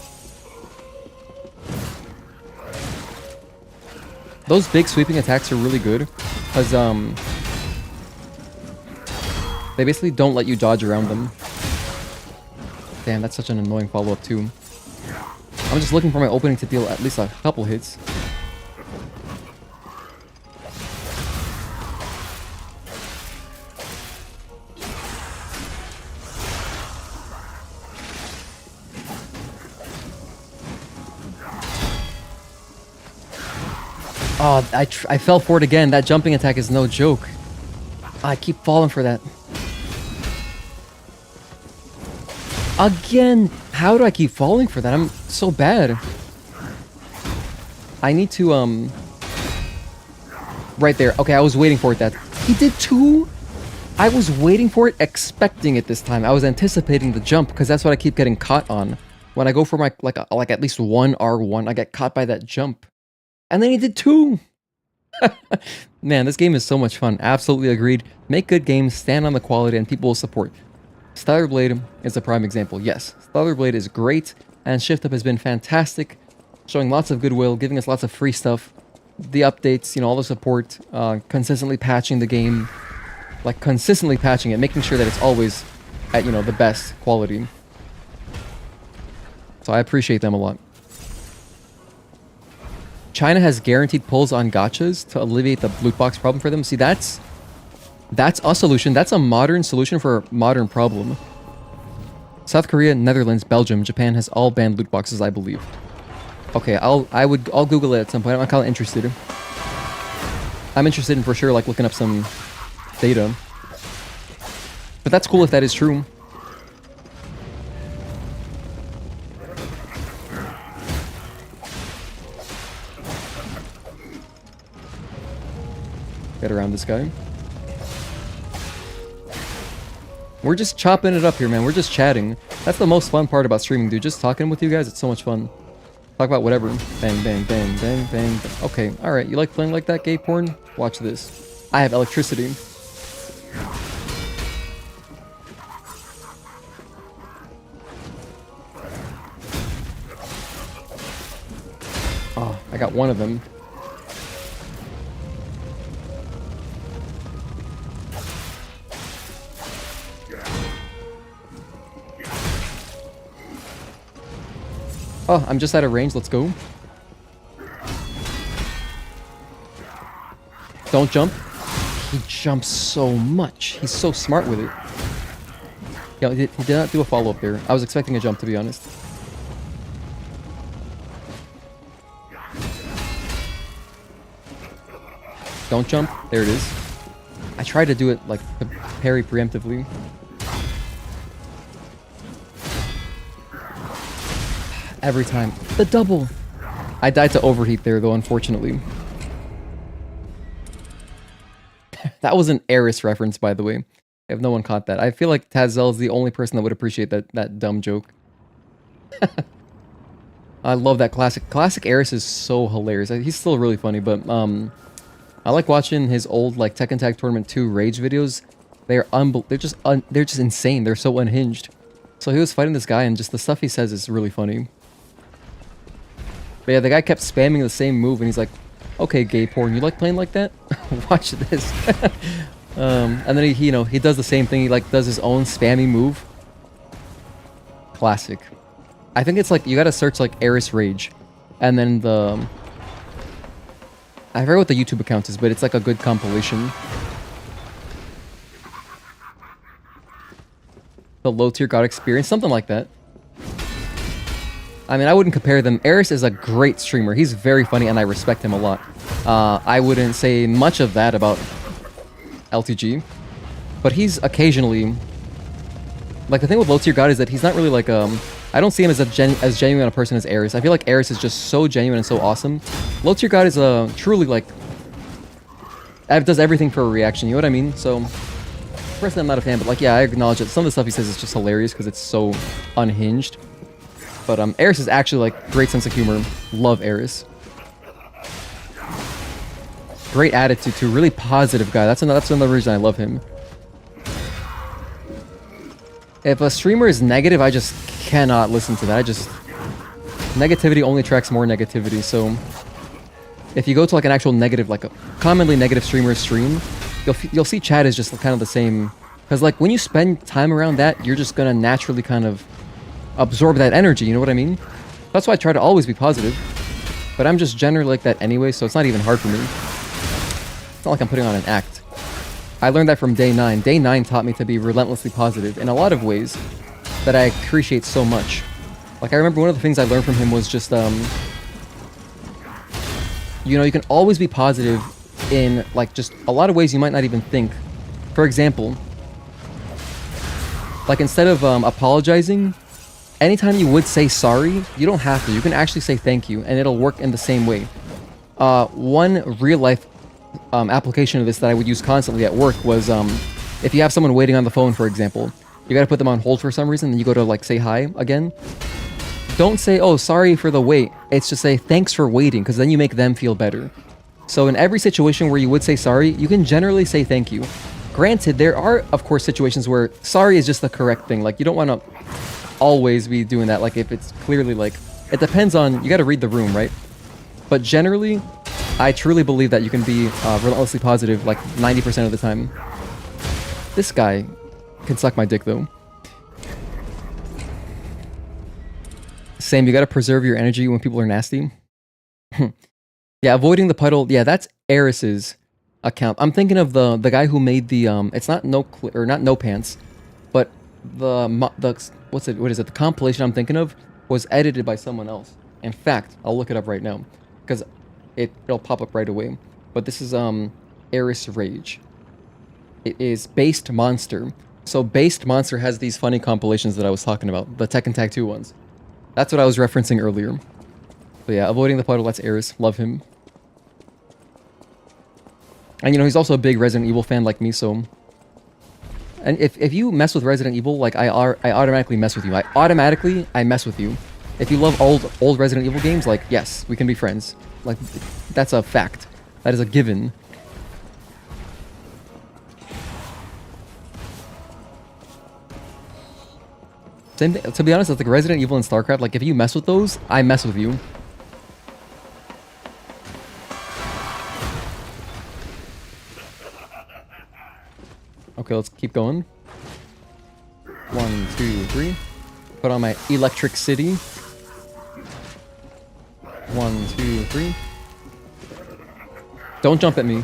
Those big sweeping attacks are really good, because, they basically don't let you dodge around them. Damn, that's such an annoying follow-up, too. I'm just looking for my opening to deal at least a couple hits. Oh, I fell for it again. That jumping attack is no joke. I keep falling for that. Again! How do I keep falling for that? I'm so bad. I need to, right there. Okay, I was waiting for it. That he did two? I was waiting for it, expecting it this time. I was anticipating the jump, because that's what I keep getting caught on. When I go for my, like at least one R1, I get caught by that jump. And then he did two! Man, this game is so much fun. Absolutely agreed. Make good games, stand on the quality, and people will support. Stellar Blade is a prime example. Yes, Stellar Blade is great, and Shift Up has been fantastic, showing lots of goodwill, giving us lots of free stuff, the updates, you know, all the support, consistently patching the game, like consistently patching it, making sure that it's always at, you know, the best quality. So I appreciate them a lot. China has guaranteed pulls on gachas to alleviate the loot box problem for them. See, that's a solution. That's a modern solution for a modern problem. South Korea, Netherlands, Belgium, Japan has all banned loot boxes, I believe. Okay, I'll Google it at some point. I'm kind of interested. I'm interested in for sure, like looking up some data. But that's cool if that is true. Get around this guy. We're just chopping it up here, man. We're just chatting. That's the most fun part about streaming, dude. Just talking with you guys, it's so much fun. Talk about whatever. Bang, bang, bang, bang, bang. Okay, alright. You like playing like that, gay porn? Watch this. I have electricity. Oh, I got one of them. Oh, I'm just out of range. Let's go. Don't jump. He jumps so much. He's so smart with it. Yeah, he did not do a follow-up there. I was expecting a jump, to be honest. Don't jump. There it is. I tried to do it, like, parry preemptively. Every time. The double! I died to overheat there, though, unfortunately. That was an Eris reference, by the way. If no one caught that. I feel like Tazel is the only person that would appreciate that dumb joke. I love that classic. Classic Eris is so hilarious. He's still really funny, but I like watching his old like Tekken Tag Tournament 2 rage videos. They're just insane. They're so unhinged. So he was fighting this guy, and just the stuff he says is really funny. But yeah, the guy kept spamming the same move, and he's like, "Okay, gay porn, you like playing like that? Watch this." And then he, you know, he does the same thing. He like does his own spammy move. Classic. I think it's like you gotta search like Eris Rage, and then I forget what the YouTube account is, but it's like a good compilation. The low tier god experience, something like that. I mean, I wouldn't compare them. Eris is a great streamer. He's very funny, and I respect him a lot. I wouldn't say much of that about LTG, but he's occasionally... Like, the thing with low tier god is that he's not really like, I don't see him as as genuine a person as Eris. I feel like Eris is just so genuine and so awesome. Low tier god is truly like... does everything for a reaction, you know what I mean? So, personally, I'm not a fan, but like, yeah, I acknowledge that some of the stuff he says is just hilarious because it's so unhinged. But Eris is actually like great sense of humor. Love Eris. Great attitude too. Really positive guy. That's another reason I love him. If a streamer is negative, I just cannot listen to that. Negativity only attracts more negativity. So if you go to like an actual negative, like a commonly negative streamer's stream, you'll see chat is just kind of the same. Because like when you spend time around that, you're just gonna naturally kind of absorb that energy, you know what I mean? That's why I try to always be positive. But I'm just generally like that anyway, so it's not even hard for me. It's not like I'm putting on an act. I learned that from day 9. Day 9 taught me to be relentlessly positive in a lot of ways that I appreciate so much. Like, I remember one of the things I learned from him was just, you know, you can always be positive in, like, just a lot of ways you might not even think. For example, like, instead of apologizing, anytime you would say sorry, you don't have to. You can actually say thank you, and it'll work in the same way. One real-life application of this that I would use constantly at work was if you have someone waiting on the phone, for example, you gotta put them on hold for some reason, and you go to, like, say hi again. Don't say, "Oh, sorry for the wait." It's just say, "Thanks for waiting," because then you make them feel better. So in every situation where you would say sorry, you can generally say thank you. Granted, there are, of course, situations where sorry is just the correct thing. Like, you don't want to always be doing that. Like, if it's clearly, like, it depends on, you got to read the room, right? But generally, I truly believe that you can be relentlessly positive, like, 90% of the time. This guy can suck my dick, though. Same, you got to preserve your energy when people are nasty. Yeah, avoiding the puddle. Yeah, that's Eris's account. I'm thinking of the guy who made the it's not no pants, but the what is it? The compilation I'm thinking of was edited by someone else. In fact, I'll look it up right now because it'll pop up right away. But this is Eris Rage. It is Based Monster. So Based Monster has these funny compilations that I was talking about, the Tekken Tag 2 ones. That's what I was referencing earlier. But yeah, avoiding the puddle, that's Eris. Love him. And you know, he's also a big Resident Evil fan like me, so... And if you mess with Resident Evil, like, I automatically mess with you. I mess with you. If you love old Resident Evil games, like, yes, we can be friends. Like, that's a fact. That is a given. Same thing, to be honest, it's like Resident Evil and StarCraft, like, if you mess with those, I mess with you. Okay, let's keep going. 1, 2, 3. Put on my Electric City. 1, 2, 3. Don't jump at me.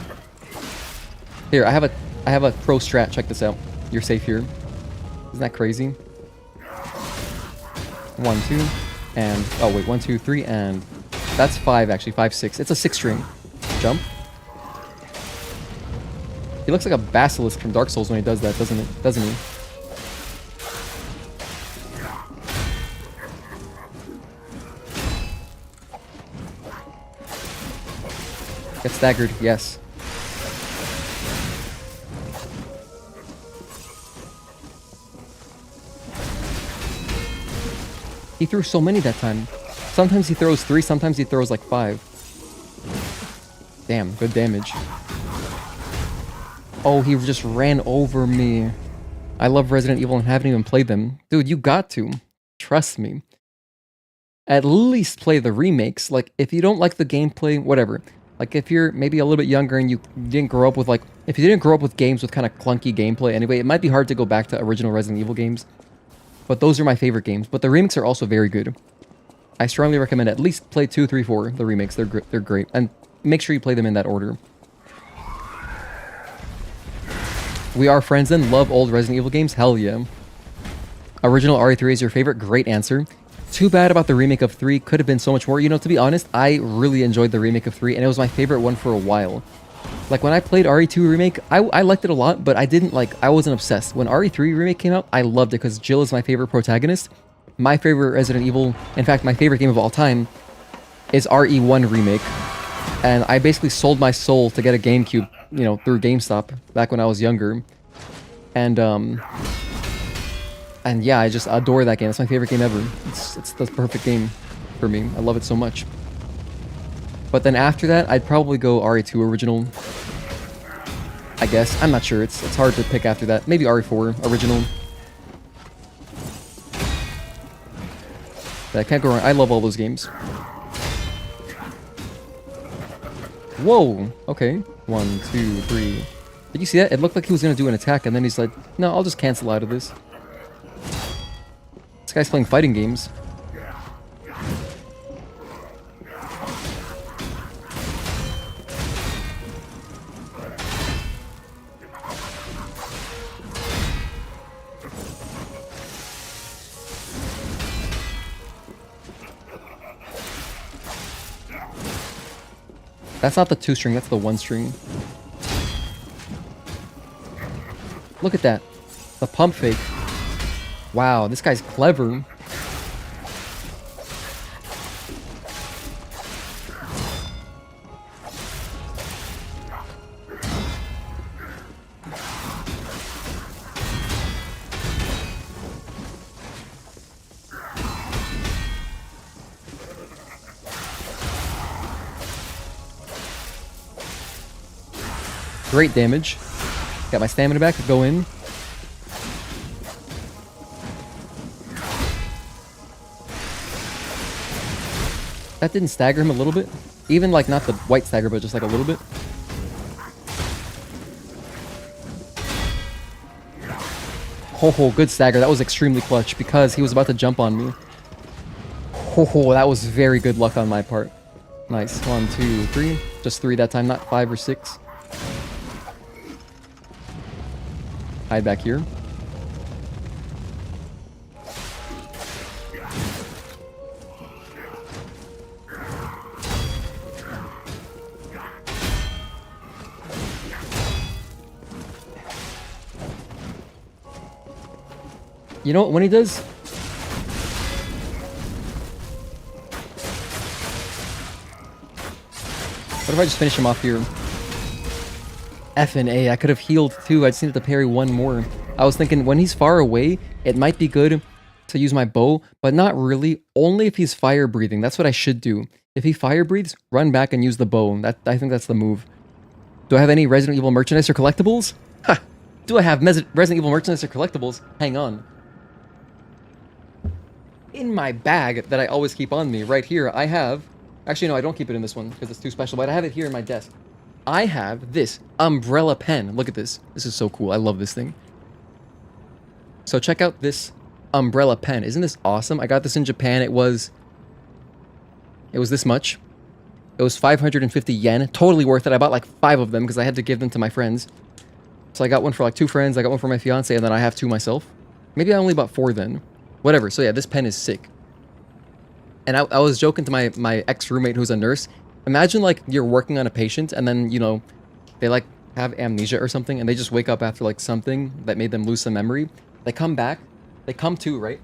Here, I have a pro strat. Check this out. You're safe here. Isn't that crazy? 1, 2, and oh wait, 1, 2, 3, and that's 5 actually. 5, 6. It's a 6 string. Jump. He looks like a basilisk from Dark Souls when he does that, doesn't he? Get staggered, yes. He threw so many that time. Sometimes he throws 3, sometimes he throws like 5. Damn, good damage. Oh, he just ran over me. I love Resident Evil and haven't even played them. Dude, you got to. Trust me. At least play the remakes. Like, if you don't like the gameplay, whatever. Like, if you're maybe a little bit younger and you didn't grow up with, like... If you didn't grow up with games with kind of clunky gameplay anyway, it might be hard to go back to original Resident Evil games. But those are my favorite games. But the remakes are also very good. I strongly recommend at least play 2, 3, 4, the remakes. They're great. And make sure you play them in that order. We are friends and love old Resident Evil games? Hell yeah. Original RE3 is your favorite? Great answer. Too bad about the remake of 3. Could have been so much more. You know, to be honest, I really enjoyed the remake of 3, and it was my favorite one for a while. Like, when I played RE2 remake, I liked it a lot, but I wasn't obsessed. When RE3 remake came out, I loved it because Jill is my favorite protagonist. My favorite Resident Evil, in fact, my favorite game of all time, is RE1 remake. And I basically sold my soul to get a GameCube, you know, through GameStop back when I was younger. And yeah, I just adore that game. It's my favorite game ever. It's the perfect game for me. I love it so much. But then after that, I'd probably go RE2 original. I guess. I'm not sure. It's hard to pick after that. Maybe RE4 original. But I can't go wrong. I love all those games. Whoa! Okay. 1, 2, 3. Did you see that? It looked like he was gonna do an attack, and then he's like, no, I'll just cancel out of this. This guy's playing fighting games. That's not the 2 string, that's the 1 string. Look at that. The pump fake. Wow, this guy's clever. Great damage. Got my stamina back. Go in. That didn't stagger him a little bit. Even like not the white stagger, but just like a little bit. Ho, good stagger. That was extremely clutch because he was about to jump on me. Ho, that was very good luck on my part. Nice. 1, 2, 3. Just 3 that time, not 5 or 6. Hide back here. You know what, when he does... What if I just finish him off here? F and A, I could have healed too, I just needed to parry one more. I was thinking, when he's far away, it might be good to use my bow, but not really, only if he's fire breathing. That's what I should do. If he fire breathes, run back and use the bow. I think that's the move. Do I have any Resident Evil merchandise or collectibles? Ha! Do I have Resident Evil merchandise or collectibles? Hang on. In my bag that I always keep on me, right here, I have... Actually, no, I don't keep it in this one because it's too special, but I have it here in my desk. I have this umbrella pen. Look at this. This is so cool. I love this thing. So check out this umbrella pen. Isn't this awesome? I got this in Japan. It was this much. It was 550 yen. Totally worth it. I bought like 5 of them because I had to give them to my friends. So I got one for like 2 friends. I got one for my fiance, and then I have 2 myself. Maybe I only bought 4 then. Whatever. So yeah, this pen is sick. And I was joking to my ex-roommate who's a nurse. Imagine like you're working on a patient and then, you know, they like have amnesia or something and they just wake up after like something that made them lose some memory. They come back. They come to, right?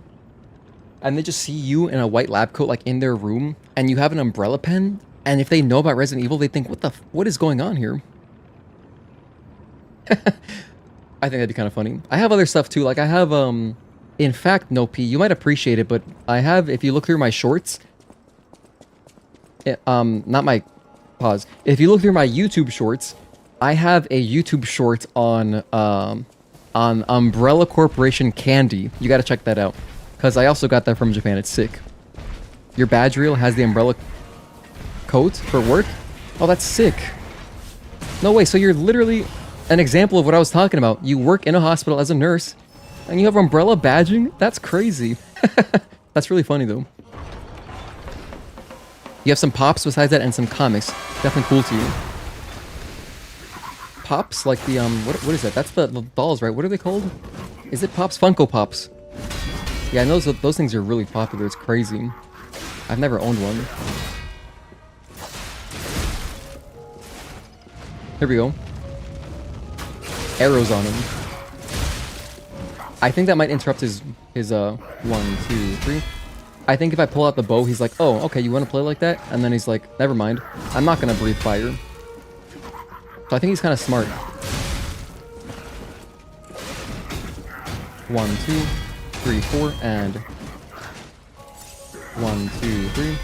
And they just see you in a white lab coat like in their room and you have an umbrella pen. And if they know about Resident Evil, they think, what is going on here? I think that'd be kind of funny. I have other stuff too. Like I have, in fact, no P, you might appreciate it, but I have, if you look through my shorts, not my, pause. If you look through my YouTube shorts, I have a YouTube short on Umbrella Corporation candy. You gotta check that out. Because I also got that from Japan, it's sick. Your badge reel has the umbrella coat for work? Oh, that's sick. No way, so you're literally an example of what I was talking about. You work in a hospital as a nurse, and you have umbrella badging? That's crazy. That's really funny, though. You have some pops besides that and some comics. Definitely cool to you. Pops? Like the, what is that? That's the dolls, right? What are they called? Is it Pops? Funko Pops. Yeah, I know those things are really popular. It's crazy. I've never owned one. Here we go. Arrows on him. I think that might interrupt his 1, 2, 3. I think if I pull out the bow, he's like, oh, okay, you want to play like that? And then he's like, never mind. I'm not going to breathe fire. So I think he's kind of smart. 1, 2, 3, 4, and 1, 2, 3.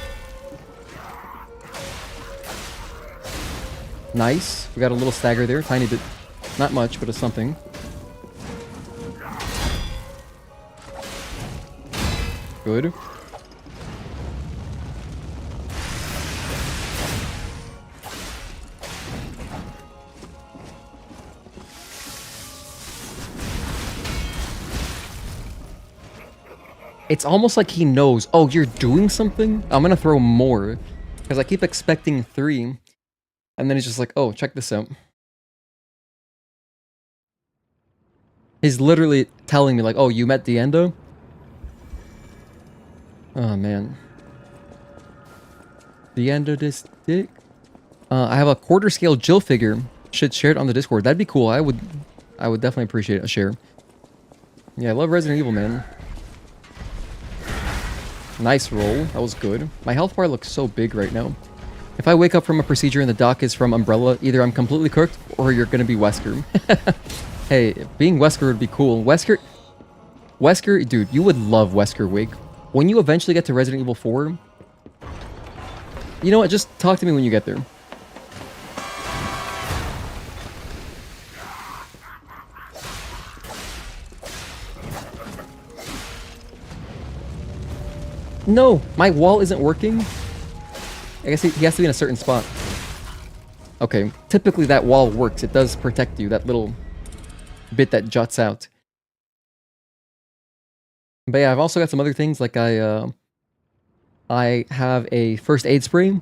Nice. We got a little stagger there. Tiny bit. Not much, but it's something. Good. It's almost like he knows, oh, you're doing something? I'm gonna throw more. Because I keep expecting 3. And then he's just like, oh, check this out. He's literally telling me like, oh, you met Diendo? Oh, man. Diendo this dick? I have a quarter scale Jill figure. Should share it on the Discord. That'd be cool. I would definitely appreciate a share. Yeah, I love Resident Evil, man. Nice roll. That was good. My health bar looks so big right now. If I wake up from a procedure and the doc is from Umbrella, either I'm completely cooked or you're gonna be Wesker. Hey, being Wesker would be cool. Wesker, dude, you would love Wesker wig. When you eventually get to Resident Evil 4, you know what? Just talk to me when you get there. No! My wall isn't working? I guess he has to be in a certain spot. Okay, typically that wall works. It does protect you, that little bit that juts out. But yeah, I've also got some other things, like I have a first aid spray.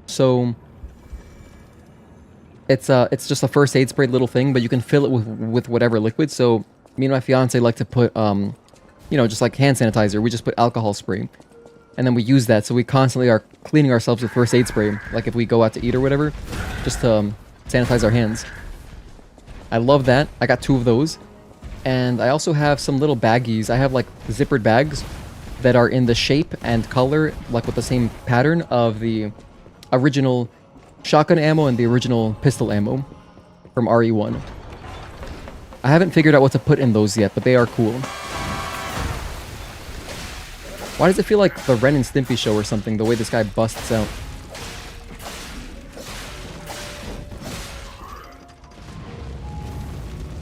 So it's just a first aid spray little thing, but you can fill it with whatever liquid. So me and my fiance like to put you know, just like hand sanitizer. We just put alcohol spray. And then we use that, so we constantly are cleaning ourselves with first aid spray. Like if we go out to eat or whatever, just to sanitize our hands. I love that. I got 2 of those. And I also have some little baggies. I have like zippered bags that are in the shape and color, like with the same pattern of the original shotgun ammo and the original pistol ammo from RE1. I haven't figured out what to put in those yet, but they are cool. Why does it feel like the Ren and Stimpy show or something, the way this guy busts out?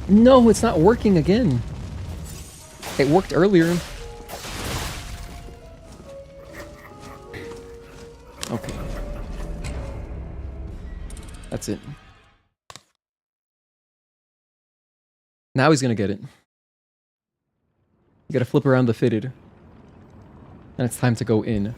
No, it's not working again. It worked earlier. Okay. That's it. Now he's gonna get it. You gotta flip around the fitted. And it's time to go in.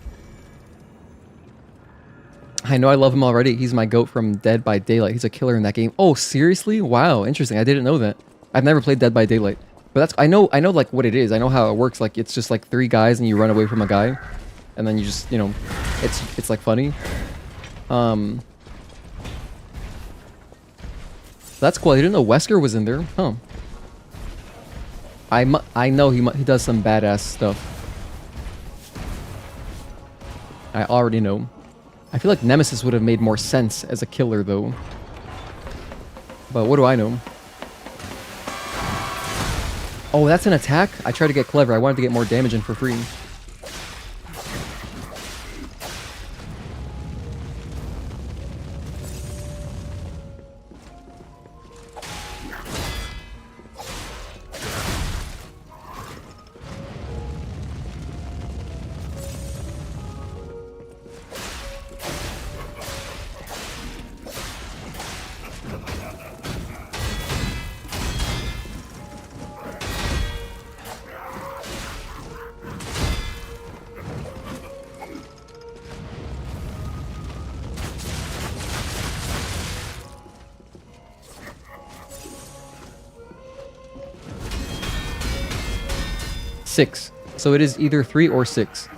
I know I love him already. He's my goat from Dead by Daylight. He's a killer in that game. Oh, seriously? Wow, interesting. I didn't know that. I've never played Dead by Daylight. But that's I know like what it is. I know how it works. Like it's just like 3 guys and you run away from a guy. And then you just, you know, it's like funny. That's cool. I didn't know Wesker was in there. Huh. I know he does some badass stuff. I already know. I feel like Nemesis would have made more sense as a killer, though. But what do I know? Oh, that's an attack? I tried to get clever. I wanted to get more damage in for free. Six. So it is either 3 or 6.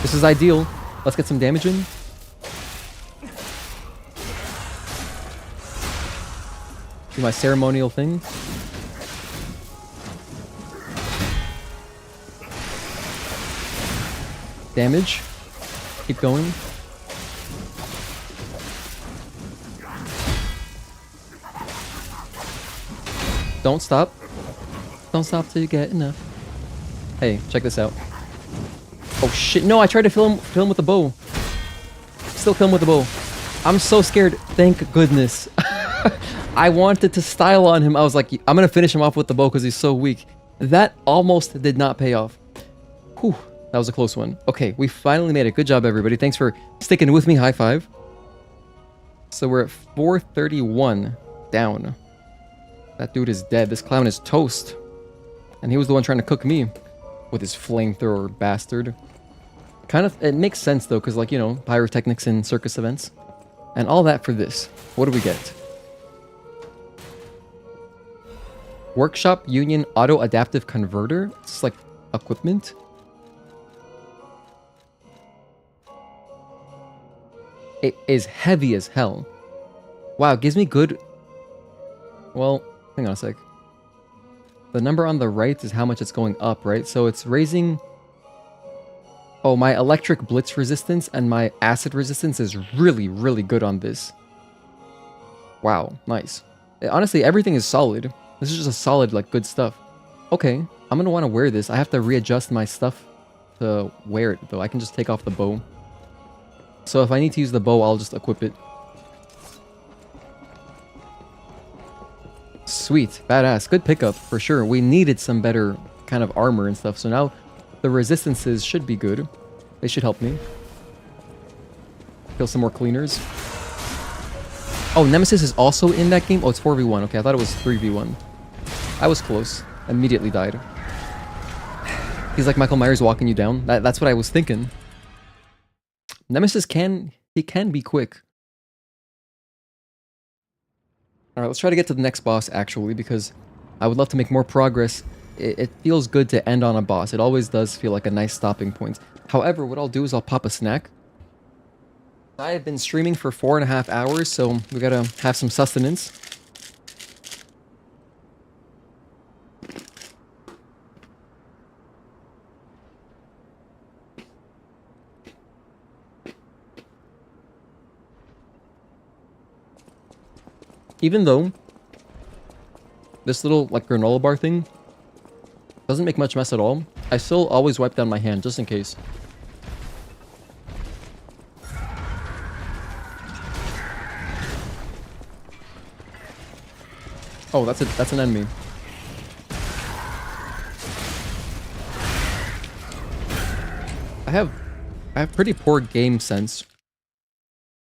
This is ideal. Let's get some damage in. Do my ceremonial thing. Damage. Keep going. Don't stop. Don't stop till you get enough. Hey, check this out. Oh shit, no, I tried to kill him with the bow. Still kill him with the bow. I'm so scared. Thank goodness. I wanted to style on him. I was like, I'm gonna finish him off with the bow because he's so weak. That almost did not pay off. Whew. That was a close one. Okay, we finally made it. Good job, everybody. Thanks for sticking with me. High five. So we're at 431 down. That dude is dead. This clown is toast. And he was the one trying to cook me with his flamethrower bastard. Kind of, it makes sense though, because like, you know, pyrotechnics in circus events. And all that for this. What do we get? Workshop Union Auto Adaptive Converter. It's like equipment. It is heavy as hell. Wow, it gives me good... Well, hang on a sec. The number on the right is how much it's going up, right? So it's raising... Oh, my electric blitz resistance and my acid resistance is really, really good on this. Wow, nice. Honestly, everything is solid. This is just a solid, like, good stuff. Okay, I'm gonna want to wear this. I have to readjust my stuff to wear it, though. I can just take off the bow. So if I need to use the bow, I'll just equip it. Sweet. Badass. Good pickup, for sure. We needed some better kind of armor and stuff, so now the resistances should be good. They should help me. Kill some more cleaners. Oh, Nemesis is also in that game? Oh, it's 4v1. Okay, I thought it was 3v1. I was close. Immediately died. He's like Michael Myers walking you down. That's what I was thinking. Nemesis can be quick. Alright, let's try to get to the next boss, actually, because I would love to make more progress. It feels good to end on a boss. It always does feel like a nice stopping point. However, what I'll do is I'll pop a snack. I have been streaming for 4.5 hours, so we gotta have some sustenance. Even though this little, like, granola bar thing doesn't make much mess at all, I still always wipe down my hand, just in case. Oh, that's an enemy. I have pretty poor game sense.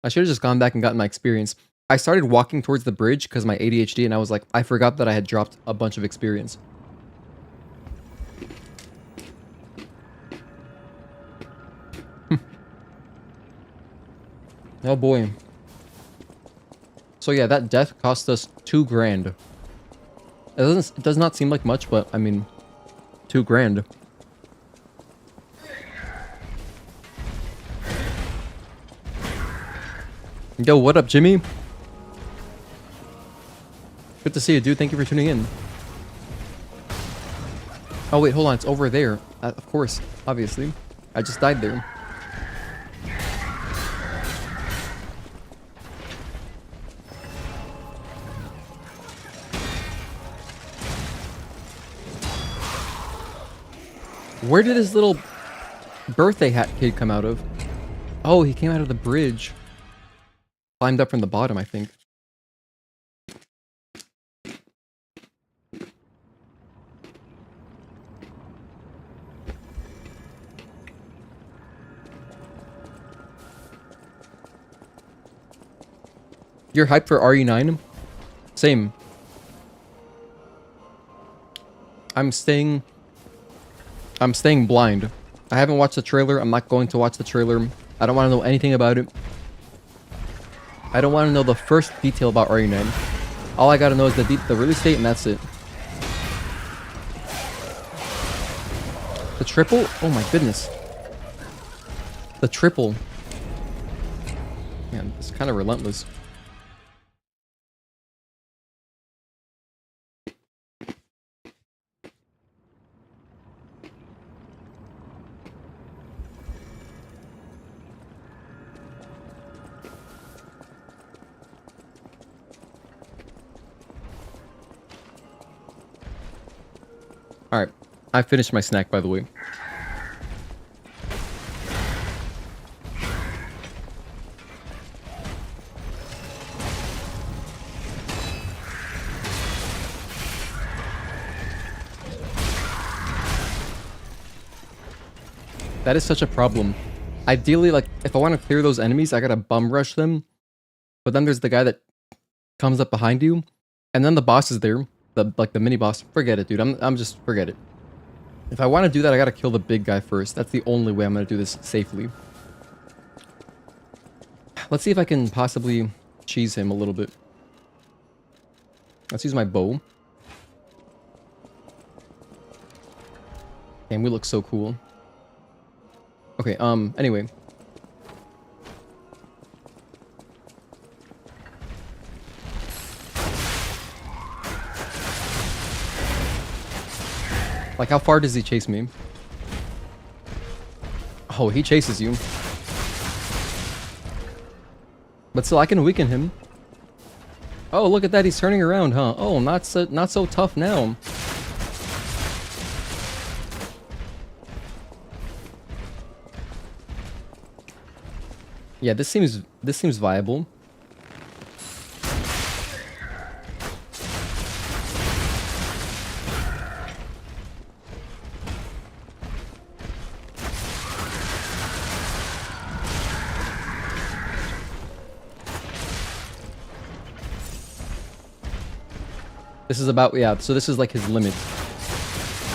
I should have just gone back and gotten my experience. I started walking towards the bridge because of my ADHD, and I was like, I forgot that I had dropped a bunch of experience. Oh boy. So yeah, that death cost us 2 grand. It does not seem like much, but I mean, 2 grand. Yo, what up, Jimmy? Good to see you, dude. Thank you for tuning in. Oh wait, hold on. It's over there. Of course, obviously. I just died there. Where did his little birthday hat kid come out of? Oh, he came out of the bridge. Climbed up from the bottom, I think. You're hyped for RE9? Same. I'm staying blind. I haven't watched the trailer. I'm not going to watch the trailer. I don't want to know anything about it. I don't want to know the first detail about RE9. All I gotta know is the release date, and that's it. The triple? Oh my goodness. The triple. Man, it's kind of relentless. Alright, I finished my snack, by the way. That is such a problem. Ideally, like, if I want to clear those enemies, I gotta bum rush them. But then there's the guy that comes up behind you, and then the boss is there. The mini boss. Forget it, dude. I'm just forget it. If I want to do that, I gotta kill the big guy first. That's the only way I'm gonna do this safely. Let's see if I can possibly cheese him a little bit. Let's use my bow. And we look so cool. Okay, anyway. Like, how far does he chase me? Oh, he chases you. But still, I can weaken him. Oh, look at that, he's turning around, huh? Oh, not so tough now. Yeah, this seems viable. This is about, yeah, so this is like his limit.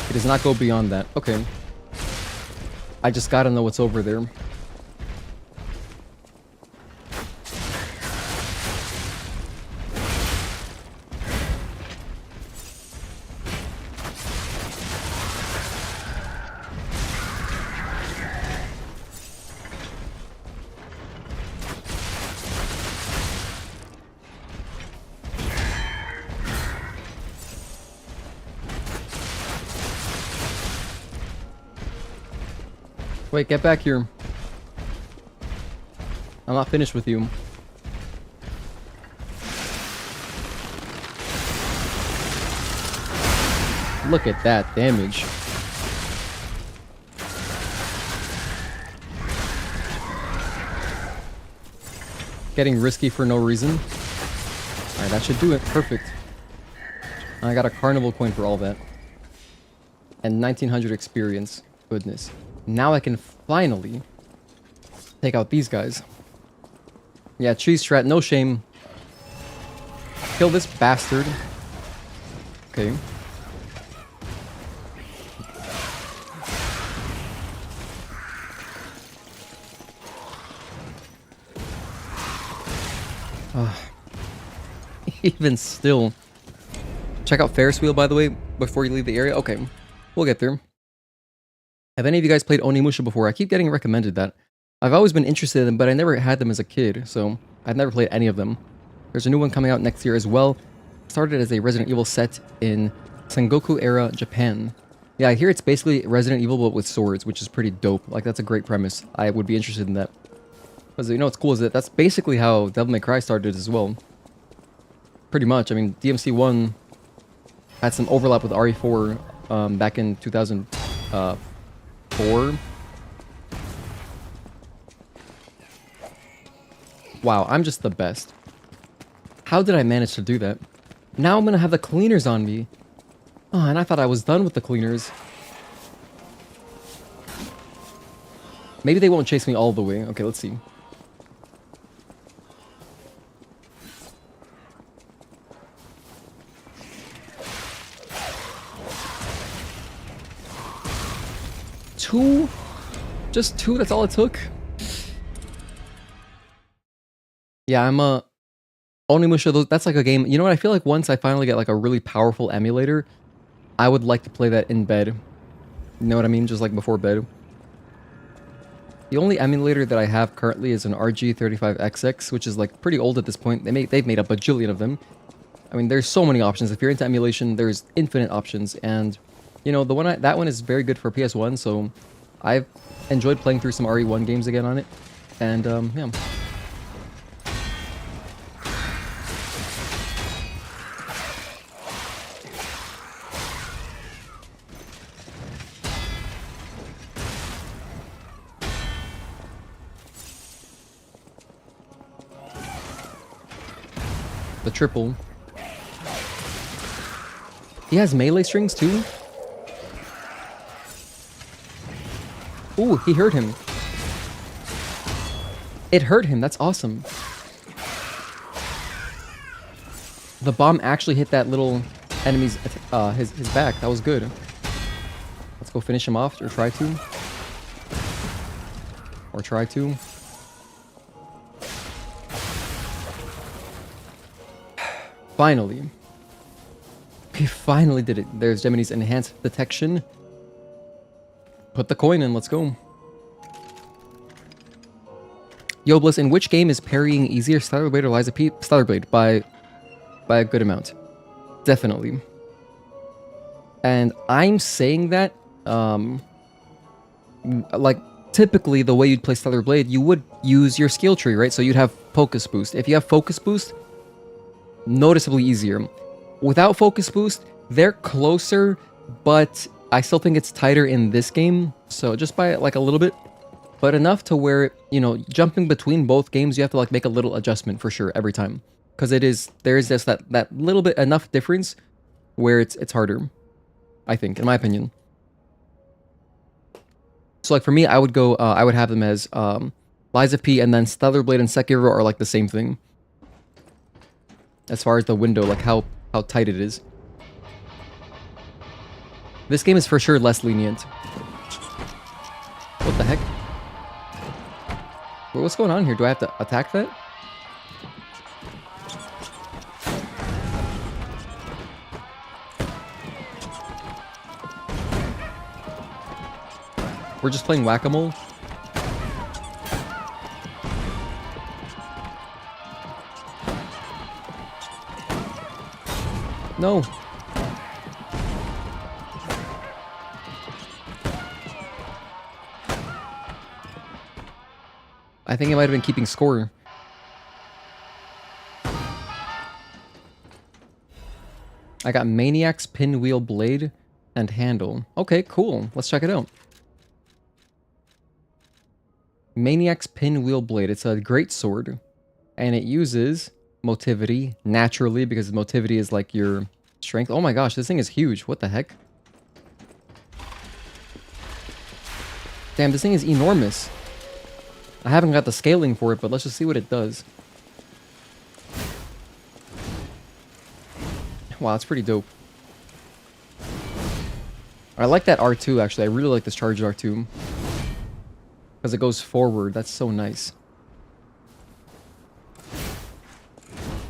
He does not go beyond that. Okay. I just gotta know what's over there. Wait, get back here. I'm not finished with you. Look at that damage. Getting risky for no reason. Alright, that should do it. Perfect. I got a Carnival coin for all that. And 1900 experience. Goodness. Now I can finally take out these guys. Yeah, cheese strat, no shame. Kill this bastard. Okay. Even still. Check out Ferris wheel, by the way, before you leave the area. Okay, we'll get there. Have any of you guys played Onimusha before? I keep getting recommended that. I've always been interested in them, but I never had them as a kid, so I've never played any of them. There's a new one coming out next year as well. Started as a Resident Evil set in Sengoku era Japan. Yeah, I hear it's basically Resident Evil but with swords, which is pretty dope. Like, that's a great premise. I would be interested in that. Because, you know what's cool is that that's basically how Devil May Cry started as well. Pretty much. I mean, DMC1 had some overlap with RE4 back in 2004. Wow, I'm just the best. How did I manage to do that? Now I'm gonna have the cleaners on me. Oh, and I thought I was done with the cleaners. Maybe they won't chase me all the way. Okay, let's see. Two? Just two? That's all it took? Yeah, I'm Onimusha, that's like a game. You know what? I feel like once I finally get like a really powerful emulator, I would like to play that in bed. You know what I mean? Just like before bed. The only emulator that I have currently is an RG35XX, which is like pretty old at this point. They've made a bajillion of them. I mean, there's so many options. If you're into emulation, there's infinite options. And, you know, that one is very good for PS1, so I've enjoyed playing through some RE1 games again on it. And, yeah. The triple. He has melee strings too? Ooh, he hurt him. It hurt him, that's awesome. The bomb actually hit that little enemy's, his back. That was good. Let's go finish him off, or try to. Or try to. Finally. We finally did it. There's Gemini's enhanced detection. Put the coin in, let's go. Yo, Bliss, in which game is parrying easier, Stellar Blade or Liza P? Stellar Blade, by a good amount. Definitely. And I'm saying that, like, typically the way you'd play Stellar Blade, you would use your skill tree, right? So you'd have Focus Boost. If you have Focus Boost, noticeably easier. Without Focus Boost, they're closer, but I still think it's tighter in this game. So just by like a little bit. but enough to where, you know, jumping between both games, you have to like make a little adjustment for sure every time. Because there is just that little bit enough difference where it's harder, I think, in my opinion. So like for me, I would have them as Lies of P and then Stellar Blade and Sekiro are like the same thing. As far as the window, like how tight it is. This game is for sure less lenient. What the heck? Wait, what's going on here? Do I have to attack that? We're just playing whack-a-mole? No. I think it might have been keeping score. I got Maniac's Pinwheel Blade and Handle. Okay, cool. Let's check it out. Maniac's Pinwheel Blade. It's a great sword. And it uses motivity naturally because motivity is like your strength. Oh my gosh, this thing is huge. What the heck? Damn, this thing is enormous. I haven't got the scaling for it, but let's just see what it does. Wow, that's pretty dope. I like that R2 actually. I really like this charged R2. Because it goes forward. That's so nice.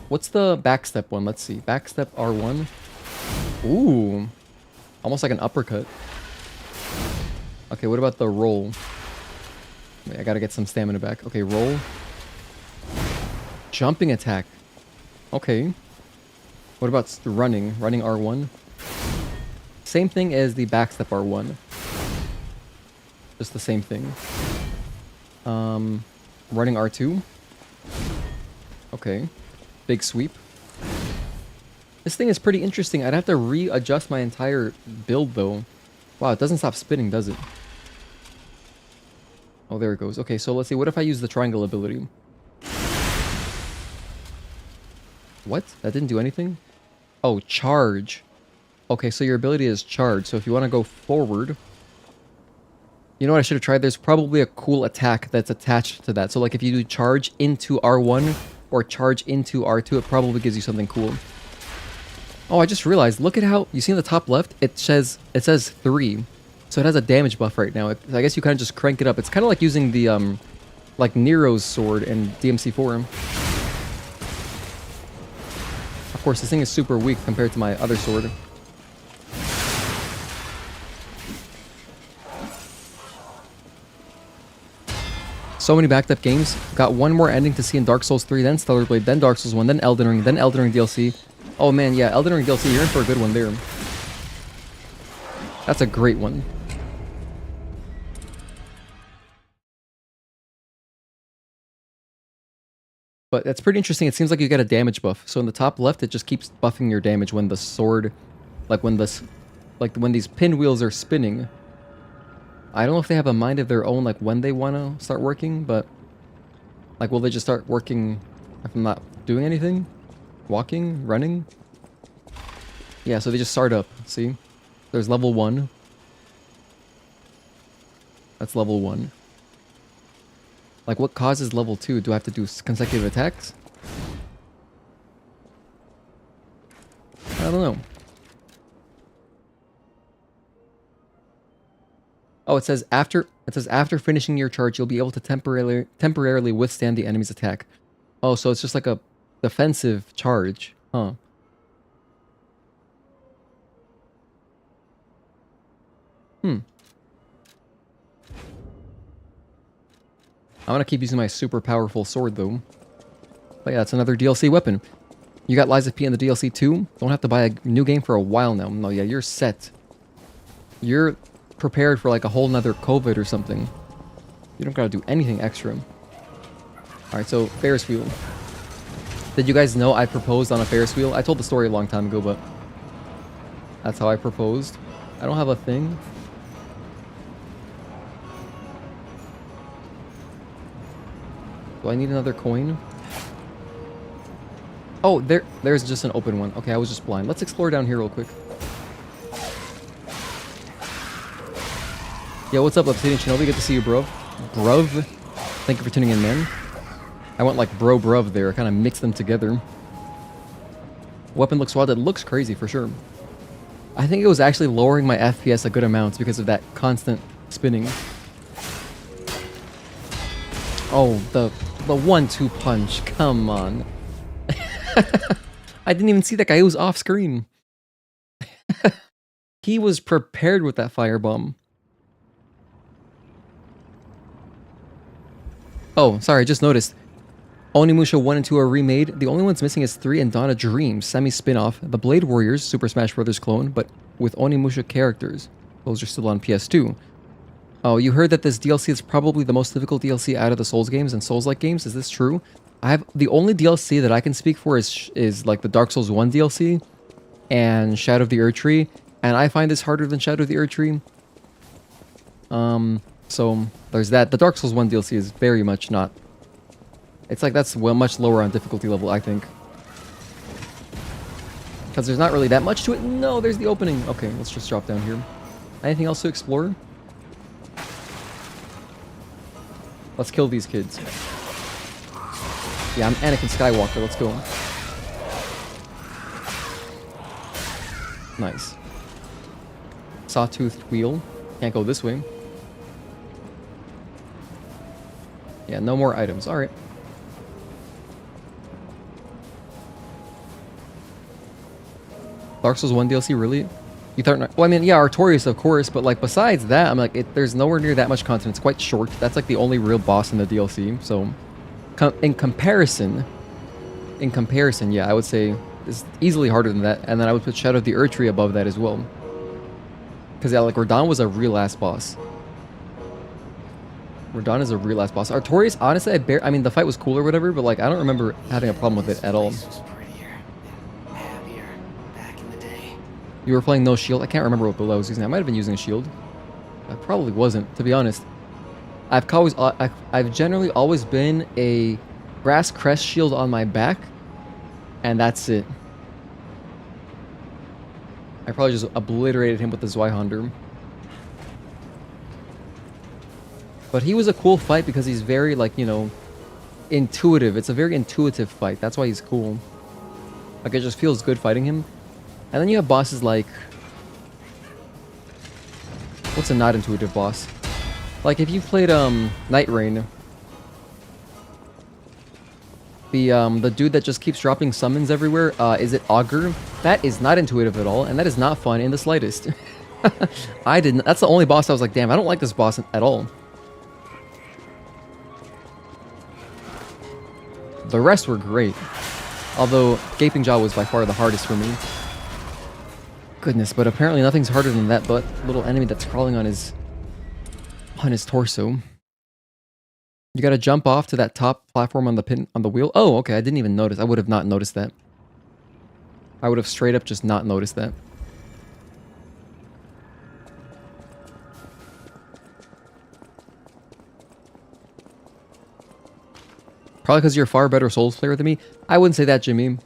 What's the backstep one? Let's see. Backstep R1. Ooh. Almost like an uppercut. Okay, what about the roll? Wait, I gotta get some stamina back. Okay, roll. Jumping attack. Okay. What about running? Running R1. Same thing as the backstep R1. Just the same thing. Running R2. Okay. Big sweep. This thing is pretty interesting. I'd have to readjust my entire build though. Wow, it doesn't stop spinning, does it? Oh, there it goes. Okay, so let's see. What if I use the triangle ability? What? That didn't do anything? Oh, charge. Okay, so your ability is charge. So if you want to go forward... You know what I should have tried? There's probably a cool attack that's attached to that. So like if you do charge into R1 or charge into R2, it probably gives you something cool. Oh, I just realized. Look at how... You see in the top left? It says 3. So it has a damage buff right now. I guess you kind of just crank it up. It's kind of like using the, like Nero's sword in DMC4. Of course, this thing is super weak compared to my other sword. So many backed up games. Got one more ending to see in Dark Souls 3, then Stellar Blade, then Dark Souls 1, then Elden Ring DLC. Oh man, yeah, Elden Ring DLC, you're in for a good one there. That's a great one. But that's pretty interesting. It seems like you get a damage buff. So in the top left, it just keeps buffing your damage when the sword, like when these pinwheels are spinning. I don't know if they have a mind of their own, like when they want to start working, but like will they just start working if I'm not doing anything? Walking? Running? Yeah, so they just start up. See? There's level 1. That's level 1. Like, what causes level 2? Do I have to do consecutive attacks? I don't know. Oh, it says after finishing your charge, you'll be able to temporarily withstand the enemy's attack. Oh, so it's just like a defensive charge, huh? I'm gonna keep using my super powerful sword though. But yeah, that's another DLC weapon. You got Lies of P in the DLC too? Don't have to buy a new game for a while now. No, yeah, you're set. You're prepared for like a whole nother COVID or something. You don't gotta do anything extra. Alright, so Ferris wheel. Did you guys know I proposed on a Ferris wheel? I told the story a long time ago, but that's how I proposed. I don't have a thing. Do I need another coin? Oh, there's just an open one. Okay, I was just blind. Let's explore down here real quick. Yeah, what's up, Obsidian Shinobi? Good to see you, bro. Bruv. Thank you for tuning in, man. I went like bro bruv there. I kind of mixed them together. Weapon looks wild. It looks crazy for sure. I think it was actually lowering my FPS a good amount because of that constant spinning. Oh, the 1-2 punch. Come on. I didn't even see that guy. He was off screen. He was prepared with that firebomb. Oh, sorry, I just noticed. Onimusha 1 and 2 are remade. The only ones missing is 3 and Dawn of Dreams, semi-spin-off. The Blade Warriors, Super Smash Bros. Clone, but with Onimusha characters. Those are still on PS2. Oh, you heard that this DLC is probably the most difficult DLC out of the Souls games and Souls-like games. Is this true? The only DLC that I can speak for is like the Dark Souls 1 DLC and Shadow of the Erdtree, and I find this harder than Shadow of the Erdtree. So there's that. The Dark Souls 1 DLC is very much not. It's like that's much lower on difficulty level, I think. Because there's not really that much to it. No, there's the opening. Okay, let's just drop down here. Anything else to explore? Let's kill these kids. Yeah, I'm Anakin Skywalker. Let's go. Nice. Sawtoothed wheel. Can't go this way. Yeah, no more items. Alright. Dark Souls 1 DLC, really? You thought? Well, I mean, yeah, Artorias, of course, but like besides that, I'm like, there's nowhere near that much content. It's quite short. That's like the only real boss in the DLC. So, in comparison, yeah, I would say it's easily harder than that. And then I would put Shadow of the Erdtree above that as well. Because yeah, like Radahn was a real ass boss. Radahn is a real ass boss. Artorias, honestly, I mean, the fight was cool or whatever, but like I don't remember having a problem with it at all. You were playing no shield? I can't remember what build I was using. I might have been using a shield. I probably wasn't, to be honest. I've generally always been a grass crest shield on my back, and that's it. I probably just obliterated him with the Zweihander. But he was a cool fight because he's very, like, you know, intuitive. It's a very intuitive fight. That's why he's cool. Like, it just feels good fighting him. And then you have bosses like... What's a not intuitive boss? Like, if you played, Night Rain... The dude that just keeps dropping summons everywhere, is it Augur? That is not intuitive at all, and that is not fun in the slightest. I didn't... That's the only boss I was like, damn, I don't like this boss at all. The rest were great. Although, Gaping Jaw was by far the hardest for me. Goodness, but apparently nothing's harder than that little enemy that's crawling on his torso. You gotta jump off to that top platform on the wheel. Oh, okay, I didn't even notice. I would have not noticed that. I would have straight up just not noticed that. Probably because you're a far better Souls player than me. I wouldn't say that, Jimmy.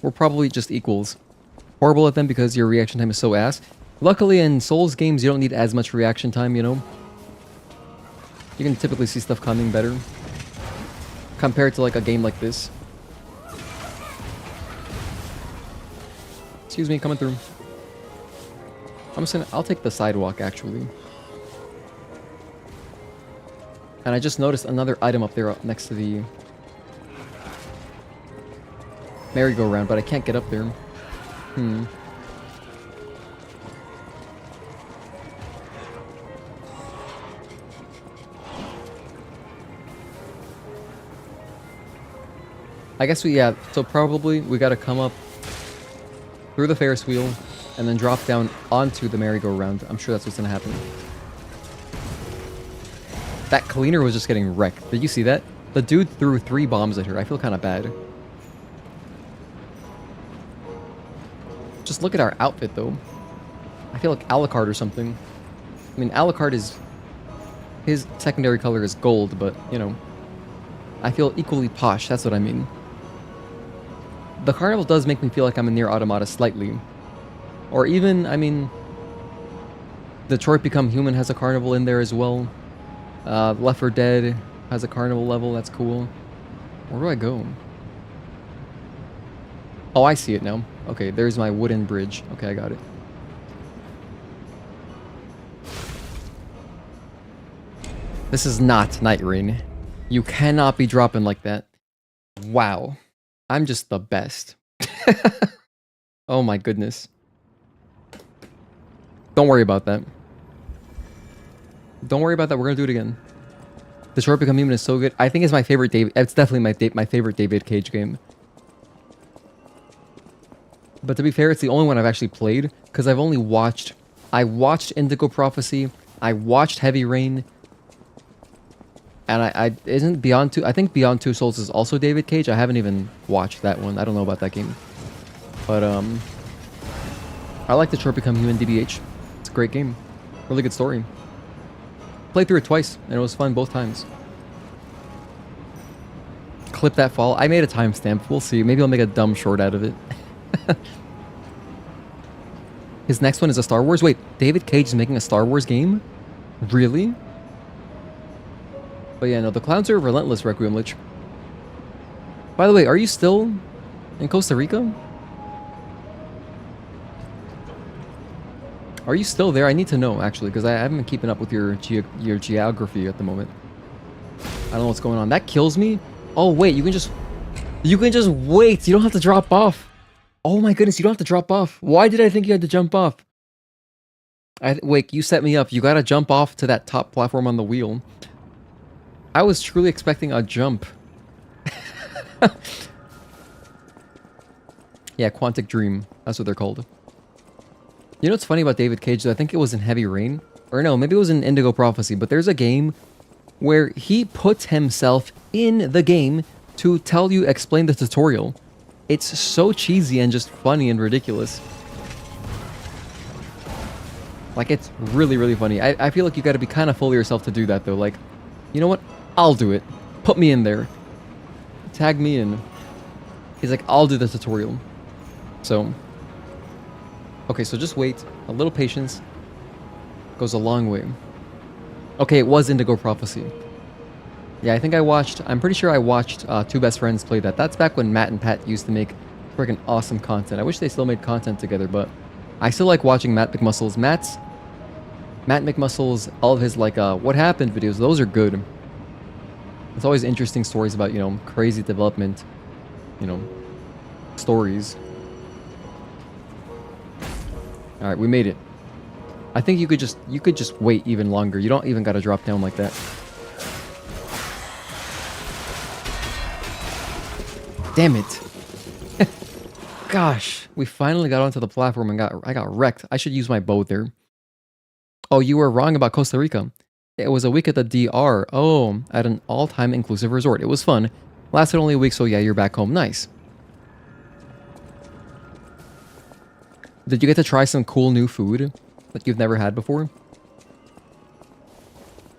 We're probably just equals. Horrible at them because your reaction time is so ass. Luckily in Souls games you don't need as much reaction time, you know. You can typically see stuff coming better. Compared to like a game like this. Excuse me, coming through. I'll take the sidewalk actually. And I just noticed another item up there next to the merry-go-round, but I can't get up there. I guess so probably we gotta come up through the Ferris wheel and then drop down onto the merry-go-round. I'm sure that's what's gonna happen. That cleaner was just getting wrecked. Did you see that? The dude threw 3 bombs at her. I feel kind of bad. Just look at our outfit, though. I feel like Alucard or something. I mean, Alucard is... His secondary color is gold, but, you know... I feel equally posh, that's what I mean. The Carnival does make me feel like I'm in Nier Automata slightly. Or even, I mean, Detroit Become Human has a Carnival in there as well. Left 4 Dead has a Carnival level, that's cool. Where do I go? Oh, I see it now. Okay, there's my wooden bridge. Okay, I got it. This is not Night Rain. You cannot be dropping like that. Wow. I'm just the best. Oh my goodness. Don't worry about that. Don't worry about that. We're gonna do it again. Detroit Become Human is so good. I think it's my favorite David. It's definitely my favorite David Cage game. But to be fair, it's the only one I've actually played because I've only watched. I watched Indigo Prophecy. I watched Heavy Rain. And I isn't Beyond Two. I think Beyond Two Souls is also David Cage. I haven't even watched that one. I don't know about that game. But I like Detroit Become Human DBH. It's a great game. Really good story. Played through it twice, and it was fun both times. Clip that fall. I made a timestamp. We'll see. Maybe I'll make a dumb short out of it. His next one is a Star Wars. Wait, David Cage is making a Star Wars game? Really? But yeah, no, the clowns are relentless, Requiem Lich. By the way, are you still in Costa Rica? Are you still there? I need to know, actually, because I haven't been keeping up with your geography at the moment. I don't know what's going on. That kills me. Oh, wait, you can just wait. You don't have to drop off. Oh my goodness, you don't have to drop off. Why did I think you had to jump off? Wait, you set me up. You gotta jump off to that top platform on the wheel. I was truly expecting a jump. Yeah, Quantic Dream. That's what they're called. You know what's funny about David Cage? I think it was in Heavy Rain. Or no, maybe it was in Indigo Prophecy. But there's a game where he puts himself in the game to tell you, explain the tutorial. It's so cheesy and just funny and ridiculous. Like, it's really, really funny. I feel like you gotta be kind of full of yourself to do that, though. Like, you know what? I'll do it. Put me in there. Tag me in. He's like, I'll do the tutorial. So... okay, so just wait. A little patience goes a long way. Okay, it was Indigo Prophecy. Yeah, I think I'm pretty sure I watched Two Best Friends play that. That's back when Matt and Pat used to make freaking awesome content. I wish they still made content together, but I still like watching Matt McMuscle's. Matt McMuscle's, all of his, like, What Happened videos. Those are good. It's always interesting stories about, you know, crazy development, you know, stories. Alright, we made it. I think you could just wait even longer. You don't even gotta drop down like that. Damn it. Gosh, we finally got onto the platform and I got wrecked. I should use my bow there. Oh, you were wrong about Costa Rica. It was a week at the DR. Oh, at an all-time inclusive resort. It was fun. Lasted only a week, so yeah, you're back home. Nice. Did you get to try some cool new food that you've never had before?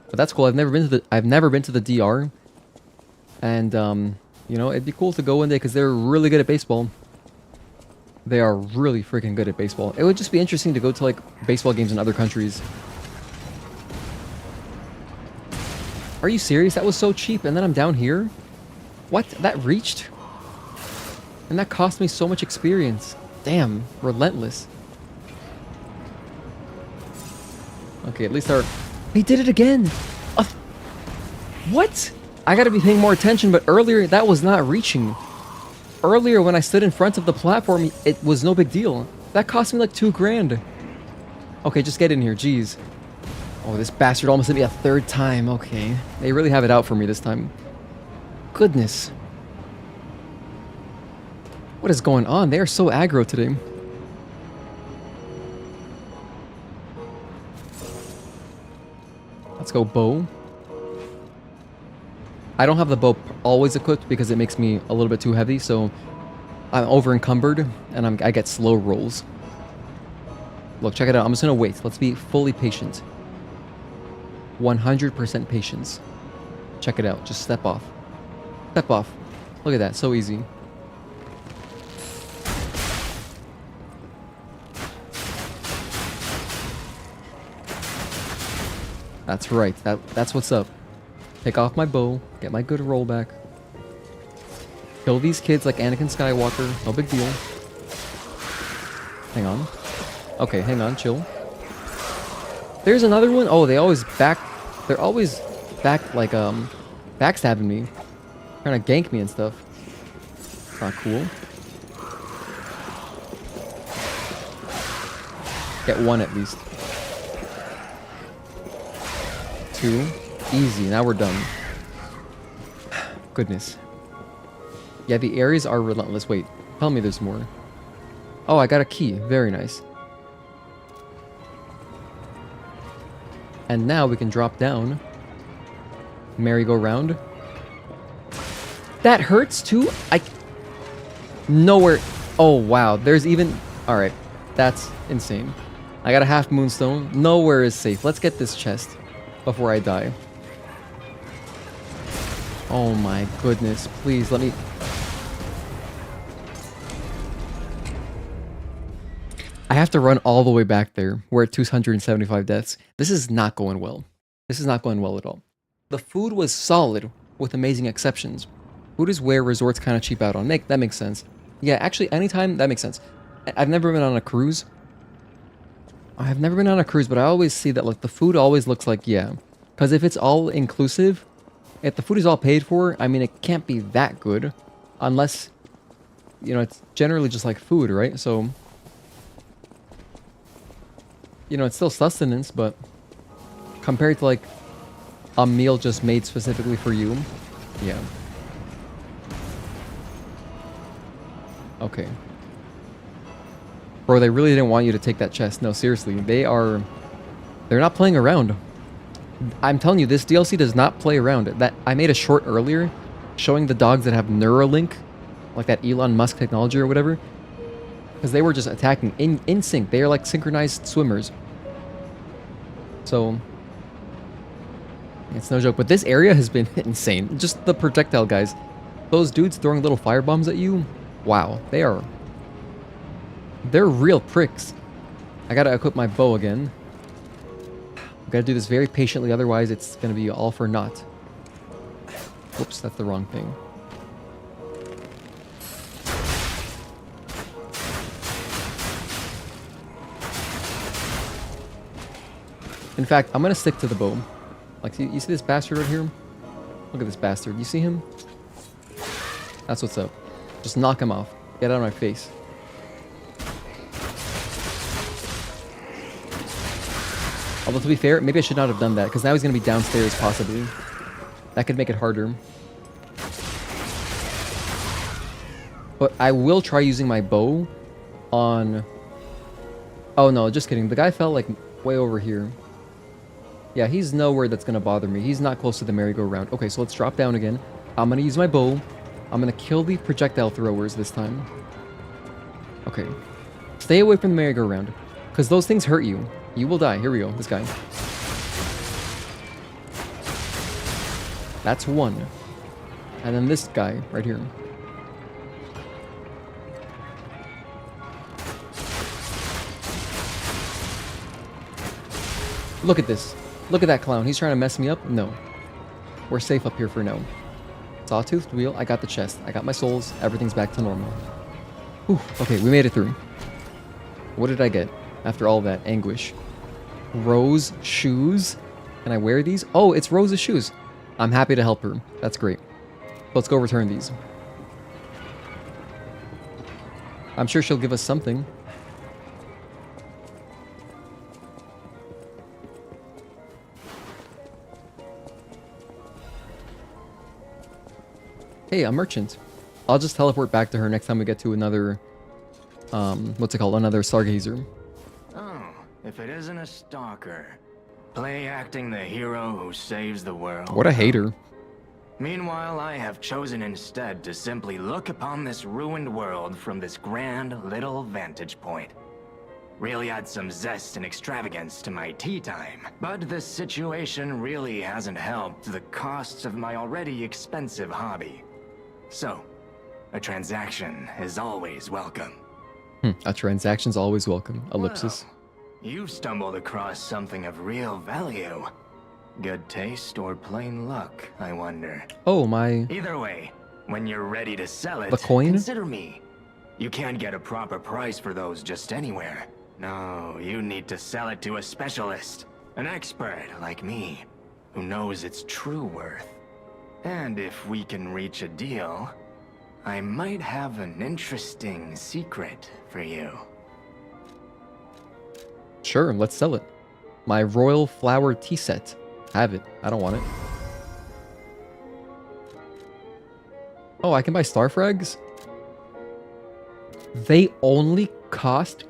But that's cool. I've never been to the DR. And you know, it'd be cool to go one day because they're really good at baseball. They are really freaking good at baseball. It would just be interesting to go to, like, baseball games in other countries. Are you serious? That was so cheap, and then I'm down here? What? That reached? And that cost me so much experience. Damn, relentless. Okay, at least He did it again! What? I gotta be paying more attention, but earlier that was not reaching. Earlier when I stood in front of the platform, it was no big deal. That cost me like 2 grand. Okay, just get in here, jeez. Oh, this bastard almost hit me a 3rd time. Okay, they really have it out for me this time. Goodness. What is going on? They are so aggro today. Let's go bow. I don't have the bow always equipped because it makes me a little bit too heavy, so I'm over encumbered and I get slow rolls. Look, check it out. I'm just gonna wait. Let's be fully patient. 100% patience. Check it out. Just step off. Step off. Look at that, so easy. That's right, that's what's up. Take off my bow, get my good roll back. Kill these kids like Anakin Skywalker, no big deal. Hang on. Okay, hang on, chill. There's another one. Oh, they're always back like, backstabbing me. Trying to gank me and stuff. Not cool. Get one at least. 2. Easy, now we're done. Goodness. Yeah, the areas are relentless. Wait, tell me there's more. Oh, I got a key. Very nice. And now we can drop down. Merry-go-round. That hurts too? Nowhere. Oh, wow. There's even... Alright. That's insane. I got a half moonstone. Nowhere is safe. Let's get this chest before I die. Oh my goodness. Please, let me... I have to run all the way back there. We're at 275 deaths. This is not going well. This is not going well at all. The food was solid, with amazing exceptions. Food is where resorts kind of cheap out on. That makes sense. Yeah, actually, anytime, that makes sense. I've never been on a cruise. I've never been on a cruise, but I always see that, like, the food always looks like, yeah. Because if it's all inclusive, if the food is all paid for, I mean, it can't be that good. Unless, you know, it's generally just like food, right? So... You know, it's still sustenance, but compared to, like, a meal just made specifically for you, yeah. Okay. Bro, they really didn't want you to take that chest. No, seriously, they're not playing around. I'm telling you, this DLC does not play around. That I made a short earlier showing the dogs that have Neuralink, like that Elon Musk technology or whatever, because they were just attacking in sync. They are like synchronized swimmers. So, it's no joke. But this area has been insane. Just the projectile guys. Those dudes throwing little fire bombs at you. Wow. They're real pricks. I gotta equip my bow again. I gotta do this very patiently, otherwise it's gonna be all for naught. Whoops, that's the wrong thing. In fact, I'm gonna stick to the bow. Like, you see this bastard right here? Look at this bastard. You see him? That's what's up. Just knock him off. Get out of my face. Although, to be fair, maybe I should not have done that, because now he's gonna be downstairs, possibly. That could make it harder. But I will try using my bow on... Oh no, just kidding. The guy fell, like, way over here. Yeah, he's nowhere that's gonna bother me. He's not close to the merry-go-round. Okay, so let's drop down again. I'm gonna use my bow. I'm gonna kill the projectile throwers this time. Okay. Stay away from the merry-go-round, because those things hurt you. You will die. Here we go. This guy. That's one. And then this guy right here. Look at this. Look at that clown. He's trying to mess me up? No. We're safe up here for now. Sawtoothed wheel. I got the chest. I got my souls. Everything's back to normal. Whew. Okay, we made it through. What did I get after all that anguish? Rose shoes. Can I wear these? Oh, it's Rose's shoes. I'm happy to help her. That's great. Let's go return these. I'm sure she'll give us something. Hey, a merchant. I'll just teleport back to her next time we get to another, what's it called? Another Stargazer. Oh, if it isn't a stalker. Play acting the hero who saves the world. What a hater. Meanwhile, I have chosen instead to simply look upon this ruined world from this grand little vantage point. Really add some zest and extravagance to my tea time. But this situation really hasn't helped the costs of my already expensive hobby. So, a transaction is always welcome. A transaction's always welcome. Ellipsis. Well, you've stumbled across something of real value. Good taste or plain luck, I wonder. Oh, my... Either way, when you're ready to sell it, The coin? consider me. You can't get a proper price for those just anywhere. No, you need to sell it to a specialist, an expert like me, who knows its true worth. And if we can reach a deal, I might have an interesting secret for you. Sure, let's sell it. My royal flower tea set. Have it. I don't want it. Oh, I can buy star frags? They only cost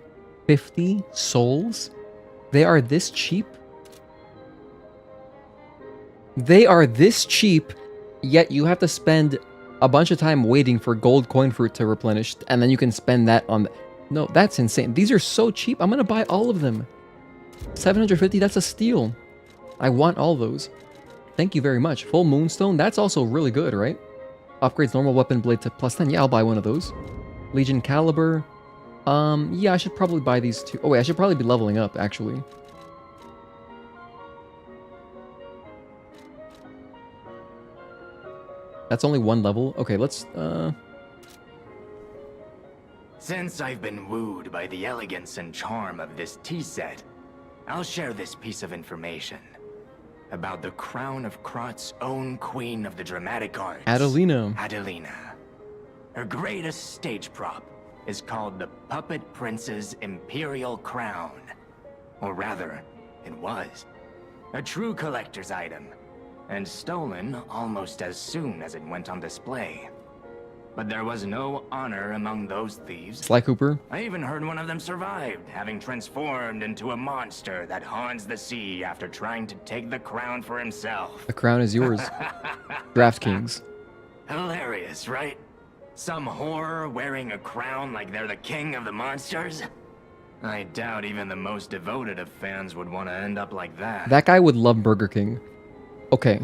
50 souls? They are this cheap? They are this cheap, yet you have to spend a bunch of time waiting for gold coin fruit to replenish, and then you can spend that on... No, that's insane. These are so cheap. I'm gonna buy all of them. 750, that's a steal. I want all those. Thank you very much. Full moonstone, that's also really good, right? Upgrades normal weapon blade to +10. Yeah, I'll buy one of those. Legion caliber. Yeah, I should probably buy these two. Oh wait, I should probably be leveling up, actually. That's only one level. Okay, let's, Since I've been wooed by the elegance and charm of this tea set, I'll share this piece of information about the crown of Krat's own queen of the dramatic arts, Adelina. Adelina. Her greatest stage prop is called the Puppet Prince's Imperial Crown. Or rather, it was. A true collector's item, and stolen almost as soon as it went on display. But there was no honor among those thieves. Sly Cooper. I even heard one of them survived, having transformed into a monster that haunts the sea after trying to take the crown for himself. The crown is yours. DraftKings. Hilarious, right? Some horror wearing a crown like they're the king of the monsters? I doubt even the most devoted of fans would want to end up like that. That guy would love Burger King. Okay.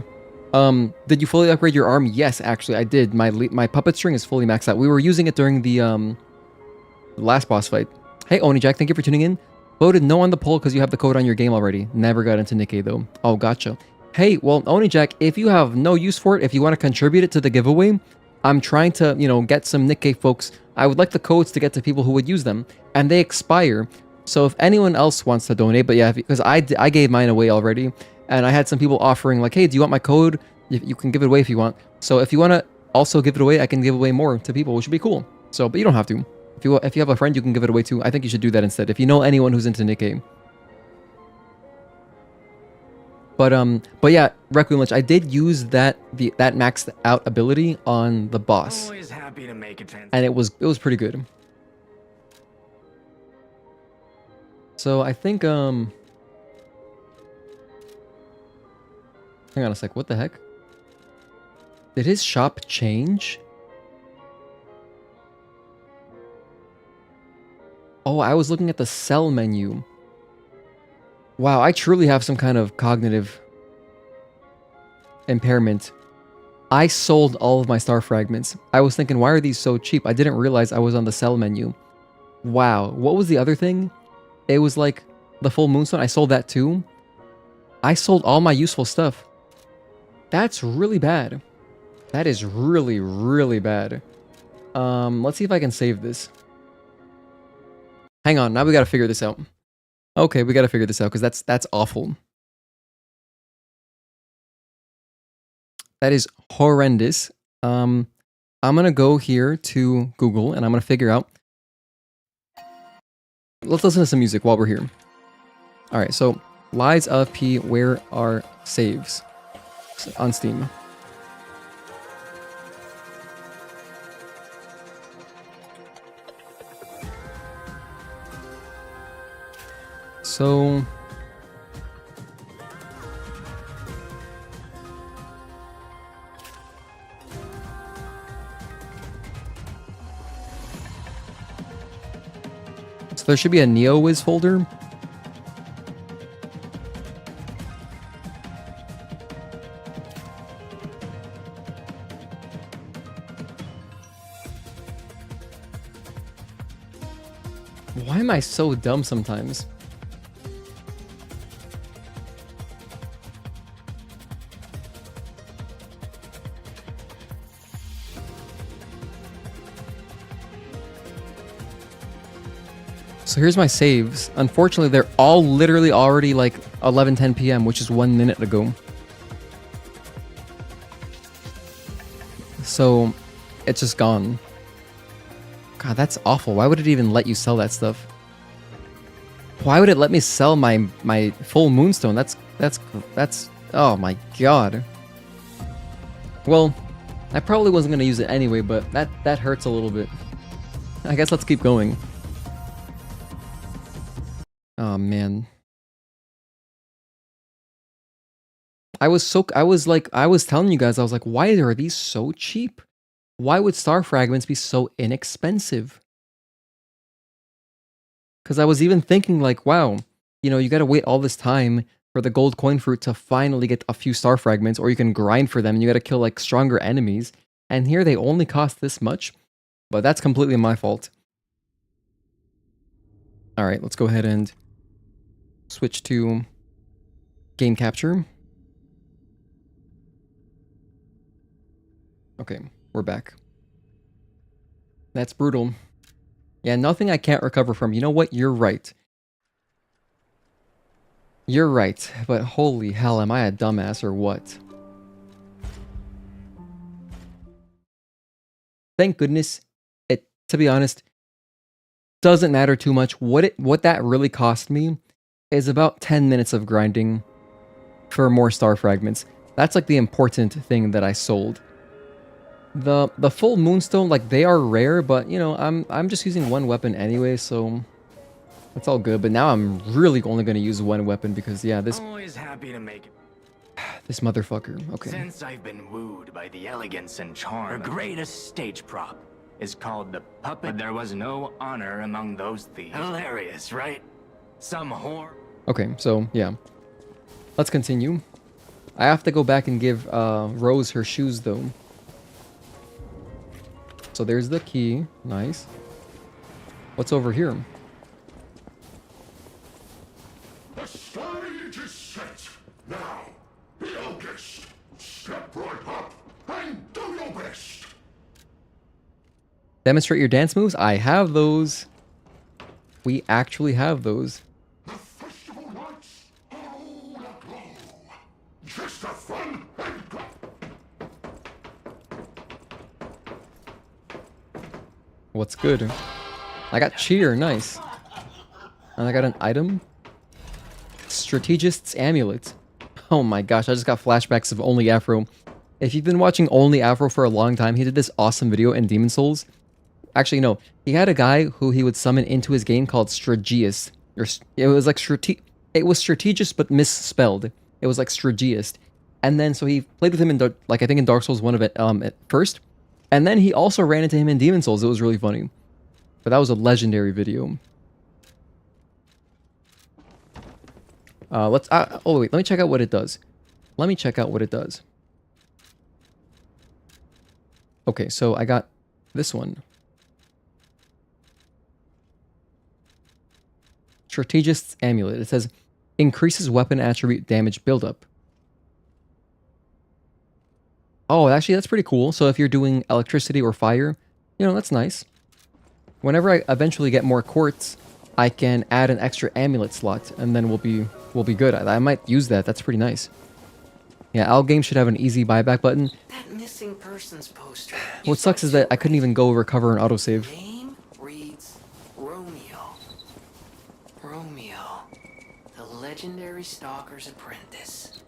Did you fully upgrade your arm? Yes, actually, I did. My puppet string is fully maxed out. We were using it during the last boss fight. Hey, Oni Jack, thank you for tuning in. Voted no on the poll because you have the code on your game already. Never got into Nikkei though. Oh, gotcha. Hey, well, Oni Jack, if you have no use for it, if you want to contribute it to the giveaway, I'm trying to, you know, get some Nikkei folks. I would like the codes to get to people who would use them, and they expire. So if anyone else wants to donate, but yeah, because I gave mine away already. And I had some people offering like, hey, do you want my code? You can give it away if you want. So if you want to also give it away, I can give away more to people, which would be cool. So, but you don't have to. If you have a friend, you can give it away too. I think you should do that instead. If you know anyone who's into Nikkei. But yeah, Requiem Lich, I did use that maxed out ability on the boss. Always happy to make a And it was pretty good. So I think hang on a sec, what the heck? Did his shop change? Oh, I was looking at the sell menu. Wow, I truly have some kind of cognitive impairment. I sold all of my star fragments. I was thinking, why are these so cheap? I didn't realize I was on the sell menu. Wow, what was the other thing? It was like the full moonstone. I sold that too. I sold all my useful stuff. That's really bad. That is really, really bad. Let's see if I can save this. Hang on, now we gotta figure this out. Okay, we gotta figure this out, because that's awful. That is horrendous. I'm gonna go here to Google, and I'm gonna figure out... Let's listen to some music while we're here. Alright, so, Lies of P, where are saves? On Steam. So there should be a NeoWiz folder. Why am I so dumb sometimes? So here's my saves. Unfortunately, they're all literally already like 11:10 p.m., which is 1 minute ago. So it's just gone. God, that's awful. Why would it even let you sell that stuff? Why would it let me sell my full moonstone? That's oh my god. Well, I probably wasn't gonna use it anyway, but that hurts a little bit. I guess let's keep going. Oh man. I was telling you guys, I was like, why are these so cheap? Why would star fragments be so inexpensive? Because I was even thinking like, wow, you know, you gotta wait all this time for the gold coin fruit to finally get a few star fragments, or you can grind for them and you gotta kill like stronger enemies. And here they only cost this much, but that's completely my fault. Alright, let's go ahead and switch to game capture. Okay, we're back. That's brutal. Yeah, nothing I can't recover from. You know what? You're right. You're right, but holy hell, am I a dumbass or what? Thank goodness. It, to be honest, doesn't matter too much. What that really cost me is about 10 minutes of grinding for more star fragments. That's like the important thing that I sold. The full moonstone, like they are rare, but you know, I'm just using one weapon anyway, so it's all good. But now I'm really only going to use one weapon because yeah, this Always happy to make it. this motherfucker. Okay. Since I've been wooed by the elegance and charm, her greatest stage prop is called the puppet. There was no honor among those thieves. Hilarious, right? Some whore. Okay, so yeah. Let's continue. I have to go back and give Rose her shoes though. So there's the key. Nice. What's over here? The stage is set. Now, be our guest. Step right up and do your best. Demonstrate your dance moves? I have those. We actually have those. The festival lights are all aglow. Just have fun and go. What's good? I got cheer, nice. And I got an item. Strategist's amulet. Oh my gosh, I just got flashbacks of Only Afro. If you've been watching Only Afro for a long time, he did this awesome video in Demon Souls. Actually, no, he had a guy who he would summon into his game called Strategist. It was like it was Strategist but misspelled. It was like Strategist. And then so he played with him in I think in Dark Souls 1 of it at first. And then he also ran into him in Demon Souls. It was really funny. But that was a legendary video. Oh wait, let me check out what it does. Let me check out what it does. Okay, so I got this one. Strategist's amulet. It says increases weapon attribute damage buildup. Oh, actually, that's pretty cool. So if you're doing electricity or fire, you know, that's nice. Whenever I eventually get more quartz, I can add an extra amulet slot, and then we'll be good. I might use that. That's pretty nice. Yeah, all games should have an easy buyback button. That missing persons poster. What sucks is that I couldn't even go recover an autosave. Name reads Romeo. Romeo, the legendary stalker's apprentice.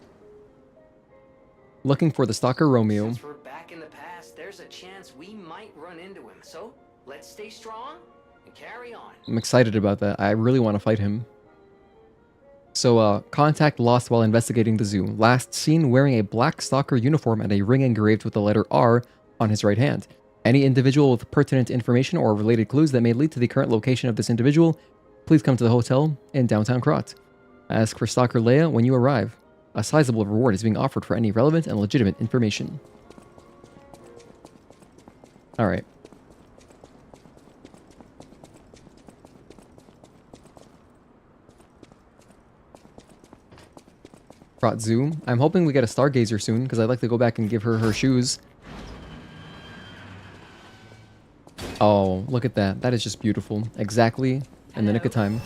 Looking for the stalker Romeo. Since we're back in the past, there's a chance we might run into him. So let's stay strong and carry on. I'm excited about that. I really want to fight him. So, contact lost while investigating the zoo. Last seen wearing a black stalker uniform and a ring engraved with the letter R on his right hand. Any individual with pertinent information or related clues that may lead to the current location of this individual, please come to the hotel in downtown Krat. Ask for Stalker Leia when you arrive. A sizable reward is being offered for any relevant and legitimate information. Alright. Krat Zoo. I'm hoping we get a Stargazer soon, because I'd like to go back and give her her shoes. Oh, look at that. That is just beautiful. Exactly in the nick of time.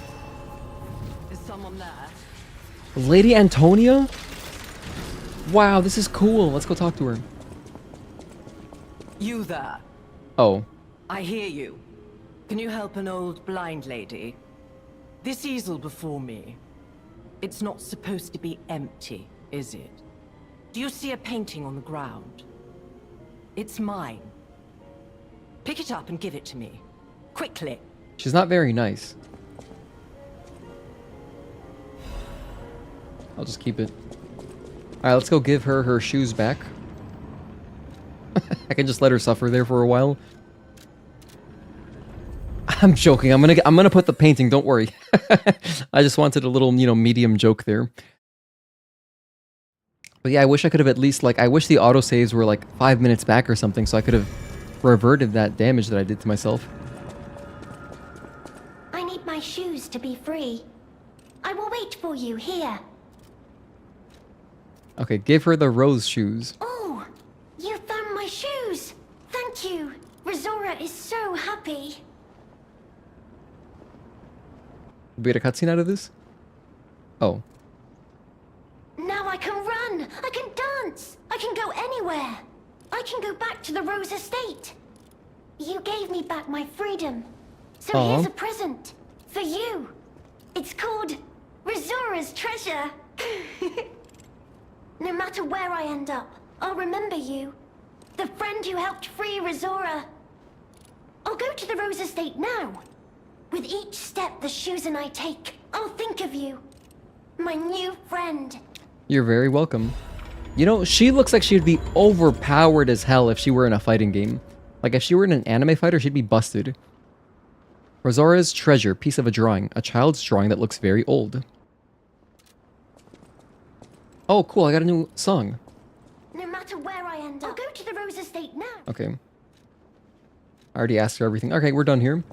Is someone there? Lady Antonia? Wow, this is cool. Let's go talk to her. You there? Oh. I hear you. Can you help an old blind lady? This easel before me. It's not supposed to be empty, is it? Do you see a painting on the ground? It's mine. Pick it up and give it to me. Quickly. She's not very nice. I'll just keep it. Alright, let's go give her her shoes back. I can just let her suffer there for a while. I'm joking. I'm gonna put the painting, don't worry. I just wanted a little, you know, medium joke there. But yeah, I wish I could have at least, like, I wish the autosaves were like 5 minutes back or something, so I could have reverted that damage that I did to myself. I need my shoes to be free. I will wait for you here. Okay, give her the rose shoes. Oh, you found my shoes. Thank you. Rizora is so happy. Did we get a cutscene out of this? Oh. Now I can run. I can dance. I can go anywhere. I can go back to the Rose Estate. You gave me back my freedom. So Aw. here's a present. For you. It's called Rizora's Treasure. No matter where I end up, I'll remember you. The friend who helped free Rizora. I'll go to the Rose Estate now. With each step the shoes and I take, I'll think of you. My new friend. You're very welcome. You know, she looks like she'd be overpowered as hell if she were in a fighting game. Like, if she were in an anime fighter, she'd be busted. Rizora's Treasure, piece of a drawing. A child's drawing that looks very old. Oh, cool, I got a new song. No matter where I end up, I'll go to the Rose Estate now. Okay. I already asked her everything. Okay, we're done here.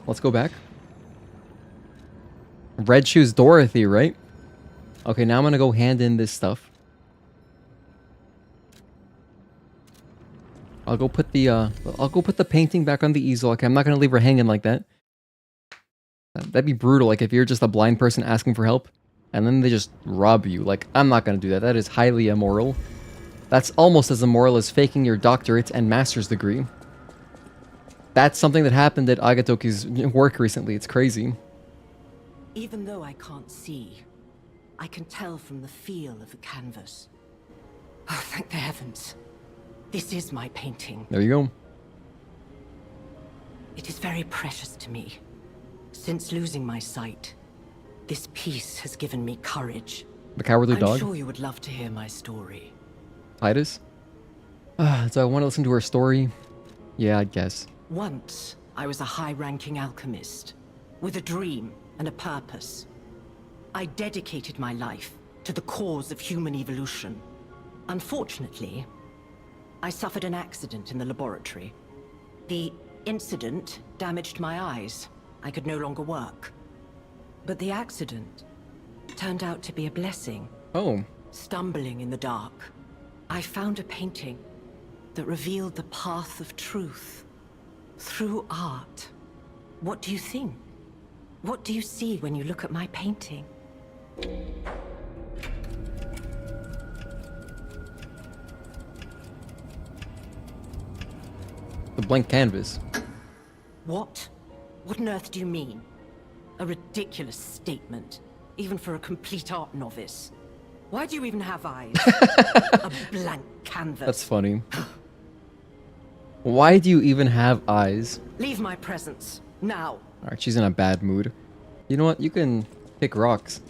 Let's go back. Red Shoes Dorothy, right? Okay, now I'm gonna go hand in this stuff. I'll go put the painting back on the easel. Okay, I'm not gonna leave her hanging like that. That'd be brutal, like if you're just a blind person asking for help and then they just rob you. Like, I'm not gonna do that. That is highly immoral. That's almost as immoral as faking your doctorate and master's degree. That's something that happened at Agatoki's work recently. It's crazy. Even though I can't see, I can tell from the feel of the canvas. Oh, thank the heavens. This is my painting. There you go. It is very precious to me. Since losing my sight, this piece has given me courage. The Cowardly I'm Dog. sure you would love to hear my story. Titus? Do I want to listen to her story? Yeah, I guess. Once, I was a high-ranking alchemist, with a dream and a purpose. I dedicated my life to the cause of human evolution. Unfortunately, I suffered an accident in the laboratory. The incident damaged my eyes. I could no longer work. But the accident turned out to be a blessing. Oh. Stumbling in the dark, I found a painting that revealed the path of truth. Through art. What do you think? What do you see when you look at my painting? The blank canvas. What? What on earth do you mean? A ridiculous statement, even for a complete art novice. Why do you even have eyes? A blank canvas. That's funny. Why do you even have eyes? Leave my presence, now. Alright, she's in a bad mood. You know what? You can pick rocks.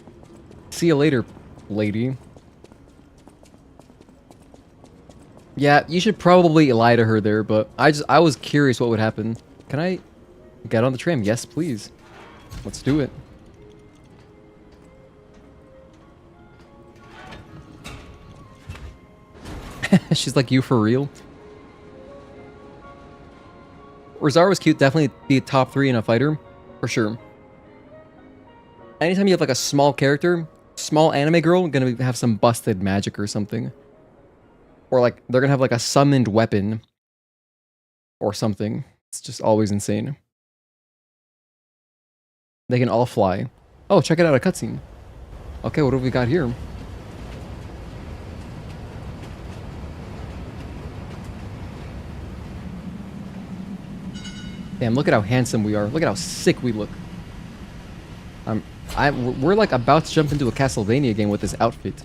See you later, lady. Yeah, you should probably lie to her there, but I was curious what would happen. Can I get on the tram? Yes, please. Let's do it. She's like, you for real? Rizara was cute, definitely be top 3 in a fighter, for sure. Anytime you have like a small character, small anime girl gonna have some busted magic or something. Or like, they're gonna have like a summoned weapon. Or something. It's just always insane. They can all fly. Oh, check it out, a cutscene. Okay, what have we got here? Damn, look at how handsome we are. Look at how sick we look. We're like about to jump into a Castlevania game with this outfit.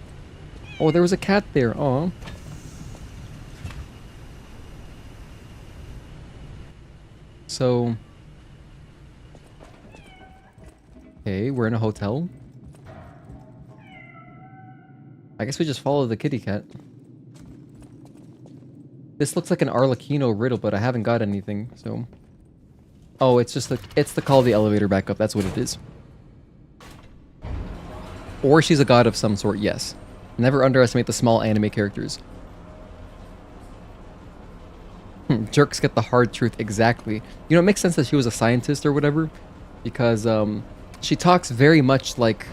Oh, there was a cat there. Oh. So. Okay, we're in a hotel. I guess we just follow the kitty cat. This looks like an Arlecchino riddle, but I haven't got anything, so. Oh, it's just it's the call the elevator back up. That's what it is. Or she's a god of some sort, yes. Never underestimate the small anime characters. Jerks get the hard truth, exactly. You know, it makes sense that she was a scientist or whatever, because she talks very much like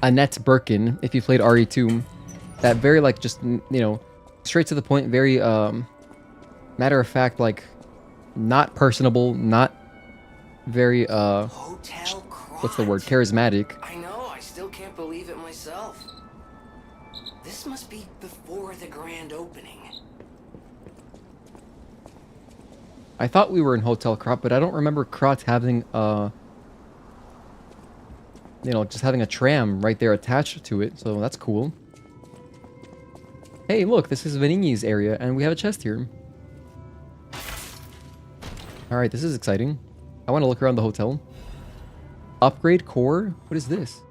Annette Birkin, if you played RE2. That very, like, just, you know, straight to the point, very, matter of fact, like, not personable, not very, Hotel what's the word, Krat. charismatic. I know, I still can't believe it myself. This must be before the grand opening. I thought we were in Hotel Krat, but I don't remember Krat having, you know, just having a tram right there attached to it, so that's cool. Hey, look, this is Veronique's area, and we have a chest here. Alright, this is exciting. I want to look around the hotel. Upgrade core? What is this?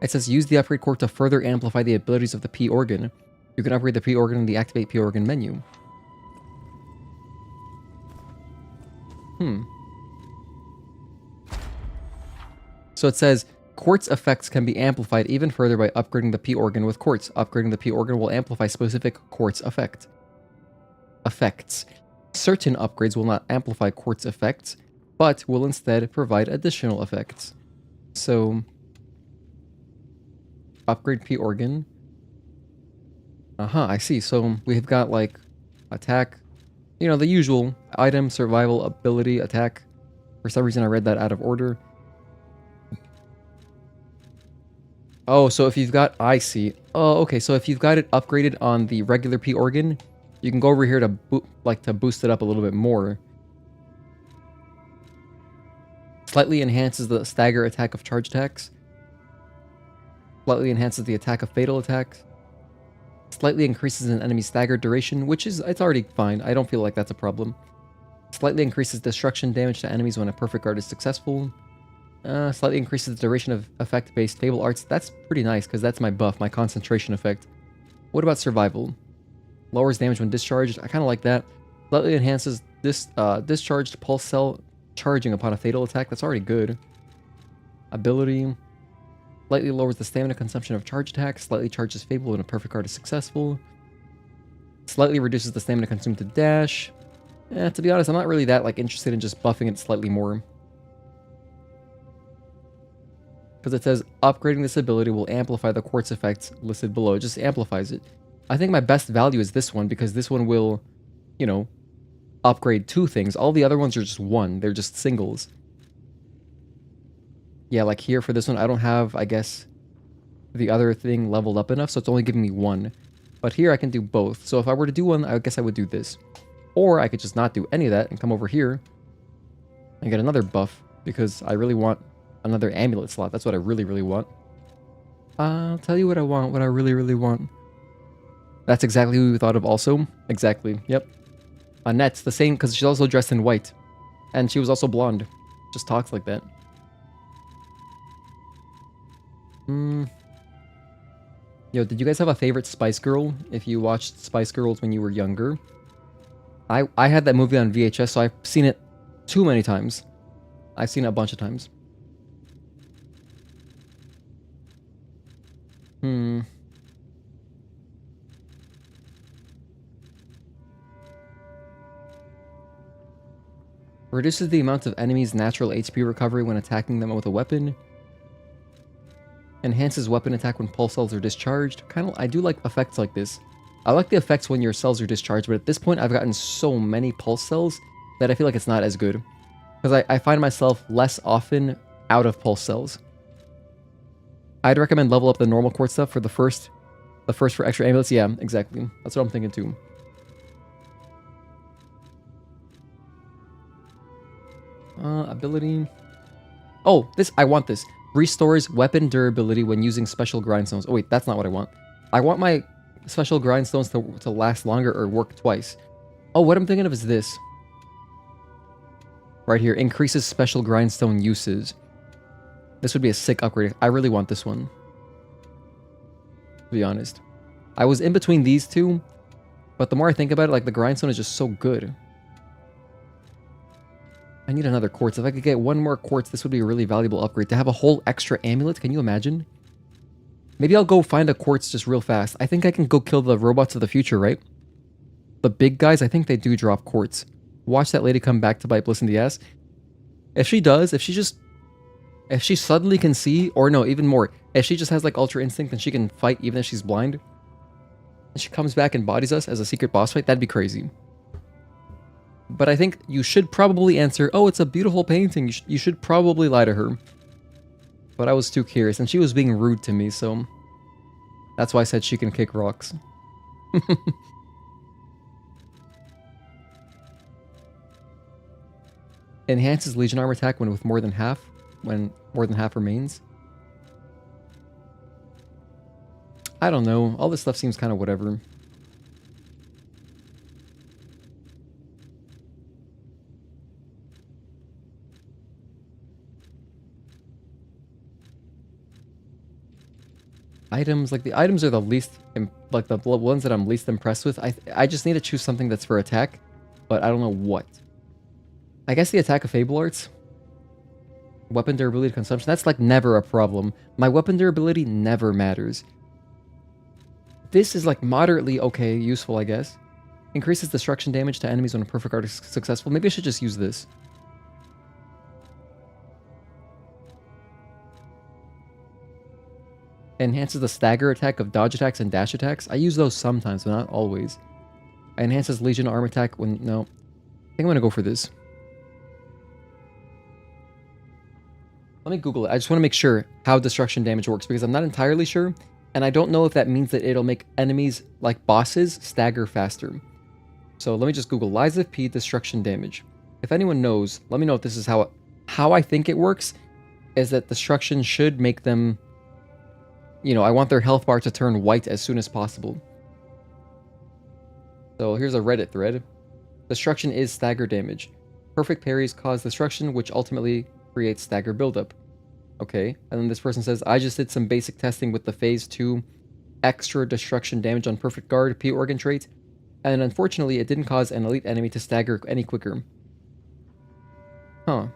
It says use the upgrade core to further amplify the abilities of the P organ. You can upgrade the P organ in the activate P organ menu. So it says quartz effects can be amplified even further by upgrading the P organ with quartz. Upgrading the P organ will amplify specific quartz effects. Certain upgrades will not amplify quartz effects, but will instead provide additional effects. So, upgrade P organ. I see. So we've got like attack, you know, the usual item, survival, ability, attack. For some reason I read that out of order. Oh, so if you've got, I see. Oh, okay. So if you've got it upgraded on the regular P organ, you can go over here to to boost it up a little bit more. Slightly enhances the stagger attack of charge attacks. Slightly enhances the attack of fatal attacks. Slightly increases an enemy's stagger duration, which is, it's already fine. I don't feel like that's a problem. Slightly increases destruction damage to enemies when a perfect guard is successful. Slightly increases the duration of effect-based fable arts. That's pretty nice, because that's my buff, my concentration effect. What about survival? Lowers damage when discharged. I kind of like that. Slightly enhances this discharged pulse cell charging upon a fatal attack. That's already good. Ability. Slightly lowers the stamina consumption of charge attacks. Slightly charges fable when a perfect card is successful. Slightly reduces the stamina consumed to dash. To be honest, I'm not really that interested in just buffing it slightly more. Because it says upgrading this ability will amplify the quartz effects listed below. It just amplifies it. I think my best value is this one, because this one will, you know, upgrade 2 things. All the other ones are just 1. They're just singles. Yeah, like here for this one, I don't have, I guess, the other thing leveled up enough, so it's only giving me 1. But here I can do both. So if I were to do one, I guess I would do this. Or I could just not do any of that and come over here and get another buff, because I really want another amulet slot. That's what I really, really want. I'll tell you what I want, what I really, really want. That's exactly who we thought of also. Exactly, yep. Annette's the same, because she's also dressed in white. And she was also blonde. Just talks like that. Yo, did you guys have a favorite Spice Girl? If you watched Spice Girls when you were younger? I had that movie on VHS, so I've seen it too many times. I've seen it a bunch of times. Reduces the amount of enemies' natural HP recovery when attacking them with a weapon. Enhances weapon attack when pulse cells are discharged. I do like effects like this. I like the effects when your cells are discharged, but at this point I've gotten so many pulse cells that I feel like it's not as good. Because I find myself less often out of pulse cells. I'd recommend level up the normal quartz stuff for the first for extra amulets. Yeah, exactly. That's what I'm thinking too. Ability. Oh, I want this. Restores weapon durability when using special grindstones. Oh wait, that's not what I want. I want my special grindstones to last longer or work twice. Oh, what I'm thinking of is this. Right here, increases special grindstone uses. This would be a sick upgrade. I really want this one. To be honest. I was in between these two, but the more I think about it, like the grindstone is just so good. I need another quartz. If I could get one more quartz, this would be a really valuable upgrade. To have a whole extra amulet, can you imagine? Maybe I'll go find a quartz just real fast. I think I can go kill the robots of the future, right? The big guys, I think they do drop quartz. Watch that lady come back to bite Bliss in the ass. If she does, if she suddenly can see, or no, even more, if she just has like Ultra Instinct and she can fight even if she's blind, and she comes back and bodies us as a secret boss fight, that'd be crazy. But I think you should probably answer, oh, it's a beautiful painting. You should probably lie to her. But I was too curious, and she was being rude to me, so that's why I said she can kick rocks. Enhances Legion armor attack when more than half remains. I don't know. All this stuff seems kind of whatever. Items, like the items are the least, like the ones that I'm least impressed with. I just need to choose something that's for attack, but I don't know what. I guess the attack of Fable Arts. Weapon durability consumption, that's like never a problem. My weapon durability never matters. This is like moderately okay, useful I guess. Increases destruction damage to enemies when a perfect art is successful. Maybe I should just use this. Enhances the stagger attack of dodge attacks and dash attacks. I use those sometimes, but not always. Enhances Legion arm attack when... No. I think I'm going to go for this. Let me Google it. I just want to make sure how destruction damage works, because I'm not entirely sure, and I don't know if that means that it'll make enemies, like bosses, stagger faster. So let me just Google Lies of P destruction damage. If anyone knows, let me know if this is how I think it works, is that destruction should make them... You know, I want their health bar to turn white as soon as possible. So here's a Reddit thread. Destruction is stagger damage. Perfect parries cause destruction, which ultimately creates stagger buildup. Okay, and then this person says, I just did some basic testing with the phase 2 extra destruction damage on perfect guard P organ trait, and unfortunately it didn't cause an elite enemy to stagger any quicker. Huh.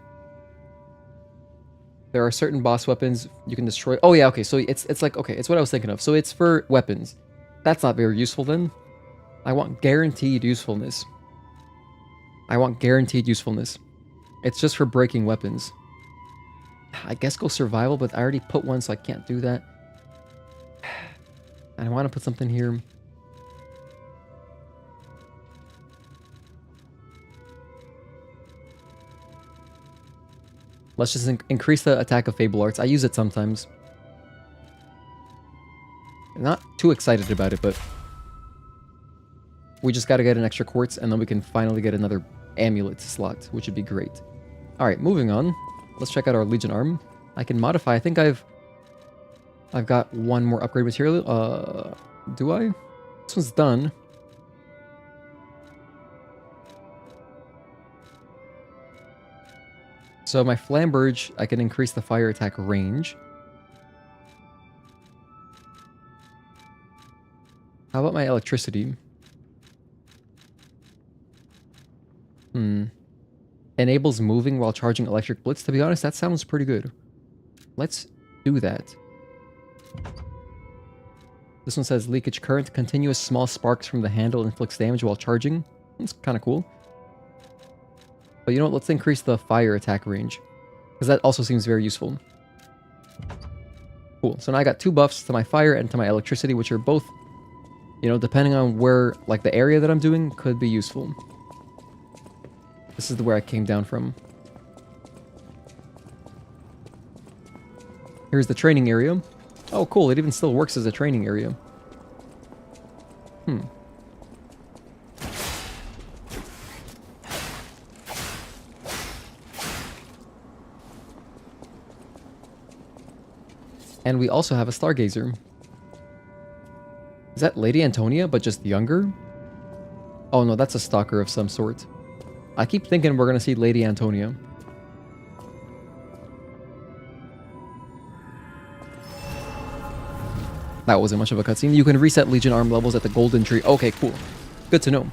There are certain boss weapons you can destroy. Oh yeah, okay, so it's like, okay, it's what I was thinking of. So it's for weapons. That's not very useful then. I want guaranteed usefulness. I want guaranteed usefulness. It's just for breaking weapons. I guess go survival, but I already put one, so I can't do that. I want to put something here. Let's just increase the attack of Fable Arts. I use it sometimes. I'm not too excited about it, but... We just gotta get an extra quartz, and then we can finally get another amulet slot, which would be great. Alright, moving on. Let's check out our Legion arm. I can modify. I think I've got one more upgrade material. Do I? This one's done. So my Flamberge, I can increase the fire attack range. How about my electricity? Enables moving while charging electric blitz. To be honest, that sounds pretty good. Let's do that. This one says leakage current. Continuous small sparks from the handle inflicts damage while charging. That's kind of cool. But you know what? Let's increase the fire attack range, because that also seems very useful. Cool. So now I got 2 buffs to my fire and to my electricity, which are both, you know, depending on where, like the area that I'm doing, could be useful. This is where I came down from. Here's the training area. Oh, cool. It even still works as a training area. And we also have a Stargazer. Is that Lady Antonia, but just younger? Oh no, that's a stalker of some sort. I keep thinking we're gonna see Lady Antonia. That wasn't much of a cutscene. You can reset Legion arm levels at the Golden Tree. Okay, cool. Good to know.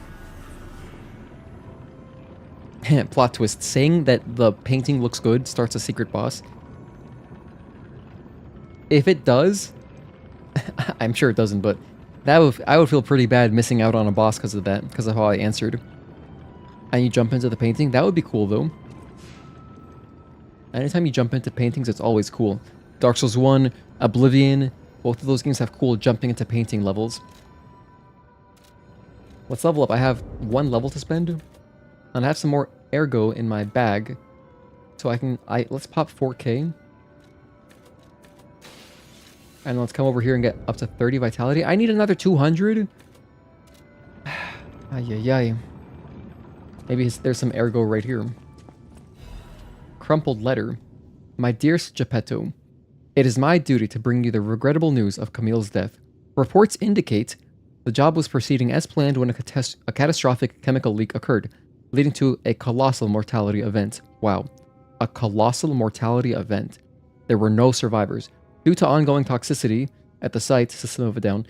Plot twist. Saying that the painting looks good starts a secret boss. If it does, I'm sure it doesn't, but I would feel pretty bad missing out on a boss because of that, because of how I answered. And you jump into the painting. That would be cool, though. Anytime you jump into paintings, it's always cool. Dark Souls 1, Oblivion, both of those games have cool jumping into painting levels. Let's level up. I have 1 level to spend, and I have some more ergo in my bag, so let's pop 4K. And let's come over here and get up to 30 vitality. I need another 200. Ay. Maybe there's some ergo right here. Crumpled letter. My dearest Geppetto, it is my duty to bring you the regrettable news of Camille's death. Reports indicate the job was proceeding as planned when a catastrophic chemical leak occurred, leading to a colossal mortality event. Wow. A colossal mortality event. There were no survivors. Due to ongoing toxicity at the site, System of a Down,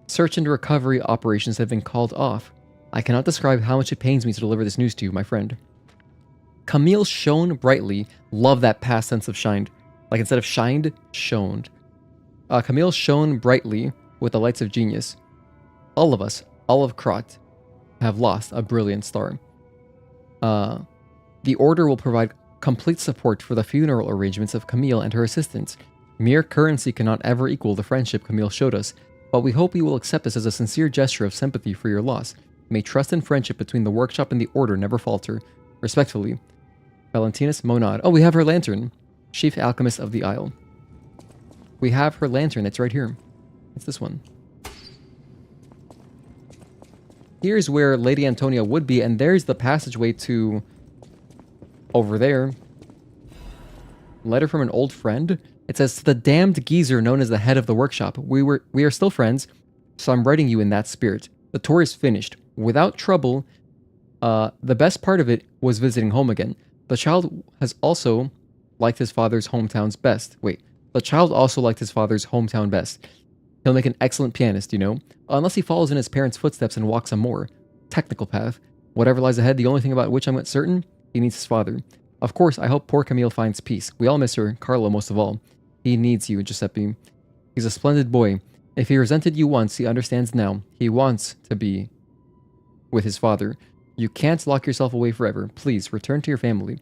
search and recovery operations have been called off. I cannot describe how much it pains me to deliver this news to you, my friend. Camille shone brightly. Love that past tense of shined. Like instead of shined, shoned. Camille shone brightly with the lights of genius. All of us, all of Krat, have lost a brilliant star. The Order will provide complete support for the funeral arrangements of Camille and her assistants. Mere currency cannot ever equal the friendship Camille showed us, but we hope you will accept this as a sincere gesture of sympathy for your loss. May trust and friendship between the workshop and the Order never falter. Respectfully, Valentinus Monad. Oh, we have her lantern. Chief Alchemist of the Isle. We have her lantern. It's right here. It's this one. Here's where Lady Antonia would be, and there's the passageway to over there. Letter from an old friend. It says, to the damned geezer known as the head of the workshop. We are still friends, so I'm writing you in that spirit. The tour is finished. Without trouble, the best part of it was visiting home again. The child has also liked his father's hometown's best. Wait, the child also liked his father's hometown best. He'll make an excellent pianist, you know? Unless he follows in his parents' footsteps and walks a more technical path. Whatever lies ahead, the only thing about which I'm certain, he needs his father. Of course, I hope poor Camille finds peace. We all miss her, Carlo most of all. He needs you, Giuseppe. He's a splendid boy. If he resented you once, he understands now. He wants to be with his father. You can't lock yourself away forever. Please, return to your family.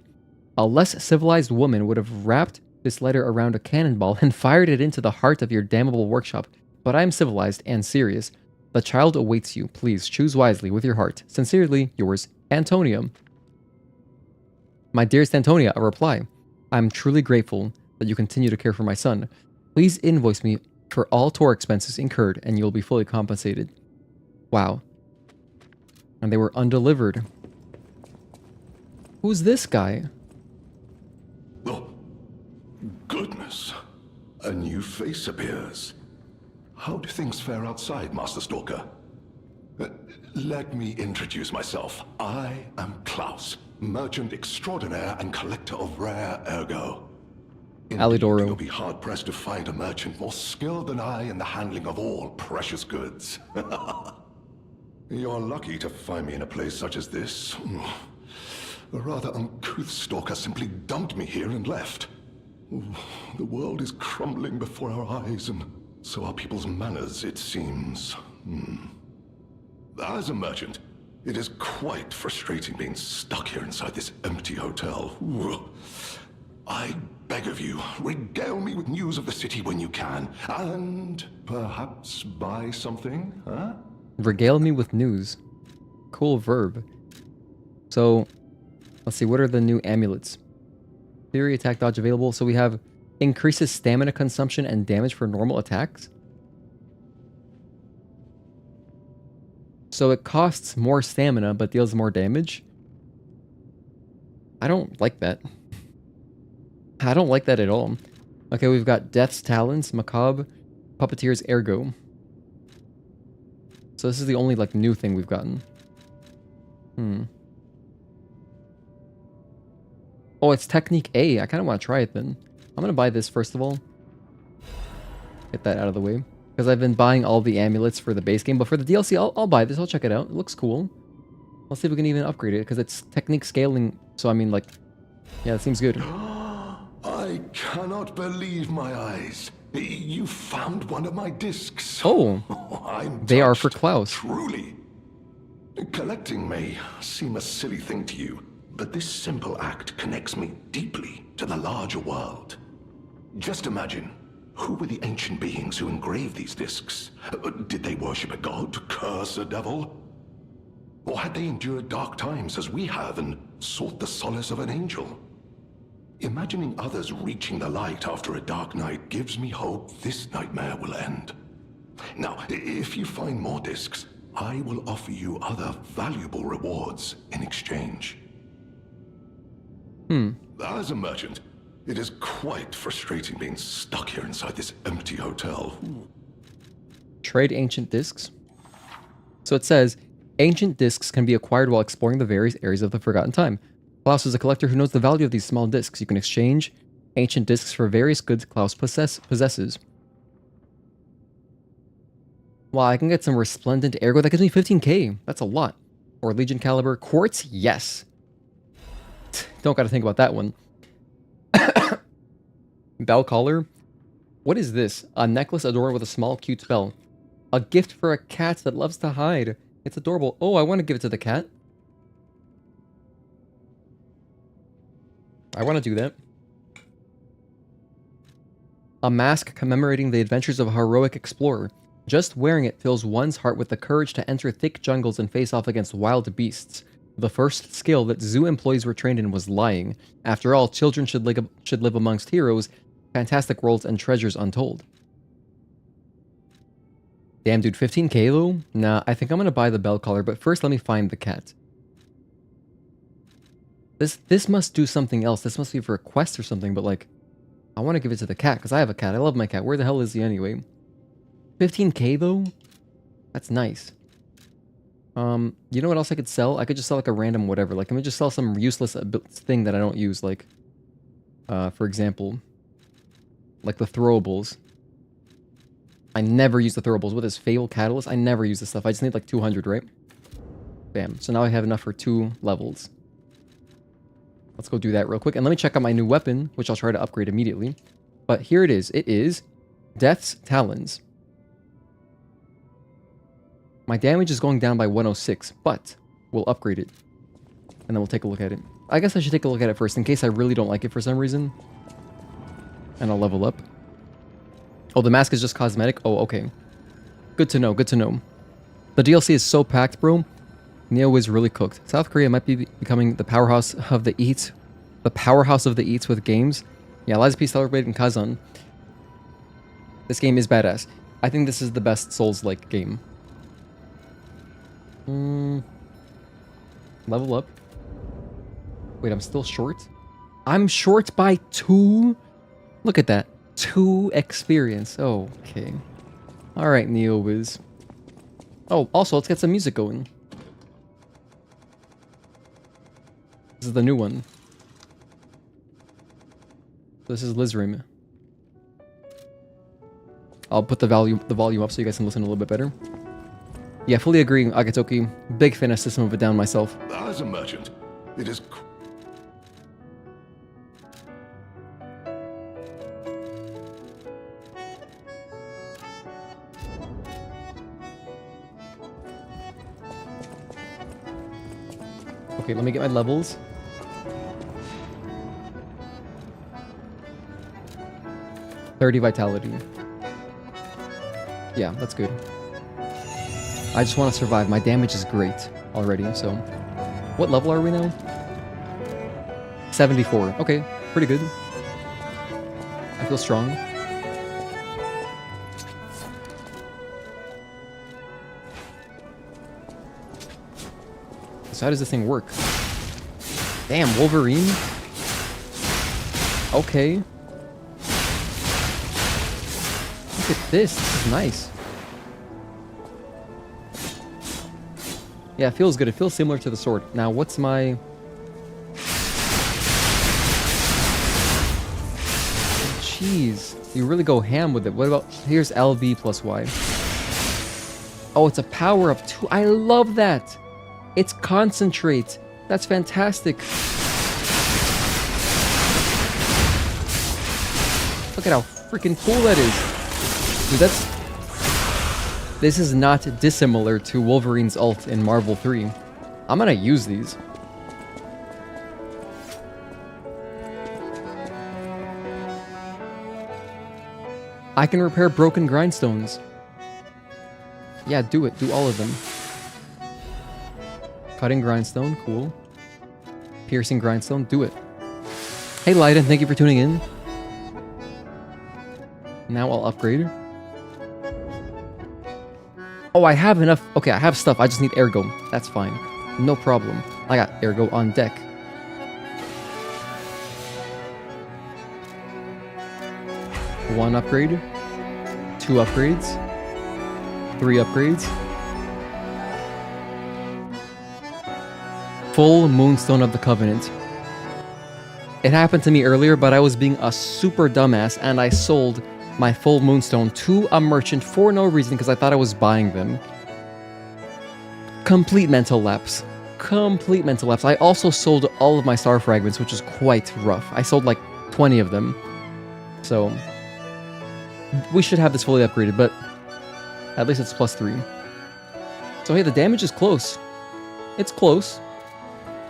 A less civilized woman would have wrapped this letter around a cannonball and fired it into the heart of your damnable workshop. But I am civilized and serious. The child awaits you. Please, choose wisely with your heart. Sincerely, yours, Antonia. My dearest Antonia, a reply. I am truly grateful that you continue to care for my son. Please invoice me for all tour expenses incurred and you'll be fully compensated. Wow. And they were undelivered. Who's this guy? Oh, goodness. A new face appears. How do things fare outside, Master Stalker? Let me introduce myself. I am Klaus, merchant extraordinaire and collector of rare ergo. Indeed, Alidoro. you'll be hard-pressed to find a merchant more skilled than I in the handling of all precious goods. You're lucky to find me in a place such as this. A rather uncouth stalker simply dumped me here and left. The world is crumbling before our eyes, and so are people's manners, it seems. As a merchant, it is quite frustrating being stuck here inside this empty hotel. I beg of you, regale me with news of the city when you can. And perhaps buy something, huh? Regale me with news. Cool verb. So, let's see, what are the new amulets? Theory, attack, dodge available. So we have increases stamina consumption and damage for normal attacks. So it costs more stamina, but deals more damage. I don't like that. I don't like that at all. Okay, we've got Death's Talons, Macabre, Puppeteer's Ergo. So this is the only, like, new thing we've gotten. Oh, it's Technique A. I kind of want to try it then. I'm going to buy this first of all. Get that out of the way. Because I've been buying all the amulets for the base game. But for the DLC, I'll buy this. I'll check it out. It looks cool. Let's see if we can even upgrade it. Because it's technique scaling. So, I mean, like... Yeah, it seems good. I cannot believe my eyes. You found one of my discs. Oh! I'm They are for touched, Klaus. Truly. Collecting may seem a silly thing to you, but this simple act connects me deeply to the larger world. Just imagine, who were the ancient beings who engraved these discs? Did they worship a god, curse a devil? Or had they endured dark times as we have and sought the solace of an angel? Imagining others reaching the light after a dark night gives me hope this nightmare will end. Now, if you find more discs, I will offer you other valuable rewards in exchange. As a merchant, it is quite frustrating being stuck here inside this empty hotel. Trade ancient discs. So it says, ancient discs can be acquired while exploring the various areas of the Forgotten Time. Klaus is a collector who knows the value of these small discs. You can exchange ancient discs for various goods Klaus possesses. Wow, I can get some Resplendent Ergo. That gives me 15k. That's a lot. Or Legion Caliber. Quartz? Yes. Don't gotta think about that one. Bell Collar. What is this? A necklace adorned with a small, cute bell. A gift for a cat that loves to hide. It's adorable. Oh, I want to give it to the cat. I want to do that. A mask commemorating the adventures of a heroic explorer. Just wearing it fills one's heart with the courage to enter thick jungles and face off against wild beasts. The first skill that zoo employees were trained in was lying. After all, children should live amongst heroes, fantastic worlds, and treasures untold. Damn, dude, 15k though? Nah, I think I'm gonna buy the bell collar, but first let me find the cat. This must do something else. This must be for a quest or something, but like, I want to give it to the cat, because I have a cat. I love my cat. Where the hell is he anyway? 15k though? That's nice. You know what else I could sell? I could just sell like a random whatever. Like, let me just sell some useless thing that I don't use. Like, for example, like the throwables. I never use the throwables. What is Fable Catalyst? I never use this stuff. I just need like 200, right? Bam. So now I have enough for 2 levels. Let's go do that real quick. And let me check out my new weapon, which I'll try to upgrade immediately. But here it is. It is Death's Talons. My damage is going down by 106, but we'll upgrade it. And then we'll take a look at it. I guess I should take a look at it first, in case I really don't like it for some reason. And I'll level up. Oh, the mask is just cosmetic? Oh, okay. Good to know, good to know. The DLC is so packed, bro. Neo is really cooked. South Korea might be becoming the powerhouse of the eats. The powerhouse of the eats with games. Yeah, Lies of P celebrated in Kazan. This game is badass. I think this is the best Souls-like game. Level up. Wait, I'm still short? I'm short by 2? Look at that. 2 experience. Oh, okay. Alright, NeoWiz. Oh, also, let's get some music going. This is the new one. This is Lizrim. I'll put the volume up so you guys can listen a little bit better. Yeah, fully agree, Agatoki. Big fan of System of a Down myself. As a merchant, it is... Okay, let me get my levels. 30 vitality. Yeah, that's good. I just want to survive. My damage is great already, so... What level are we now? 74. Okay, pretty good. I feel strong. So how does this thing work? Damn, Wolverine? Okay. Look at this. This is nice. Yeah, it feels good. It feels similar to the sword. Now, what's my... Jeez. You really go ham with it. What about... Here's LB plus Y. Oh, it's a power up too. I love that. It's concentrate. That's fantastic. Look at how freaking cool that is. Dude, that's... This is not dissimilar to Wolverine's ult in Marvel 3. I'm gonna use these. I can repair broken grindstones. Yeah, do it. Do all of them. Cutting grindstone, cool. Piercing grindstone, do it. Hey Leiden, thank you for tuning in. Now I'll upgrade. Oh, I have enough. Okay, I have stuff. I just need ergo. That's fine. No problem. I got ergo on deck. One upgrade. 2 upgrades. 3 upgrades. Full Moonstone of the Covenant. It happened to me earlier, but I was being a super dumbass and I sold my full Moonstone to a merchant for no reason because I thought I was buying them. Complete mental lapse. Complete mental lapse. I also sold all of my star fragments, which is quite rough. I sold like 20 of them. So, we should have this fully upgraded, but at least it's +3. So hey, the damage is close. It's close.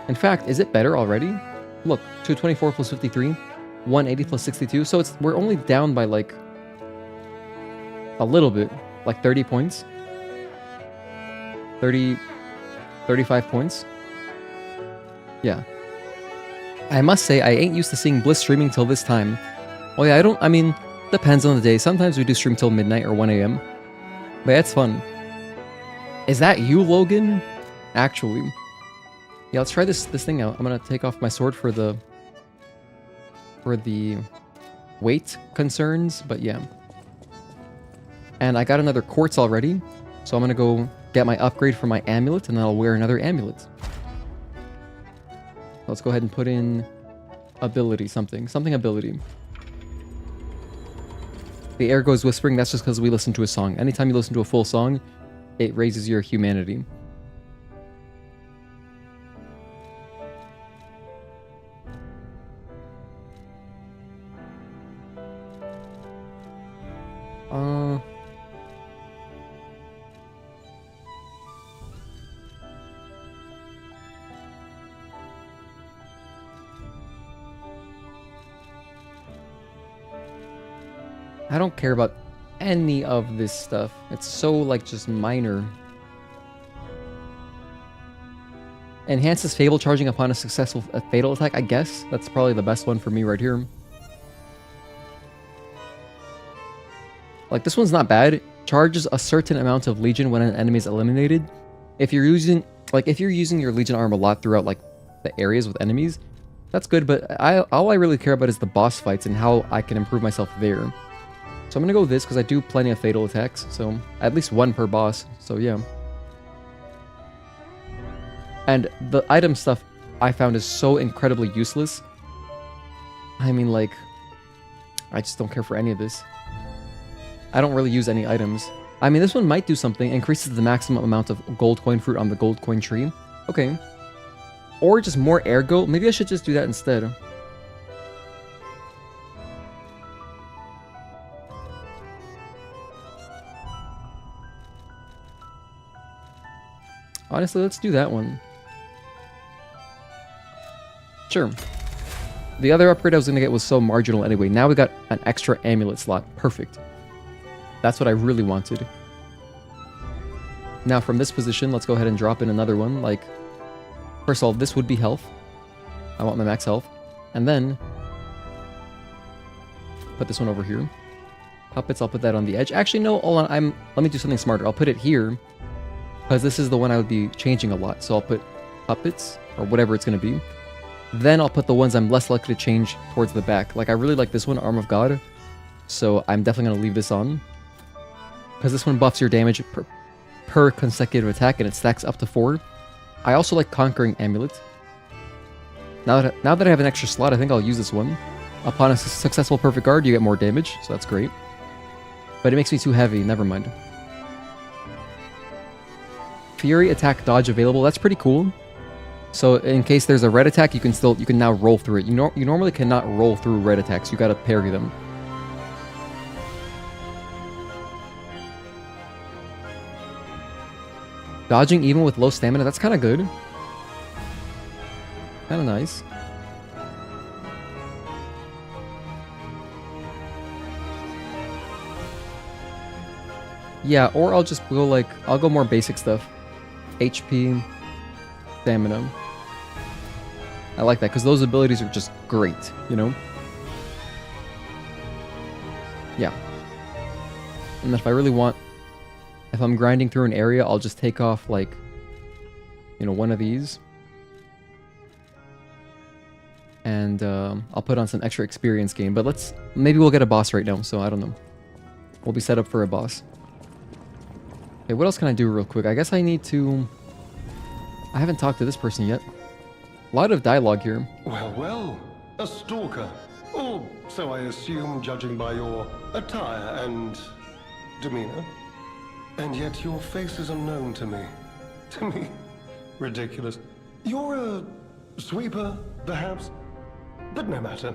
In fact, is it better already? Look, 224 plus 53, 180 plus 62. So we're only down by like a little bit, like 30 points. 35 points. Yeah. I must say, I ain't used to seeing Bliss streaming till this time. Oh yeah, I mean, depends on the day. Sometimes we do stream till midnight or 1 a.m. But yeah, it's fun. Is that you, Logan? Actually. Yeah, let's try this thing out. I'm gonna take off my sword for the weight concerns, but yeah. And I got another quartz already, so I'm gonna go get my upgrade for my amulet, and then I'll wear another amulet. Let's go ahead and put in ability, something ability. The air goes whispering. That's just because we listen to a song. Anytime you listen to a full song, it raises your humanity. I don't care about any of this stuff. It's so, like, just minor. Enhances Fable charging upon a successful fatal attack, I guess. That's probably the best one for me right here. Like, this one's not bad. Charges a certain amount of Legion when an enemy is eliminated. If you're using your Legion arm a lot throughout, like, the areas with enemies, that's good, but all I really care about is the boss fights and how I can improve myself there. So I'm gonna go with this because I do plenty of fatal attacks, so at least 1 per boss, so yeah. And the item stuff I found is so incredibly useless. I mean, like, I just don't care for any of this. I don't really use any items. I mean, this one might do something. Increases the maximum amount of gold coin fruit on the gold coin tree. Okay. Or just more ergo. Maybe I should just do that instead. Honestly, let's do that one. Sure. The other upgrade I was going to get was so marginal anyway. Now we got an extra amulet slot. Perfect. That's what I really wanted. Now from this position, let's go ahead and drop in another one. Like, first of all, this would be health. I want my max health. And then put this one over here. Puppets, I'll put that on the edge. Actually, no, hold on. Let me do something smarter. I'll put it here because this is the one I would be changing a lot. So I'll put puppets or whatever it's going to be. Then I'll put the ones I'm less likely to change towards the back. Like, I really like this one, Arm of God. So I'm definitely going to leave this on. Because this one buffs your damage per consecutive attack, and it stacks up to 4. I also like Conquering Amulet. Now that I have an extra slot, I think I'll use this one. Upon a successful perfect guard, you get more damage, so that's great. But it makes me too heavy, never mind. Fury attack dodge available, that's pretty cool. So in case there's a red attack, you can now roll through it. You normally cannot roll through red attacks, you gotta parry them. Dodging even with low stamina, that's kind of good. Kind of nice. Yeah, or I'll just go like, I'll go more basic stuff. HP, stamina. I like that, because those abilities are just great, you know? Yeah. And if I really want, if I'm grinding through an area, I'll just take off, like, you know, one of these. And I'll put on some extra experience gain. But maybe we'll get a boss right now, so I don't know. We'll be set up for a boss. Okay, what else can I do real quick? I guess I need to... I haven't talked to this person yet. A lot of dialogue here. Well, well, a stalker. Or so I assume, judging by your attire and demeanor. And yet your face is unknown to me. To me? Ridiculous. You're a sweeper, perhaps? But no matter.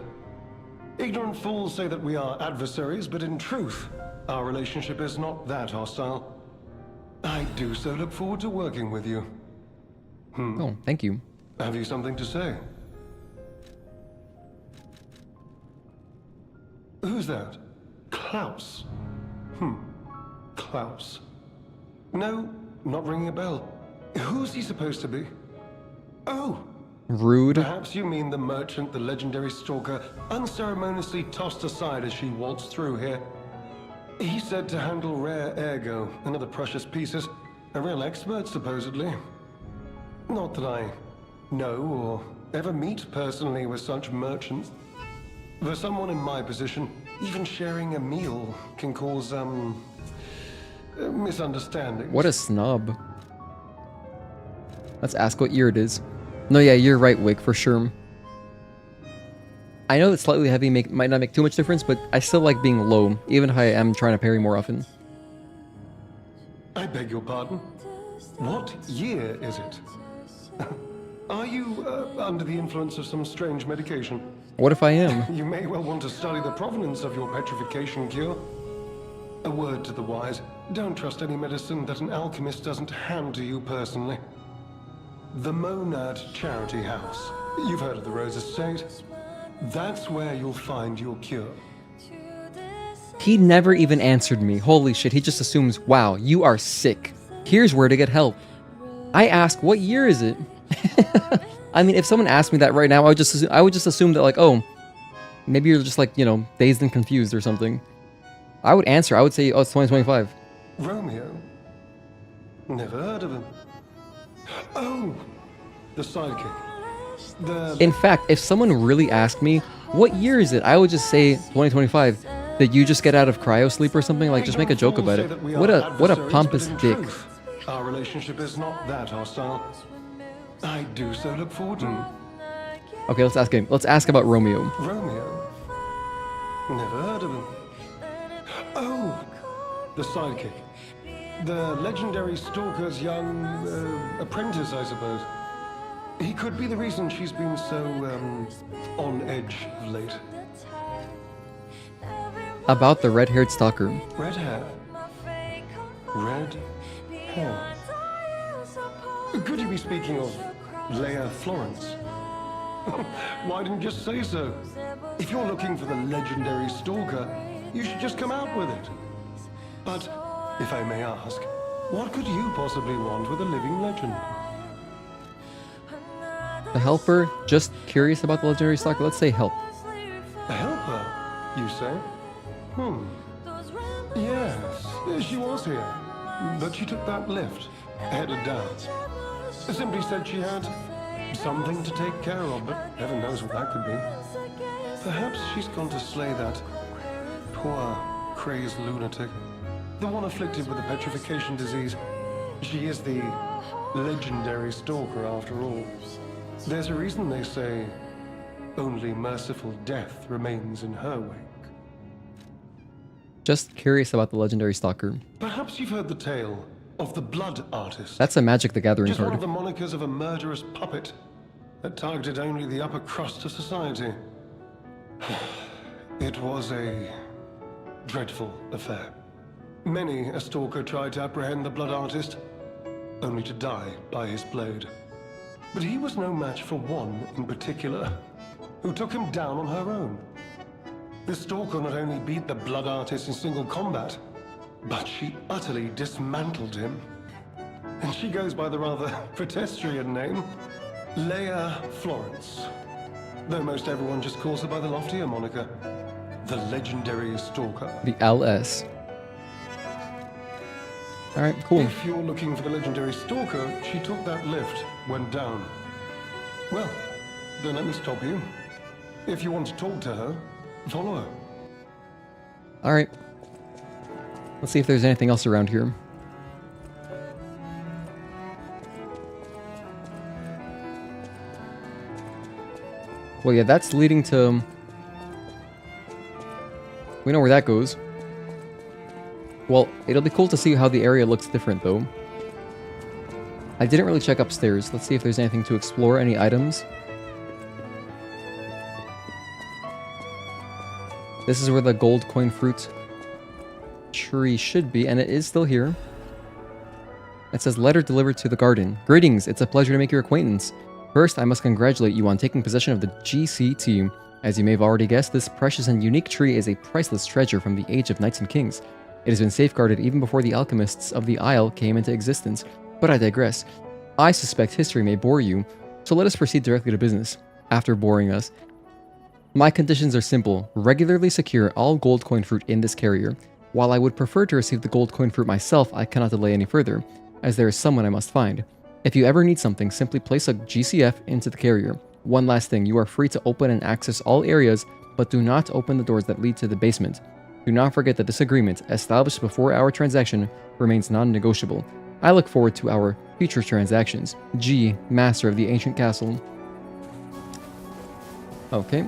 Ignorant fools say that we are adversaries, but in truth, our relationship is not that hostile. I do so look forward to working with you. Oh, thank you. Have you something to say? Who's that? Klaus. Klaus. No, not ringing a bell. Who's he supposed to be? Oh! Rude. Perhaps you mean the merchant the legendary stalker unceremoniously tossed aside as she waltzed through here. He said to handle rare ergo and other precious pieces. A real expert, supposedly. Not that I know or ever meet personally with such merchants. For someone in my position, even sharing a meal can cause, misunderstandings. What a snub. Let's ask what year it is. No, yeah, you're right, Wick, for sure. I know that slightly heavy might not make too much difference, but I still like being low, even if I am trying to parry more often. I beg your pardon? What year is it? Are you under the influence of some strange medication? What if I am? You may well want to study the provenance of your petrification cure. A word to the wise, don't trust any medicine that an alchemist doesn't hand to you personally. The Monad Charity House. You've heard of the Rose Estate. That's where you'll find your cure. He never even answered me. Holy shit, he just assumes, wow, you are sick. Here's where to get help. I ask, what year is it? I mean, if someone asked me that right now, I would just assume that, like, oh, maybe you're just like, you know, dazed and confused or something. I would answer. I would say, oh, it's 2025. Romeo? Never heard of him. Oh, the sidekick. In fact, if someone really asked me, what year is it? I would just say 2025. Did you just get out of cryo sleep or something? Like, just make a joke about it. What a pompous dick. Our relationship is not that hostile. I do so look forward to. Okay, let's ask him. Let's ask about Romeo. Romeo? Never heard of him. Oh, the sidekick. The legendary stalker's young apprentice, I suppose. He could be the reason she's been so on edge of late. About the red-haired stalker. Red hair. Red hair. Could you be speaking of Leia Florence? Why didn't you say so? If you're looking for the legendary stalker, you should just come out with it. But, if I may ask, what could you possibly want with a living legend? The helper, just curious about the legendary stalker. Let's say help. A helper, you say? Yes, she was here. But she took that lift, headed down. Simply said she had something to take care of, but heaven knows what that could be. Perhaps she's gone to slay that poor, crazed lunatic. The one afflicted with the petrification disease. She is the legendary stalker after all. There's a reason they say only merciful death remains in her wake. Just curious about the legendary stalker. Perhaps you've heard the tale of the Blood Artist. That's a Magic the Gathering Just one card. of the monikers of a murderous puppet that targeted only the upper crust of society. It was a dreadful affair. Many a stalker tried to apprehend the Blood Artist, only to die by his blade. But he was no match for one in particular, who took him down on her own. The stalker not only beat the Blood Artist in single combat, but she utterly dismantled him. And she goes by the rather pedestrian name, Leia Florence. Though most everyone just calls her by the loftier moniker, the legendary stalker. The LS. Alright, cool. If you're looking for the legendary stalker, she took that lift, went down. Well, then let me stop you. If you want to talk to her, follow her. Alright. Let's see if there's anything else around here. Well, yeah, that's leading to... We know where that goes. Well, it'll be cool to see how the area looks different, though. I didn't really check upstairs. Let's see if there's anything to explore, any items. This is where the gold coin fruit tree should be, and it is still here. It says, letter delivered to the garden. Greetings, it's a pleasure to make your acquaintance. First, I must congratulate you on taking possession of the GCT. As you may have already guessed, this precious and unique tree is a priceless treasure from the age of knights and kings. It has been safeguarded even before the alchemists of the Isle came into existence. But I digress. I suspect history may bore you, so let us proceed directly to business. After boring us, my conditions are simple. Regularly secure all gold coin fruit in this carrier. While I would prefer to receive the gold coin fruit myself, I cannot delay any further, as there is someone I must find. If you ever need something, simply place a GCF into the carrier. One last thing, you are free to open and access all areas, but do not open the doors that lead to the basement. Do not forget that this agreement, established before our transaction, remains non-negotiable. I look forward to our future transactions. G, Master of the Ancient Castle. Okay.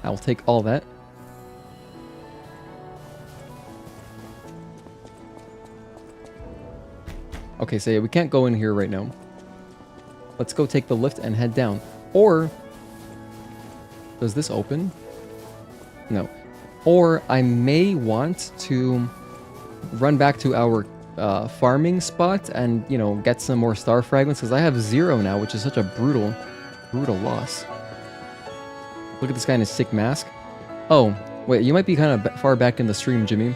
I'll take all that. Okay, so yeah, we can't go in here right now. Let's go take the lift and head down. Or... does this open? No. Or I may want to run back to our farming spot and, you know, get some more star fragments, because I have 0 now, which is such a brutal loss. Look at this guy in his sick mask. Oh, wait, you might be kind of far back in the stream, Jimmy.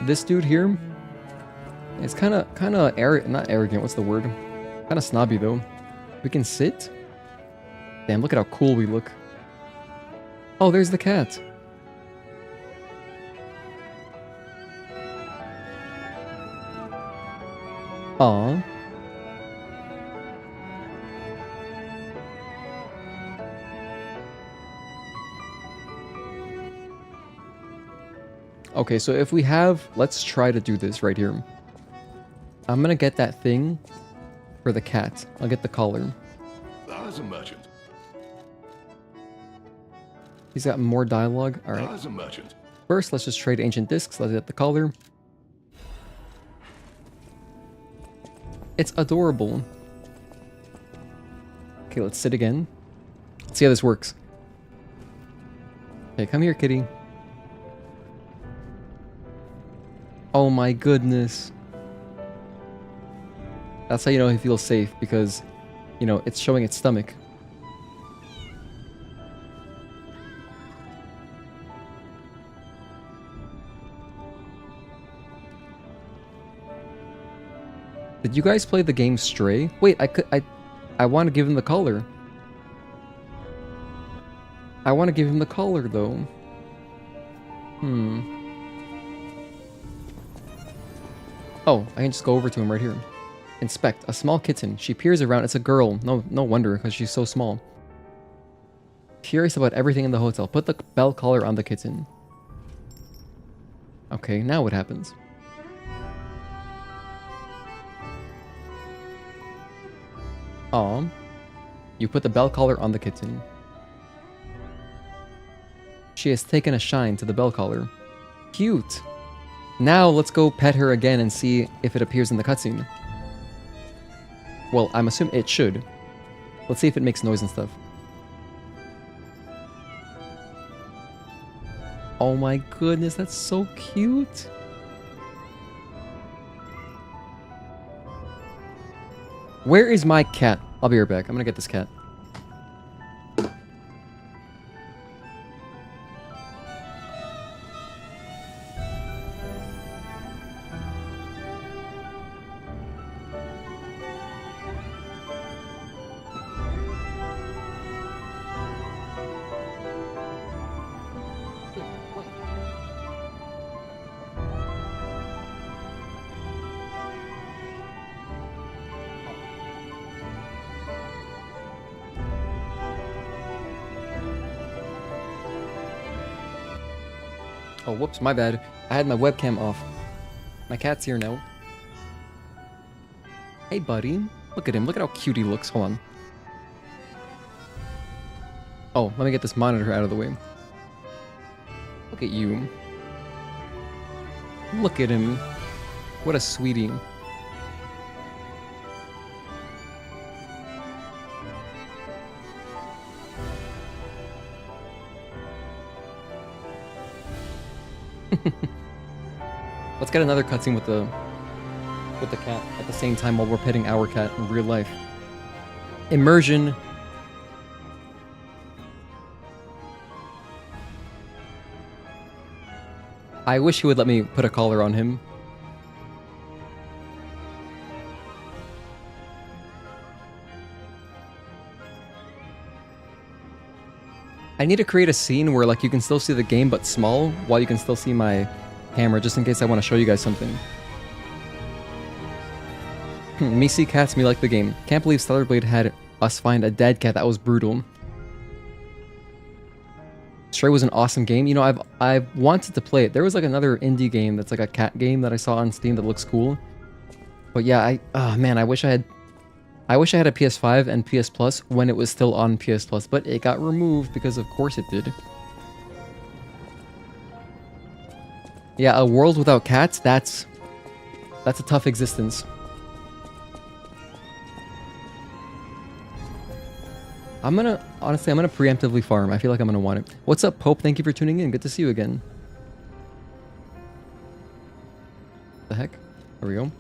This dude here, it's kind of not arrogant, what's the word? Kind of snobby, though. We can sit? Damn, look at how cool we look. Oh, there's the cat. Aww. Okay, so if we have... let's try to do this right here. I'm gonna get that thing for the cat. I'll get the collar. As a merchant. He's got more dialogue. Alright. As a merchant. First, let's just trade ancient discs. Let's get the collar. It's adorable. Okay, let's sit again. Let's see how this works. Okay, come here, kitty. Oh my goodness. That's how you know he feels safe, because you know, it's showing its stomach. Did you guys play the game Stray? Wait, I want to give him the collar. I want to give him the collar though. Oh, I can just go over to him right here. Inspect. A small kitten. She peers around. It's a girl. No wonder, because she's so small. Curious about everything in the hotel. Put the bell collar on the kitten. Okay, now what happens? Aw. You put the bell collar on the kitten. She has taken a shine to the bell collar. Cute! Now let's go pet her again and see if it appears in the cutscene. Well, I'm assuming it should. Let's see if it makes noise and stuff. Oh my goodness, that's so cute! Where is my cat? I'll be right back. I'm gonna get this cat. Oh, whoops, my bad. I had my webcam off. My cat's here now. Hey, buddy. Look at him. Look at how cute he looks. Hold on. Oh, let me get this monitor out of the way. Look at you. Look at him. What a sweetie. Let's get another cutscene with the cat at the same time while we're petting our cat in real life. Immersion. I wish he would let me put a collar on him. I need to create a scene where like you can still see the game but small while you can still see my camera just in case I want to show you guys something. Me see cats, me like the game. Can't believe Stellar Blade had us find a dead cat. That was brutal. Stray was an awesome game. You know, I've wanted to play it. There was like another indie game that's like a cat game that I saw on Steam that looks cool. But yeah, man, I wish I had a PS5 and PS Plus when it was still on PS Plus, but it got removed because of course it did. Yeah, a world without cats, that's a tough existence. Honestly, I'm gonna preemptively farm. I feel like I'm gonna want it. What's up, Pope? Thank you for tuning in. Good to see you again. The heck? There we go.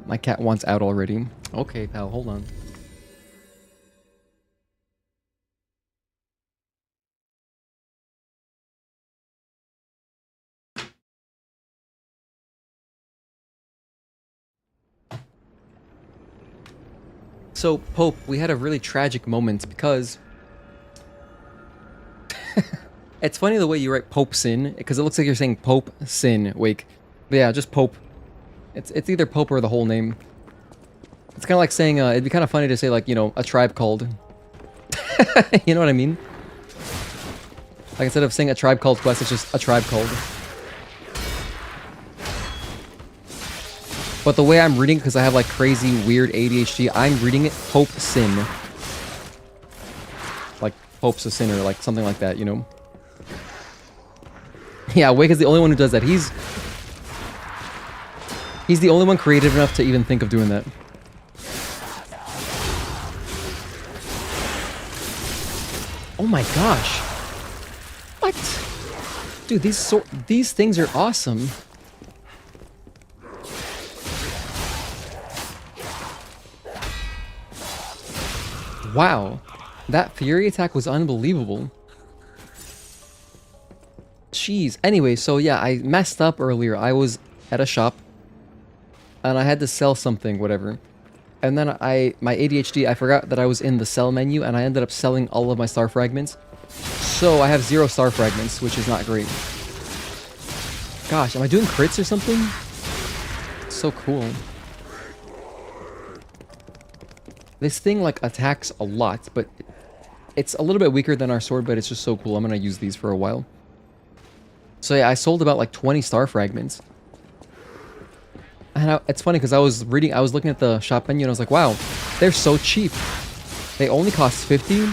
My cat wants out already. Okay, pal, hold on. So, Pope, we had a really tragic moment because... It's funny the way you write Pope Sin, because it looks like you're saying Pope Sin Wake. But yeah, just Pope. It's either Pope or the whole name. It's kind of like saying, it'd be kind of funny to say, like, you know, a tribe called. You know what I mean? Like, instead of saying a tribe called Quest, it's just a tribe called. But the way I'm reading, because I have, like, crazy, weird ADHD, I'm reading it Pope Sin. Like, Pope's a sinner, like, something like that, you know? Yeah, Wake is the only one who does that. He's the only one creative enough to even think of doing that. Oh my gosh. What? Dude, these things are awesome. Wow. That Fury attack was unbelievable. Jeez. Anyway, so yeah, I messed up earlier. I was at a shop. And I had to sell something, whatever. And then my ADHD, I forgot that I was in the sell menu. And I ended up selling all of my star fragments. So I have 0 star fragments, which is not great. Gosh, am I doing crits or something? It's so cool. This thing, like, attacks a lot, but it's a little bit weaker than our sword, but it's just so cool. I'm gonna use these for a while. So yeah, I sold about, like, 20 star fragments. And it's funny, because I was looking at the shop menu, and I was like, wow, they're so cheap. They only cost 50,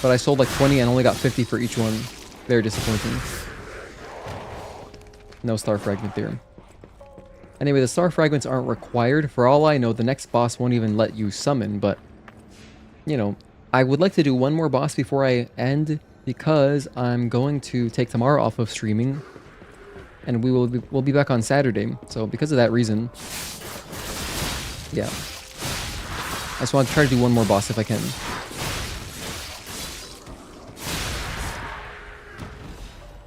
but I sold, like, 20 and only got 50 for each one. Very disappointing. No star fragment there. Anyway, the star fragments aren't required. For all I know, the next boss won't even let you summon, but, you know, I would like to do one more boss before I end, because I'm going to take tomorrow off of streaming, and we'll be back on Saturday. So because of that reason, yeah. I just want to try to do one more boss if I can.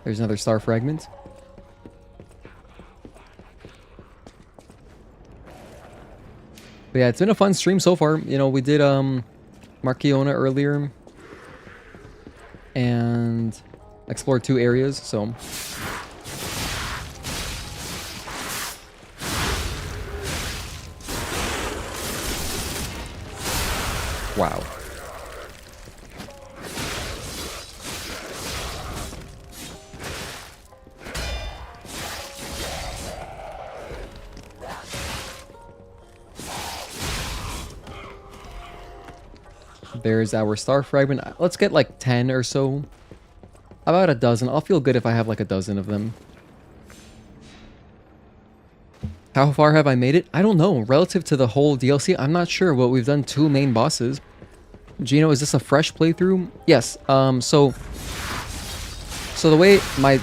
There's another star fragment. But yeah, it's been a fun stream so far. You know, we did Markiona earlier and explored 2 areas, so wow. There's our star fragment. Let's get like 10 or so. About a dozen. I'll feel good if I have like a dozen of them. How far have I made it? I don't know. Relative to the whole DLC, I'm not sure. Well, we've done 2 main bosses. Gino, is this a fresh playthrough? Yes. So the way my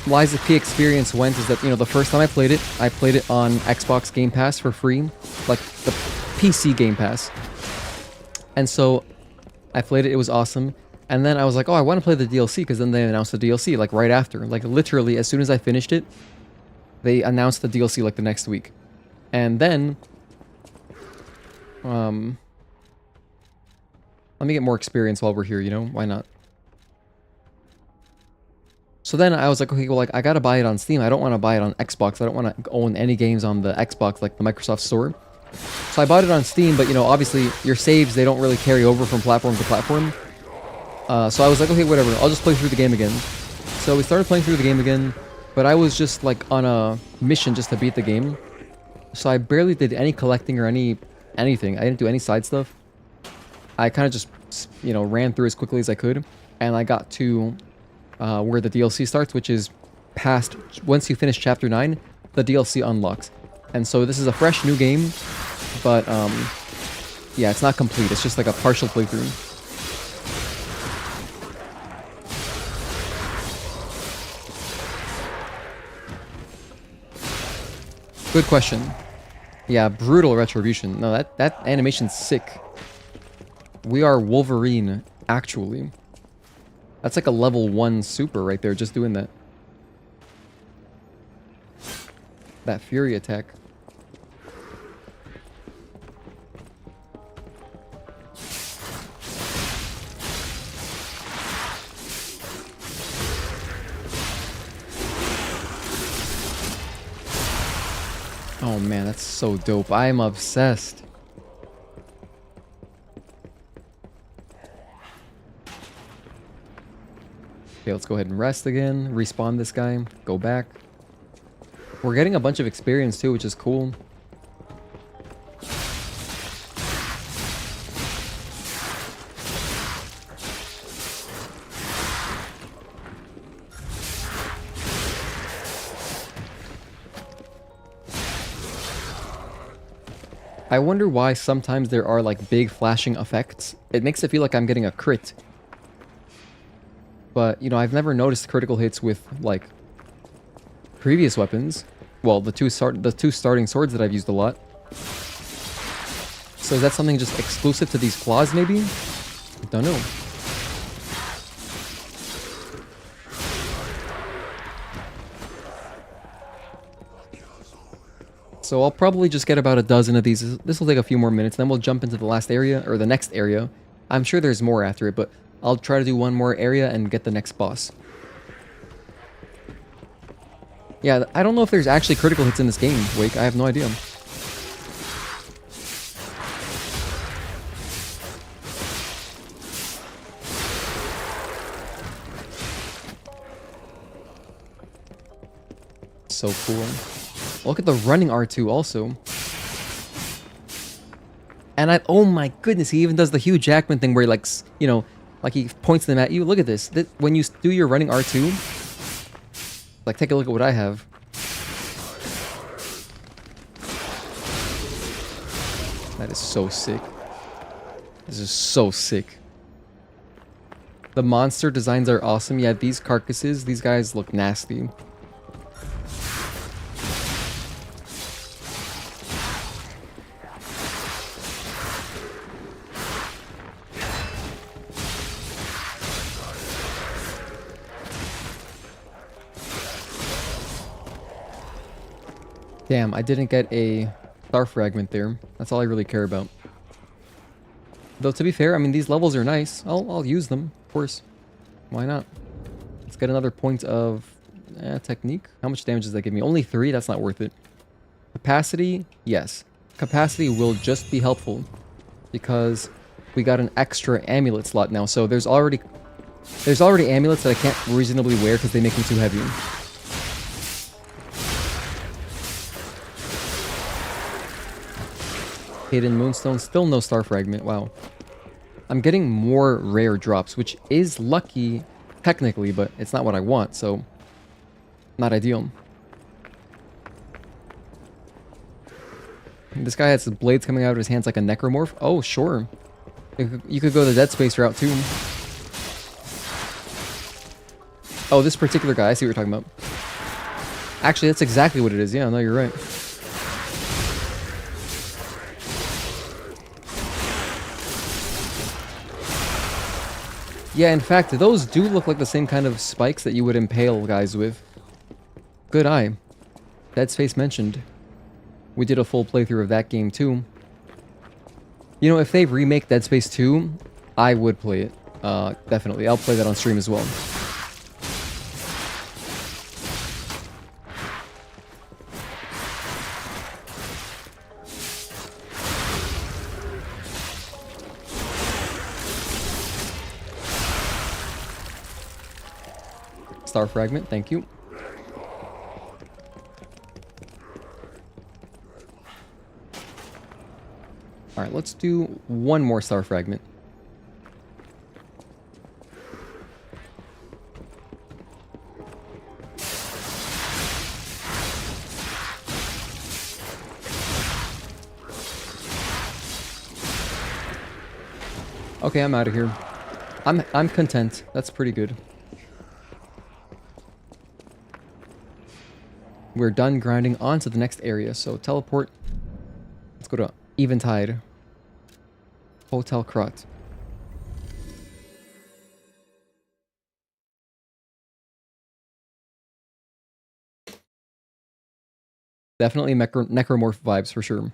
Lies of P experience went is that, you know, the first time I played it on Xbox Game Pass for free. Like the PC Game Pass. And so I played it, it was awesome. And then I was like, oh, I want to play the DLC, because then they announced the DLC, like, right after. Like, literally, as soon as I finished it, they announced the DLC, like, the next week. And then, let me get more experience while we're here, you know? Why not? So then I was like, okay, well, like, I gotta buy it on Steam. I don't want to buy it on Xbox. I don't want to own any games on the Xbox, like the Microsoft Store. So I bought it on Steam, but, you know, obviously, your saves, they don't really carry over from platform to platform. So I was like, okay, whatever, I'll just play through the game again. So we started playing through the game again, but I was just, like, on a mission just to beat the game. So I barely did any collecting or anything. I didn't do any side stuff. I kind of just, you know, ran through as quickly as I could. And I got to where the DLC starts, which is past, once you finish Chapter 9, the DLC unlocks. And so this is a fresh new game, but yeah, it's not complete. It's just like a partial playthrough. Good question. Yeah, brutal retribution. No, that animation's sick. We are Wolverine, actually. That's like a level 1 super right there, just doing that. That Fury attack. Oh man, that's so dope. I'm obsessed. Okay, let's go ahead and rest again. Respawn this guy. Go back. We're getting a bunch of experience too, which is cool. I wonder why sometimes there are like big flashing effects. It makes it feel like I'm getting a crit. But, you know, I've never noticed critical hits with like previous weapons. Well, the two starting swords that I've used a lot. So is that something just exclusive to these claws, maybe? I don't know. So I'll probably just get about a dozen of these. This will take a few more minutes, then we'll jump into the last area, or the next area. I'm sure there's more after it, but I'll try to do one more area and get the next boss. Yeah, I don't know if there's actually critical hits in this game, Wake. I have no idea. So cool. Look at the running R2 also. And oh my goodness, he even does the Hugh Jackman thing where he, like, you know, like he points them at you. Look at this. When you do your running R2, like, take a look at what I have. That is so sick. This is so sick. The monster designs are awesome. Yeah, these carcasses, these guys look nasty. Damn, I didn't get a star fragment there. That's all I really care about. Though, to be fair, I mean, these levels are nice. I'll use them, of course. Why not? Let's get another point of technique. How much damage does that give me? Only 3? That's not worth it. Capacity? Yes. Capacity will just be helpful because we got an extra amulet slot now. So there's already amulets that I can't reasonably wear because they make me too heavy. Hidden Moonstone, still no star fragment. Wow. I'm getting more rare drops, which is lucky technically, but it's not what I want, so not ideal. This guy has blades coming out of his hands like a necromorph. Oh, sure. You could go the Dead Space route too. Oh, this particular guy, I see what you're talking about. Actually, that's exactly what it is. Yeah, no, you're right. Yeah, in fact, those do look like the same kind of spikes that you would impale guys with. Good eye. Dead Space mentioned. We did a full playthrough of that game too. You know, if they remake Dead Space 2, I would play it. Definitely. I'll play that on stream as well. Star fragment, thank you. Alright, let's do one more star fragment. Okay, I'm out of here. I'm content. That's pretty good. We're done grinding on to the next area, so teleport. Let's go to Eventide. Hotel Krat. Definitely necromorph vibes for sure.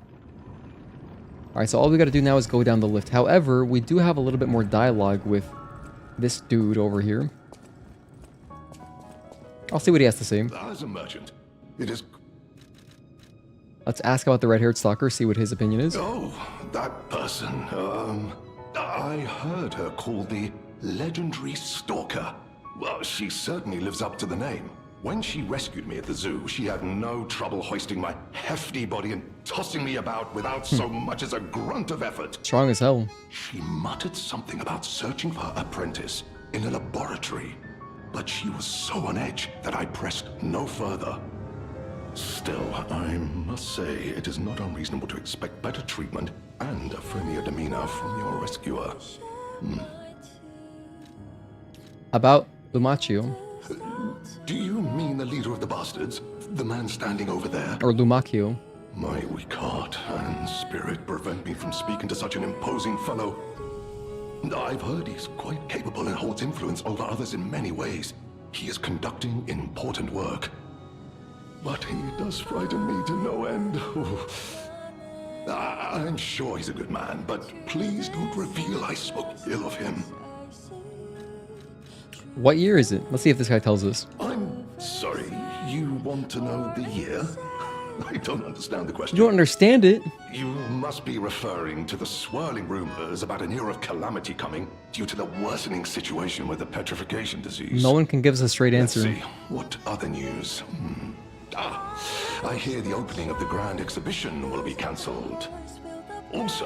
Alright, so all we gotta do now is go down the lift. However, we do have a little bit more dialogue with this dude over here. I'll see what he has to say. As a merchant, it is... Let's ask about the red-haired stalker, see what his opinion is. Oh, that person. I heard her called the legendary stalker. Well, she certainly lives up to the name. When she rescued me at the zoo, she had no trouble hoisting my hefty body and tossing me about without so much as a grunt of effort. Strong as hell. She muttered something about searching for her apprentice in a laboratory, but she was so on edge that I pressed no further. Still, I must say it is not unreasonable to expect better treatment and a friendlier demeanor from your rescuer. About Lumacchio. Do you mean the leader of the bastards? The man standing over there? Or Lumacchio. My weak heart and spirit prevent me from speaking to such an imposing fellow. I've heard he's quite capable and holds influence over others in many ways. He is conducting important work. But he does frighten me to no end. I'm sure he's a good man, but please don't reveal I spoke ill of him. What year is it? Let's see if this guy tells us. I'm sorry, you want to know the year? I don't understand the question. You don't understand it. You must be referring to the swirling rumors about an era of calamity coming due to the worsening situation with the petrification disease. No one can give us a straight Let's answer. see, what other news? I hear the opening of the grand exhibition will be cancelled. Also,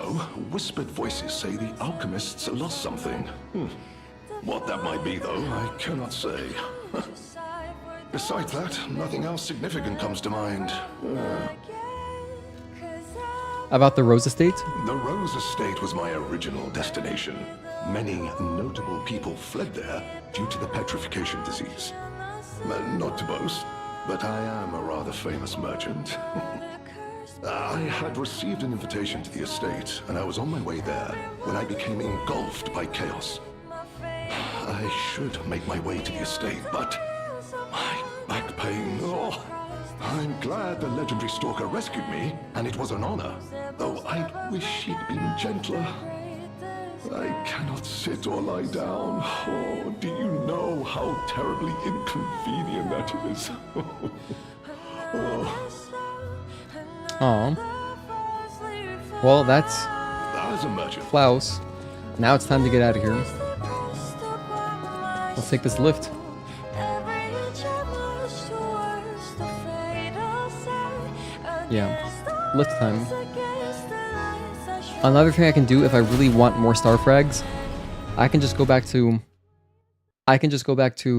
whispered voices say the alchemists lost something. What that might be, though, I cannot say. Besides that, nothing else significant comes to mind. About the Rose Estate? The Rose Estate was my original destination. Many notable people fled there due to the petrification disease. Not to boast, but I am a rather famous merchant. I had received an invitation to the estate, and I was on my way there when I became engulfed by chaos. I should make my way to the estate, but my back pain, oh. I'm glad the legendary stalker rescued me, and it was an honor, though I wish she'd been gentler. I cannot sit or lie down. Oh, do you know how terribly inconvenient that is? Aw. Well, that's As a merchant, Klaus. Now it's time to get out of here. Let's take this lift. Yeah, lift time. Another thing I can do if I really want more star frags, I can just go back to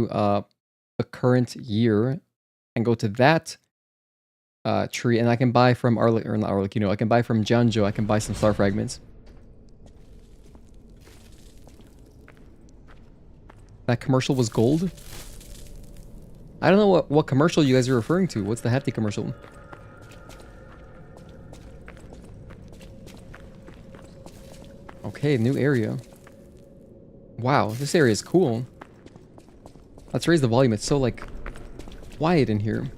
the current year and go to that tree, and I can buy from I can buy from Janjo. I can buy some star fragments. That commercial was gold? I don't know what commercial you guys are referring to. What's the hefty commercial? Okay, new area. Wow, this area is cool. Let's raise the volume. It's so, like, quiet in here.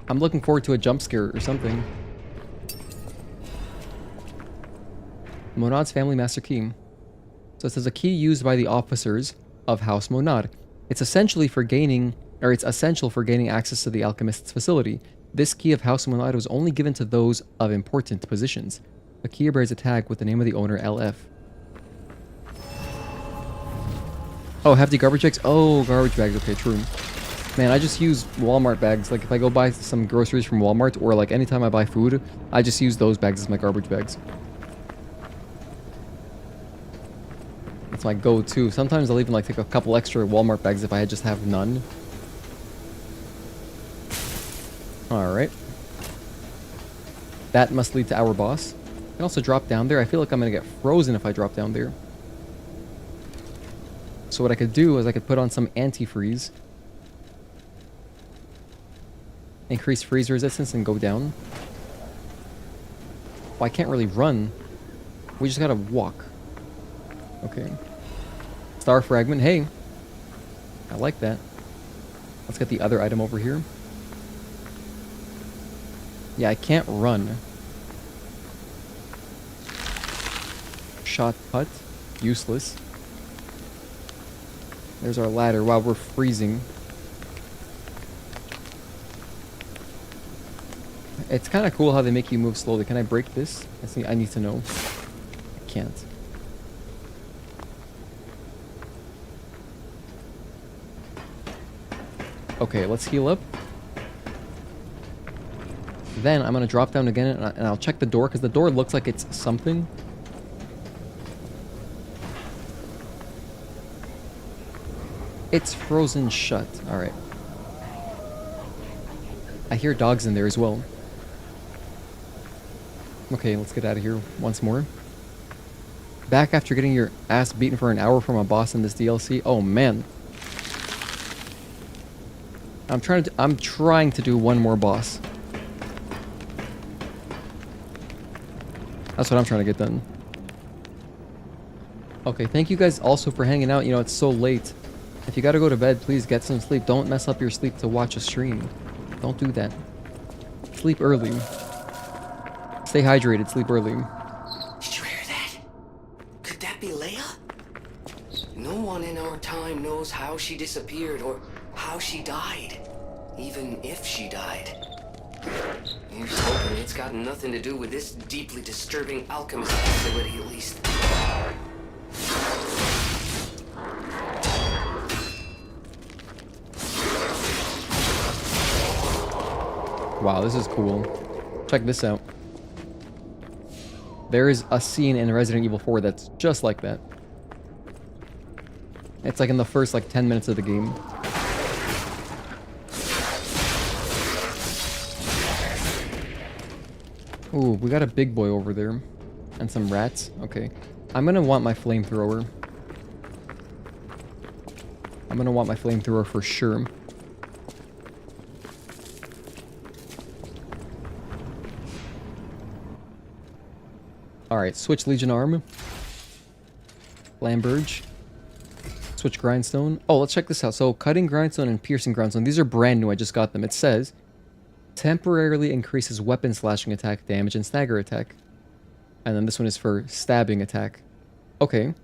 I'm looking forward to a jump scare or something. Monad's family master key. So it says a key used by the officers of House Monad. It's essential for gaining access to the alchemist's facility. This key of House Monad was only given to those of important positions. A key bears a tag with the name of the owner, LF. Oh, hefty garbage bags? Oh, garbage bags. Okay, true. Man, I just use Walmart bags. Like, if I go buy some groceries from Walmart, or like anytime I buy food, I just use those bags as my garbage bags. That's my go-to. Sometimes I'll even like take a couple extra Walmart bags if I just have none. Alright. That must lead to our boss. I can also drop down there. I feel like I'm gonna get frozen if I drop down there. So what I could do is I could put on some antifreeze. Increase freeze resistance and go down. Well, I can't really run. We just gotta walk. Okay. Star fragment. Hey. I like that. Let's get the other item over here. Yeah, I can't run. Shot put. Useless. There's our ladder. Wow, we're freezing. It's kind of cool how they make you move slowly. Can I break this? I need to know. I can't. Okay, let's heal up. Then I'm going to drop down again and I'll check the door because the door looks like it's something. It's frozen shut. Alright. I hear dogs in there as well. Okay, let's get out of here once more. Back after getting your ass beaten for an hour from a boss in this DLC. Oh, man. I'm trying to do one more boss. That's what I'm trying to get done. Okay, thank you guys also for hanging out. You know, it's so late. If you gotta go to bed, please get some sleep. Don't mess up your sleep to watch a stream. Don't do that. Sleep early. Stay hydrated, sleep early. Did you hear that? Could that be Leia? No one in our time knows how she disappeared or how she died. Even if she died. Here's hoping it's got nothing to do with this deeply disturbing alchemist facility, at least. Wow, this is cool. Check this out. There is a scene in Resident Evil 4 that's just like that. It's like in the first like 10 minutes of the game. Ooh, we got a big boy over there. And some rats. Okay. I'm gonna want my flamethrower. I'm gonna want my flamethrower for sure. Alright, switch Legion Arm. Lamberge. Switch Grindstone. Oh, let's check this out. So, Cutting Grindstone and Piercing Grindstone. These are brand new. I just got them. It says, temporarily increases weapon slashing attack, damage, and stagger attack. And then this one is for stabbing attack. Okay.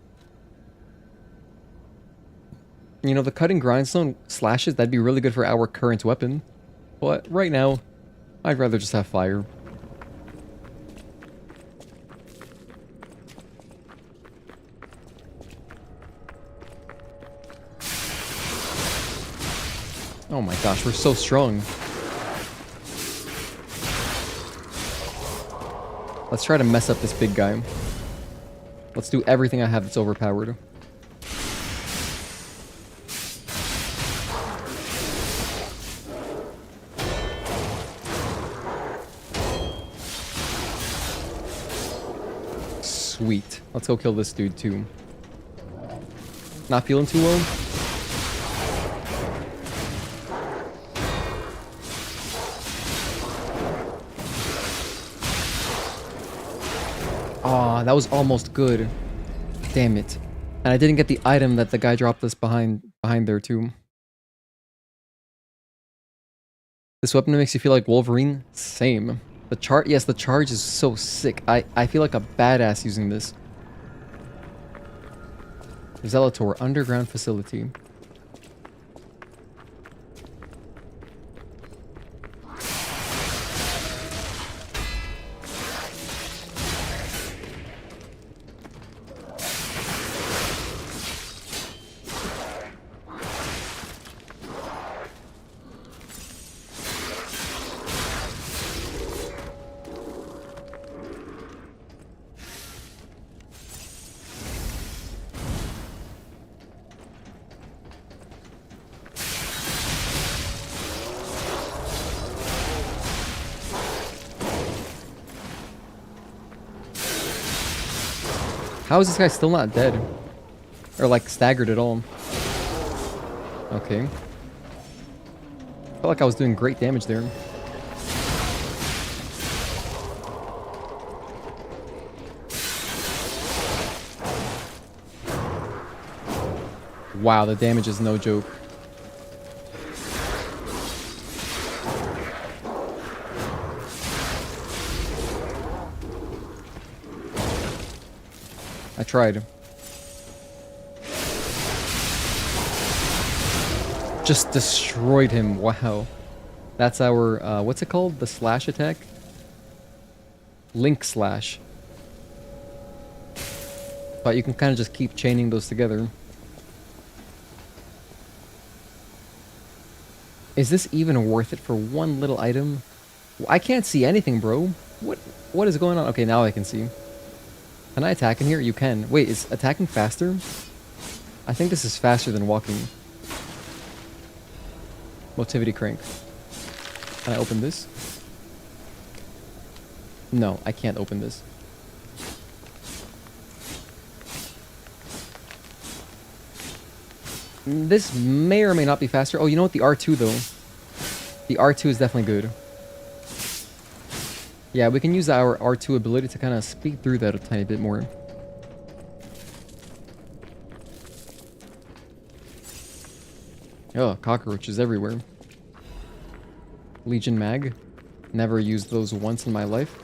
You know, the Cutting Grindstone slashes, that'd be really good for our current weapon. But right now, I'd rather just have fire. Oh my gosh, we're so strong. Let's try to mess up this big guy. Let's do everything I have that's overpowered. Sweet. Let's go kill this dude too. Not feeling too well? Aw, that was almost good. Damn it. And I didn't get the item that the guy dropped us behind there too. This weapon makes you feel like Wolverine? Same. Yes, the charge is so sick. I feel like a badass using this. Zelator, underground facility. How is this guy still not dead? Or like staggered at all? Okay. Felt like I was doing great damage there. Wow, the damage is no joke. I tried. Just destroyed him. Wow. That's our, what's it called? The slash attack? Link slash. But you can kind of just keep chaining those together. Is this even worth it for one little item? I can't see anything, bro. What is going on? Okay, now I can see. Can I attack in here? You can. Wait, is attacking faster? I think this is faster than walking. Motivity crank. Can I open this? No, I can't open this. This may or may not be faster. Oh, you know what? The R2 though. The R2 is definitely good. Yeah, we can use our R2 ability to kind of speed through that a tiny bit more. Oh, cockroaches everywhere. Legion Mag. Never used those once in my life.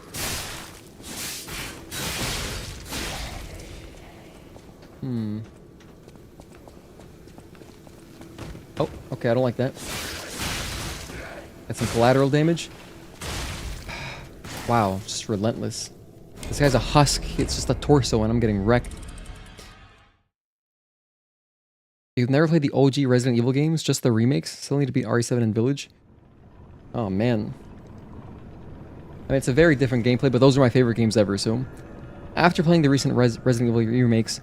Oh, okay, I don't like that. That's some collateral damage. Wow, just relentless. This guy's a husk. It's just a torso and I'm getting wrecked. You've never played the OG Resident Evil games, just the remakes? Still need to beat RE7 and Village? Oh, man. I mean, it's a very different gameplay, but those are my favorite games ever, so... After playing the recent Resident Evil remakes,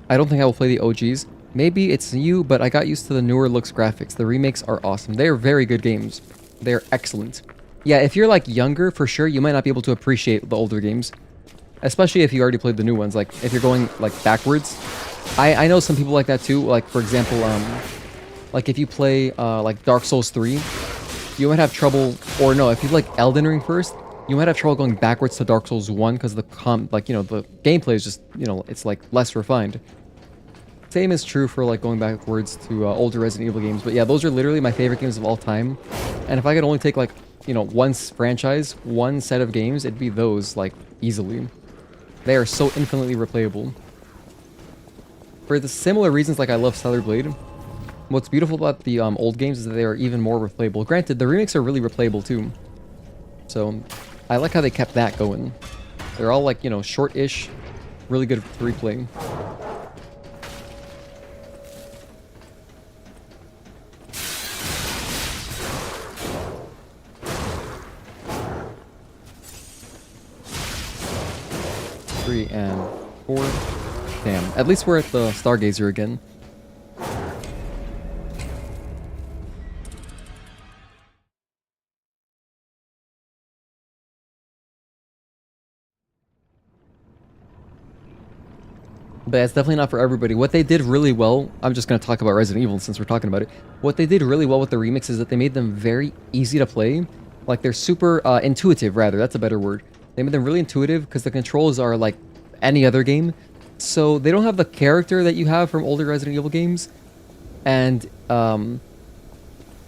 I don't think I will play the OGs. Maybe it's you, but I got used to the newer looks graphics. The remakes are awesome. They are very good games. They are excellent. Yeah, if you're, like, younger, for sure, you might not be able to appreciate the older games. Especially if you already played the new ones. Like, if you're going, like, backwards... I know some people like that too, like for example, like if you play like Dark Souls 3, you might have trouble, or no, if you like Elden Ring first, you might have trouble going backwards to Dark Souls 1 because the the gameplay is just, it's like less refined. Same is true for like going backwards to older Resident Evil games, but yeah, those are literally my favorite games of all time. And if I could only take like, one franchise, one set of games, it'd be those, like, easily. They are so infinitely replayable. For the similar reasons, like I love Stellar Blade, what's beautiful about the old games is that they are even more replayable. Granted, the remakes are really replayable too. So, I like how they kept that going. They're all like, short-ish, really good to replay. Three and 4. Damn, at least we're at the Stargazer again. But it's definitely not for everybody. What they did really well, I'm just going to talk about Resident Evil since we're talking about it. What they did really well with the remix is that they made them very easy to play. Like, they're super intuitive, rather. That's a better word. They made them really intuitive because the controls are like any other game. So they don't have the character that you have from older Resident Evil games. And the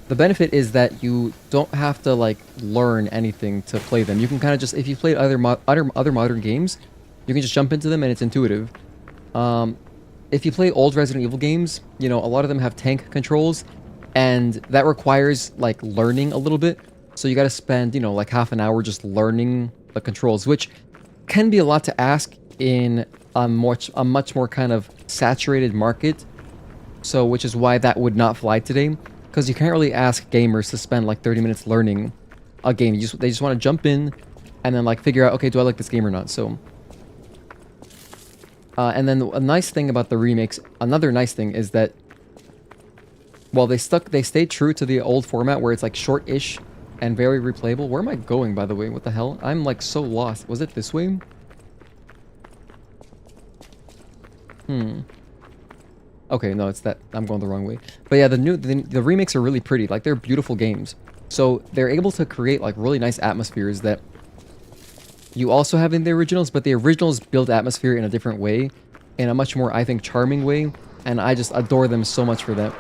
benefit is that you don't have to like learn anything to play them. You can kind of just, if you played other modern games, you can just jump into them and it's intuitive. If you play old Resident Evil games, a lot of them have tank controls, and that requires like learning a little bit. So you got to spend, like half an hour just learning the controls, which can be a lot to ask in a much more kind of saturated market. So, which is why that would not fly today, because you can't really ask gamers to spend like 30 minutes learning a game. They just want to jump in and then like figure out, okay, do I like this game or not? So, and then a nice thing about the remakes, another nice thing is that, well, they stayed true to the old format where it's like short-ish and very replayable. Where am I going, by the way? What the hell? I'm like so lost. Was it this way? Okay, no, it's that. I'm going the wrong way. But yeah, the remakes are really pretty. Like, they're beautiful games. So they're able to create like really nice atmospheres that you also have in the originals, but the originals build atmosphere in a different way, in a much more, I think, charming way, and I just adore them so much for that.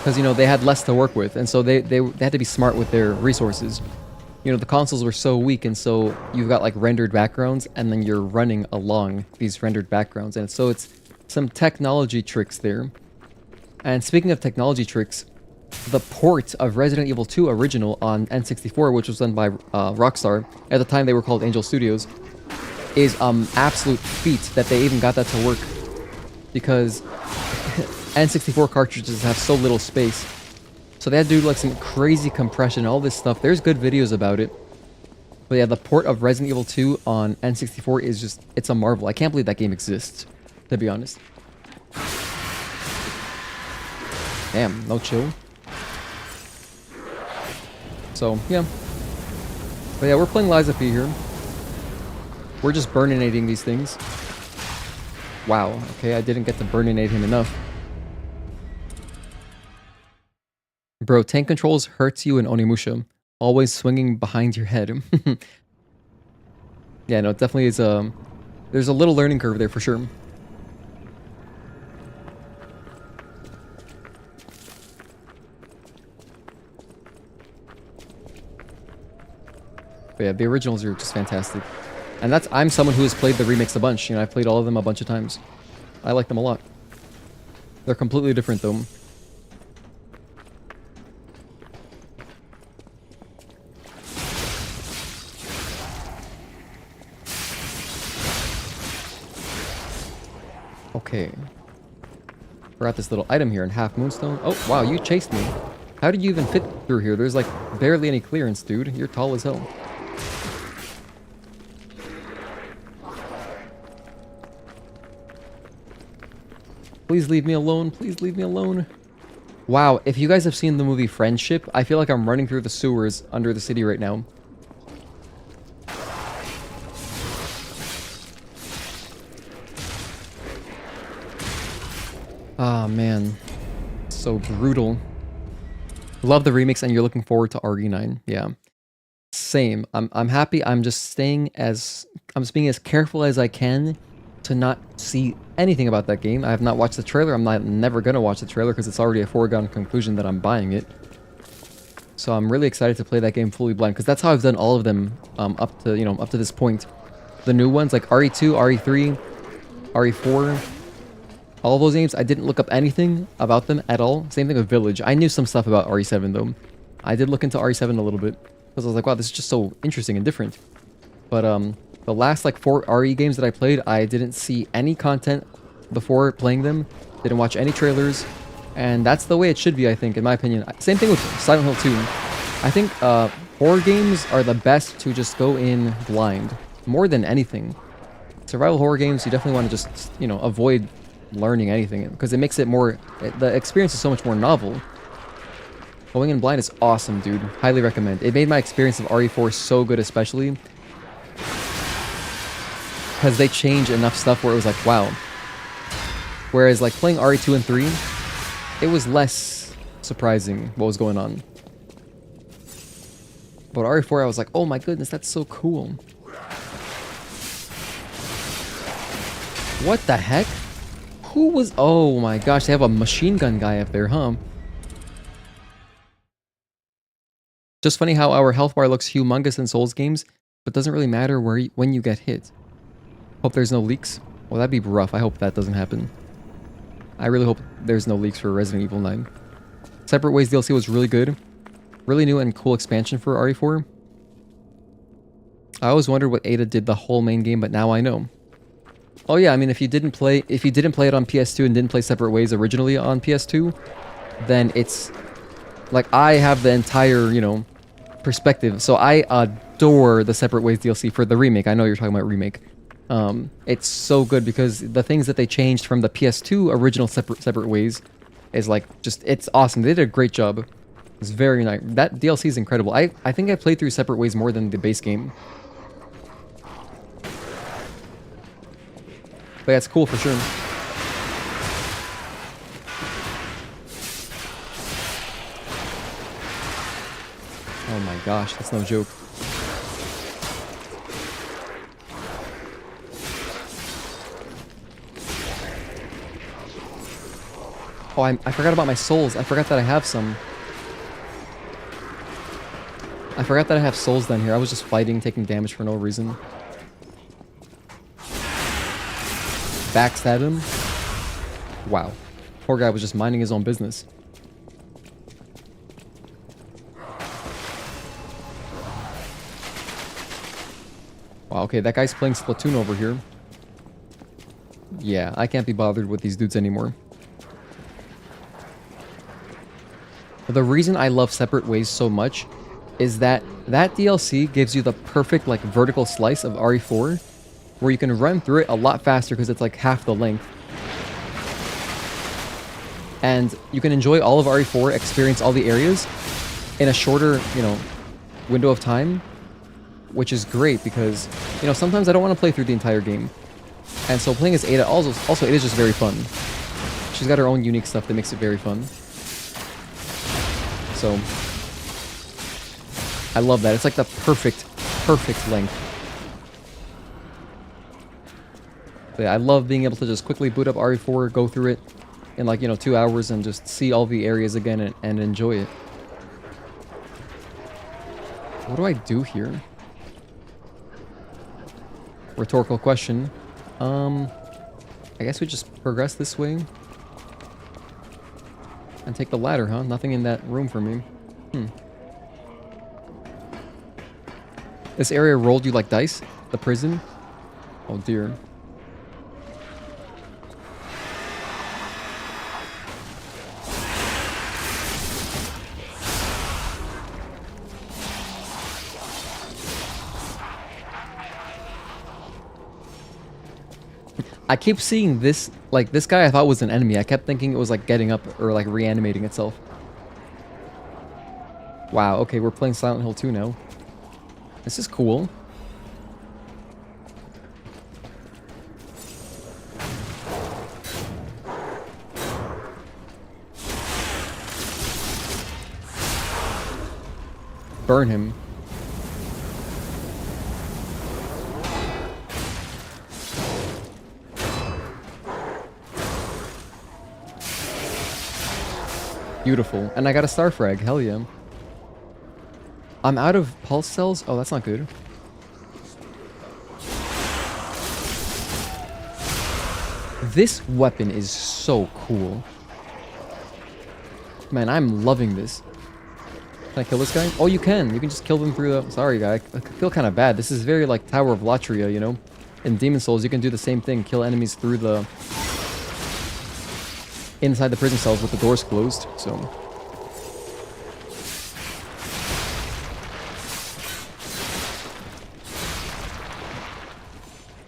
Because, they had less to work with, and so they had to be smart with their resources. The consoles were so weak, and so you've got like rendered backgrounds, and then you're running along these rendered backgrounds, and so it's some technology tricks there. And speaking of technology tricks, the port of Resident Evil 2 original on N64, which was done by Rockstar, at the time they were called Angel Studios, is absolute feat that they even got that to work, because N64 cartridges have so little space. So they had to do like some crazy compression, all this stuff. There's good videos about it. But yeah, the port of Resident Evil 2 on N64 is just, it's a marvel. I can't believe that game exists, to be honest. Damn, no chill. So, yeah. But yeah, we're playing Liza P here. We're just burninating these things. Wow, okay, I didn't get to burninate him enough. Bro, tank controls hurts you in Onimusha. Always swinging behind your head. Yeah, no, it definitely is there's a little learning curve there for sure. But yeah, the originals are just fantastic. And I'm someone who has played the remakes a bunch. You know, I've played all of them a bunch of times. I like them a lot. They're completely different though. Okay. Forgot this little item here in Half Moonstone. Oh, wow, you chased me. How did you even fit through here? There's like barely any clearance, dude. You're tall as hell. Please leave me alone. Please leave me alone. Wow, if you guys have seen the movie Friendship, I feel like I'm running through the sewers under the city right now. Ah, man. So brutal. Love the remix and you're looking forward to RE9. Yeah. Same. I'm happy. I'm just being as careful as I can to not see anything about that game. I have not watched the trailer. I'm never gonna watch the trailer because it's already a foregone conclusion that I'm buying it. So I'm really excited to play that game fully blind because that's how I've done all of them up to this point. The new ones like RE2, RE3, RE4, all those games, I didn't look up anything about them at all. Same thing with Village. I knew some stuff about RE7 though. I did look into RE7 a little bit because I was like, wow, this is just so interesting and different. But the last like 4 RE games that I played, I didn't see any content before playing them. Didn't watch any trailers. And that's the way it should be, I think, in my opinion. Same thing with Silent Hill 2. I think horror games are the best to just go in blind. More than anything. Survival horror games, you definitely want to just, you know, avoid learning anything. Because it makes it more... The experience is so much more novel. Going in blind is awesome, dude. Highly recommend. It made my experience of RE4 so good, especially. Because they change enough stuff where it was like, wow. Whereas like playing RE2 and 3, it was less surprising what was going on. But RE4, I was like, oh my goodness, that's so cool. What the heck? Who was... Oh my gosh, they have a machine gun guy up there, huh? Just funny how our health bar looks humongous in Souls games, but doesn't really matter when you get hit. Hope there's no leaks. Well, that'd be rough. I hope that doesn't happen. I really hope there's no leaks for Resident Evil 9. Separate Ways DLC was really good. Really new and cool expansion for RE4. I always wondered what Ada did the whole main game, but now I know. Oh yeah, I mean, if you didn't play it on PS2 and didn't play Separate Ways originally on PS2, then it's like I have the entire, you know, perspective. So I adore the Separate Ways DLC for the remake. I know you're talking about remake. It's so good because the things that they changed from the PS2 original Separate Ways is like just, it's awesome. They did a great job. It's very nice. That DLC is incredible. I think I played through Separate Ways more than the base game. But yeah, it's cool for sure. Oh my gosh, that's no joke. Oh, I forgot about my souls. I forgot that I have some. I forgot that I have souls down here. I was just fighting, taking damage for no reason. Backstab him. Wow. Poor guy was just minding his own business. Wow, okay, that guy's playing Splatoon over here. Yeah, I can't be bothered with these dudes anymore. The reason I love Separate Ways so much is that that DLC gives you the perfect like vertical slice of RE4 where you can run through it a lot faster because it's like half the length. And you can enjoy all of RE4, experience all the areas in a shorter, you know, window of time, which is great because, you know, sometimes I don't want to play through the entire game. And so playing as Ada also it is just very fun. She's got her own unique stuff that makes it very fun. So I love that. It's like the perfect length. But yeah, I love being able to just quickly boot up RE4, go through it in like, 2 hours and just see all the areas again and enjoy it. What do I do here? Rhetorical question. I guess we just progress this way. And take the ladder, huh? Nothing in that room for me. This area rolled you like dice? The prison? Oh dear. I keep seeing this, like, this guy I thought was an enemy. I kept thinking it was, like, getting up or, like, reanimating itself. Wow, okay, we're playing Silent Hill 2 now. This is cool. Burn him. Beautiful. And I got a star frag. Hell yeah. I'm out of pulse cells? Oh, that's not good. This weapon is so cool. Man, I'm loving this. Can I kill this guy? Oh, you can. You can just kill them through the... Sorry, guy. I feel kind of bad. This is very like Tower of Latria, you know? In Demon Souls, you can do the same thing. Kill enemies through the... inside the prison cells with the doors closed, so...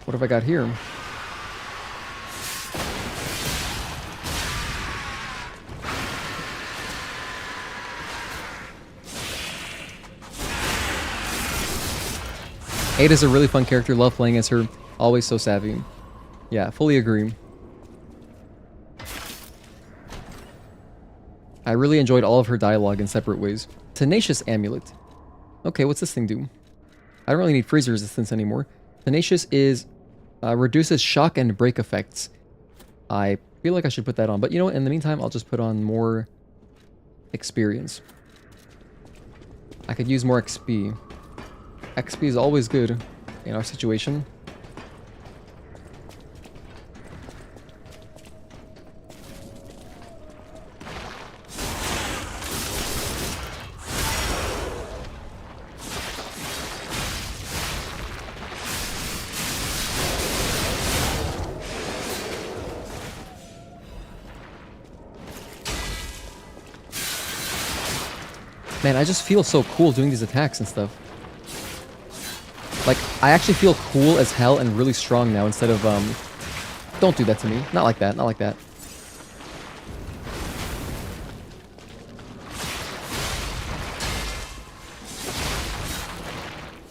What have I got here? Ada's a really fun character. Love playing as her. Always so savvy. Yeah, fully agree. I really enjoyed all of her dialogue in separate ways. Tenacious Amulet. Okay, what's this thing do? I don't really need freeze resistance anymore. Tenacious is... reduces shock and break effects. I feel like I should put that on. But you know what? In the meantime, I'll just put on more experience. I could use more XP. XP is always good in our situation. Man, I just feel so cool doing these attacks and stuff. Like, I actually feel cool as hell and really strong now instead of, Don't do that to me. Not like that, not like that.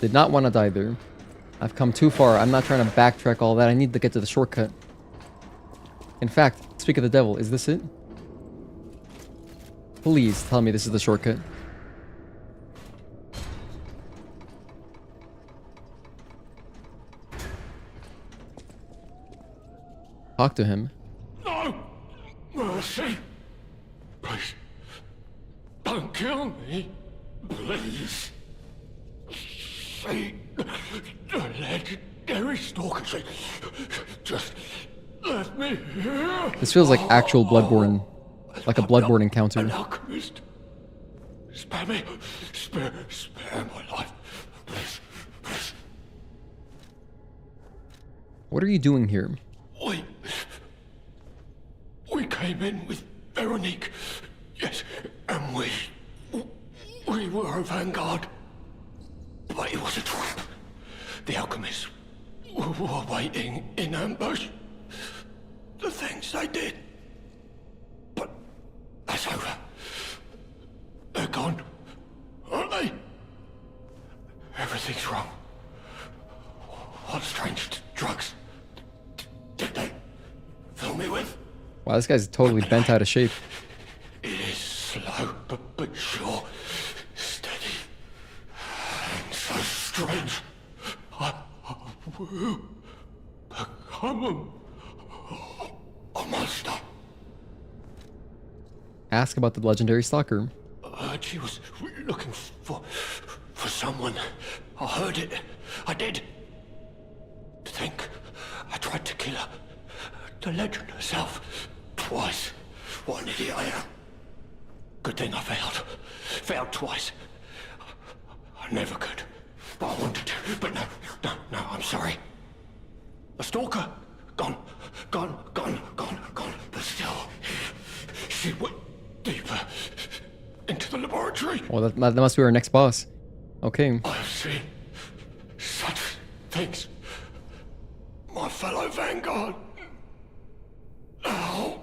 Did not want to die there. I've come too far. I'm not trying to backtrack all that. I need to get to the shortcut. In fact, speak of the devil, is this it? Please tell me this is the shortcut. Talk to him. No! Mercy! Please, don't kill me. Please. See the legendary stalker. Just let me here. This feels like actual Bloodborne. Like a Bloodborne encounter. An alchemist. Spare me. Spare my life. Please, please. What are you doing here? We came in with Veronique. Yes, and we were a vanguard. But it was a trap. The alchemists were waiting in ambush. The things they did. But that's over. They're gone, aren't they? Everything's wrong. What strange drugs did they fill me with? Wow, this guy's totally bent out of shape. It is slow, but sure. A monster. Ask about the legendary stalker. I heard she was looking for someone. I heard it. I did. To think I tried to kill her. The legend herself. Twice. What an idiot I am. Good thing I failed. Failed twice. I never could. But I wanted to. But no, I'm sorry. A stalker. Gone. But still, she went deeper into the laboratory. Well, that must be our next boss. Okay. I've seen such things. My fellow Vanguard. Oh,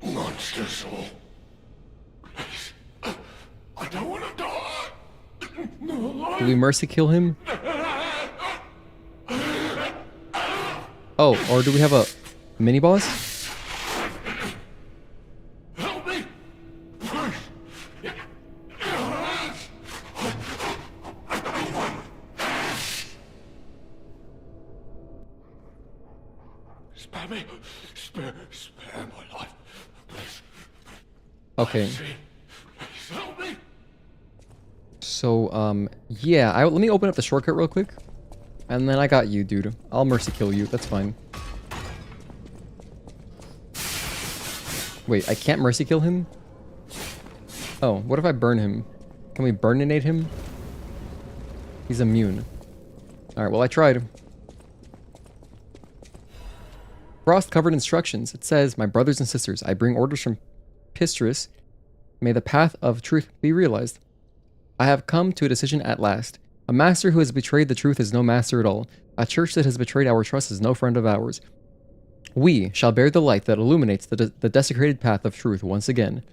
monsters all. Please. I don't want to die. No, Do we mercy kill him? Oh, or do we have a mini boss? help me. Spare me. Spare my life. Please. Okay. Please help me. So, yeah, let me open up the shortcut real quick. And then I got you, dude. I'll mercy kill you. That's fine. Wait, I can't mercy kill him? Oh, what if I burn him? Can we burninate him? He's immune. Alright, well, I tried. Frost-covered instructions. It says, "My brothers and sisters, I bring orders from Pistris. May the path of truth be realized. I have come to a decision at last. A master who has betrayed the truth is no master at all. A church that has betrayed our trust is no friend of ours. We shall bear the light that illuminates the desecrated path of truth once again.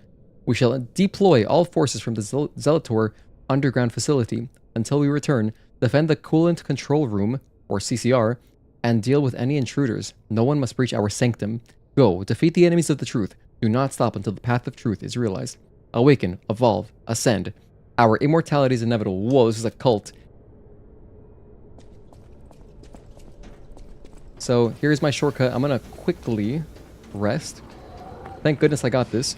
We shall deploy all forces from the Zelator underground facility. Until we return, defend the coolant control room, or CCR, and deal with any intruders. No one must breach our sanctum. Go, defeat the enemies of the truth. Do not stop until the path of truth is realized. Awaken, evolve, ascend. Our immortality is inevitable." Whoa, this is a cult. So here's my shortcut. I'm gonna quickly rest. Thank goodness I got this.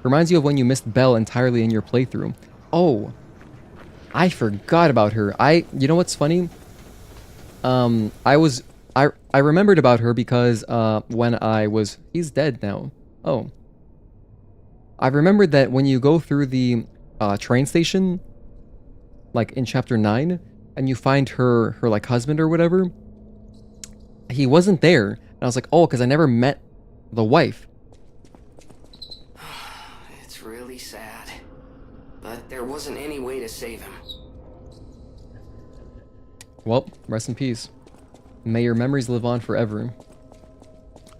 Reminds you of when you missed Belle entirely in your playthrough. Oh, I forgot about her. You know what's funny? I remembered about her because he's dead now. Oh, I remembered that when you go through the train station, like in chapter 9, and you find her like husband or whatever. He wasn't there. And I was like, oh, because I never met the wife. It's really sad. But there wasn't any way to save him. Well, rest in peace. May your memories live on forever.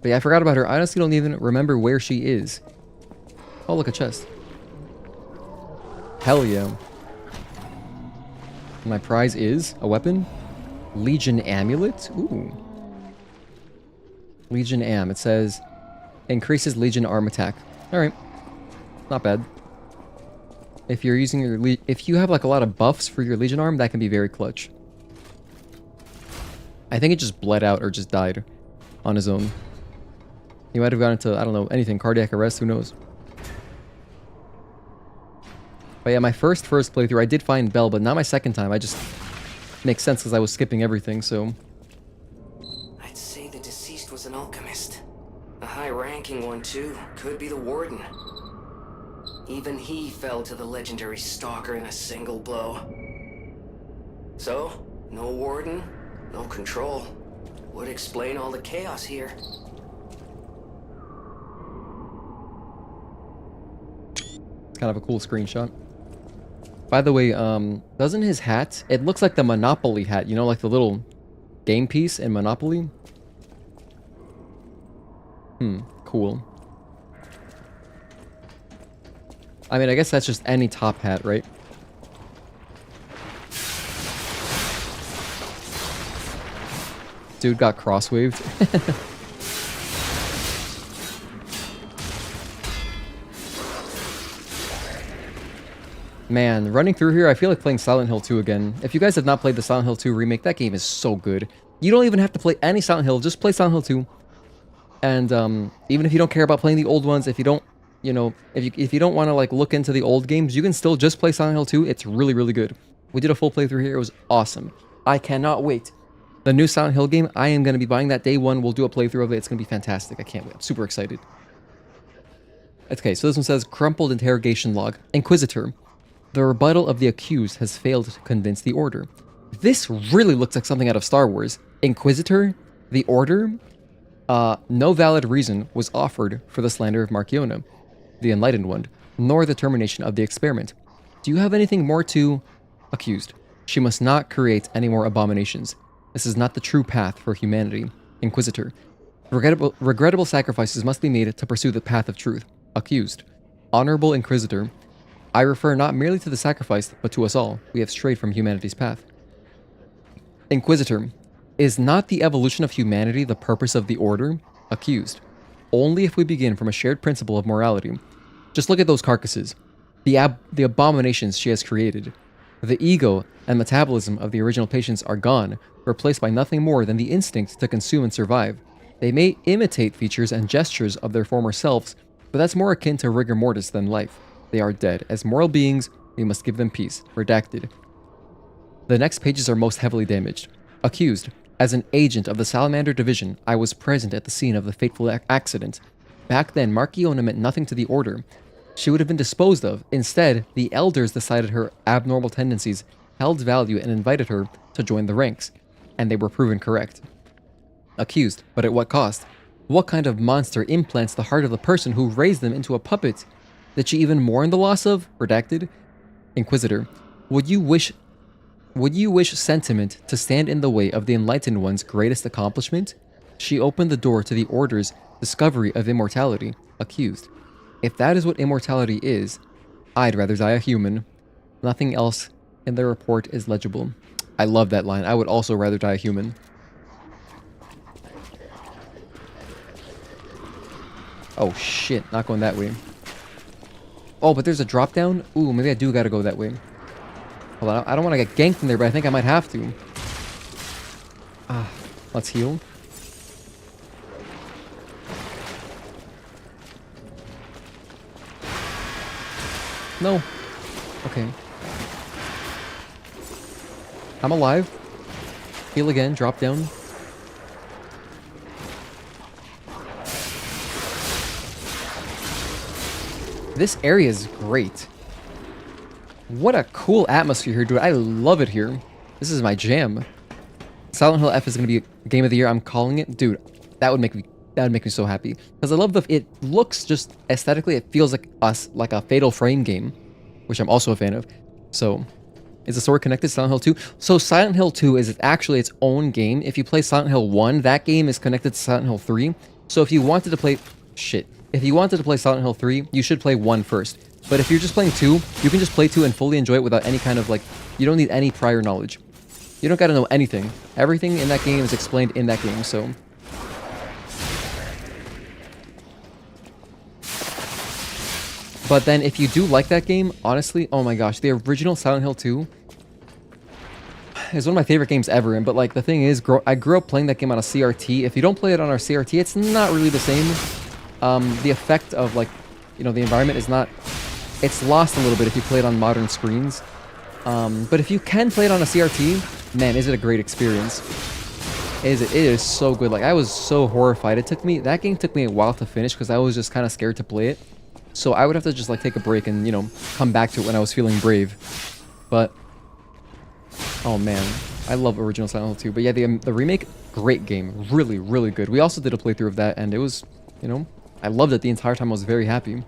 But yeah, I forgot about her. I honestly don't even remember where she is. Oh, look, a chest. Hell yeah. My prize is a weapon. Legion Amulet. Ooh. Legion Am. It says increases Legion arm attack. Alright. Not bad. If you're using your if you have like a lot of buffs for your Legion arm, that can be very clutch. I think it just bled out or just died on his own. He might have gone into, I don't know, anything, cardiac arrest, who knows. But yeah, my first playthrough, I did find Belle, but not my second time. I just makes sense because I was skipping everything, so. I'd say the deceased was an alchemist. A high-ranking one, too. Could be the warden. Even he fell to the legendary stalker in a single blow. So, no warden, no control. Would explain all the chaos here. It's kind of a cool screenshot. By the way, doesn't his hat, it looks like the Monopoly hat, you know, like the little game piece in Monopoly? Cool. I mean, I guess that's just any top hat, right? Dude got crosswaved. Man, running through here, I feel like playing Silent Hill 2 again. If you guys have not played the Silent Hill 2 remake, that game is so good. You don't even have to play any Silent Hill. Just play Silent Hill 2. And even if you don't care about playing the old ones, if you don't, you know, if you don't want to like look into the old games, you can still just play Silent Hill 2. It's really, really good. We did a full playthrough here. It was awesome. I cannot wait. The new Silent Hill game, I am going to be buying that day one. We'll do a playthrough of it. It's going to be fantastic. I can't wait. I'm super excited. Okay, so this one says, crumpled interrogation log. Inquisitor. The rebuttal of the accused has failed to convince the Order. This really looks like something out of Star Wars. Inquisitor? The Order? No valid reason was offered for the slander of Markiona, the Enlightened One, nor the termination of the experiment. Do you have anything more to... Accused. She must not create any more abominations. This is not the true path for humanity. Inquisitor. Regrettable sacrifices must be made to pursue the path of truth. Accused. Honorable Inquisitor. I refer not merely to the sacrifice, but to us all. We have strayed from humanity's path. Inquisitor. Is not the evolution of humanity the purpose of the Order? Accused. Only if we begin from a shared principle of morality. Just look at those carcasses. The abominations she has created. The ego and metabolism of the original patients are gone, replaced by nothing more than the instinct to consume and survive. They may imitate features and gestures of their former selves, but that's more akin to rigor mortis than life. They are dead. As moral beings, we must give them peace. Redacted. The next pages are most heavily damaged. Accused. As an agent of the Salamander Division, I was present at the scene of the fateful accident. Back then, Markiona meant nothing to the Order. She would have been disposed of. Instead, the Elders decided her abnormal tendencies held value and invited her to join the ranks. And they were proven correct. Accused, but at what cost? What kind of monster implants the heart of the person who raised them into a puppet? Did she even mourn the loss of? Redacted. Inquisitor. Would you wish sentiment to stand in the way of the Enlightened One's greatest accomplishment? She opened the door to the Order's discovery of immortality. Accused. If that is what immortality is, I'd rather die a human. Nothing else in the report is legible. I love that line. I would also rather die a human. Oh shit, not going that way. Oh, but there's a drop down? Ooh, maybe I do gotta go that way. Hold on, I don't want to get ganked in there, but I think I might have to. Let's heal. No. Okay. I'm alive. Heal again, drop down. This area is great. What a cool atmosphere here, dude. I love it here. This is my jam. Silent Hill F is going to be game of the year. I'm calling it. Dude, that would make me so happy. Because I love it looks just aesthetically, it feels like a Fatal Frame game, which I'm also a fan of. So, is the story connected to Silent Hill 2? So Silent Hill 2 is actually its own game. If you play Silent Hill 1, that game is connected to Silent Hill 3. So if you wanted to play... If you wanted to play Silent Hill 3, you should play 1 first. But if you're just playing 2, you can just play 2 and fully enjoy it without any kind of, like... You don't need any prior knowledge. You don't gotta know anything. Everything in that game is explained in that game, so... But then if you do like that game, honestly, oh my gosh, the original Silent Hill 2 is one of my favorite games ever. But like the thing is, I grew up playing that game on a CRT. If you don't play it on our CRT, it's not really the same. The effect of like, you know, the environment is not, it's lost a little bit if you play it on modern screens. But if you can play it on a CRT, man, is it a great experience. It is so good. Like I was so horrified. That game took me a while to finish because I was just kind of scared to play it. So I would have to just like take a break and, you know, come back to it when I was feeling brave. But, oh man, I love original Silent Hill 2. But yeah, the remake, great game. Really, really good. We also did a playthrough of that and it was, you know, I loved it the entire time. I was very happy.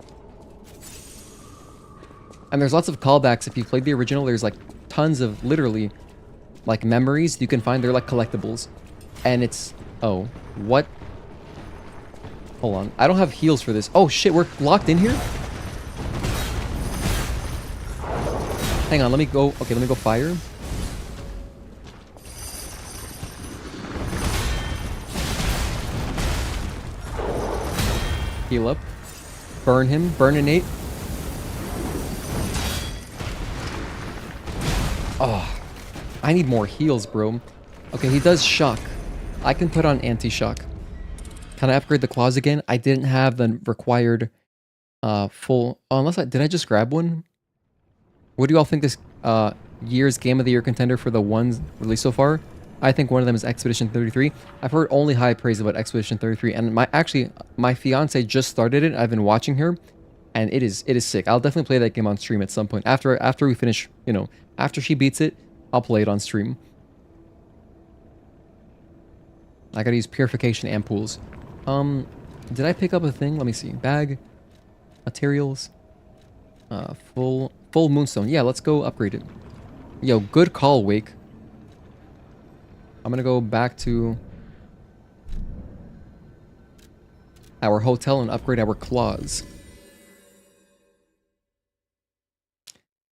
And there's lots of callbacks. If you played the original, there's like tons of literally like memories you can find. They're like collectibles. And it's, oh, what? Hold on. I don't have heals for this. Oh shit, we're locked in here? Hang on, let me go. Okay, let me go fire. Heal up. Burn him. Burninate. Oh. I need more heals, bro. Okay, he does shock. I can put on anti-shock. Can I upgrade the claws again? I didn't have the required full... Oh, unless I... Did I just grab one? What do you all think this year's Game of the Year contender for the ones released so far? I think one of them is Expedition 33. I've heard only high praise about Expedition 33, and my fiance just started it. I've been watching her, and it is sick. I'll definitely play that game on stream at some point. After we finish, you know, after she beats it, I'll play it on stream. I gotta use purification ampoules. Did I pick up a thing? Let me see. Bag, materials, full moonstone. Yeah, let's go upgrade it. Yo, good call, Wake. I'm gonna go back to our hotel and upgrade our claws.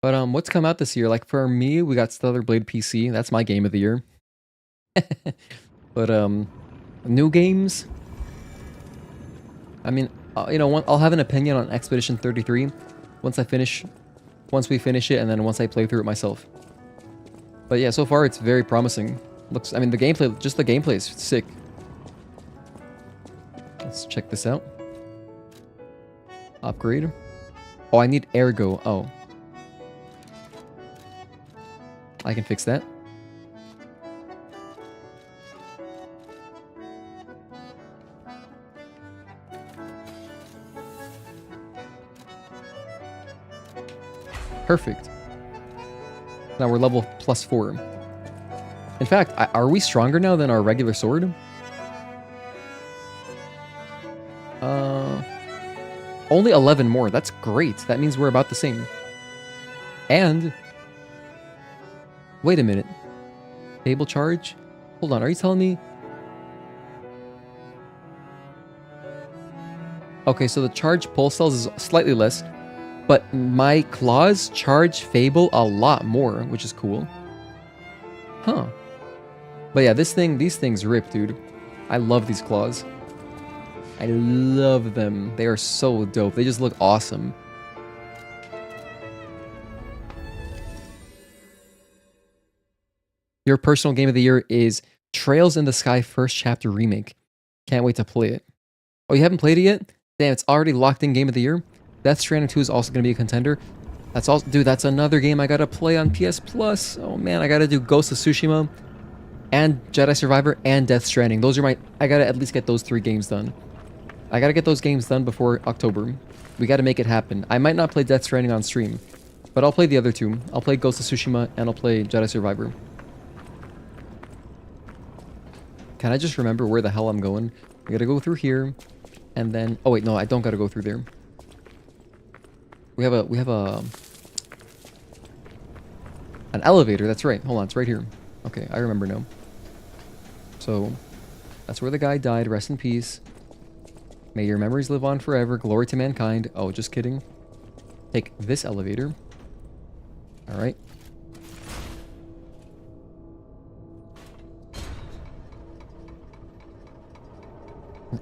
But what's come out this year? Like for me, we got Stellar Blade PC. That's my game of the year. But new games. I mean, you know, I'll have an opinion on Expedition 33 once we finish it, and then once I play through it myself. But yeah, so far it's very promising. Looks, I mean, the gameplay is sick. Let's check this out. Upgrade. Oh, I need Ergo. Oh. I can fix that. Perfect. Now we're level +4. In fact, are we stronger now than our regular sword? Only 11 more. That's great. That means we're about the same. And... Wait a minute. Table charge? Hold on, are you telling me... Okay, so the charge pulse cells is slightly less, but my claws charge Fable a lot more, which is cool. Huh. But yeah, these things rip, dude. I love these claws. I love them. They are so dope. They just look awesome. Your personal game of the year is Trails in the Sky First Chapter Remake. Can't wait to play it. Oh, you haven't played it yet? Damn, it's already locked in game of the year. Death Stranding 2 is also going to be a contender. That's also, dude, that's another game I gotta play on PS Plus. Oh man, I gotta do Ghost of Tsushima and Jedi Survivor and Death Stranding. Those are I gotta at least get those 3 games done. I gotta get those games done before October. We gotta make it happen. I might not play Death Stranding on stream, but I'll play the other 2. I'll play Ghost of Tsushima and I'll play Jedi Survivor. Can I just remember where the hell I'm going? I gotta go through here, and then... Oh wait, no, I don't gotta go through there. We have an elevator, that's right. Hold on, it's right here. Okay, I remember now. So, that's where the guy died. Rest in peace. May your memories live on forever. Glory to mankind. Oh, just kidding. Take this elevator. Alright.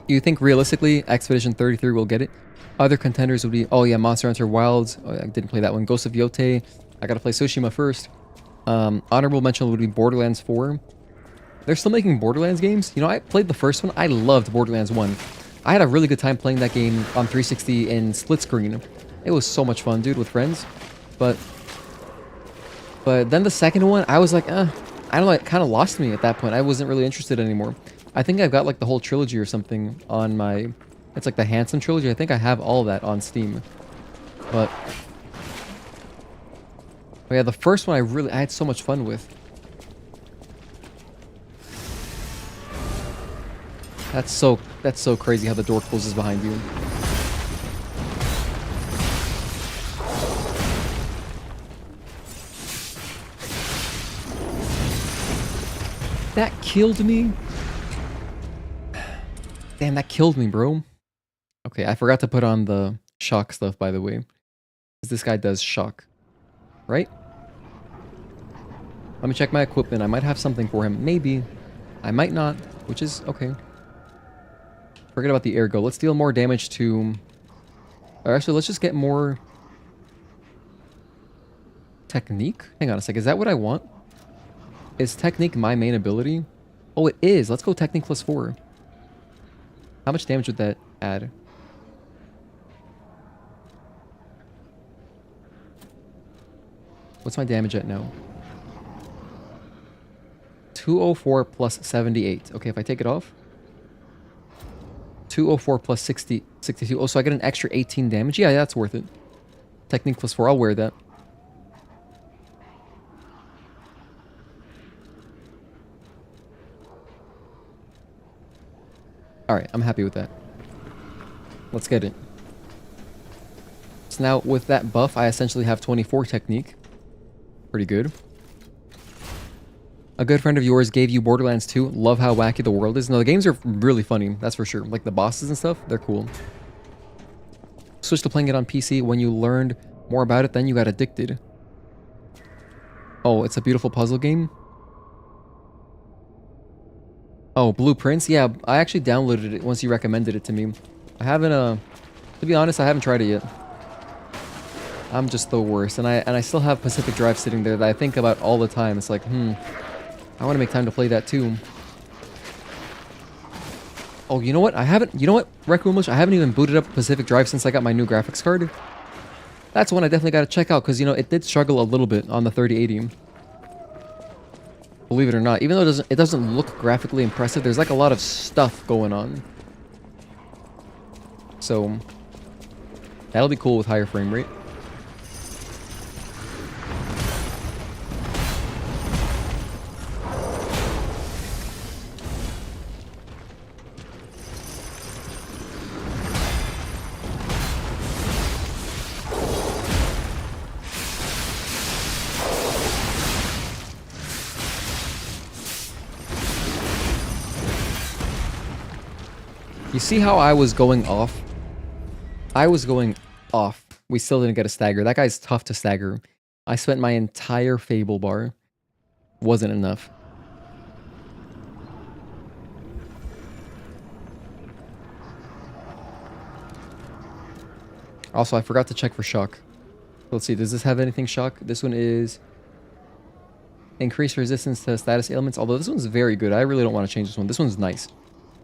You think realistically Expedition 33 will get it? Other contenders would be, oh yeah, Monster Hunter Wilds. Oh, I didn't play that one. Ghost of Yotei. I gotta play Tsushima first. Honorable mention would be Borderlands 4. They're still making Borderlands games. You know, I played the first one. I loved Borderlands 1. I had a really good time playing that game on 360 in split screen. It was so much fun, dude, with friends. But then the second one, I was like, I don't know, it kind of lost me at that point. I wasn't really interested anymore. I think I've got like the whole trilogy or something on my... It's like the Handsome trilogy. I think I have all that on Steam. But yeah, the first one I had so much fun with. That's so crazy how the door closes behind you. That killed me. Damn, that killed me, bro. Okay, I forgot to put on the shock stuff, by the way. Because this guy does shock. Right? Let me check my equipment. I might have something for him. Maybe. I might not, which is okay. Forget about the ergo. Let's deal more damage to... Or actually, let's just get more... Technique? Hang on a sec. Is that what I want? Is technique my main ability? Oh, it is. Let's go Technique plus 4. How much damage would that add? What's my damage at now? 204 plus 78. Okay, if I take it off. 204 plus 62. Oh, so I get an extra 18 damage. Yeah, that's worth it. Technique plus 4. I'll wear that. Alright, I'm happy with that. Let's get it. So now, with that buff, I essentially have 24 technique. Pretty good. A good friend of yours gave you Borderlands 2. Love how wacky the world is. No, the games are really funny, that's for sure. Like, the bosses and stuff, they're cool. Switched to playing it on PC. When you learned more about it, then you got addicted. Oh, it's a beautiful puzzle game? Oh, Blueprints? Yeah, I actually downloaded it once you recommended it to me. I haven't, to be honest, I haven't tried it yet. I'm just the worst, and I still have Pacific Drive sitting there that I think about all the time. It's like, I want to make time to play that too. Oh, you know what? You know what, Requiem Wish? I haven't even booted up Pacific Drive since I got my new graphics card. That's one I definitely got to check out, because, you know, it did struggle a little bit on the 3080. Believe it or not, even though it doesn't look graphically impressive, there's like a lot of stuff going on. So, that'll be cool with higher frame rate. You see how I was going off? I was going off. We still didn't get a stagger. That guy's tough to stagger. I spent my entire Fable bar. Wasn't enough. Also, I forgot to check for shock. Let's see, does this have anything shock? This one is increased resistance to status ailments. Although this one's very good. I really don't want to change this one. This one's nice.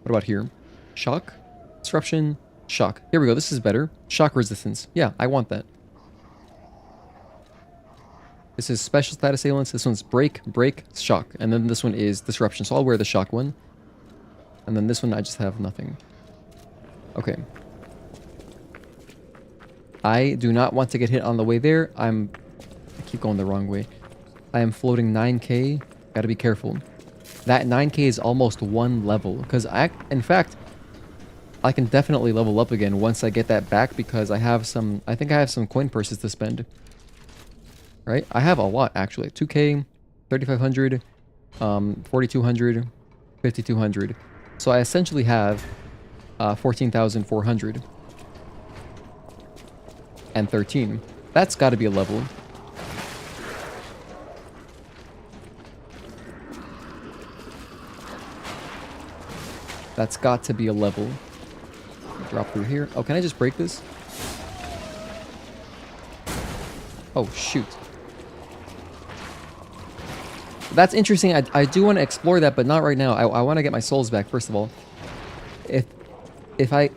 What about here? Shock? Disruption? Shock. Here we go. This is better. Shock resistance. Yeah, I want that. This is special status ailments. This one's break, shock. And then this one is disruption. So I'll wear the shock one. And then this one I just have nothing. Okay. I do not want to get hit on the way there. I keep going the wrong way. I am floating 9k. Gotta be careful. That 9k is almost one level. Because in fact, I can definitely level up again once I get that back, because I think I have some coin purses to spend. Right? I have a lot, actually. 2k, 3500, 4200, 5200. So I essentially have 14,400. And 13. That's got to be a level. That's got to be a level. Drop through here. Oh, can I just break this? Oh, shoot. That's interesting. I do want to explore that, but not right now. I want to get my souls back, first of all. If I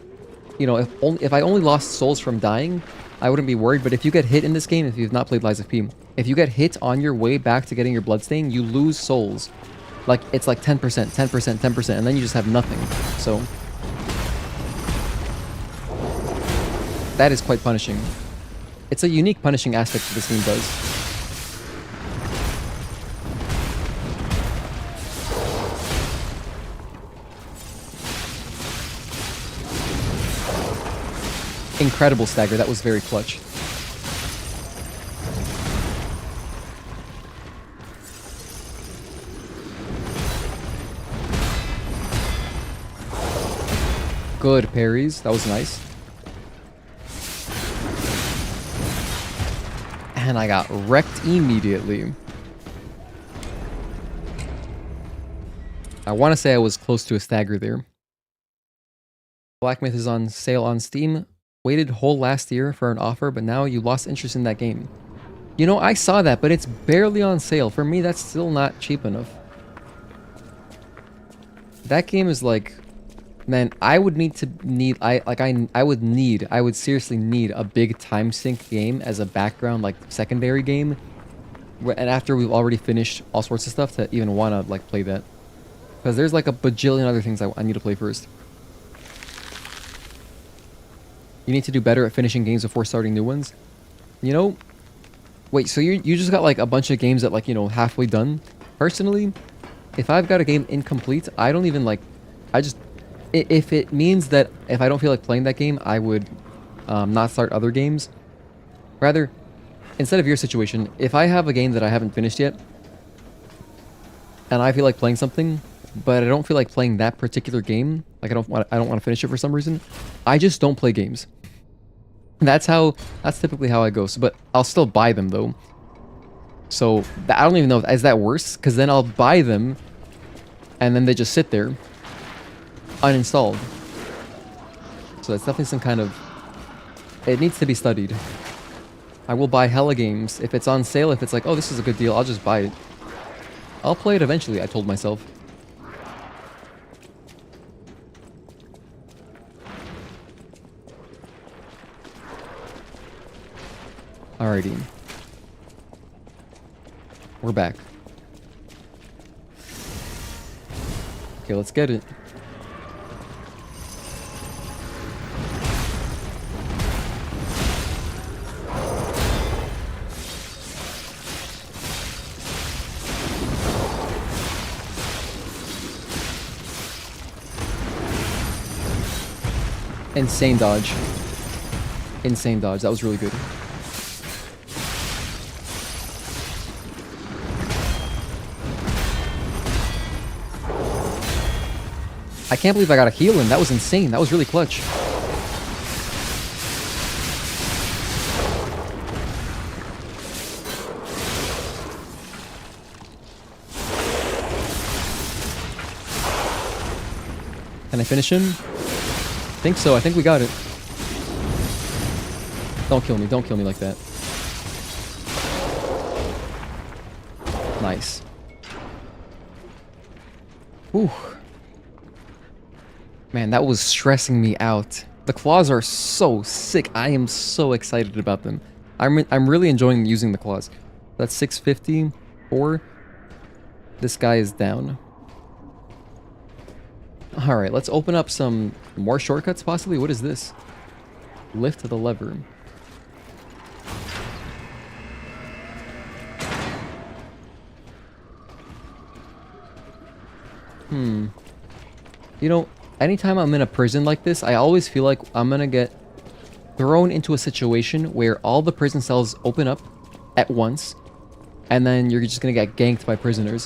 only lost souls from dying, I wouldn't be worried. But if you get hit in this game, if you've not played Lies of P, if you get hit on your way back to getting your bloodstain, you lose souls. Like, it's like 10%, 10%, 10%, and then you just have nothing. So that is quite punishing. It's a unique punishing aspect that this game does. Incredible stagger. That was very clutch. Good parries. That was nice. And I got wrecked immediately. I want to say I was close to a stagger there. Black Myth is on sale on Steam. Waited whole last year for an offer, but now you lost interest in that game. You know, I saw that, but it's barely on sale. For me, that's still not cheap enough. That game is like, man, I would seriously need a big time sink game as a background, like, secondary game. And after we've already finished all sorts of stuff to even want to, like, play that. Because there's, like, a bajillion other things I need to play first. You need to do better at finishing games before starting new ones. You know, wait, so you just got, like, a bunch of games that, like, you know, halfway done? Personally, if I've got a game incomplete, I don't even, like, if it means that if I don't feel like playing that game, I would not start other games. Rather, instead of your situation, if I have a game that I haven't finished yet, and I feel like playing something, but I don't feel like playing that particular game, like I don't want to finish it for some reason, I just don't play games. That's typically how I go. So, but I'll still buy them though. So I don't even know, is that worse? Because then I'll buy them, and then they just sit there, uninstalled. So that's definitely some kind of... It needs to be studied. I will buy hella games. If it's on sale, if it's like, oh, this is a good deal, I'll just buy it. I'll play it eventually, I told myself. Alrighty. We're back. Okay, let's get it. Insane dodge. Insane dodge. That was really good. I can't believe I got a heal in. That was insane. That was really clutch. Can I finish him? I think so. I think we got it. Don't kill me. Don't kill me like that. Nice. Whew. Man, that was stressing me out. The claws are so sick. I am so excited about them. I'm really enjoying using the claws. That's 654. This guy is down. Alright, let's open up some more shortcuts possibly. What is this? Lift the lever. You know, anytime I'm in a prison like this, I always feel like I'm gonna get thrown into a situation where all the prison cells open up at once, and then you're just gonna get ganked by prisoners.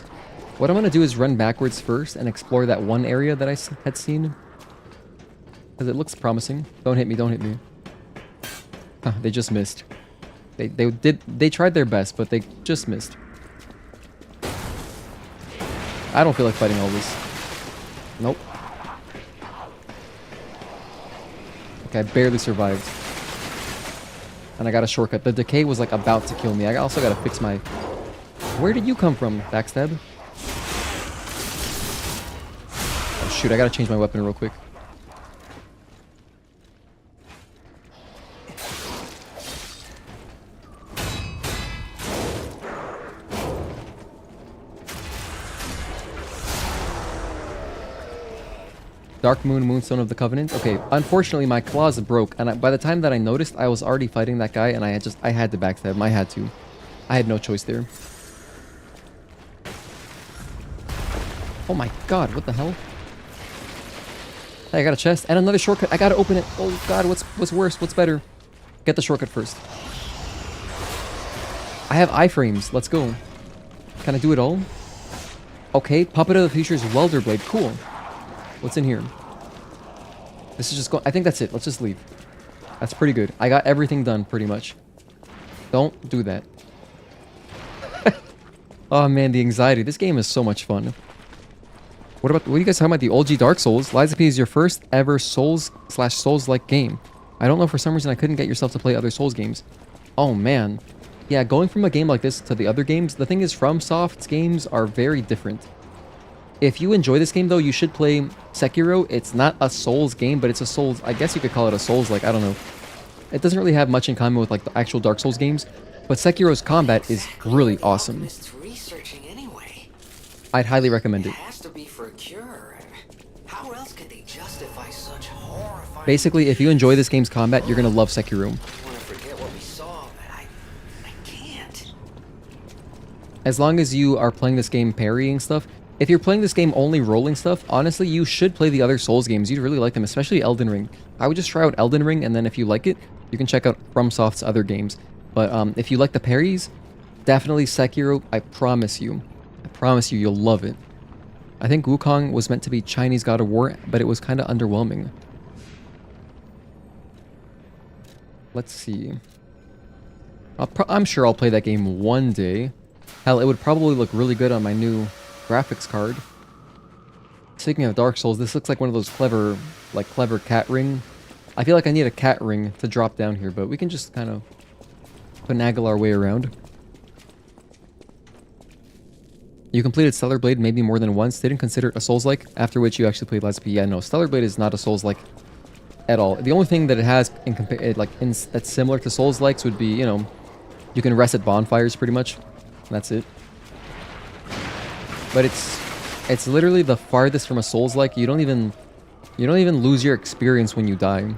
What I'm gonna do is run backwards first and explore that one area that I had seen, because it looks promising. Don't hit me, don't hit me. Huh, they just missed. They tried their best, but they just missed. I don't feel like fighting all this. Nope. Okay, I barely survived. And I got a shortcut. The decay was like about to kill me. I also gotta fix my... Where did you come from, Backstab? Oh shoot, I gotta change my weapon real quick. Dark Moon, Moonstone of the Covenant. Okay, unfortunately my claws broke, and by the time that I noticed, I was already fighting that guy, and I had to backstab him. I had to. I had no choice there. Oh my god, what the hell? Hey, I got a chest and another shortcut. I gotta open it. Oh god, what's worse? What's better? Get the shortcut first. I have iframes. Let's go. Can I do it all? Okay, Puppet of the Future's Welder Blade. Cool. What's in here? This is just I think that's it. Let's just leave. That's pretty good. I got everything done pretty much. Don't do that. Oh man, the anxiety. This game is so much fun. What are you guys talking about? The OG Dark Souls? Lies of P is your first ever Souls/Souls-like game. I don't know, for some reason I couldn't get yourself to play other Souls games. Oh man. Yeah, going from a game like this to the other games, the thing is, FromSoft's games are very different. If you enjoy this game, though, you should play Sekiro. It's not a Souls game, but it's a Souls... I guess you could call it a Souls-like. I don't know. It doesn't really have much in common with like the actual Dark Souls games, but Sekiro's combat is really awesome. Researching anyway. I'd highly recommend It it. has to be for a cure. How else could they justify such horrifying... Basically, if you enjoy this game's combat, you're gonna love Sekiro. I want to forget what we saw, but I can't. As long as you are playing this game parrying stuff, if you're playing this game only rolling stuff, honestly, you should play the other Souls games. You'd really like them, especially Elden Ring. I would just try out Elden Ring, and then if you like it, you can check out FromSoft's other games. But if you like the parries, definitely Sekiro. I promise you, you'll love it. I think Wukong was meant to be Chinese God of War, but it was kind of underwhelming. Let's see. I'm sure I'll play that game one day. Hell, it would probably look really good on my new graphics card. Speaking of Dark Souls, this looks like one of those clever cat ring. I feel like I need a cat ring to drop down here, but we can just kind of finagle our way around. You completed Stellar Blade maybe more than once. Didn't consider it a Souls-like, after which you actually played Lies of P. Yeah, no, Stellar Blade is not a Souls-like at all. The only thing that it has that's similar to Souls-likes would be, you know, you can rest at bonfires pretty much. That's it. But it's literally the farthest from a Souls-like. You don't even lose your experience when you die.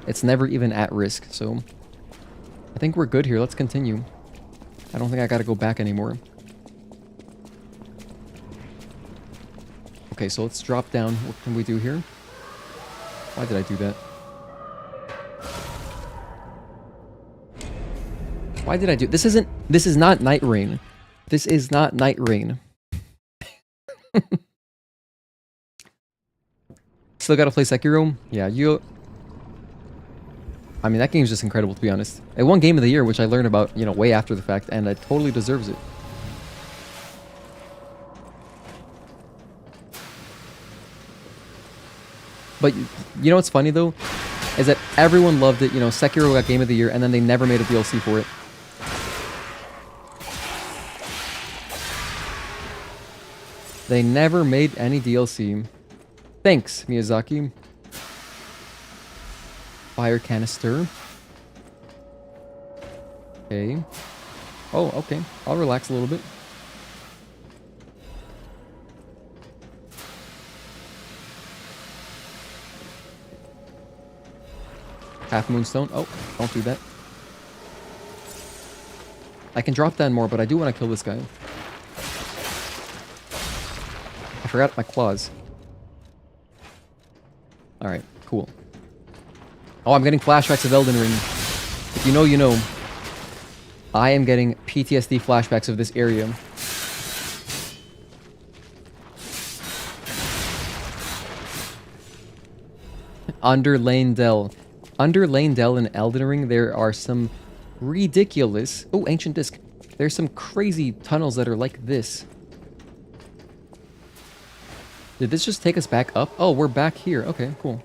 It's never even at risk, so I think we're good here. Let's continue. I don't think I gotta go back anymore. Okay, so let's drop down. What can we do here? Why did I do that? Why did I do... This is not Night Rain. This is not Night Rain. Still gotta play Sekiro? Yeah, I mean, that game's just incredible, to be honest. It won Game of the Year, which I learned about, you know, way after the fact, and it totally deserves it. But, you know what's funny, though? Is that everyone loved it, you know, Sekiro got Game of the Year, and then they never made a DLC for it. They never made any DLC. Thanks, Miyazaki. Fire canister. Okay. Oh, okay. I'll relax a little bit. Half Moonstone. Oh, don't do that. I can drop down more, but I do want to kill this guy. I forgot my claws. Alright, cool. Oh, I'm getting flashbacks of Elden Ring. If you know, you know. I am getting PTSD flashbacks of this area. Under Lane Dell. Under Lane Dell in Elden Ring, there are some ridiculous... Oh, Ancient Disc. There's some crazy tunnels that are like this. Did this just take us back up? Oh, we're back here. Okay, cool.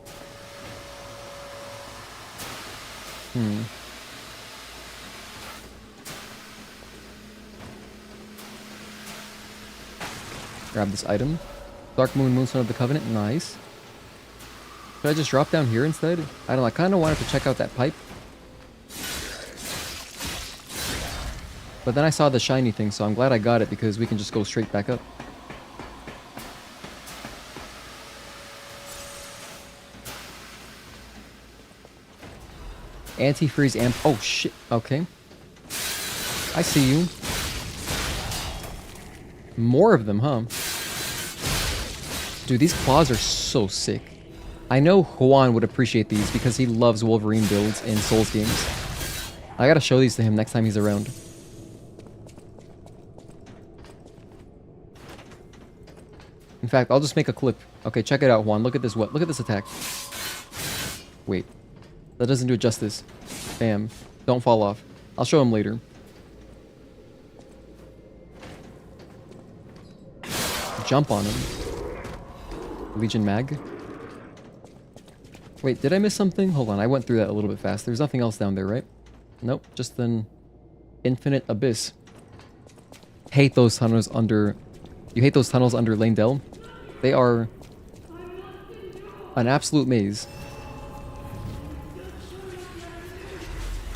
Grab this item. Dark Moon, Moonstone of the Covenant. Nice. Should I just drop down here instead? I don't know. I kind of wanted to check out that pipe. But then I saw the shiny thing, so I'm glad I got it because we can just go straight back up. Antifreeze amp. Oh, shit. Okay. I see you. More of them, huh? Dude, these claws are so sick. I know Juan would appreciate these because he loves Wolverine builds in Souls games. I gotta show these to him next time he's around. In fact, I'll just make a clip. Okay, check it out, Juan. Look at this. What? Look at this attack. Wait. That doesn't do it justice. Bam. Don't fall off. I'll show him later. Jump on him. Legion Mag. Wait, did I miss something? Hold on, I went through that a little bit fast. There's nothing else down there, right? Nope, just an infinite abyss. Hate those tunnels under... You hate those tunnels under Lane Dell? They are an absolute maze.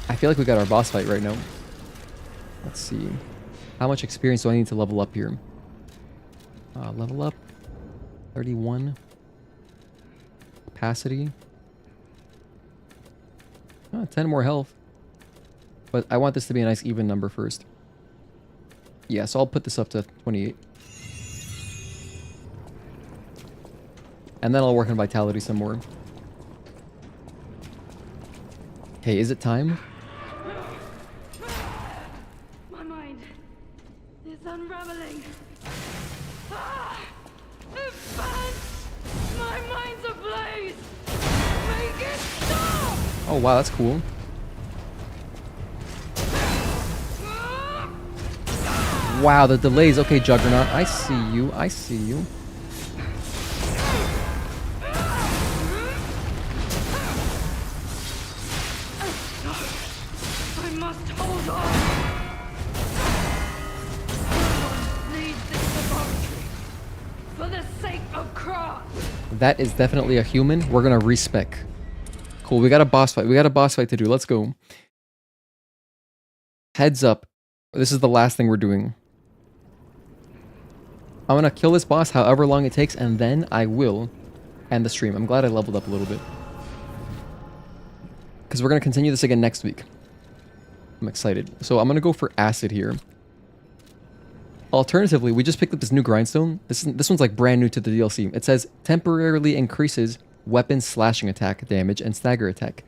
I feel like we got our boss fight right now. Let's see. How much experience do I need to level up here? Level up. 31. Capacity. 10 more health. But I want this to be a nice even number first. Yeah, so I'll put this up to 28. And then I'll work on vitality some more. Okay, is it time? My mind is unraveling. My mind's ablaze. Make it stop. Oh wow, that's cool. Wow, the delays. Okay, Juggernaut, I see you. I see you. I must hold on. Someone leads this laboratory for the sake of Krat. That is definitely a human. We're gonna respec. Cool, we got a boss fight. We got a boss fight to do. Let's go. Heads up. This is the last thing we're doing. I'm gonna kill this boss however long it takes, and then I will end the stream. I'm glad I leveled up a little bit. Because we're gonna continue this again next week. I'm excited. So I'm gonna go for acid here. Alternatively, we just picked up this new grindstone. This one's like brand new to the DLC. It says temporarily increases weapon slashing attack damage and stagger attack.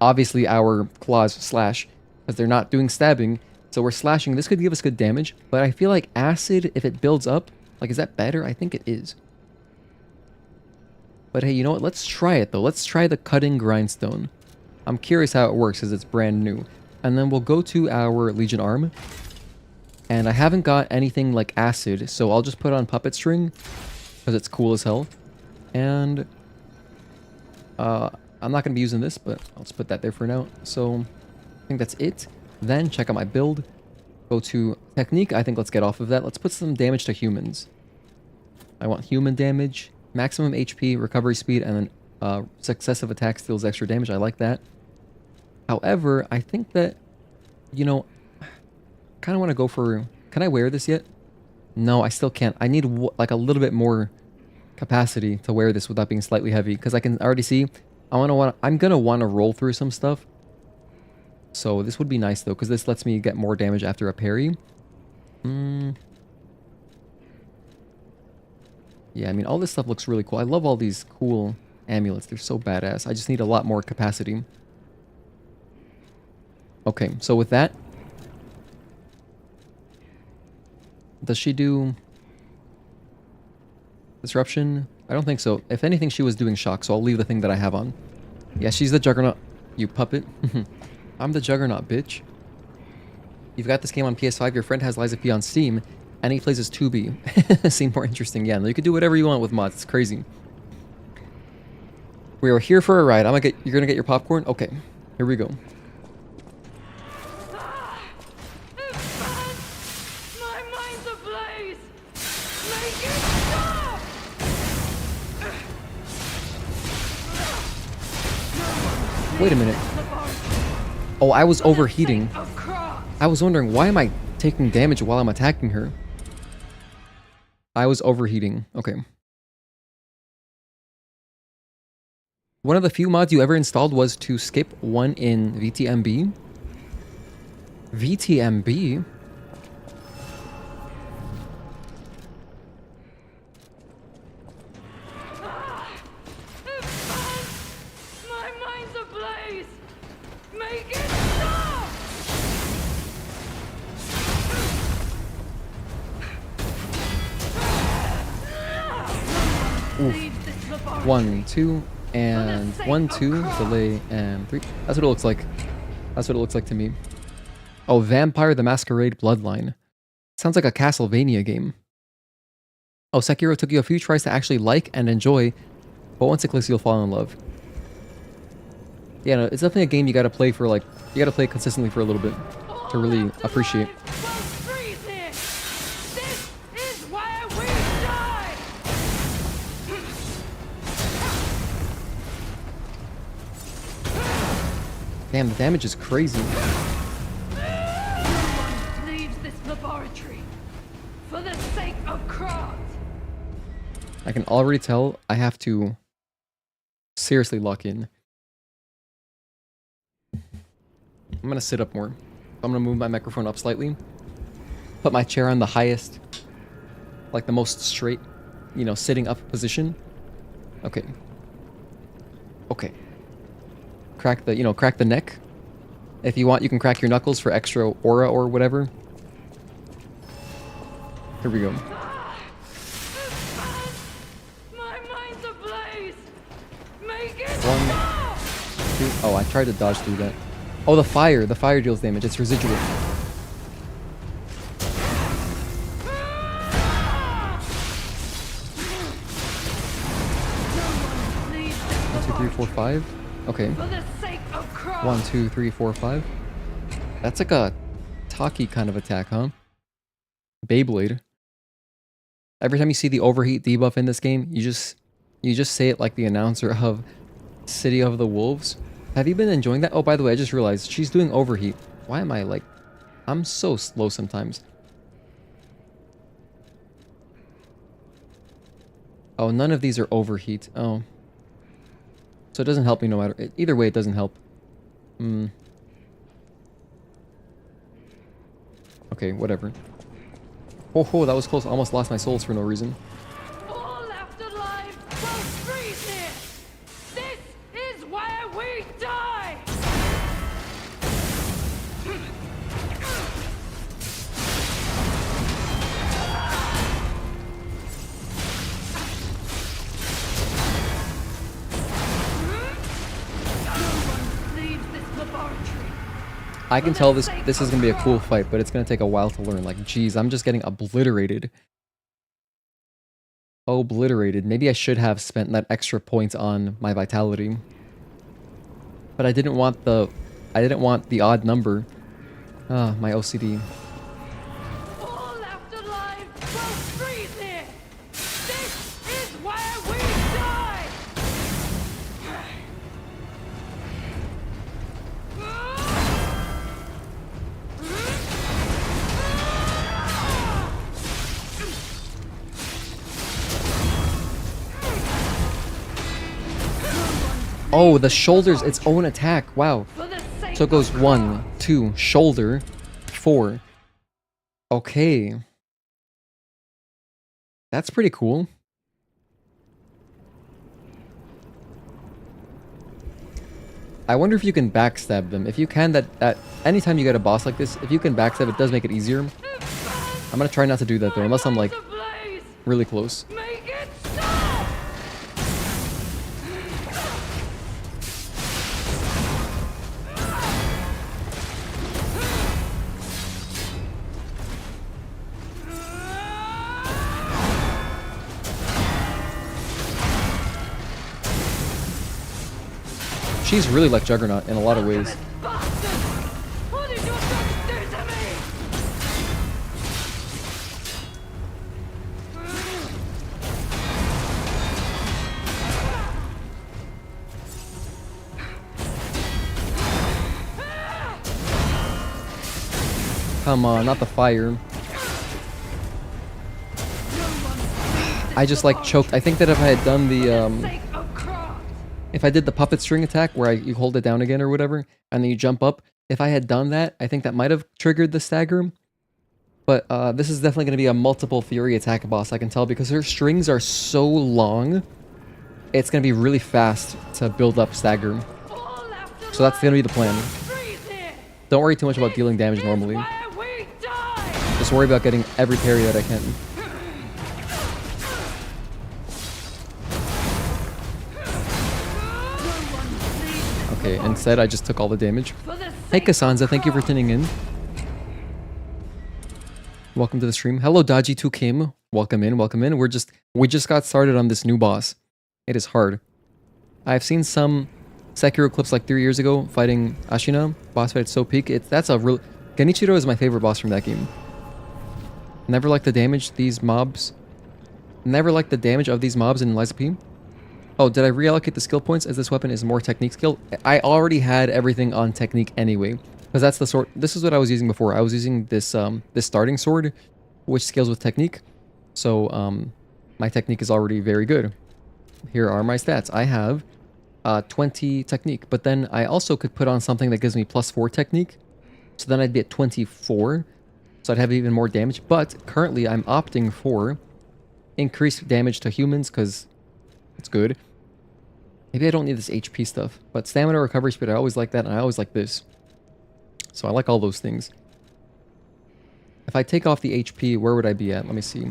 Obviously our claws slash because they're not doing stabbing, so we're slashing. This could give us good damage, but I feel like acid, if it builds up, like, is that better? I think it is. But hey, you know what? Let's try it though. Let's try the cutting grindstone. I'm curious how it works because it's brand new. And then we'll go to our Legion arm. And I haven't got anything like acid, so I'll just put on puppet string because it's cool as hell. And I'm not going to be using this, but I'll just put that there for now. So I think that's it. Then check out my build. Go to technique. I think let's get off of that. Let's put some damage to humans. I want human damage, maximum HP, recovery speed, and then successive attacks deals extra damage. I like that. However, I think that, you know, kind of want to go for... Can I wear this yet? No, I still can't. I need like a little bit more capacity to wear this without being slightly heavy, because I can already see I'm gonna want to roll through some stuff. So this would be nice though, because this lets me get more damage after a parry. Yeah, I mean, all this stuff looks really cool. I love all these cool amulets. They're so badass. I just need a lot more capacity. Okay, so with that, does she do disruption? I don't think so. If anything, she was doing shock, so I'll leave the thing that I have on. Yeah, she's the Juggernaut, you puppet. I'm the Juggernaut, bitch. You've got this game on PS5, your friend has Lies of P on Steam, and he plays as 2B. Seem more interesting, yeah. You can do whatever you want with mods, it's crazy. We are here for a ride. You're gonna get your popcorn? Okay, here we go. My mind's ablaze. Make it stop. Wait a minute. Oh, I was overheating. I was wondering, why am I taking damage while I'm attacking her? I was overheating. Okay. One of the few mods you ever installed was to skip one in VTMB. VTMB? My mind's ablaze. Make it stop. Oof. 1, 2, and 1, 2, delay, and 3. That's what it looks like. That's what it looks like to me. Oh, Vampire the Masquerade Bloodline. Sounds like a Castlevania game. Oh, Sekiro took you a few tries to actually like and enjoy, but once it clicks, you'll fall in love. Yeah, no, it's definitely a game you gotta play for, like, you gotta play consistently for a little bit to really appreciate. Damn, the damage is crazy. Leaves this laboratory for the sake of Krat. I can already tell I have to seriously lock in. I'm gonna sit up more. I'm gonna move my microphone up slightly. Put my chair on the highest, like the most straight, you know, sitting up position. Okay. Okay. Crack the, crack the neck. If you want, you can crack your knuckles for extra aura or whatever. Here we go. My mind's ablaze. Make it 1, 2. Oh, I tried to dodge through that. Oh, the fire. The fire deals damage. It's residual. 3, 4, 5. Okay. 1, 2, 3, 4, 5. That's like a Taki kind of attack, huh? Beyblade. Every time you see the overheat debuff in this game, you just say it like the announcer of City of the Wolves. Have you been enjoying that? Oh, by the way, I just realized she's doing overheat. Why am I like... I'm so slow sometimes. Oh, none of these are overheat. Oh. So it doesn't help me no matter... Either way, it doesn't help. Okay, whatever. Oh, that was close. I almost lost my souls for no reason. all left alive will freeze here. This is where we die. Leaves this laboratory. I can tell this is gonna be a cool fight, but it's gonna take a while to learn. Like, geez, I'm just getting obliterated. Obliterated. Maybe I should have spent that extra point on my vitality. But I didn't want the odd number. Ah, my OCD. All left alive will freeze here. This is where we die. Oh, the shoulder's its own attack. Wow. So it goes 1, 2, shoulder, 4. Okay. That's pretty cool. I wonder if you can backstab them. If you can, that anytime you get a boss like this, if you can backstab, it does make it easier. I'm gonna try not to do that though, unless I'm like really close. Make it stop. She's really like Juggernaut in a lot of ways. Bastard! What did your son do to me? Come on, not the fire. I just like choked. I think that if I had done the if I did the puppet string attack where you hold it down again or whatever, and then you jump up, if I had done that, I think that might have triggered the stagger. But this is definitely going to be a multiple fury attack boss, I can tell, because her strings are so long. It's going to be really fast to build up stagger. So that's going to be the plan. Don't worry too much about dealing damage normally. Just worry about getting every parry that I can. Okay, instead I just took all the damage. Hey Cassandra, thank you for tuning in. Welcome to the stream. Hello Dodgy2 Kim. Welcome in, welcome in. We just got started on this new boss. It is hard. I've seen some Sekiro clips like 3 years ago fighting Ashina. Boss fight so peak. That's a real... Genichiro is my favorite boss from that game. Never liked the damage these mobs... Never liked the damage of these mobs in Lies of P. Oh, did I reallocate the skill points as this weapon is more technique skill? I already had everything on technique anyway. Because that's the sort... This is what I was using before. I was using this this starting sword, which scales with technique. So, my technique is already very good. Here are my stats. I have 20 technique. But then I also could put on something that gives me +4 technique. So then I'd be at 24. So I'd have even more damage. But currently I'm opting for increased damage to humans because it's good. Maybe I don't need this HP stuff. But stamina recovery speed, I always like that. And I always like this. So I like all those things. If I take off the HP, where would I be at? Let me see.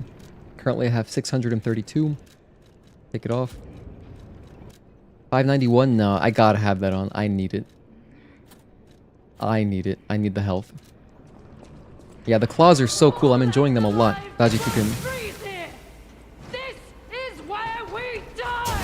Currently I have 632. Take it off. 591? No, I gotta have that on. I need it. I need it. I need the health. Yeah, the claws are so cool. I'm enjoying them a lot. Vegetaken. Freeze here! This is where we die!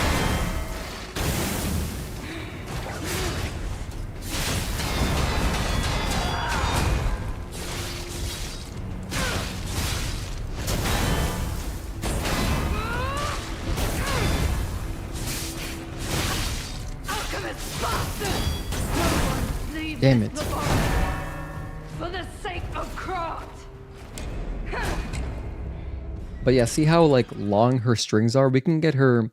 Alchemist bastard! No one leaves Damn this it. laboratory for the sake of Krat! But yeah, see how like long her strings are? We can get her...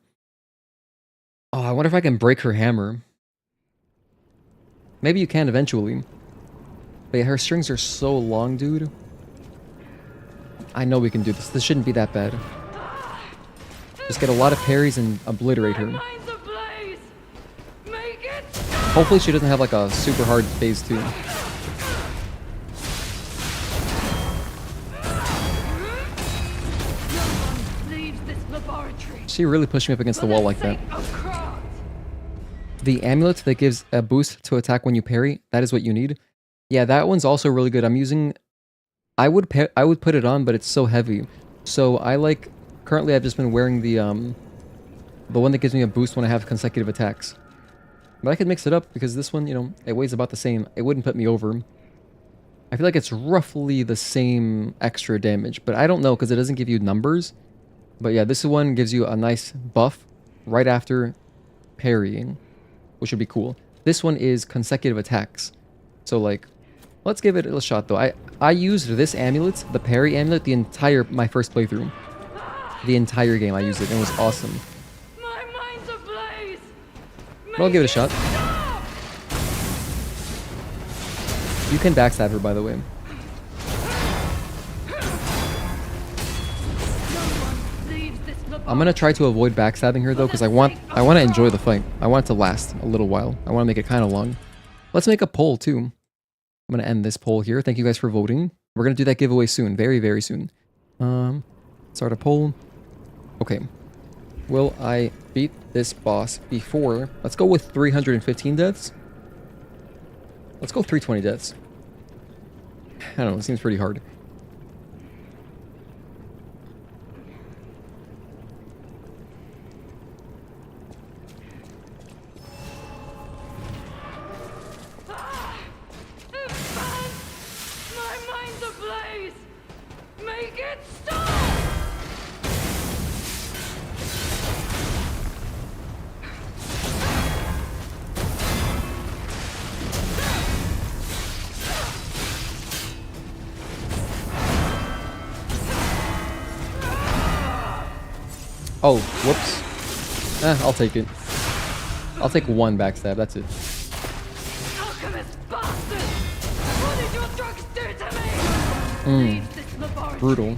Oh, I wonder if I can break her hammer. Maybe you can eventually. But yeah, her strings are so long, dude. I know we can do this. This shouldn't be that bad. Just get a lot of parries and obliterate her. Minds ablaze! Make it Hopefully she doesn't have like a super hard phase 2. leaves this laboratory. She really pushed me up against the wall like that. Sake of Krat. The amulet that gives a boost to attack when you parry, that is what you need. Yeah, that one's also really good. I'm using... I would put it on, but it's so heavy. So I like... Currently I've just been wearing the one that gives me a boost when I have consecutive attacks. But I could mix it up because this one, you know, it weighs about the same. It wouldn't put me over. I feel like it's roughly the same extra damage, but I don't know because it doesn't give you numbers. But yeah, this one gives you a nice buff right after parrying, which would be cool. This one is consecutive attacks. So like, let's give it a shot though. I used this amulet, the parry amulet, my first playthrough. The entire game I used it and it was awesome. My mind's ablaze! But I'll give it a shot. Stop! You can backstab her, by the way. Leaves this I'm gonna try to avoid backstabbing her though, because I want to enjoy the fight. I want it to last a little while. I want to make it kind of long. Let's make a poll too. I'm gonna end this poll here. Thank you guys for voting. We're gonna do that giveaway soon, very, very soon. Start a poll. Okay. Will I beat this boss before... Let's go with 315 deaths. Let's go 320 deaths. I don't know, it seems pretty hard. My mind's ablaze! Make it stop! Oh, whoops. I'll take it. I'll take one backstab, that's it. Alchemist bastard! What did your drugs do to me? Leave this laboratory Brutal.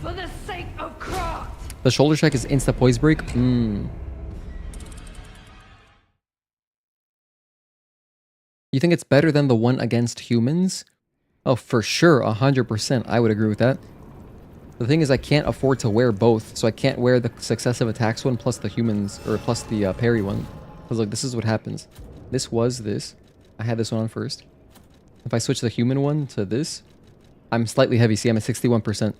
for the sake of Krat! The shoulder check is insta poise break. You think it's better than the one against humans? Oh, for sure, 100%. I would agree with that. The thing is, I can't afford to wear both, so I can't wear the successive attacks one plus the humans, or plus the parry one. Because look, this is what happens. This was this. I had this one on first. If I switch the human one to this, I'm slightly heavy. See, I'm at 61%.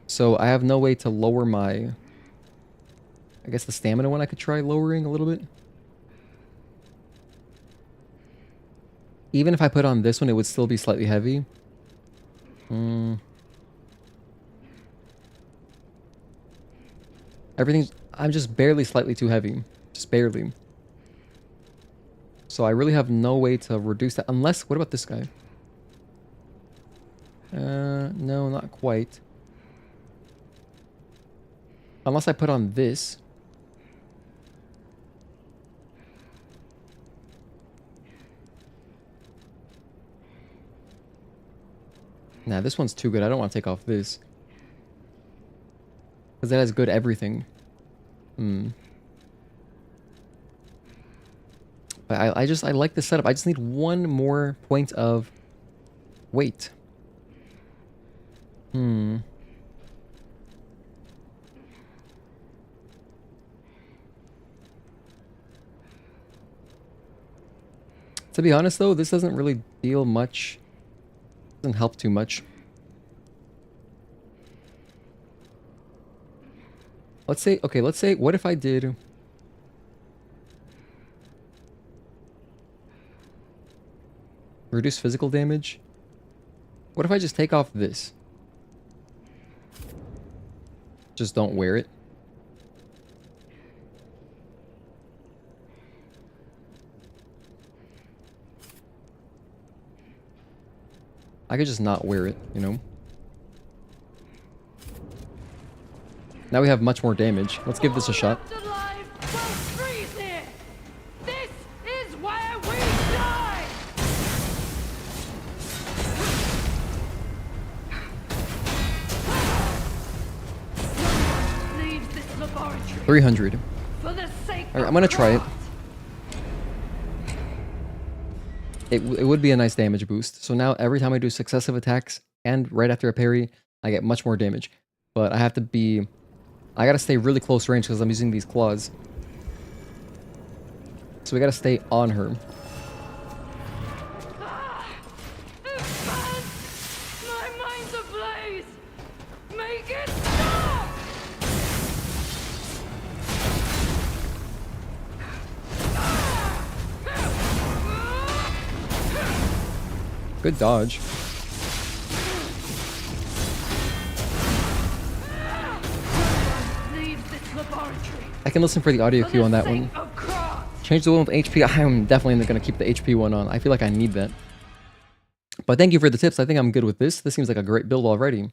So I have no way to lower my... I guess the stamina one I could try lowering a little bit. Even if I put on this one, it would still be slightly heavy. Everything's... I'm just barely slightly too heavy. Just barely. So I really have no way to reduce that. Unless, what about this guy? No, not quite. Unless I put on this. Nah, this one's too good. I don't want to take off this. Because that has good everything. But I like the setup. I just need one more point of weight. To be honest though, this doesn't really deal much. Doesn't help too much. Let's say, okay, let's say, what if I did... reduce physical damage? What if I just take off this? Just don't wear it. I could just not wear it, you know? Now we have much more damage. Let's give this a shot. This is where we die. Leave this laboratory. 300. For the sake Alright, I'm gonna try it. It would be a nice damage boost. So now every time I do successive attacks and right after a parry, I get much more damage. But I have to be... I gotta stay really close range because I'm using these claws. So we gotta stay on her. My mind's ablaze. Make it stop. 'Good dodge. I can listen for the audio cue on that one. Change the one with HP. I'm definitely going to keep the HP one on. I feel like I need that. But thank you for the tips. I think I'm good with this. This seems like a great build already.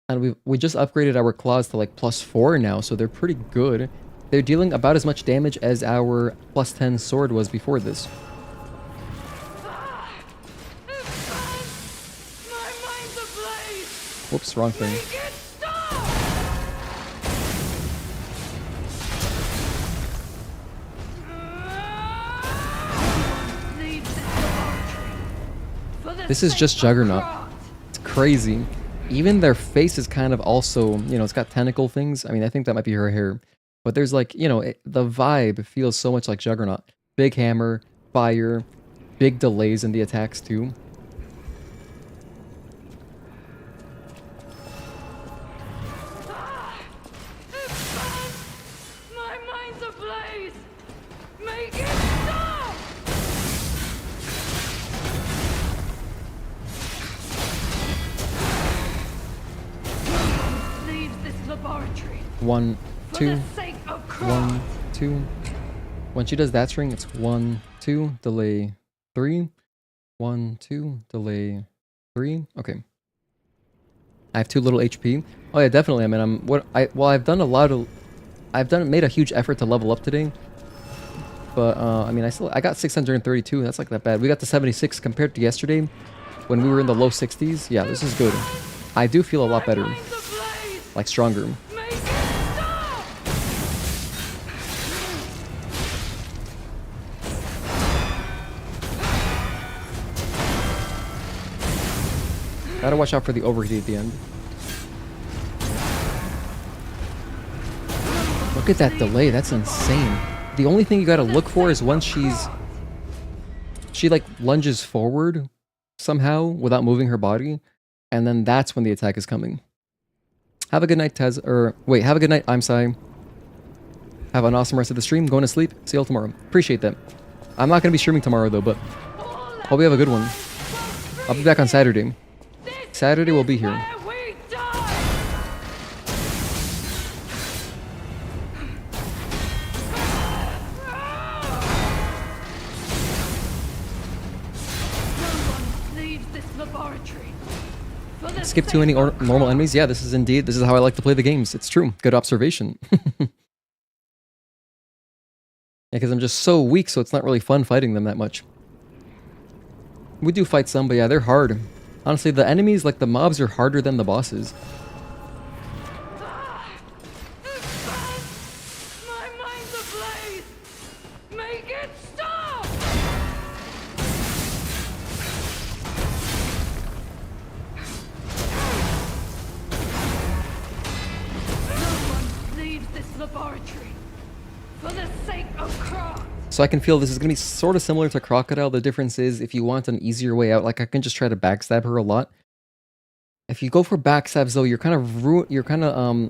And we just upgraded our claws to like +4 now, so they're pretty good. They're dealing about as much damage as our +10 sword was before this. Whoops, wrong thing. This is just Juggernaut. It's crazy. Even their face is kind of also, you know, it's got tentacle things. I mean, I think that might be her hair. But there's like, you know, the vibe feels so much like Juggernaut. Big hammer, fire, big delays in the attacks too. One, two, 1, 2. When she does that string, it's 1, 2, delay 3, 1, 2, delay 3. Okay. I have 2 little HP. Oh yeah, definitely. I mean, I've made a huge effort to level up today. But I mean, I got 632. That's like that bad. We got to 76 compared to yesterday when we were in the low 60s. Yeah, this is good. I do feel a lot better, like stronger. Gotta watch out for the overheat at the end. Look at that delay, that's insane. The only thing you gotta look for is when she like lunges forward somehow without moving her body, and then that's when the attack is coming. Have a good night, Tez, have a good night, I'm Sai. Have an awesome rest of the stream, going to sleep, see you all tomorrow. Appreciate that. I'm not gonna be streaming tomorrow though, but hope you have a good one. I'll be back on Saturday. Saturday we'll be here. laboratory. For the Skip too many normal enemies? Yeah, this is how I like to play the games. It's true. Good observation. Yeah, because I'm just so weak, so it's not really fun fighting them that much. We do fight some, but yeah, they're hard. Honestly, the enemies, like the mobs, are harder than the bosses. My mind's ablaze! Make it stop! No one leaves this laboratory for the sake of Krat. So I can feel this is going to be sort of similar to Crocodile. The difference is if you want an easier way out, like I can just try to backstab her a lot. If you go for backstabs though, you're kind of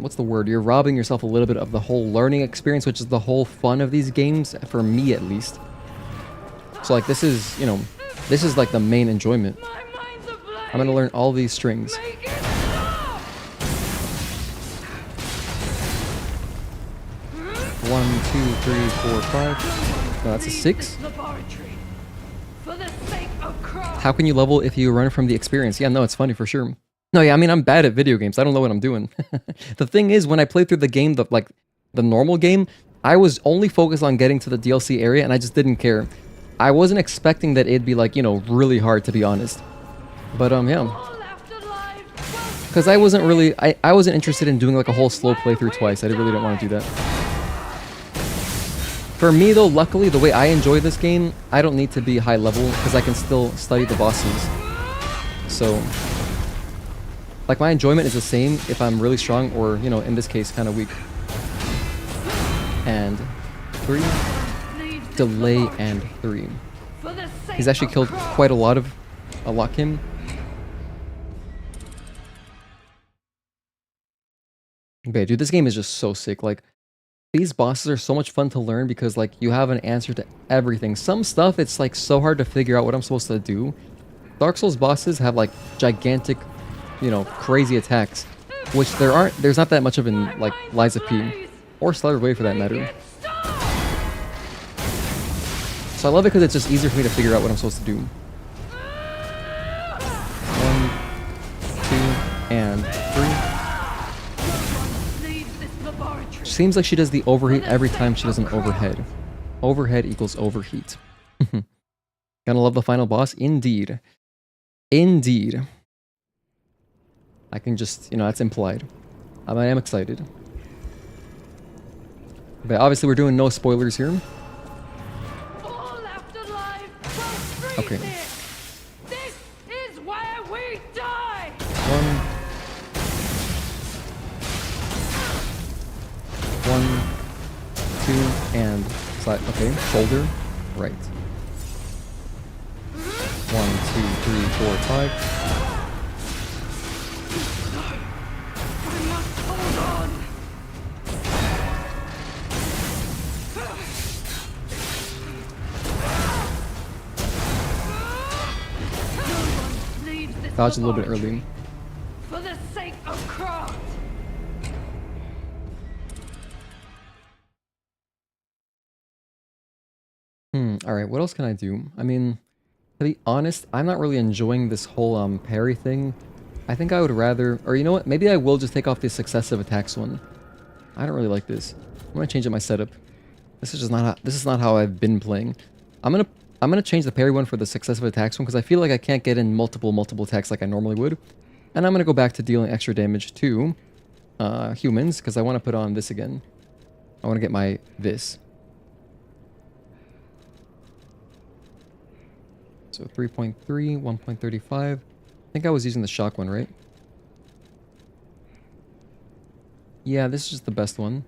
what's the word? You're robbing yourself a little bit of the whole learning experience, which is the whole fun of these games, for me at least. So like this is, you know, this is like the main enjoyment. My mind's ablaze! I'm going to learn all these strings. Make it stop! 1, 2, 3, 4, 5. No, that's a 6. Laboratory for the sake of Krat. How can you level if you run from the experience? Yeah, no, it's funny for sure. No, yeah, I mean, I'm bad at video games. I don't know what I'm doing. The thing is, when I played through the game, the normal game, I was only focused on getting to the DLC area, and I just didn't care. I wasn't expecting that it'd be, like, you know, really hard, to be honest. But, yeah. Because I wasn't really... I wasn't interested in doing, like, a whole slow playthrough twice. I really didn't want to do that. For me, though, luckily, the way I enjoy this game, I don't need to be high level, because I can still study the bosses. So... like, my enjoyment is the same if I'm really strong or, you know, in this case, kind of weak. And 3. Delay and 3. He's actually killed quite a lot him. Okay, dude, this game is just so sick. Like, these bosses are so much fun to learn because, like, you have an answer to everything. Some stuff, it's, like, so hard to figure out what I'm supposed to do. Dark Souls bosses have, like, gigantic... you know, crazy attacks, which there's not that much of in, like, Lies of P, or Stellar Blade for that matter. So I love it because it's just easier for me to figure out what I'm supposed to do. 1, 2, and 3. Seems like she does the overheat every time she does an overhead. Overhead equals overheat. Gonna love the final boss? Indeed. Indeed. I can just, you know, that's implied. I am excited. But obviously we're doing no spoilers here. Okay. This is where we die. 1, 2, and side. Okay, shoulder, right. 1, 2, 3, 4, 5. Dodge a little bit early. For the sake of Krat. Alright, what else can I do? I mean, to be honest, I'm not really enjoying this whole parry thing. I think I would rather, or you know what, maybe I will just take off the successive attacks one. I don't really like this. I'm gonna change up my setup. This is not how I've been playing. I'm gonna change the parry one for the successive attacks one because I feel like I can't get in multiple attacks like I normally would. And I'm gonna go back to dealing extra damage to humans because I want to put on this again. I want to get my this. So 3.3, 1.35. I think I was using the shock one, right? Yeah, this is just the best one.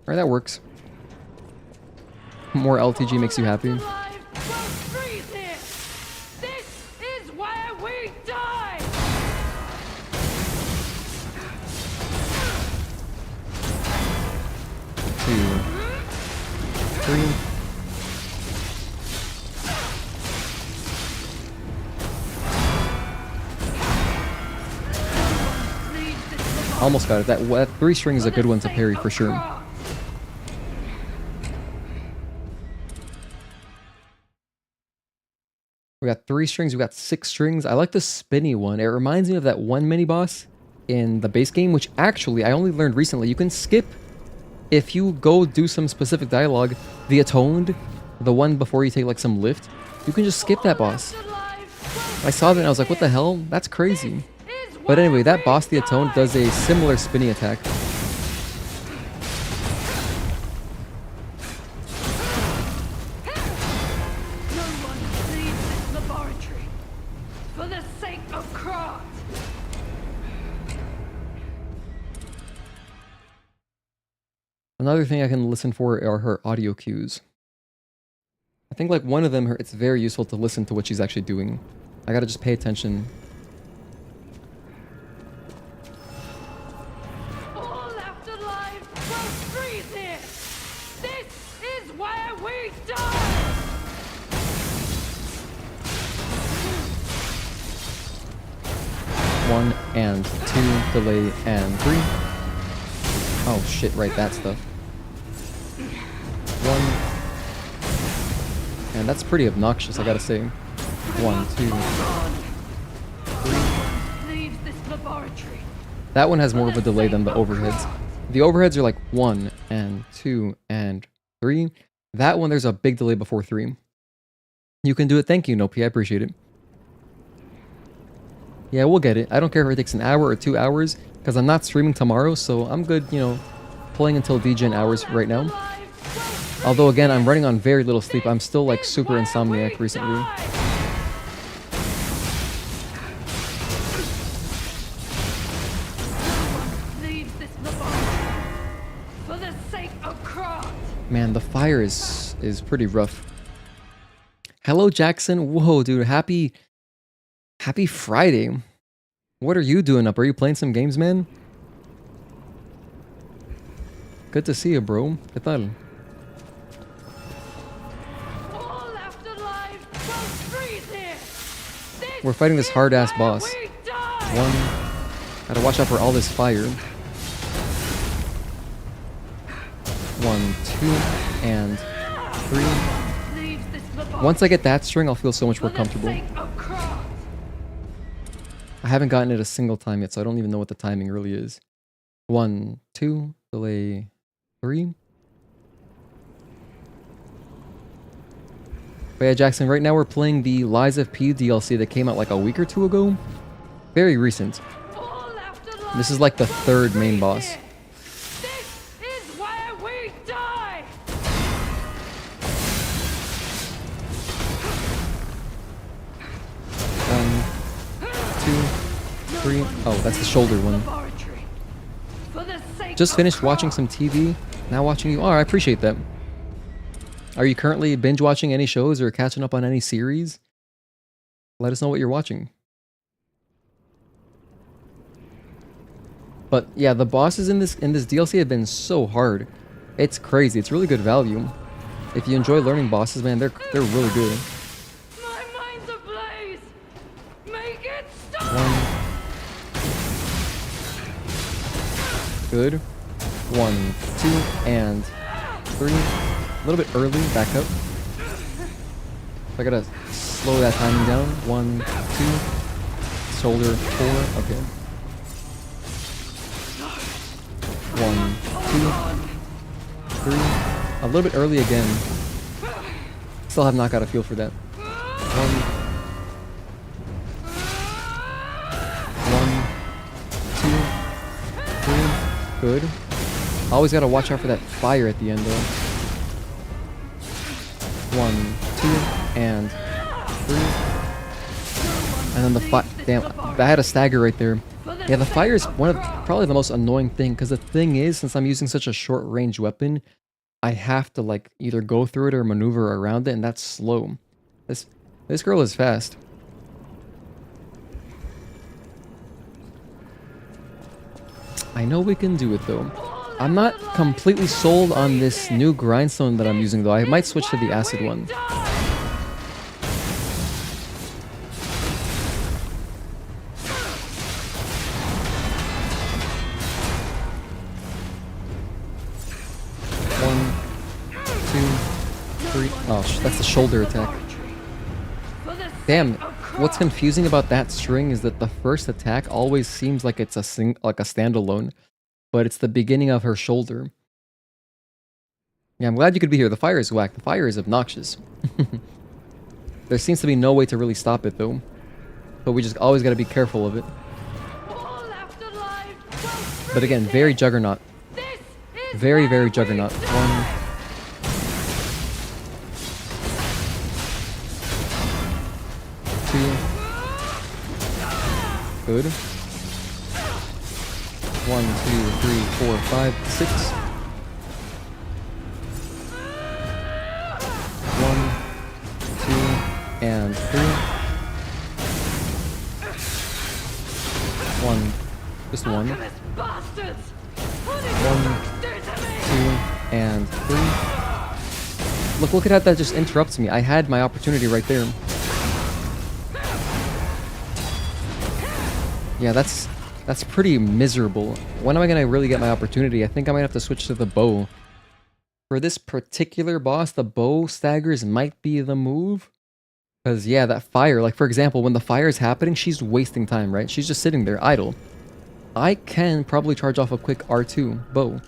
Alright, that works. More LTG makes you happy. This is where we die. 2, 3. Almost got it. That 3 string is a good one to parry for sure. We got 3 strings, we got 6 strings. I like the spinny one. It reminds me of that one mini boss in the base game, which actually I only learned recently. You can skip if you go do some specific dialogue. The Atoned, the one before you take like some lift, you can just skip that boss. I saw that and I was like, what the hell? That's crazy. But anyway, that boss, the Atoned, does a similar spinny attack. For the sake of Krat! Another thing I can listen for are her audio cues. I think like one of them, it's very useful to listen to what she's actually doing. I gotta just pay attention. All afterlife will freeze here! This is where we die! 1 and 2, delay and 3. Oh shit, right, that stuff. 1. And that's pretty obnoxious, I gotta say. 1, 2, 3. Leaves this laboratory. That one has more of a delay than the overheads. The overheads are like 1 and 2 and 3. That one, there's a big delay before 3. You can do it. Thank you, Nopi. I appreciate it. Yeah, we'll get it. I don't care if it takes an hour or 2 hours, because I'm not streaming tomorrow, so I'm good, you know, playing until DGen hours right now. Although, again, I'm running on very little sleep. I'm still, like, super insomniac recently. Man, the fire is pretty rough. Hello, Jackson. Whoa, dude. Happy Friday. What are you doing up? Are you playing some games, man? Good to see you, bro. ¿Qué tal? We're fighting this hard-ass boss. 1. Gotta watch out for all this fire. 1, 2, and 3. Once I get that string, I'll feel so much more comfortable. I haven't gotten it a single time yet, so I don't even know what the timing really is. 1, 2, delay 3. But yeah, Jackson, right now we're playing the Lies of P DLC that came out like a week or 2 ago. Very recent. This is like the 3rd main boss. This is where we die! 1, 2, 3. Oh, that's the shoulder one. Just finished watching some TV. Now watching you. Oh, I appreciate that. Are you currently binge watching any shows or catching up on any series? Let us know what you're watching. But yeah, the bosses in this DLC have been so hard. It's crazy. It's really good value. If you enjoy learning bosses, man, they're really good. My mind's ablaze. Make it stop. 1. Good. 1, 2, and 3. A little bit early. Back up. I gotta slow that timing down. 1, 2. Shoulder 4. Okay. 1, 2, 3. A little bit early again. Still have not got a feel for that. 1, 1, 2, 3. Good. Always gotta watch out for that fire at the end though. 1, 2, and 3. And then the fire. Damn, I had a stagger right there. Yeah, the fire is one of probably the most annoying thing, because the thing is, since I'm using such a short range weapon, I have to like either go through it or maneuver around it, and that's slow. This girl is fast. I know we can do it though. I'm not completely sold on this new grindstone that I'm using though. I might switch to the acid one. Oh, that's the shoulder attack. Damn, what's confusing about that string is that the first attack always seems like it's a standalone, but it's the beginning of her shoulder. Yeah, I'm glad you could be here. The fire is whack. The fire is obnoxious. There seems to be no way to really stop it though. But we just always gotta be careful of it. But again, very Juggernaut. Very, very Juggernaut. One. Two. Good. 1, 2, 3, 4, 5, 6. 1, 2, and 3. 1. Just 1. 1, 2, and 3. Look at how that just interrupts me. I had my opportunity right there. Yeah, that's pretty miserable. When am I gonna really get my opportunity? I think I might have to switch to the bow. For this particular boss, the bow staggers might be the move. Because, yeah, that fire, like for example, when the fire is happening, she's wasting time, right? She's just sitting there, idle. I can probably charge off a quick R2 bow. So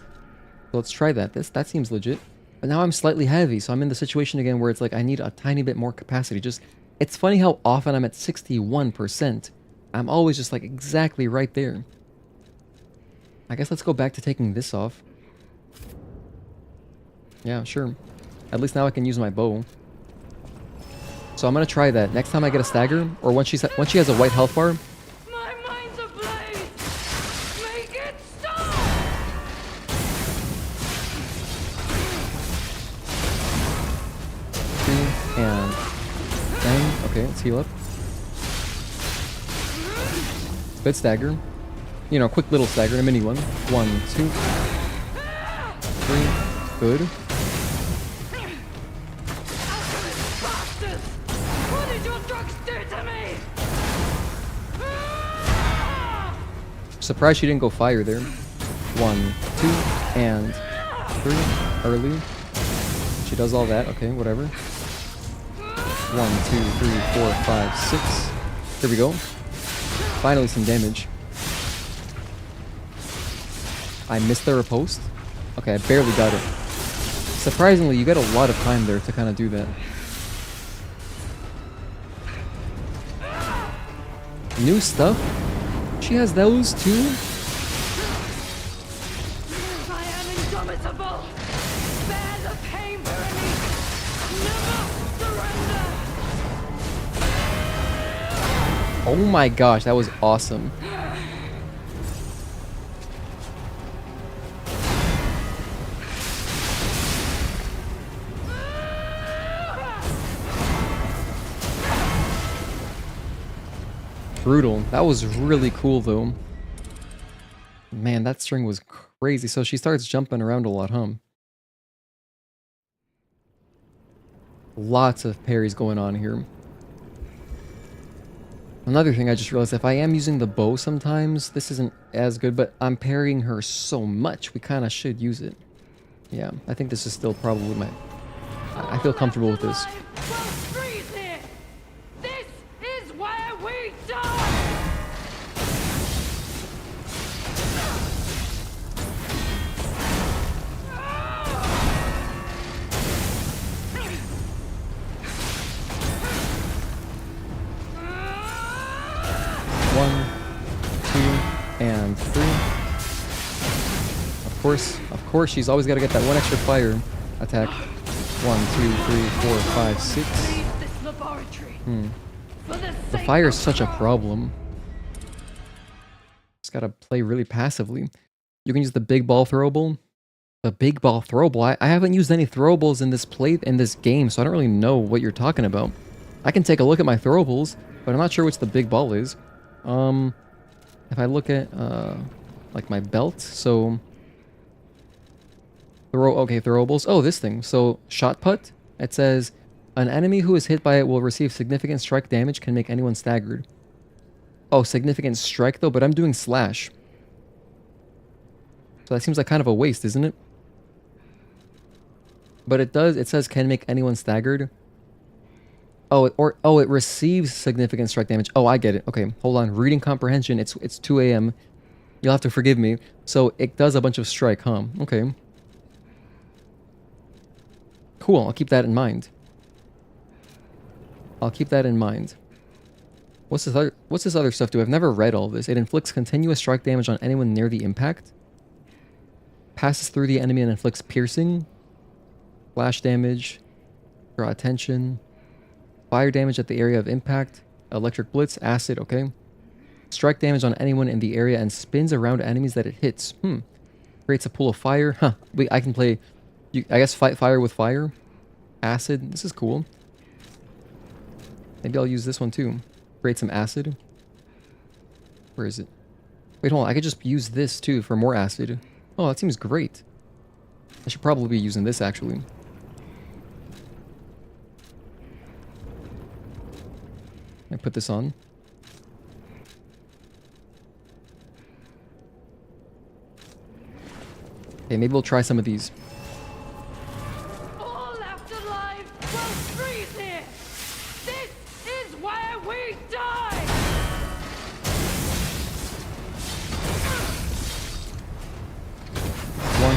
let's try that. That seems legit. But now I'm slightly heavy, so I'm in the situation again where it's like I need a tiny bit more capacity. It's funny how often I'm at 61%. I'm always just like exactly right there. I guess let's go back to taking this off. Yeah, sure. At least now I can use my bow. So I'm gonna try that. Next time I get a stagger, or when she has a white health bar. My mind's ablaze! Make it stop! And bang. Okay, let's heal up. Good stagger. You know, quick little stagger, a mini one. 1, 2, 3. Good. What did your drugs do to me? Surprised she didn't go fire there. 1, 2, and 3. Early. She does all that. Okay, whatever. 1, 2, 3, 4, 5, 6. Here we go. Finally some damage. I missed the riposte. Okay, I barely got it. Surprisingly, you get a lot of time there to kind of do that. New stuff? She has those too? I am indomitable! Bear the pain, Veronique! Never surrender! Oh my gosh, that was awesome. Brutal. That was really cool though. Man, that string was crazy. So she starts jumping around a lot, huh? Lots of parries going on here. Another thing I just realized, if I am using the bow sometimes, this isn't as good, but I'm parrying her so much, we kind of should use it. Yeah, I think this is still probably my... I feel comfortable with this. This is where we die! One, 2, and 3. Of course, she's always got to get that one extra fire attack. 1, 2, 3, 4, 5, 6. The fire is such a problem. Just gotta play really passively. You can use the big ball throwable. The big ball throwable. I haven't used any throwables in this game, so I don't really know what you're talking about. I can take a look at my throwables, but I'm not sure which the big ball is. If I look at like my belt, so throwables. Oh, this thing. So shot put. It says an enemy who is hit by it will receive significant strike damage, can make anyone staggered. Oh, significant strike though, but I'm doing slash. So that seems like kind of a waste, isn't it? But it says can make anyone staggered. Oh, it receives significant strike damage. Oh, I get it. Okay, hold on. Reading comprehension. It's 2 a.m. You'll have to forgive me. So it does a bunch of strike, huh? Okay. Cool. I'll keep that in mind. I'll keep that in mind. What's this other stuff do? I've never read all of this. It inflicts continuous strike damage on anyone near the impact. Passes through the enemy and inflicts piercing. Flash damage. Draw attention. Fire damage at the area of impact. Electric blitz. Acid. Okay. Strike damage on anyone in the area and spins around enemies that it hits. Creates a pool of fire. Huh. I can play... I guess fight fire with fire. Acid. This is cool. Maybe I'll use this one too. Create some acid. Where is it? Wait, hold on. I could just use this too for more acid. Oh, that seems great. I should probably be using this actually. I put this on. Okay, maybe we'll try some of these. All afterlife will freeze here. This is where we die. One,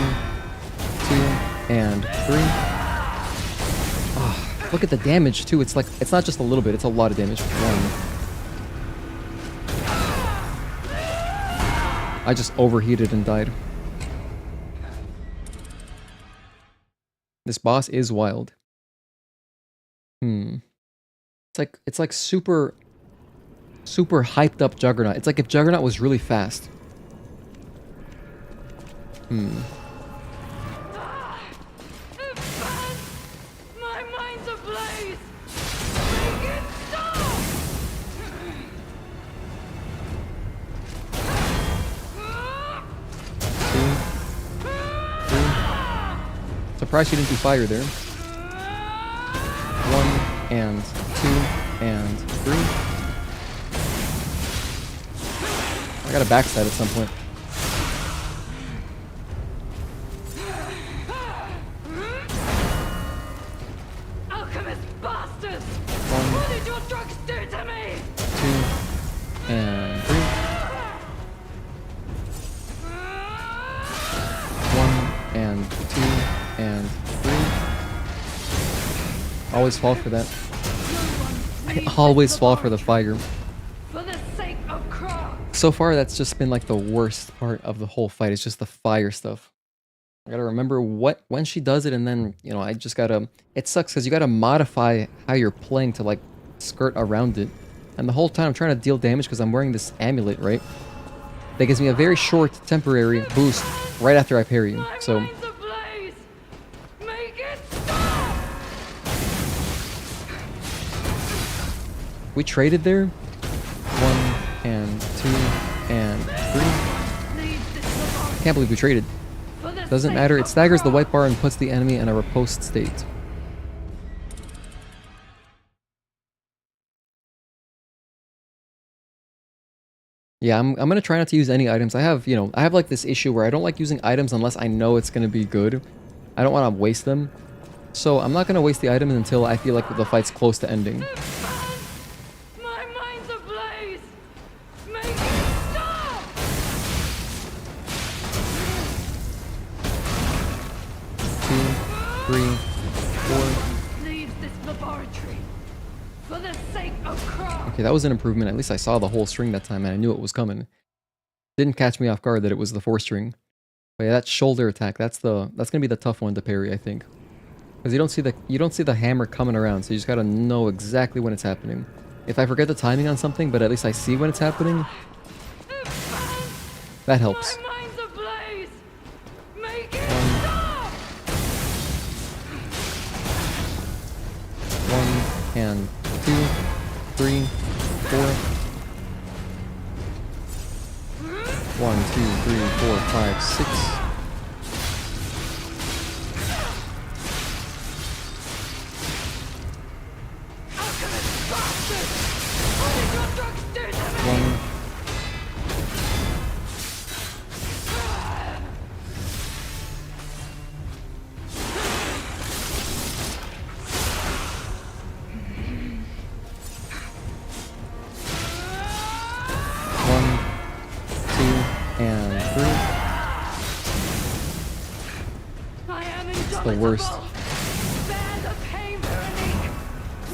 two, and three. Oh, look at the damage too. It's like, it's not just a little bit, it's a lot of damage. One. I just overheated and died. This boss is wild. It's like super hyped up Juggernaut. It's like if Juggernaut was really fast. My mind's ablaze. Make it stop. Surprised you didn't do fire there. 1 and 2 and 3. I got a backside at some point. Alchemist bastards! 1, What did your drugs do to me? 2, and 3. 1 and 2 and 3. Always fall for that. I always fall for the fire. For the sake of Krat. So far, that's just been like the worst part of the whole fight. It's just the fire stuff. I gotta remember when she does it, and then, you know, I just gotta... It sucks because you gotta modify how you're playing to, like, skirt around it. And the whole time I'm trying to deal damage because I'm wearing this amulet, right? That gives me a very short, temporary boost right after I parry. So... Mind's ablaze. Make it stop. We traded there. 1 and 2 and 3. Leave this laboratory. Can't believe we traded. For the Doesn't sake matter. It of staggers the Krat. white bar and puts the enemy in a riposte state. Yeah, I'm gonna try not to use any items. I have like this issue where I don't like using items unless I know it's gonna be good. I don't want to waste them. So I'm not gonna waste the items until I feel like the fight's close to ending. My mind's ablaze. Make it stop. 2, 3, 4. Leave this laboratory. For the sake of Krat. Okay, that was an improvement. At least I saw the whole string that time and I knew it was coming. Didn't catch me off guard that it was the 4 string. But yeah, that shoulder attack, that's gonna be the tough one to parry, I think. Because you don't see the hammer coming around, so you just gotta know exactly when it's happening. If I forget the timing on something, but at least I see when it's happening, that helps. My mind's ablaze. Make it 1, stop. 1 and 2, 3, 4. 1, 2, 3, 4, 5, 6. Alchemist bastard. What did your drugs do to me? 1. The worst. Bear the pain, Veronique.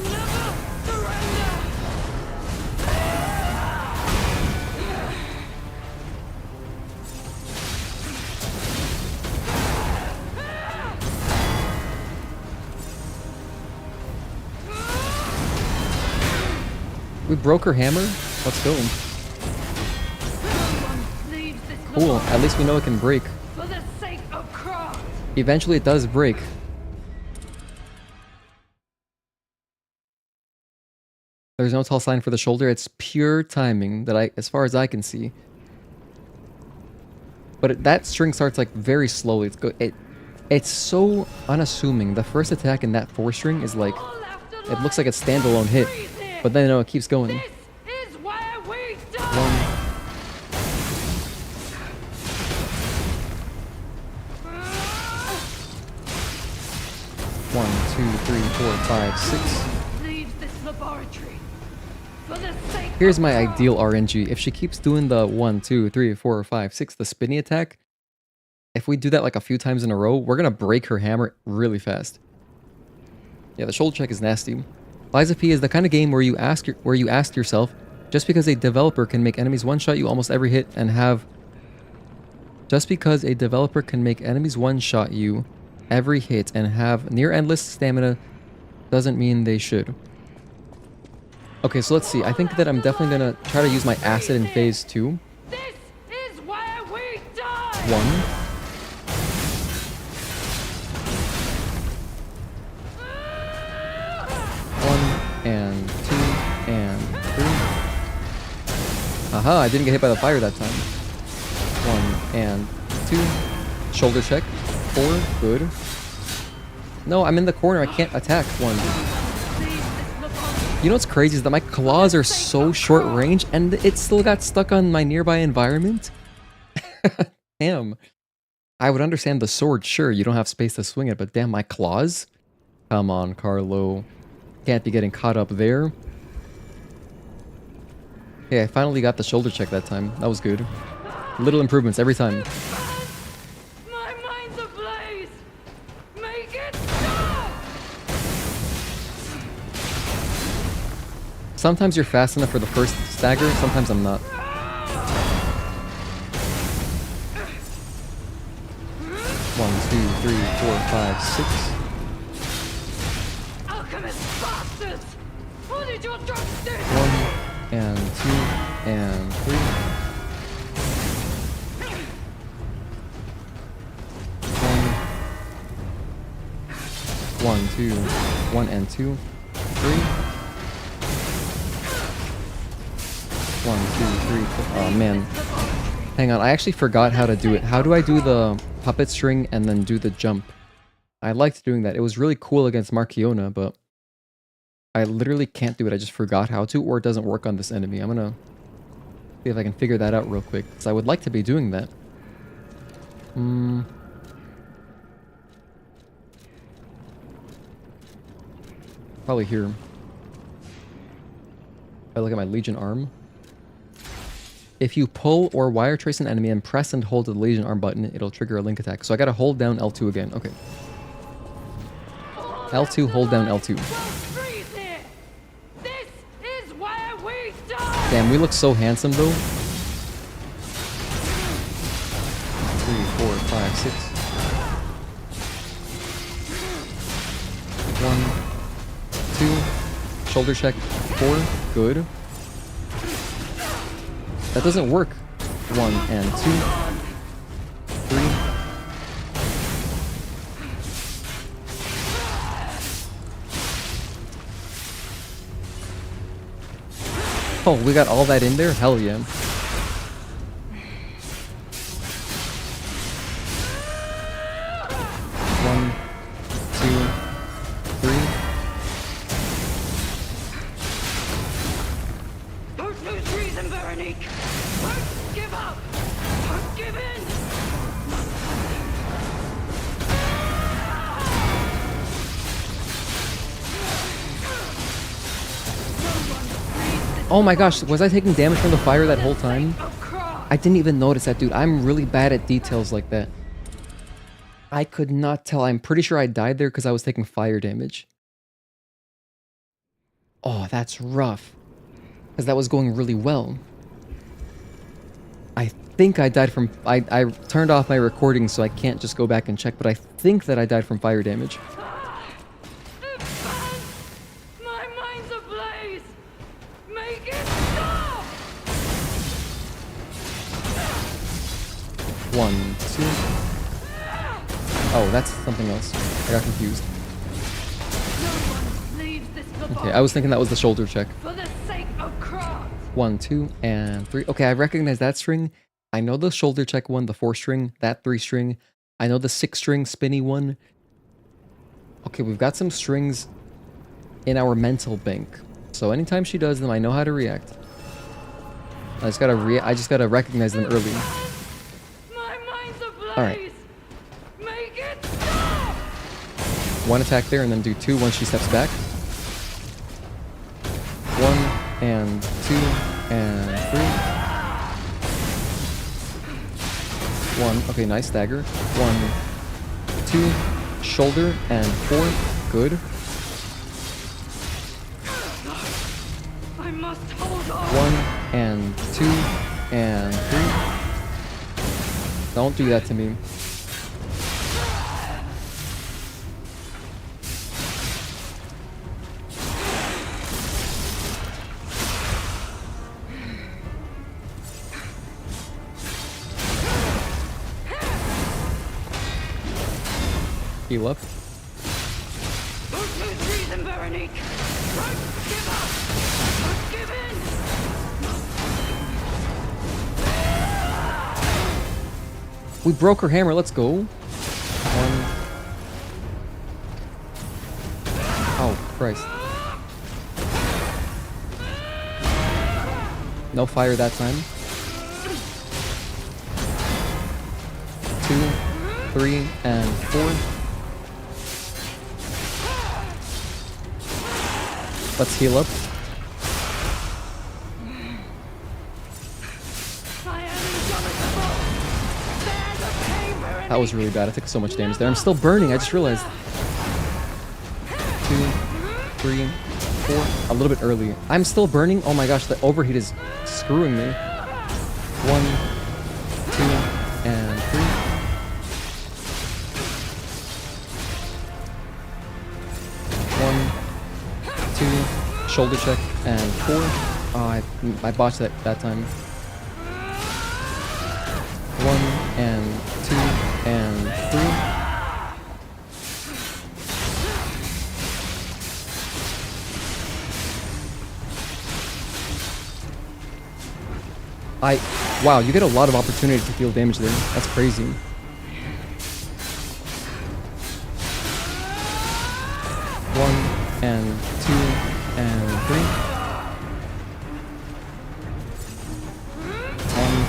Never surrender. We broke her hammer? Let's go. Leaves this Cool, at least we know it can break. for the sake of Krat. Eventually it does break. There's no tall sign for the shoulder. It's pure timing that as far as I can see. But that string starts like very slowly. It's so unassuming. The first attack in that 4 string is like, it looks like a standalone hit. But then no, it keeps going. This is where we die. 1, 2, 3, 4, 5, 6. Leaves this laboratory for the sake Here's of my Krat. ideal RNG. If she keeps doing the 1, 2, 3, 4, 5, 6, the spinny attack, if we do that like a few times in a row, we're gonna break her hammer really fast. Yeah, the shoulder check is nasty. Lies of P is the kind of game where you ask yourself, just because a developer can make enemies one-shot you almost every hit and have... Just because a developer can make enemies one-shot you every hit and have near-endless stamina doesn't mean they should. Okay, so let's see. I think that I'm definitely gonna try to use my acid in phase 2. This is where we die. 1. 1 and 2 and 3. Aha, I didn't get hit by the fire that time. 1 and 2. Shoulder check. 4. Good. No, I'm in the corner. I can't attack. 1. You know what's crazy is that my claws are so short range and it still got stuck on my nearby environment? Damn. I would understand the sword, sure, you don't have space to swing it, but damn, my claws? Come on, Carlo. Can't be getting caught up there. Okay, I finally got the shoulder check that time. That was good. Little improvements every time. My mind's ablaze. Make it stop. Sometimes you're fast enough for the first stagger, sometimes I'm not. 1, 2, 3, 4, 5, 6. Alchemist bastards! What did your drugs do? 1 and 2 and 3. 1, 2, 1 and 2, 3. 1, 2, 3, 4. Oh man. Hang on, I actually forgot how to do it. How do I do the puppet string and then do the jump? I liked doing that. It was really cool against Markiona, but I literally can't do it. I just forgot how to, or it doesn't work on this enemy. I'm gonna see if I can figure that out real quick, because I would like to be doing that. Probably here. If I look at my Legion arm. If you pull or wire trace an enemy and press and hold the Legion arm button, it'll trigger a link attack. So I gotta hold down L2 again. Okay. L2, hold down L2. This is where we die. Damn, we look so handsome though. 3, 4, 5, 6. 1, 2. Shoulder check. 4. Good. That doesn't work. 1 and 2. 3. Oh, we got all that in there? Hell yeah. 1, 2, 3. Don't lose reason, Veronique. Don't give up. Don't give in. Oh my gosh, was I taking damage from the fire that whole time? Of Krat. I didn't even notice that, dude. I'm really bad at details like that. I could not tell. I'm pretty sure I died there because I was taking fire damage. Oh, that's rough. Because that was going really well. I think I died from... I turned off my recording so I can't just go back and check, but I think that I died from fire damage. My mind's ablaze! Make it stop! 1, 2... Oh, that's something else. I got confused. No one leaves this Okay, I was thinking that was the shoulder check. for the sake of Krat. 1, 2, and 3. Okay, I recognize that string. I know the shoulder check one, the 4 string, that 3 string. I know the 6 string spinny one. Okay, we've got some strings in our mental bank. So anytime she does them, I know how to react. I just gotta recognize them early. My mind's ablaze! All right. Make it stop! 1 attack there, and then do 2 once she steps back. 1 and 2 and 3. 1. Okay, nice stagger. 1, 2, shoulder, and 4. Good. I must hold on. 1 and 2 and 3. Don't do that to me. Heal up. Don't lose reason, Veronique. Don't give up. Don't give in. We broke her hammer. Let's go. 1. Oh, Christ. No fire that time. 2, 3, and 4. Let's heal up. That was really bad. I took so much damage there. I'm still burning. I just realized. 2, 3, 4. A little bit early. I'm still burning. Oh my gosh, the overheat is screwing me. 1, 2, and 3. 1, 2, shoulder check, and 4. Oh, I botched that time. 1 and 2 and 3. Wow, you get a lot of opportunity to deal damage there. That's crazy. 1 and 2 and 3. 1,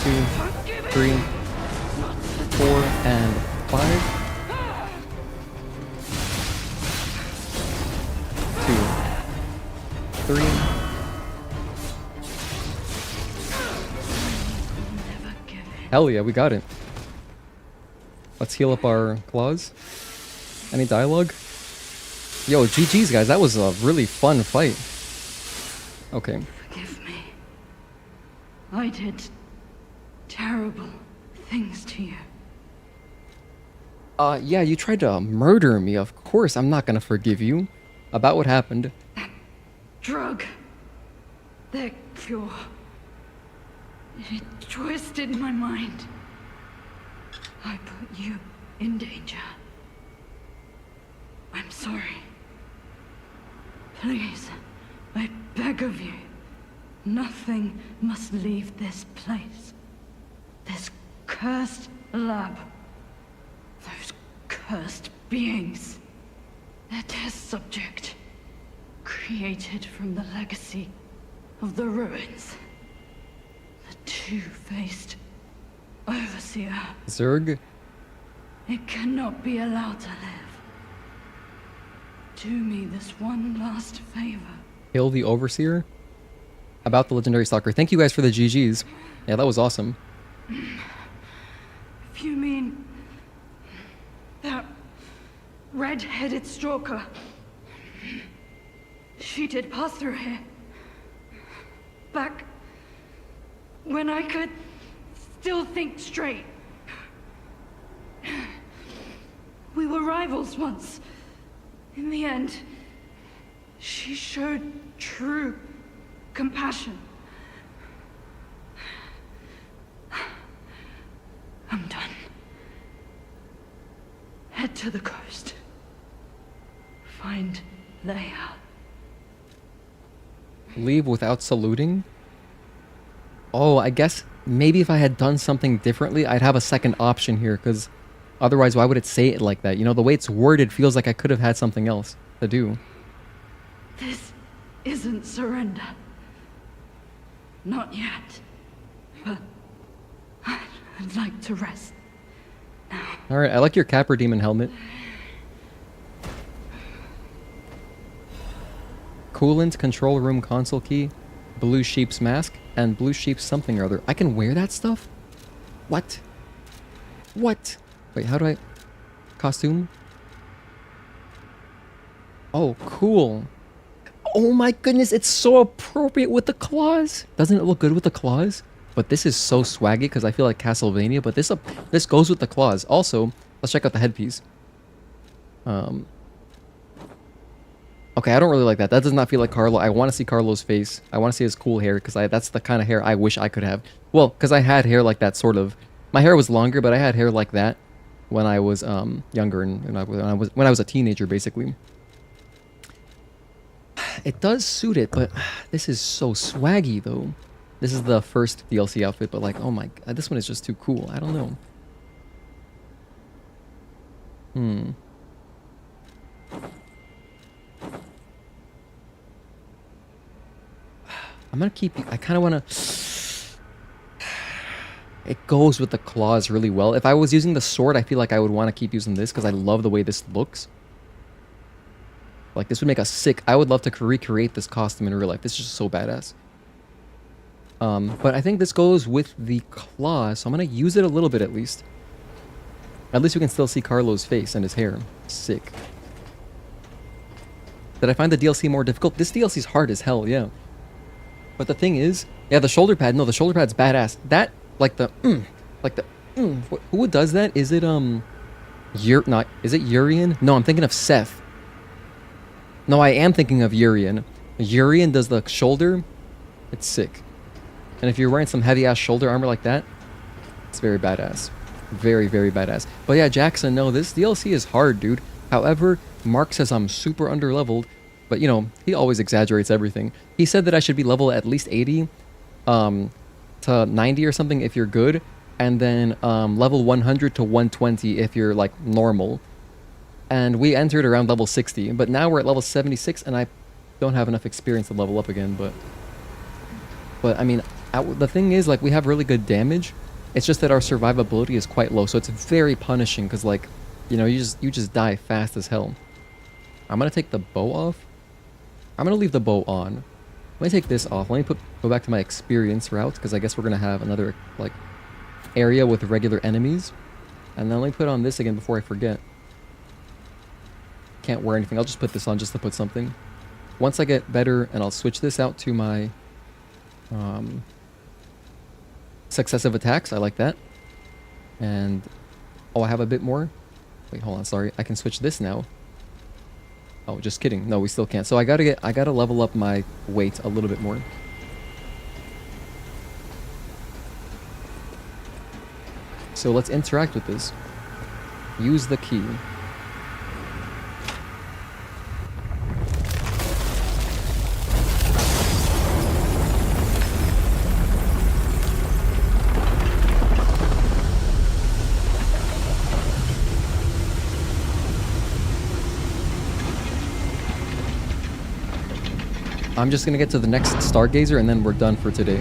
2, 3, 4, and 5. 2, 3. Hell yeah, we got it. Let's heal up our claws. Any dialogue? Yo, GG's guys, that was a really fun fight. Okay. Forgive me. I did terrible things to you. Yeah, you tried to murder me. Of course, I'm not gonna forgive you. About what happened. Drug. Their cure. It twisted my mind. I put you in danger. I'm sorry. Please, I beg of you. Nothing must leave this place. This cursed lab. Those cursed beings. Their test subject. Created from the legacy of the ruins. The two-faced Overseer. Zerg? It cannot be allowed to live. Do me this one last favor. Kill the Overseer? About the Legendary Stalker. Thank you guys for the GGs. Yeah, that was awesome. If you mean that red-headed stalker, she did pass through here. Back when I could still think straight. We were rivals once. In the end, she showed true compassion. I'm done. Head to the coast. Find Leia. Leave without saluting? Oh, I guess maybe if I had done something differently, I'd have a second option here, because otherwise, why would it say it like that? You know, the way it's worded feels like I could have had something else to do. This isn't surrender. Not yet. But I'd like to rest now. Alright, I like your Capper Demon helmet. Coolant, control room console key, blue sheep's mask, and blue sheep's something or other. I can wear that stuff? What? What? Wait, how do I... Costume? Oh, cool. Oh my goodness, it's so appropriate with the claws. Doesn't it look good with the claws? But this is so swaggy because I feel like Castlevania, but this goes with the claws. Also, let's check out the headpiece. Okay, I don't really like that. That does not feel like Carlo. I want to see Carlo's face. I want to see his cool hair because that's the kind of hair I wish I could have. Well, because I had hair like that, sort of. My hair was longer, but I had hair like that when I was younger and when I was a teenager, basically. It does suit it, but this is so swaggy, though. This is the first DLC outfit, but like, oh my god, this one is just too cool. I don't know. I'm gonna keep... I kind of want to... It goes with the claws really well. If I was using the sword, I feel like I would want to keep using this because I love the way this looks. Like, this would make a sick... I would love to recreate this costume in real life. This is just so badass. But I think this goes with the claws, so I'm going to use it a little bit at least. At least we can still see Carlo's face and his hair. Sick. Did I find the DLC more difficult? This DLC is hard as hell, yeah. But the thing is... Yeah, the shoulder pad. No, the shoulder pad's badass. That, like the... Who does that? Is it, is it Urian? No, I'm thinking of Seth. No, I am thinking of Urian. Urian does the shoulder. It's sick. And if you're wearing some heavy-ass shoulder armor like that, it's very badass. Very, very badass. But yeah, Jackson, no, this DLC is hard, dude. However, Mark says I'm super under-leveled. But, you know, he always exaggerates everything. He said that I should be level at least 80 to 90 or something if you're good. And then level 100 to 120 if you're, like, normal. And we entered around level 60. But now we're at level 76, and I don't have enough experience to level up again. But I mean, the thing is, like, we have really good damage. It's just that our survivability is quite low. So it's very punishing because, like, you know, you just die fast as hell. I'm going to take the bow off. I'm going to leave the bow on. Let me take this off. Let me go back to my experience route because I guess we're going to have another, like, area with regular enemies. And then let me put on this again before I forget. Can't wear anything. I'll just put this on just to put something. Once I get better, and I'll switch this out to my successive attacks. I like that. And oh, I have a bit more. Wait, hold on. Sorry, I can switch this now. Oh, just kidding. No, we still can't. So I gotta level up my weight a little bit more. So let's interact with this. Use the key. I'm just gonna get to the next Stargazer and then we're done for today.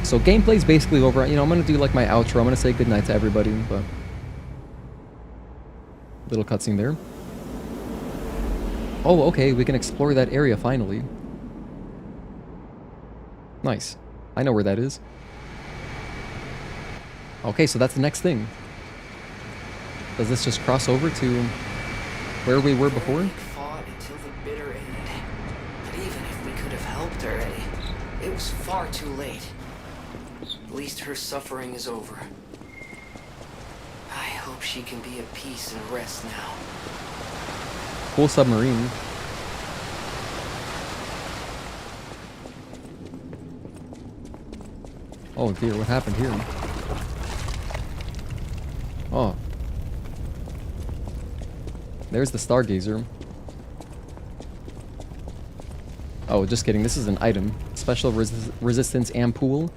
So gameplay's basically over. You know, I'm gonna do like my outro. I'm gonna say goodnight to everybody, but little cutscene there. Oh, okay, we can explore that area finally. Nice. I know where that is. Okay, so that's the next thing. Does this just cross over to where we were before? Veronique fought until the bitter end. But even if we could have helped her, it was far too late. At least her suffering is over. I hope she can be at peace and rest now. Cool submarine. Oh dear, what happened here? Oh. There's the Stargazer. Oh, just kidding. This is an item. Special resistance ampoule.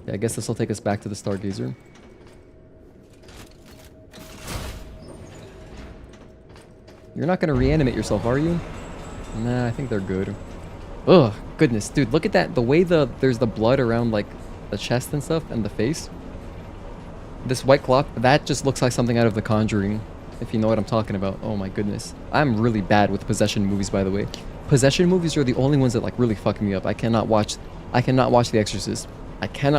Yeah, I guess this will take us back to the Stargazer. You're not going to reanimate yourself, are you? Nah, I think they're good. Ugh, goodness, dude, look at that. The way there's the blood around, like, the chest and stuff, and the face. This white cloth, that just looks like something out of The Conjuring, if you know what I'm talking about. Oh my goodness. I'm really bad with possession movies, by the way. Possession movies are the only ones that, like, really fuck me up. I cannot watch The Exorcist. I can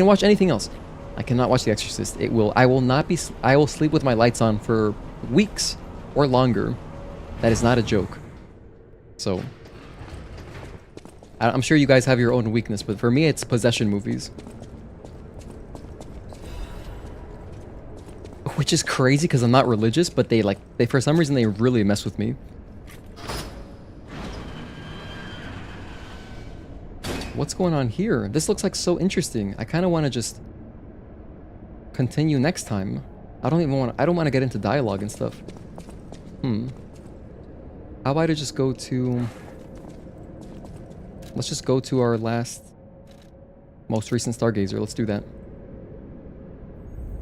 watch anything else. I cannot watch The Exorcist. I will sleep with my lights on for weeks or longer. That is not a joke. So, I'm sure you guys have your own weakness, but for me, it's possession movies. Which is crazy because I'm not religious, but they for some reason, they really mess with me. What's going on here? This looks like so interesting. I kind of want to just continue next time. I don't want to get into dialogue and stuff. How about I just go to... Let's just go to our most recent Stargazer. Let's do that.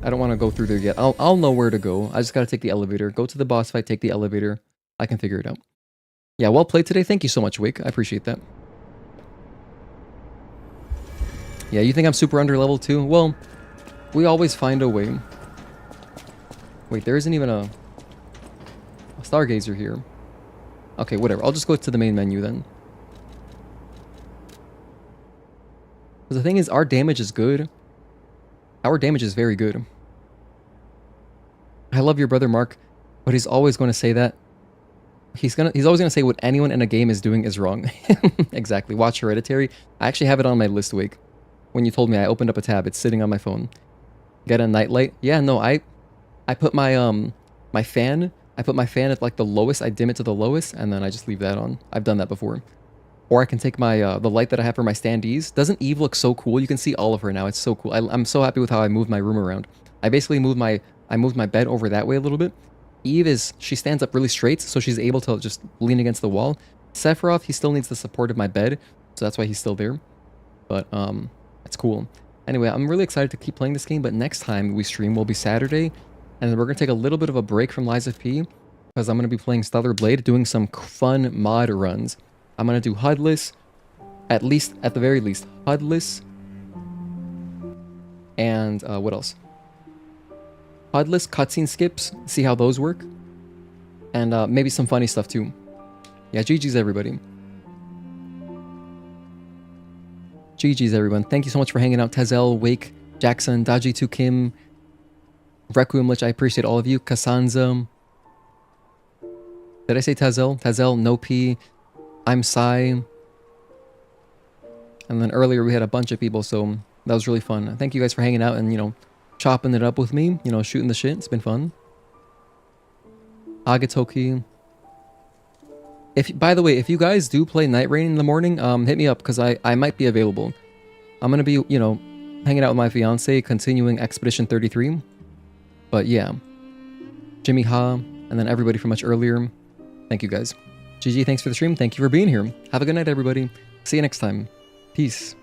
I don't want to go through there yet. I'll know where to go. I just got to take the elevator. Go to the boss fight, take the elevator. I can figure it out. Yeah, well played today. Thank you so much, Wake. I appreciate that. Yeah, you think I'm super under level too? Well, we always find a way. Wait, there isn't even a Stargazer here. Okay, whatever. I'll just go to the main menu then. Because the thing is, our damage is good. Our damage is very good. I love your brother Mark, but he's always going to say that. He's always going to say what anyone in a game is doing is wrong. Exactly. Watch Hereditary. I actually have it on my list, Wake. When you told me, I opened up a tab. It's sitting on my phone. Get a nightlight. Yeah, no, I put my my fan. I put my fan at like the lowest. I dim it to the lowest, and then I just leave that on. I've done that before. Or I can take my the light that I have for my standees. Doesn't Eve look so cool? You can see all of her now. It's so cool. I'm so happy with how I moved my room around. I basically moved my bed over that way a little bit. Eve she stands up really straight, so she's able to just lean against the wall. Sephiroth, he still needs the support of my bed, so that's why he's still there. But it's cool. Anyway, I'm really excited to keep playing this game, but next time we stream will be Saturday, and then we're gonna take a little bit of a break from Lies of P, because I'm gonna be playing Stellar Blade, doing some fun mod runs. I'm gonna do HUDless, at the very least, HUDless, and what else? HUDless cutscene skips, see how those work, and maybe some funny stuff too. Yeah, GG's everybody. GG's everyone. Thank you so much for hanging out. Tezel, Wake, Jackson, Daji2 Kim, Requiem, which I appreciate all of you. Kasanza. Did I say Tezel? Tezel, No P. I'm Sai. And then earlier we had a bunch of people, so that was really fun. Thank you guys for hanging out and, chopping it up with me. Shooting the shit. It's been fun. Agatoki. By the way, if you guys do play Night Rain in the morning, hit me up, because I might be available. I'm going to be, hanging out with my fiance, continuing Expedition 33. But yeah. Jimmy Ha, and then everybody from much earlier. Thank you guys. GG, thanks for the stream. Thank you for being here. Have a good night, everybody. See you next time. Peace.